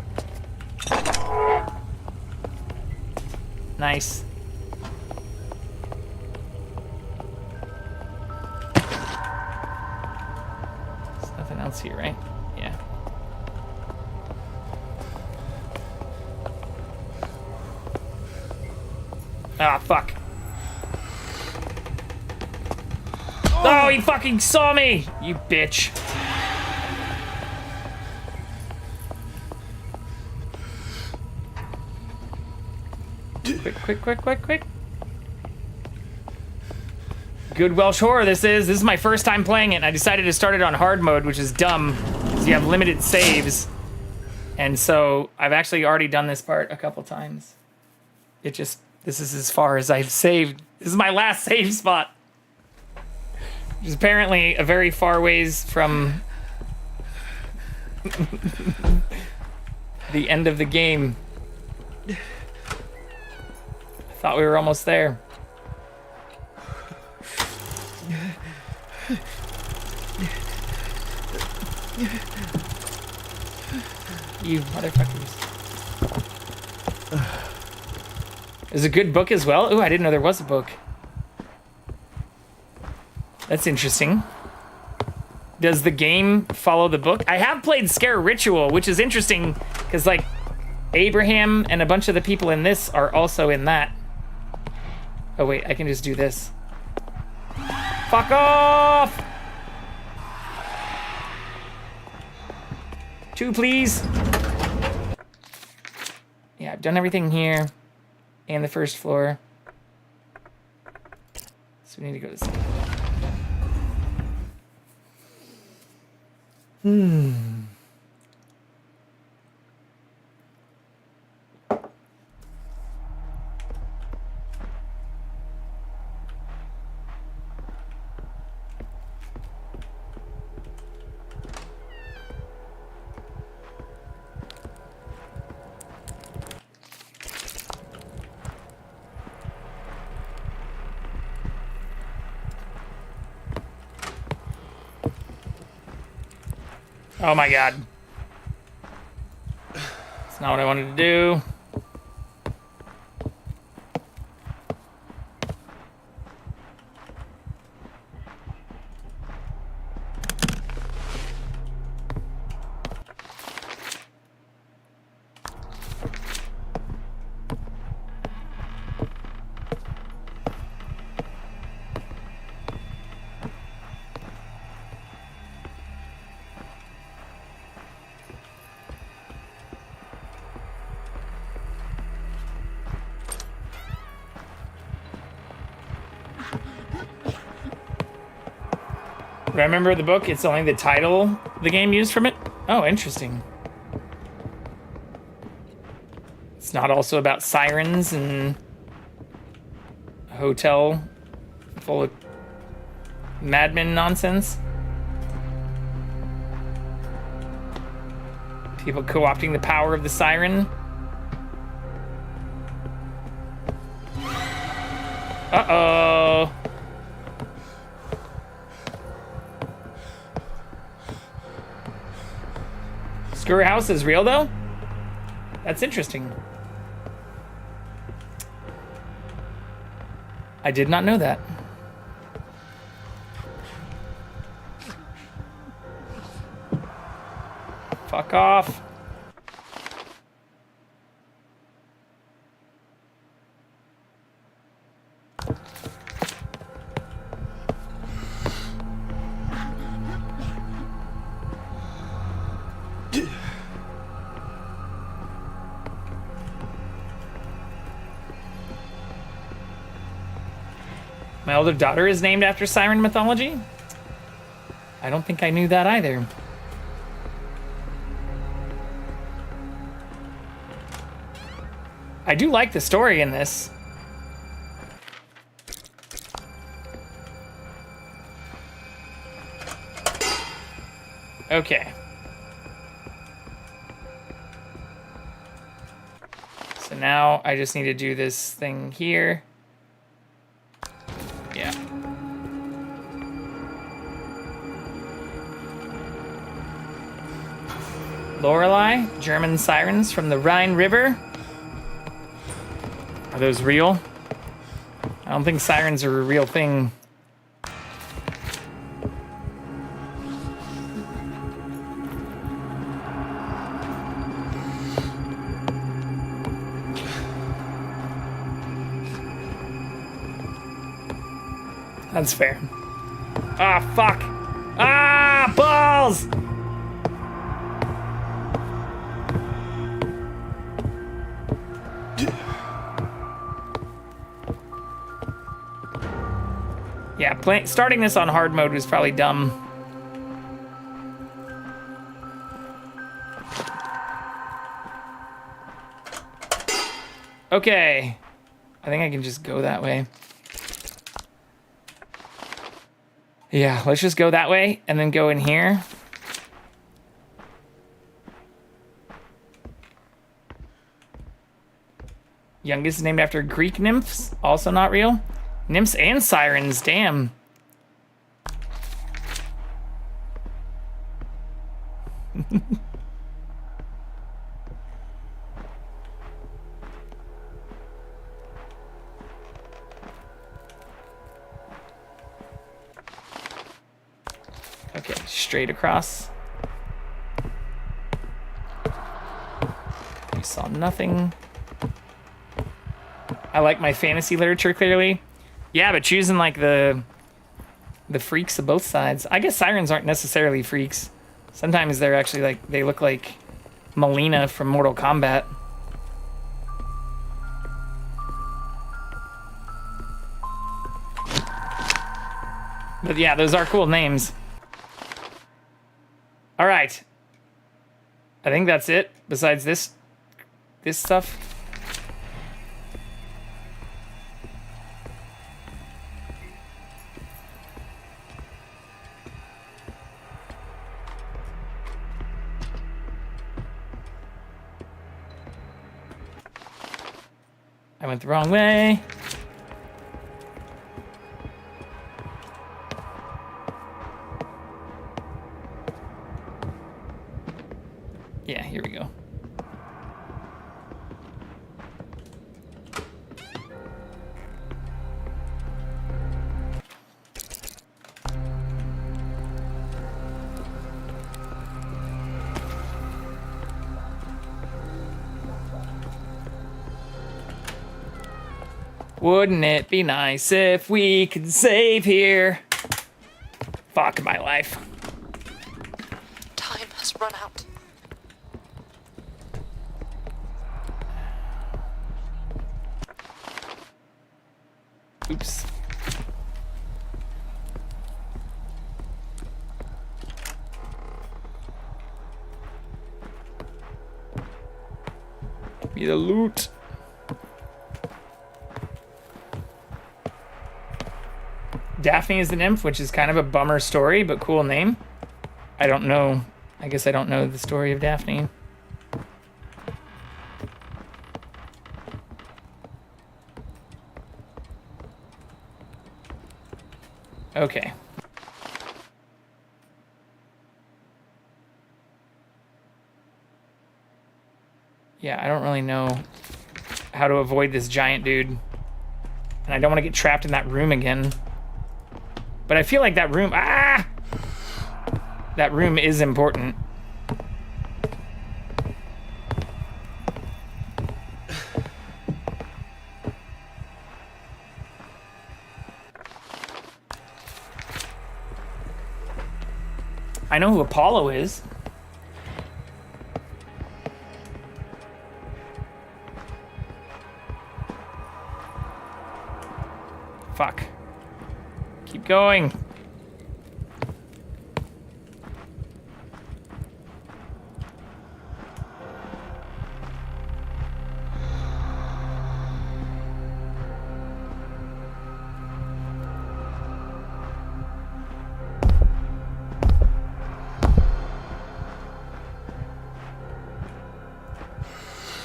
Nice. There's nothing else here, right? Yeah. Ah, fuck. Oh, he fucking saw me! You bitch. Quick. Good Welsh horror this is. This is my first time playing it, and I decided to start it on hard mode, which is dumb, because you have limited saves. And so I've actually already done this part a couple times. This is as far as I've saved. This is my last save spot. Which is apparently a very far ways from the end of the game. Thought we were almost there. You motherfuckers. There's a good book as well? Ooh, I didn't know there was a book. That's interesting. Does the game follow the book? I have played Scare Ritual, which is interesting, because, like, Abraham and a bunch of the people in this are also in that. Oh, wait, I can just do this. Fuck off! 2, please. Yeah, I've done everything here. And the first floor. So we need to go to this. Oh my god. That's not what I wanted to do. Do I remember the book? It's only the title the game used from it? Oh, interesting. It's not also about sirens and a hotel full of madmen nonsense? People co-opting the power of the siren? Uh-oh. Sker House is real, though? That's interesting. I did not know that. Fuck off. My older daughter is named after siren mythology? I don't think I knew that either. I do like the story in this. Okay. So now I just need to do this thing here. Yeah. Lorelei, German sirens from the Rhine River. Are those real? I don't think sirens are a real thing. That's fair. Ah, fuck. Ah, balls! Yeah, starting this on hard mode was probably dumb. Okay. I think I can just go that way. Yeah, let's just go that way and then go in here. Youngest is named after Greek nymphs, also not real. Nymphs and sirens, damn. Okay, straight across. We saw nothing. I like my fantasy literature, clearly. Yeah, but choosing like the freaks of both sides. I guess sirens aren't necessarily freaks. Sometimes they're actually like, they look like Melina from Mortal Kombat. But yeah, those are cool names. All right. I think that's it. Besides this stuff. I went the wrong way. Yeah, here we go. Wouldn't it be nice if we could save here? Fuck my life. Time has run out. Oops. Give me the loot. Daphne is the nymph, which is kind of a bummer story, but cool name. I don't know. I guess I don't know the story of Daphne. Okay. Yeah, I don't really know how to avoid this giant dude. And I don't want to get trapped in that room again. But I feel like that room... Ah! That room is important. I know who Apollo is. Fuck. Keep going.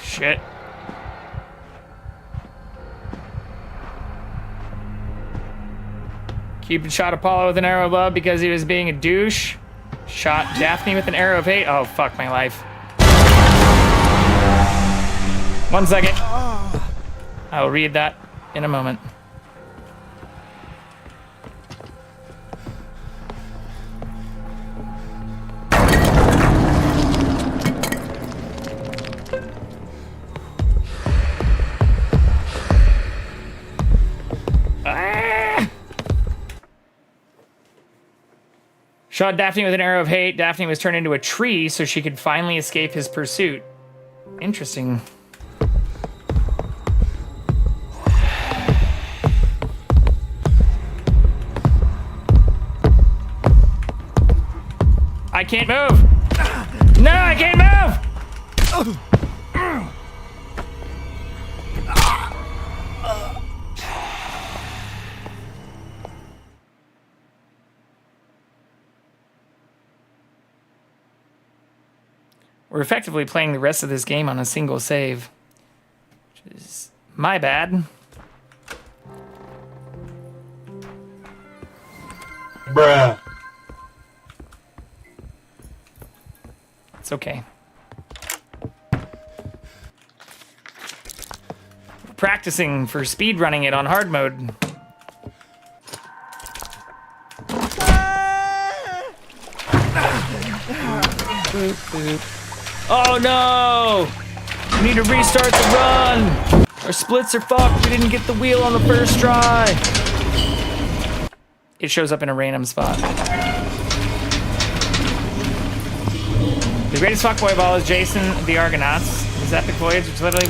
Shit. Cupid shot Apollo with an arrow of love because he was being a douche. Shot Daphne with an arrow of hate. Oh, fuck my life. 1 second. I'll read that in a moment. Shot Daphne with an arrow of hate. Daphne was turned into a tree so she could finally escape his pursuit. Interesting. I can't move! No, I can't move! We're effectively playing the rest of this game on a single save, which is my bad. Bruh. It's okay. We're practicing for speed running it on hard mode. Boop, boop. Oh no! We need to restart the run! Our splits are fucked. We didn't get the wheel on the first try. It shows up in a random spot. The greatest fuckboy of all is Jason the Argonauts. His epic voyage was literally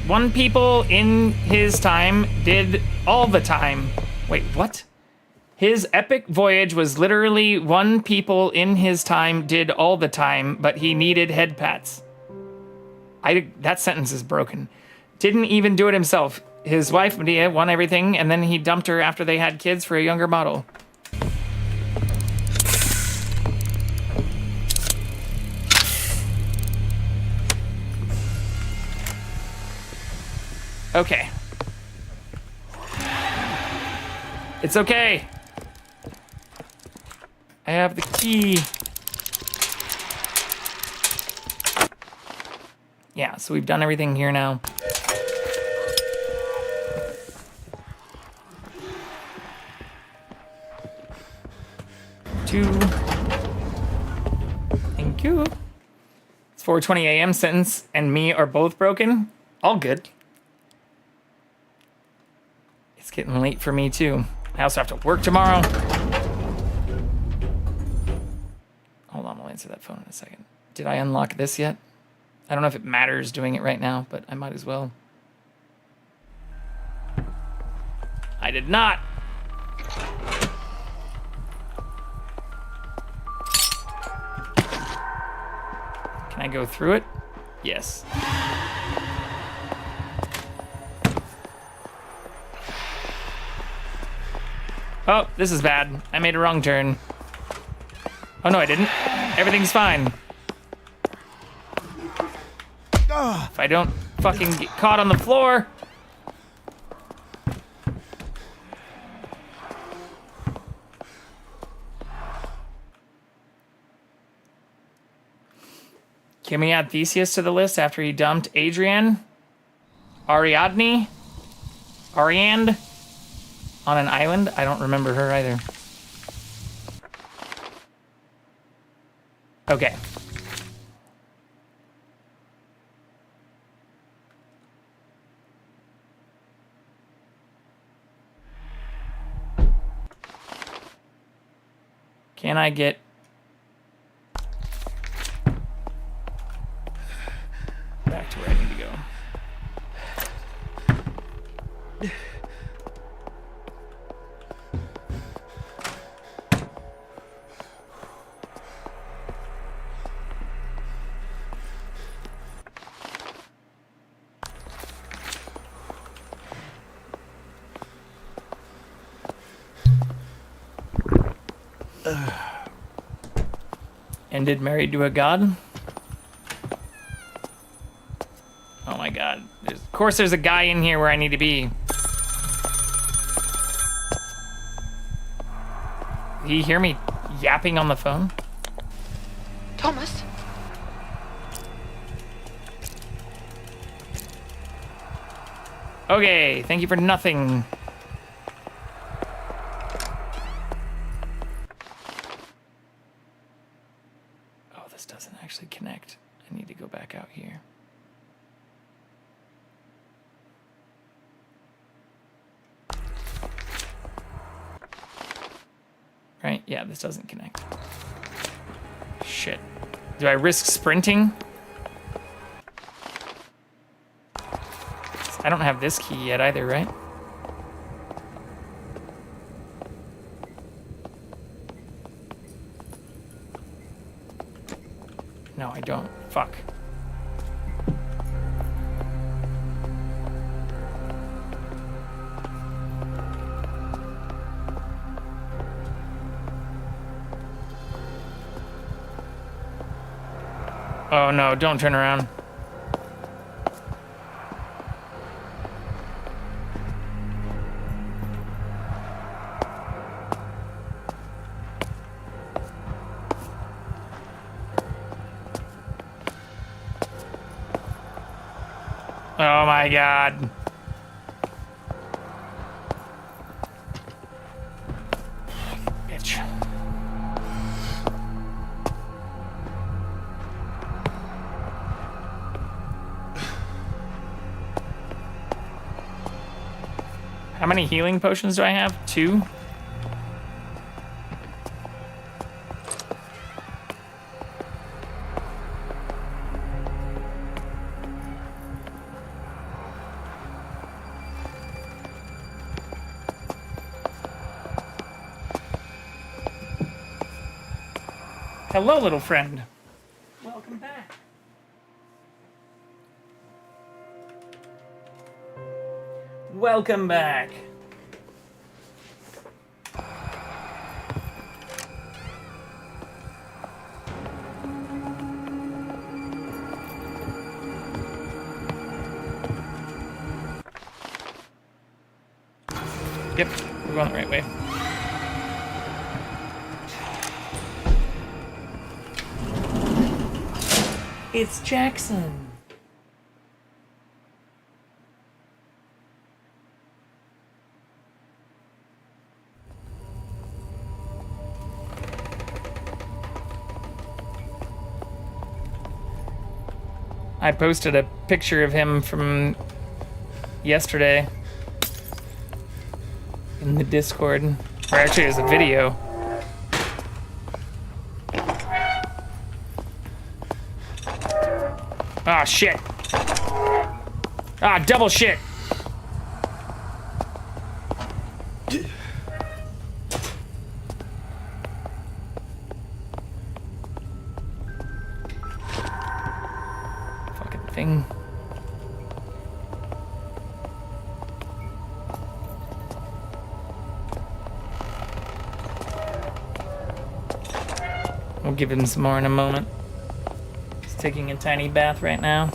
one people in his time did all the time. Wait, what? His epic voyage was literally one people in his time did all the time, but he needed head pats. That sentence is broken. Didn't even do it himself. His wife, Medea, won everything, and then he dumped her after they had kids for a younger model. Okay. It's okay. I have the key. Yeah, so we've done everything here now. Thank you. It's 4:20 a.m. Sentence and me are both broken. All good. It's getting late for me too. I also have to work tomorrow. Hold on, I'll answer that phone in a second. Did I unlock this yet? I don't know if it matters doing it right now, but I might as well. I did not. Can I go through it? Yes. Oh, this is bad. I made a wrong turn. Oh no, I didn't. Everything's fine. If I don't fucking get caught on the floor. Can we add Theseus to the list after he dumped Ariadne on an island? I don't remember her either. Okay. Can I get... back to where I need to go? Ended married to a god? Oh my god. Of course there's a guy in here where I need to be. Did he hear me yapping on the phone? Thomas? Okay, thank you for nothing. Oh, this doesn't actually connect. I need to go back out here. Right? Yeah, this doesn't connect. Shit. Do I risk sprinting? I don't have this key yet either, right? No, I don't. Fuck. Oh no, don't turn around. Oh my god. Bitch. How many healing potions do I have? 2? Hello, little friend. Welcome back. Welcome back. Yep, we're going the right way. It's Jackson. I posted a picture of him from yesterday in the Discord. Or actually, it was a video. Ah, shit. Ah, double shit. Fucking thing. We'll give him some more in a moment. He's taking a tiny bath right now.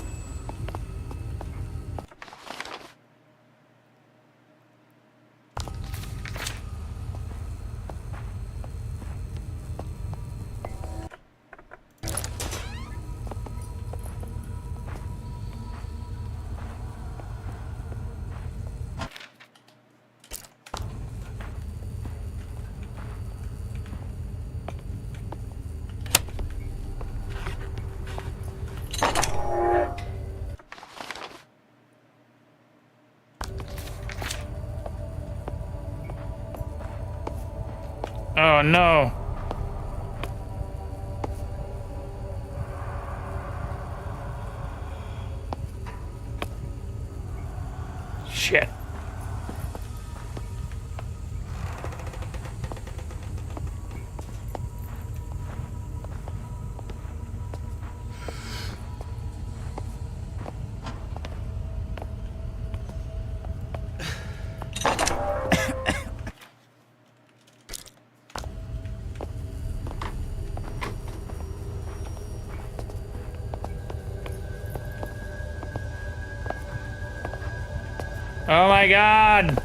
Oh no. Shit. Oh my god!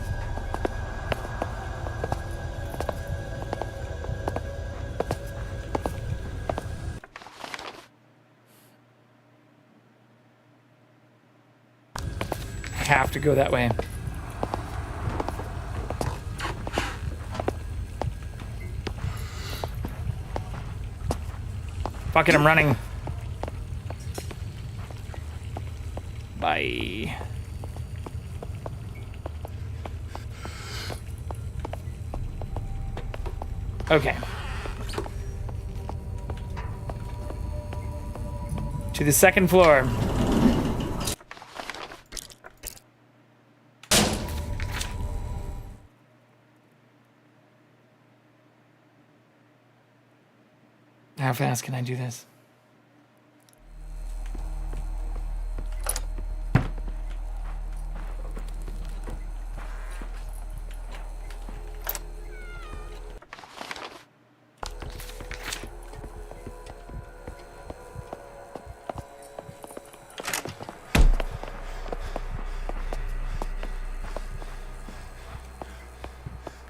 I have to go that way. Fuck it, I'm running. Bye. Okay. To the second floor. How fast can I do this?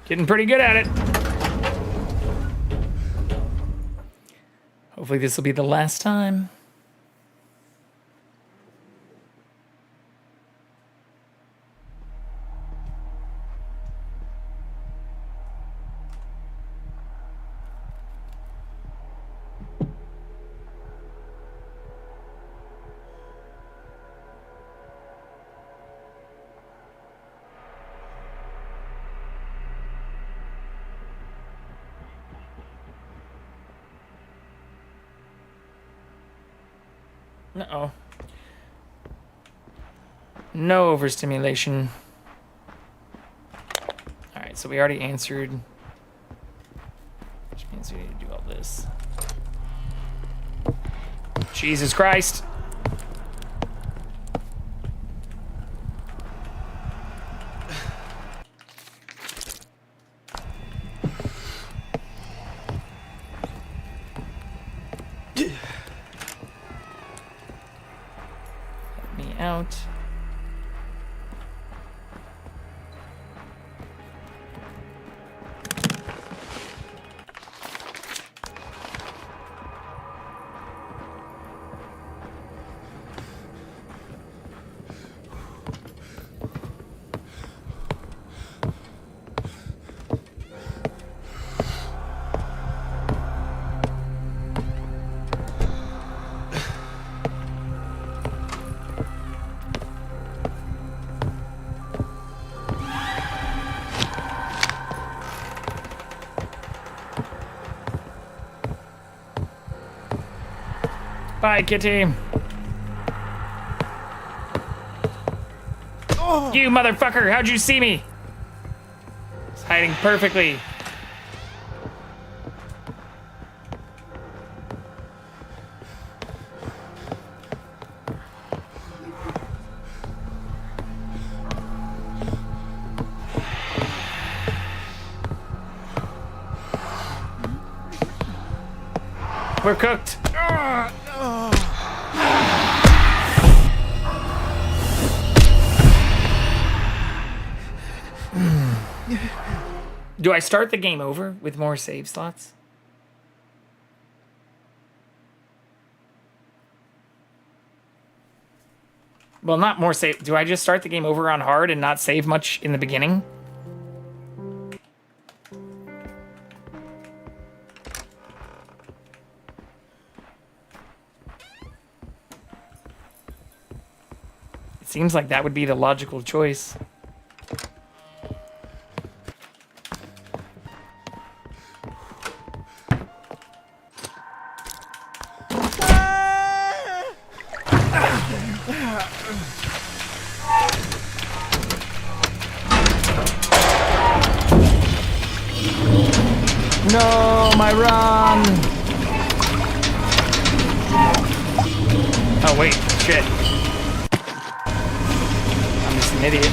Getting pretty good at it. Hopefully this will be the last time. Uh-oh. No overstimulation. Alright, so we already answered. Which means we need to do all this. Jesus Christ. Let me out. Bye, kitty. You motherfucker, how'd you see me? It's hiding perfectly. We're cooked. Do I start the game over with more save slots? Well, not more save. Do I just start the game over on hard and not save much in the beginning? It seems like that would be the logical choice. No, my run! Oh wait, shit. I'm just an idiot.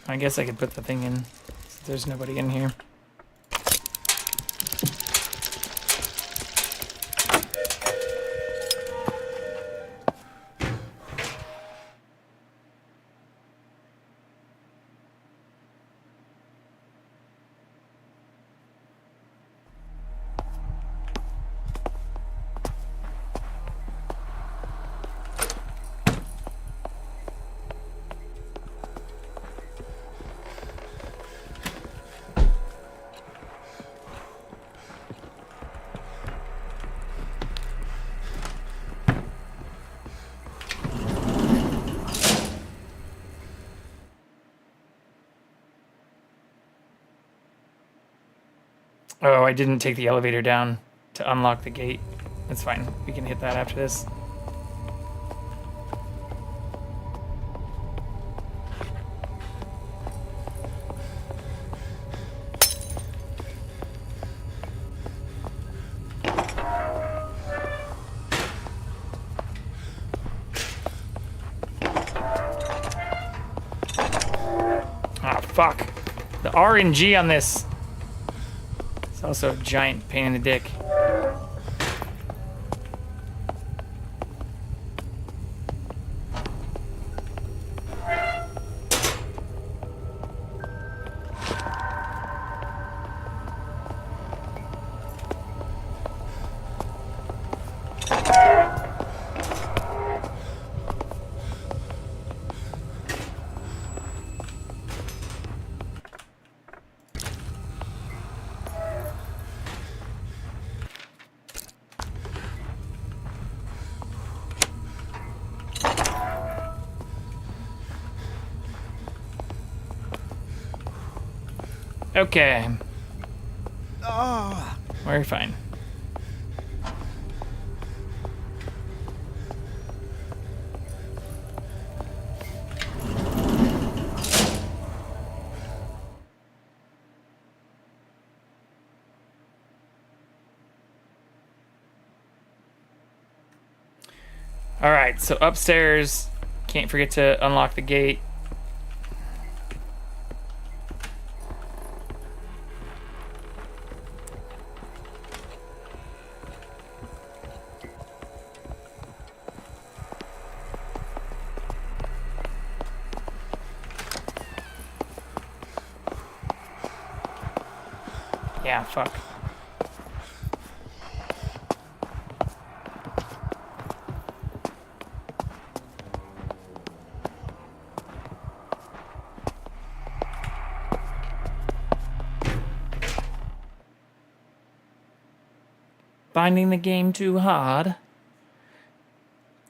I guess I could put the thing in. There's nobody in here. Oh, I didn't take the elevator down to unlock the gate. That's fine. We can hit that after this. Ah, fuck. The RNG on this. It's also a giant pain in the dick. Okay. We're fine. All right, so upstairs, can't forget to unlock the gate. Yeah, fuck. Finding the game too hard.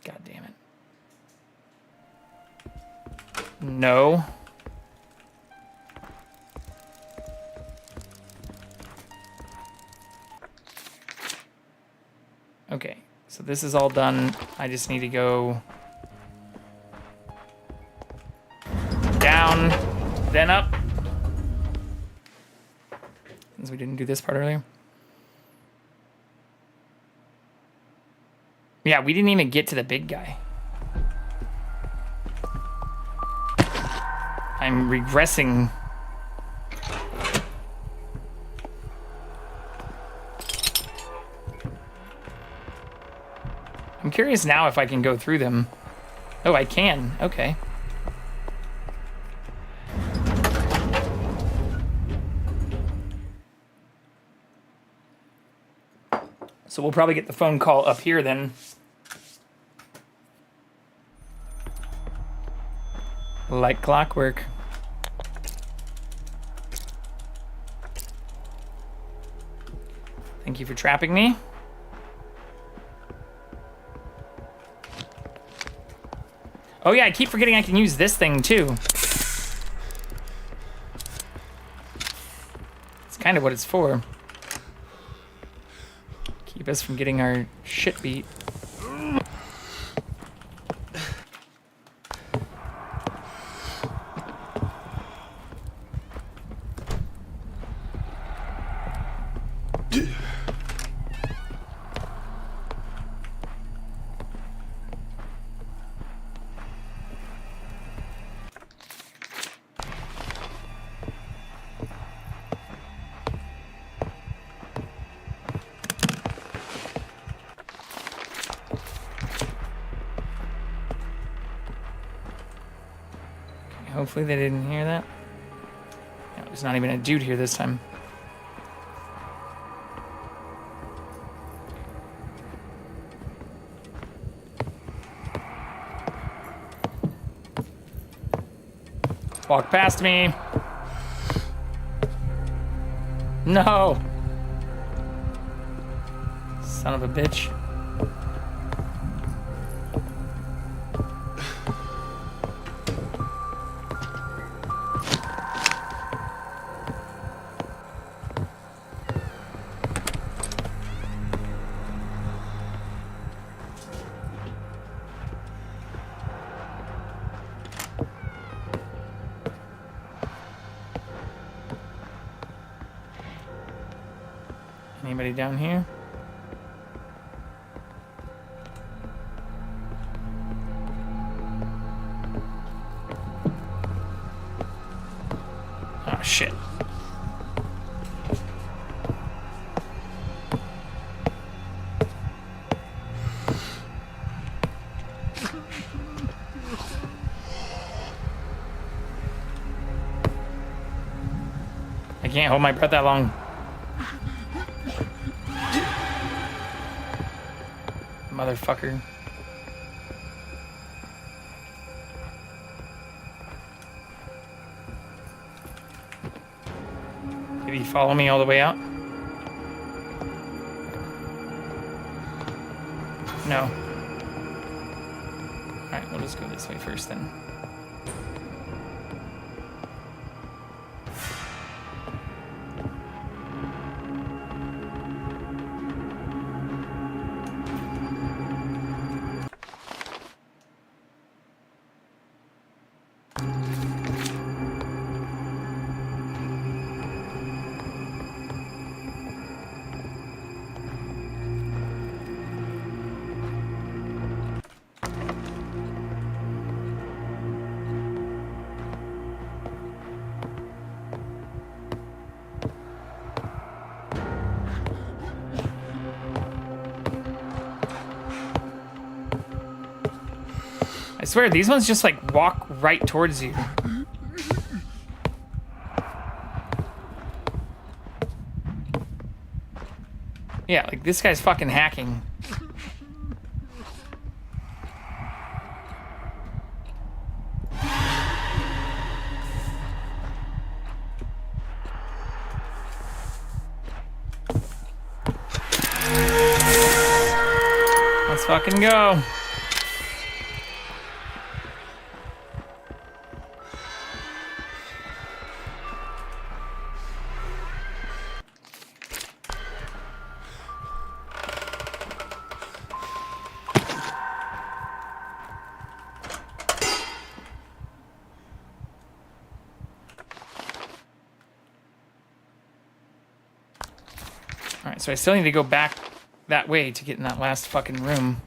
God damn it. No. Okay, so this is all done. I just need to go down, then up. Since we didn't do this part earlier. Yeah, we didn't even get to the big guy. I'm regressing. I'm curious now if I can go through them. Oh, I can. Okay. So we'll probably get the phone call up here then. Like clockwork. Thank you for trapping me. Oh yeah, I keep forgetting I can use this thing too. It's kind of what it's for. Keep us from getting our shit beat. Hopefully they didn't hear that. No, there's not even a dude here this time. Walk past me. No. Son of a bitch. Anybody down here? Oh, shit. I can't hold my breath that long. Motherfucker. Did he follow me all the way out? No. Alright, we'll just go this way first then. swear, these ones just like walk right towards you. Yeah, like this guy's fucking hacking. Let's fucking go. Alright, so I still need to go back that way to get in that last fucking room.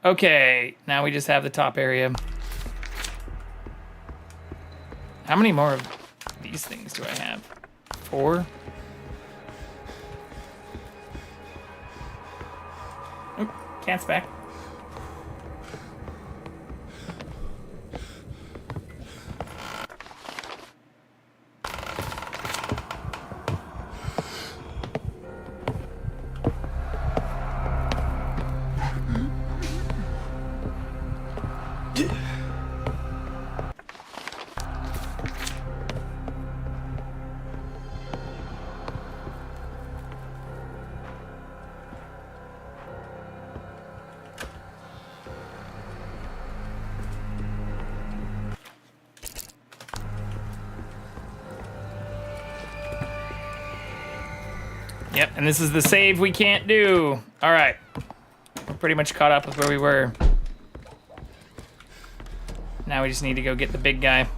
Okay, now we just have the top area. How many more of these things do I have? 4? Oh, cat's back. Yep, and this is the save we can't do. All right. We're pretty much caught up with where we were. Now we just need to go get the big guy.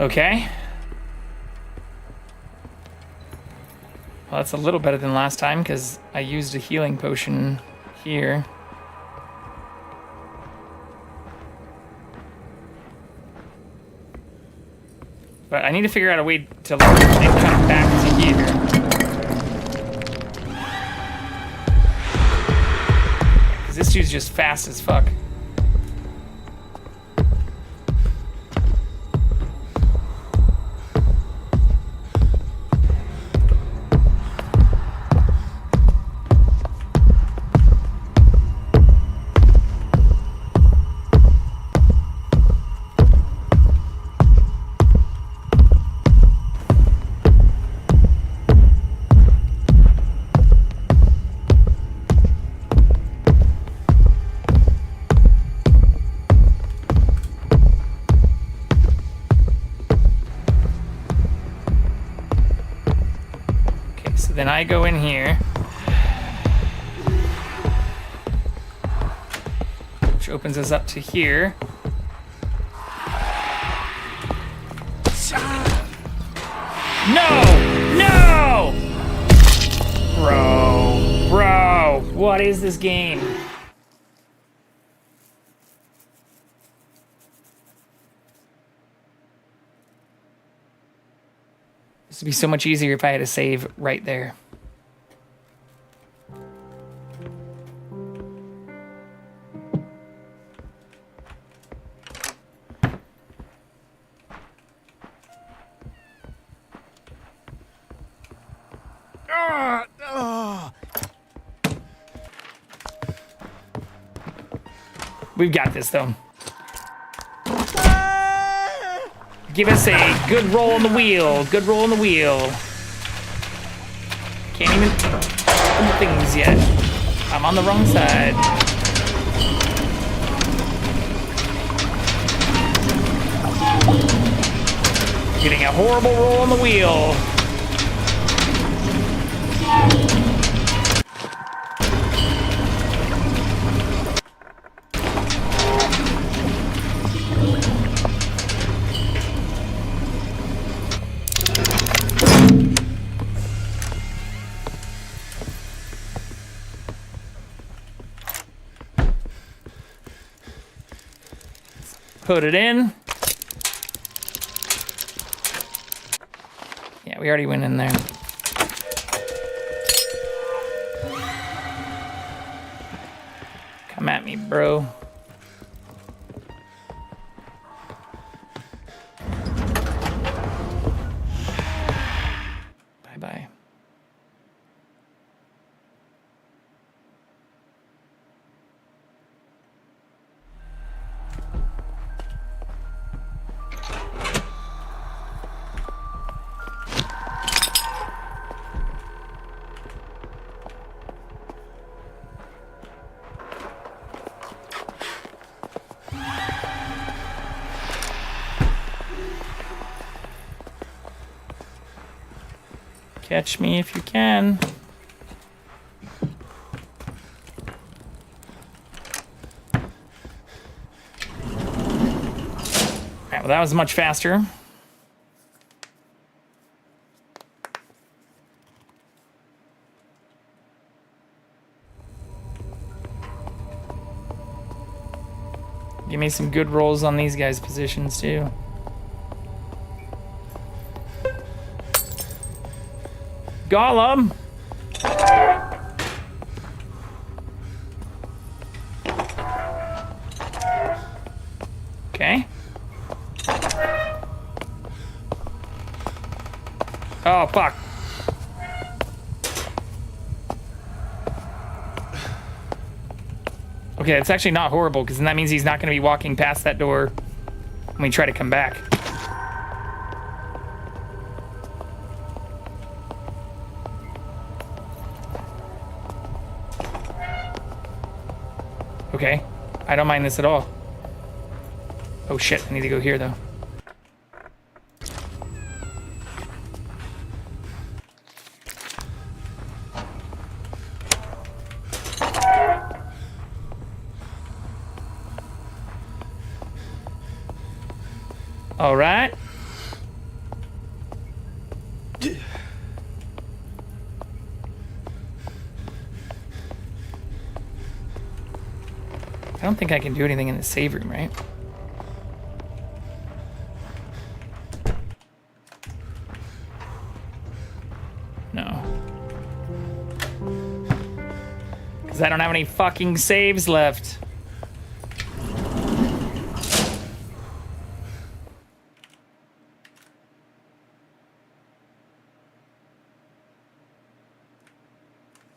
Okay. Well, that's a little better than last time because I used a healing potion here. But I need to figure out a way to like come back to here. Because this dude's just fast as fuck. Then I go in here, which opens us up to here. No! No! Bro, what is this game? This would be so much easier if I had a save right there. We've got this, though. Give us a good roll on the wheel. Good roll on the wheel. Can't even open things yet. I'm on the wrong side. Getting a horrible roll on the wheel. Put it in. Yeah, we already went in there. Come at me, bro. Bye-bye. Catch me if you can. Alright, well that was much faster. Give me some good rolls on these guys' positions too. Gollum! Okay. Oh, fuck. Okay, it's actually not horrible, because then that means he's not going to be walking past that door when we try to come back. Okay, I don't mind this at all. Oh shit, I need to go here though. All right. I don't think I can do anything in the save room, right? No. Because I don't have any fucking saves left.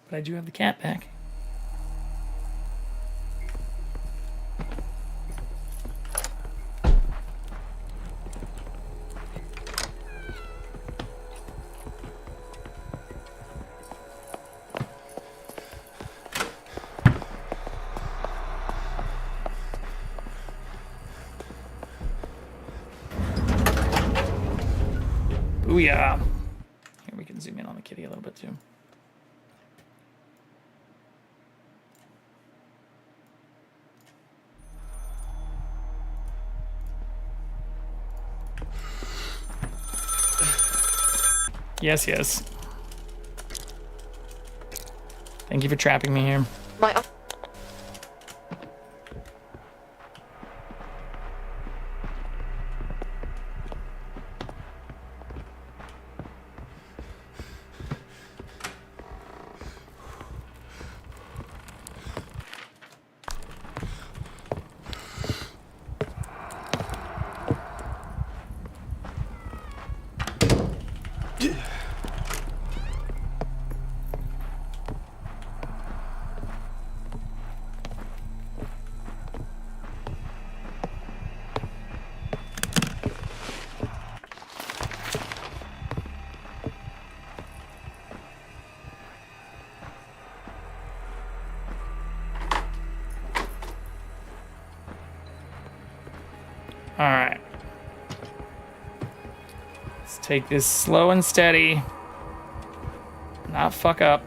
But I do have the cat back. Booyah. Here, we can zoom in on the kitty a little bit too. Yes, yes. Thank you for trapping me here. All right. Let's take this slow and steady. Not fuck up.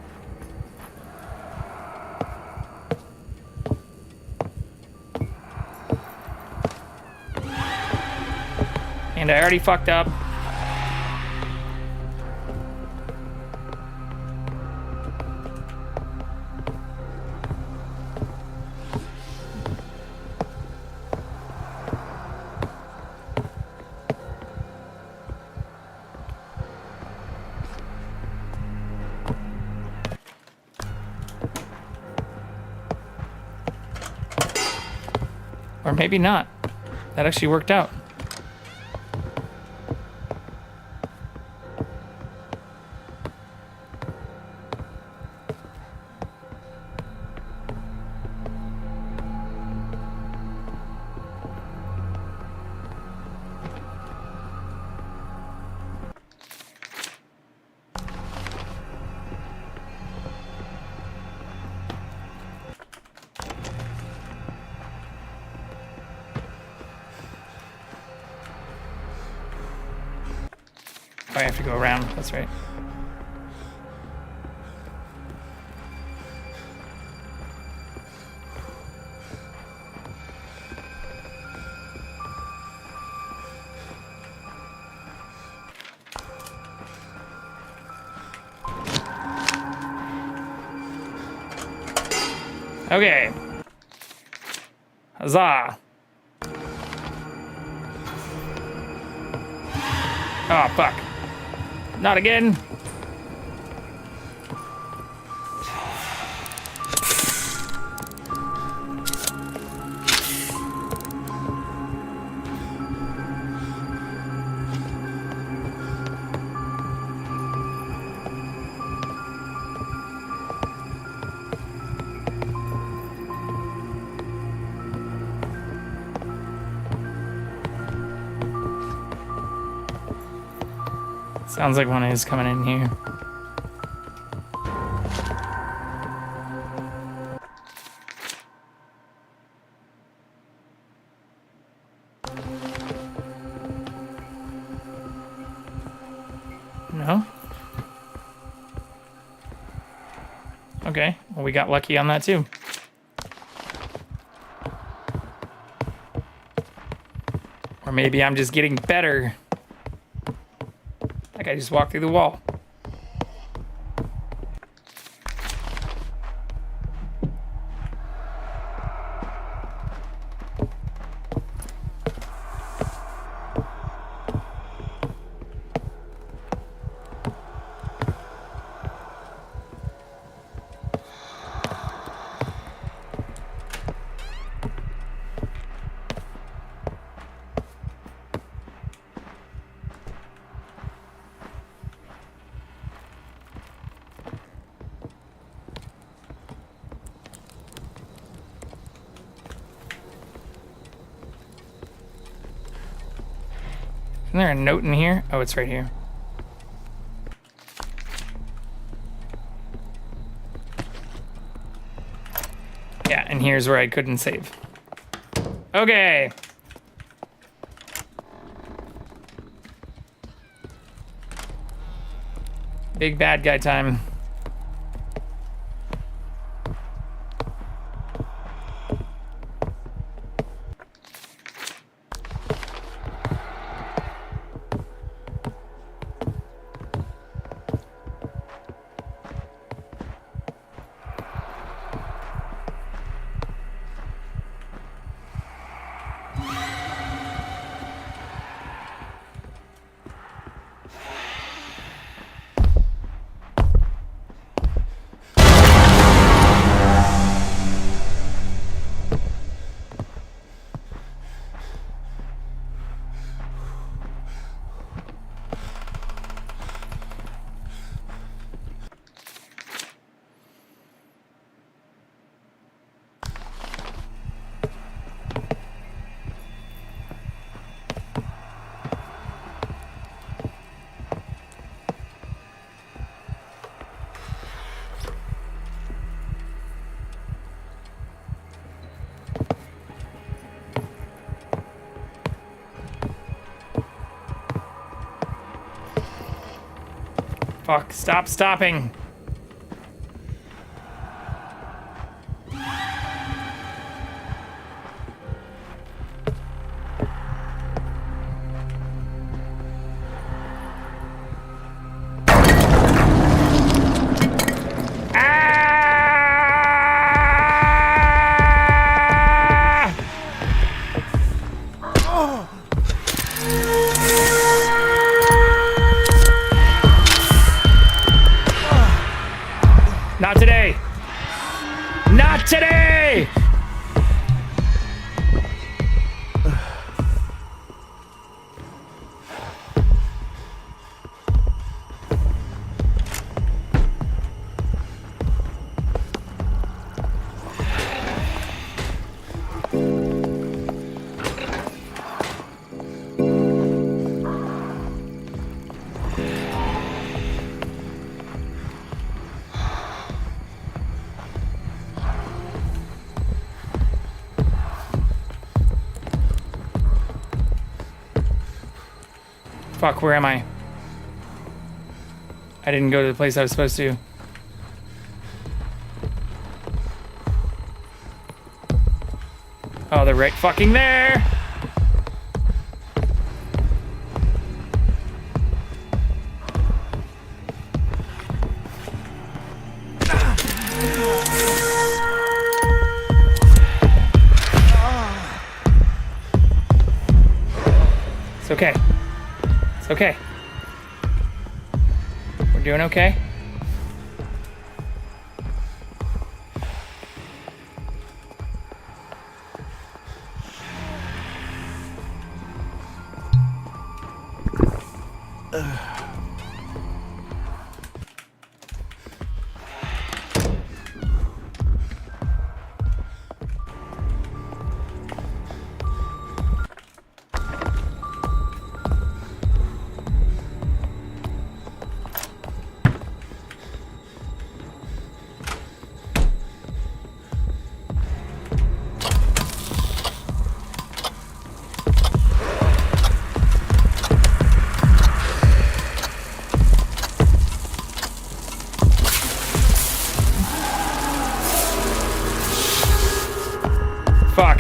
And I already fucked up. Or maybe not. That actually worked out. Oh, I have to go around. That's right. Okay. Huzzah. Oh, fuck. Not again. Sounds like one is coming in here. No? Okay, well, we got lucky on that too. Or maybe I'm just getting better. Like I just walked through the wall. Isn't there a note in here? Oh, it's right here. Yeah, and here's where I couldn't save. Okay. Big bad guy time. Fuck, stop stopping. Not today! Not today! Fuck, where am I? I didn't go to the place I was supposed to. Oh, they're right fucking there! It's okay. It's okay. We're doing okay. Fuck.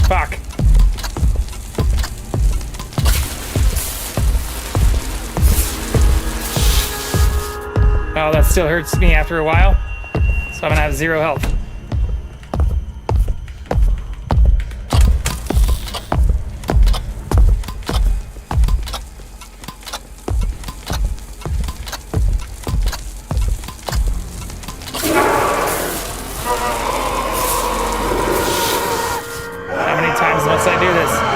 Fuck. Oh, that still hurts me after a while. So I'm gonna have 0 health. How many times must I do this?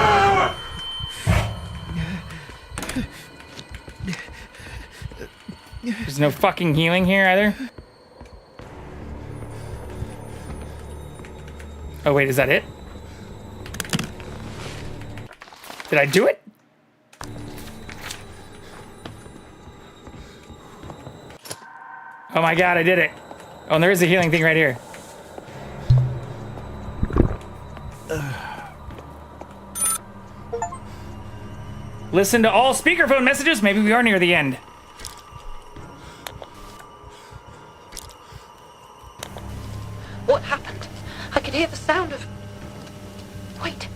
There's no fucking healing here either. Oh wait, is that it? Did I do it? Oh my god, I did it. Oh, and there is a healing thing right here. Listen to all speakerphone messages. Maybe we are near the end. What happened? I could hear the sound of... Wait.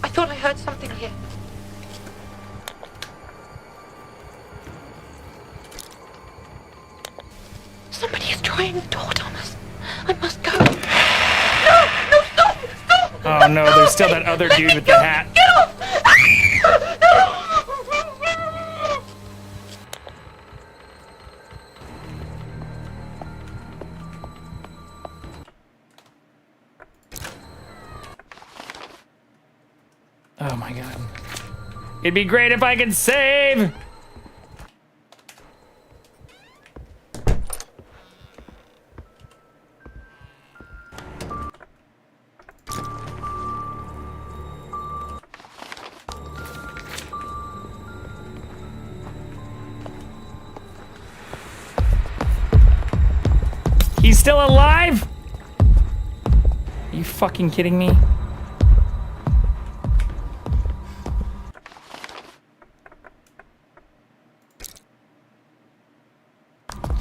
I thought I heard something here. Somebody is trying the door, Thomas. I must go. No! No, stop! Stop! Oh no, there's still that other dude with the hat. Get off! Oh my god. It'd be great if I could save! He's still alive? Are you fucking kidding me?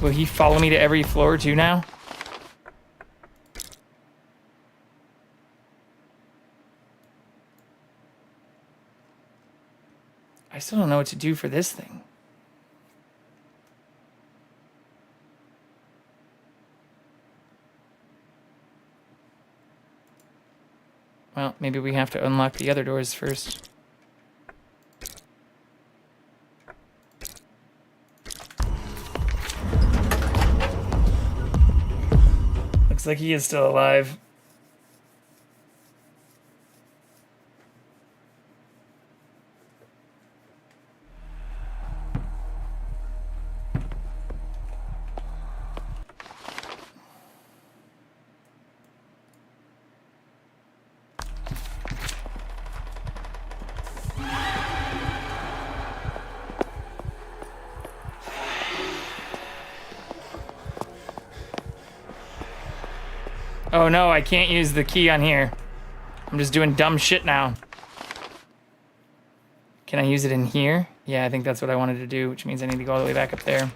Will he follow me to every floor too now? I still don't know what to do for this thing. Well, maybe we have to unlock the other doors first. Looks like he is still alive. Oh no, I can't use the key on here. I'm just doing dumb shit now. Can I use it in here? Yeah, I think that's what I wanted to do, which means I need to go all the way back up there.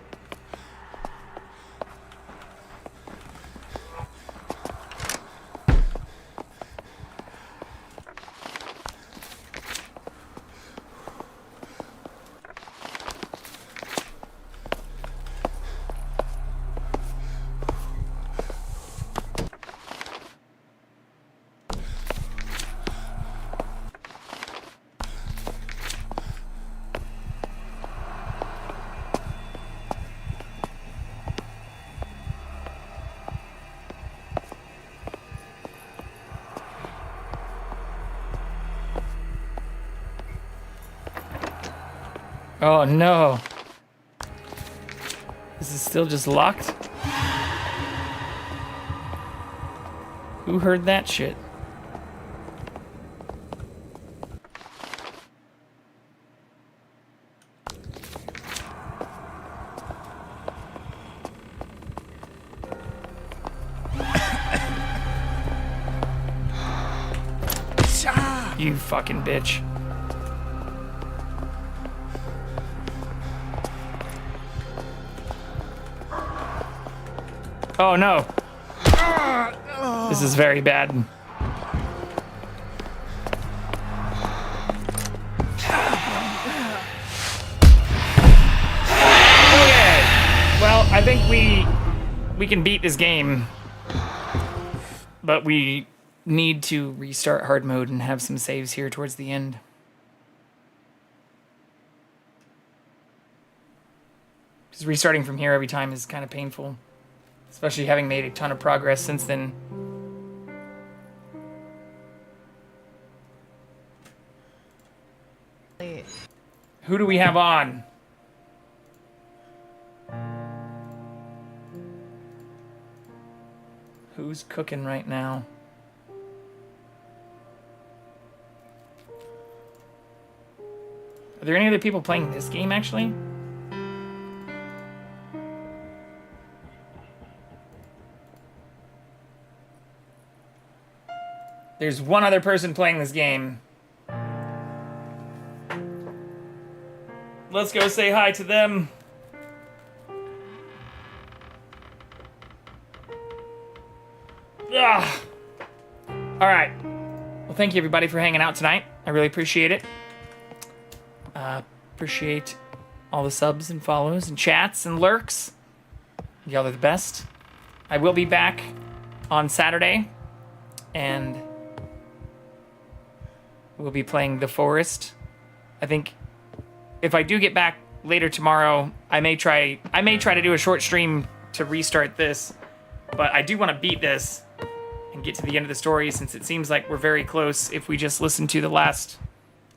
Oh no. This is still just locked? Who heard that shit? You fucking bitch. Oh no. This is very bad. Okay. Well, I think we can beat this game. But we need to restart hard mode and have some saves here towards the end. Because restarting from here every time is kind of painful. Especially having made a ton of progress since then. Who do we have on? Who's cooking right now? Are there any other people playing this game, actually? There's one other person playing this game. Let's go say hi to them. Ah. All right. Well, thank you everybody for hanging out tonight. I really appreciate it. Appreciate all the subs and follows and chats and lurks. Y'all are the best. I will be back on Saturday, and we'll be playing The Forest. I think if I do get back later tomorrow, I may try to do a short stream to restart this, but I do want to beat this and get to the end of the story, since it seems like we're very close if we just listen to the last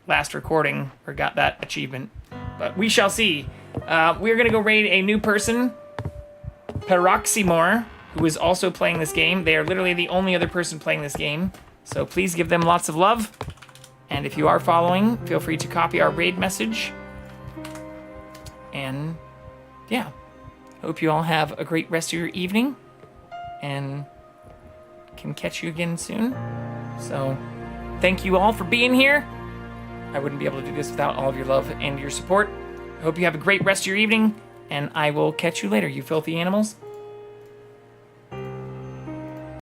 last recording or got that achievement. But we shall see. We're going to go raid a new person, Peroxymore, who is also playing this game. They are literally the only other person playing this game. So please give them lots of love. And if you are following, feel free to copy our raid message. And yeah, hope you all have a great rest of your evening. And can catch you again soon. So thank you all for being here. I wouldn't be able to do this without all of your love and your support. I hope you have a great rest of your evening. And I will catch you later, you filthy animals.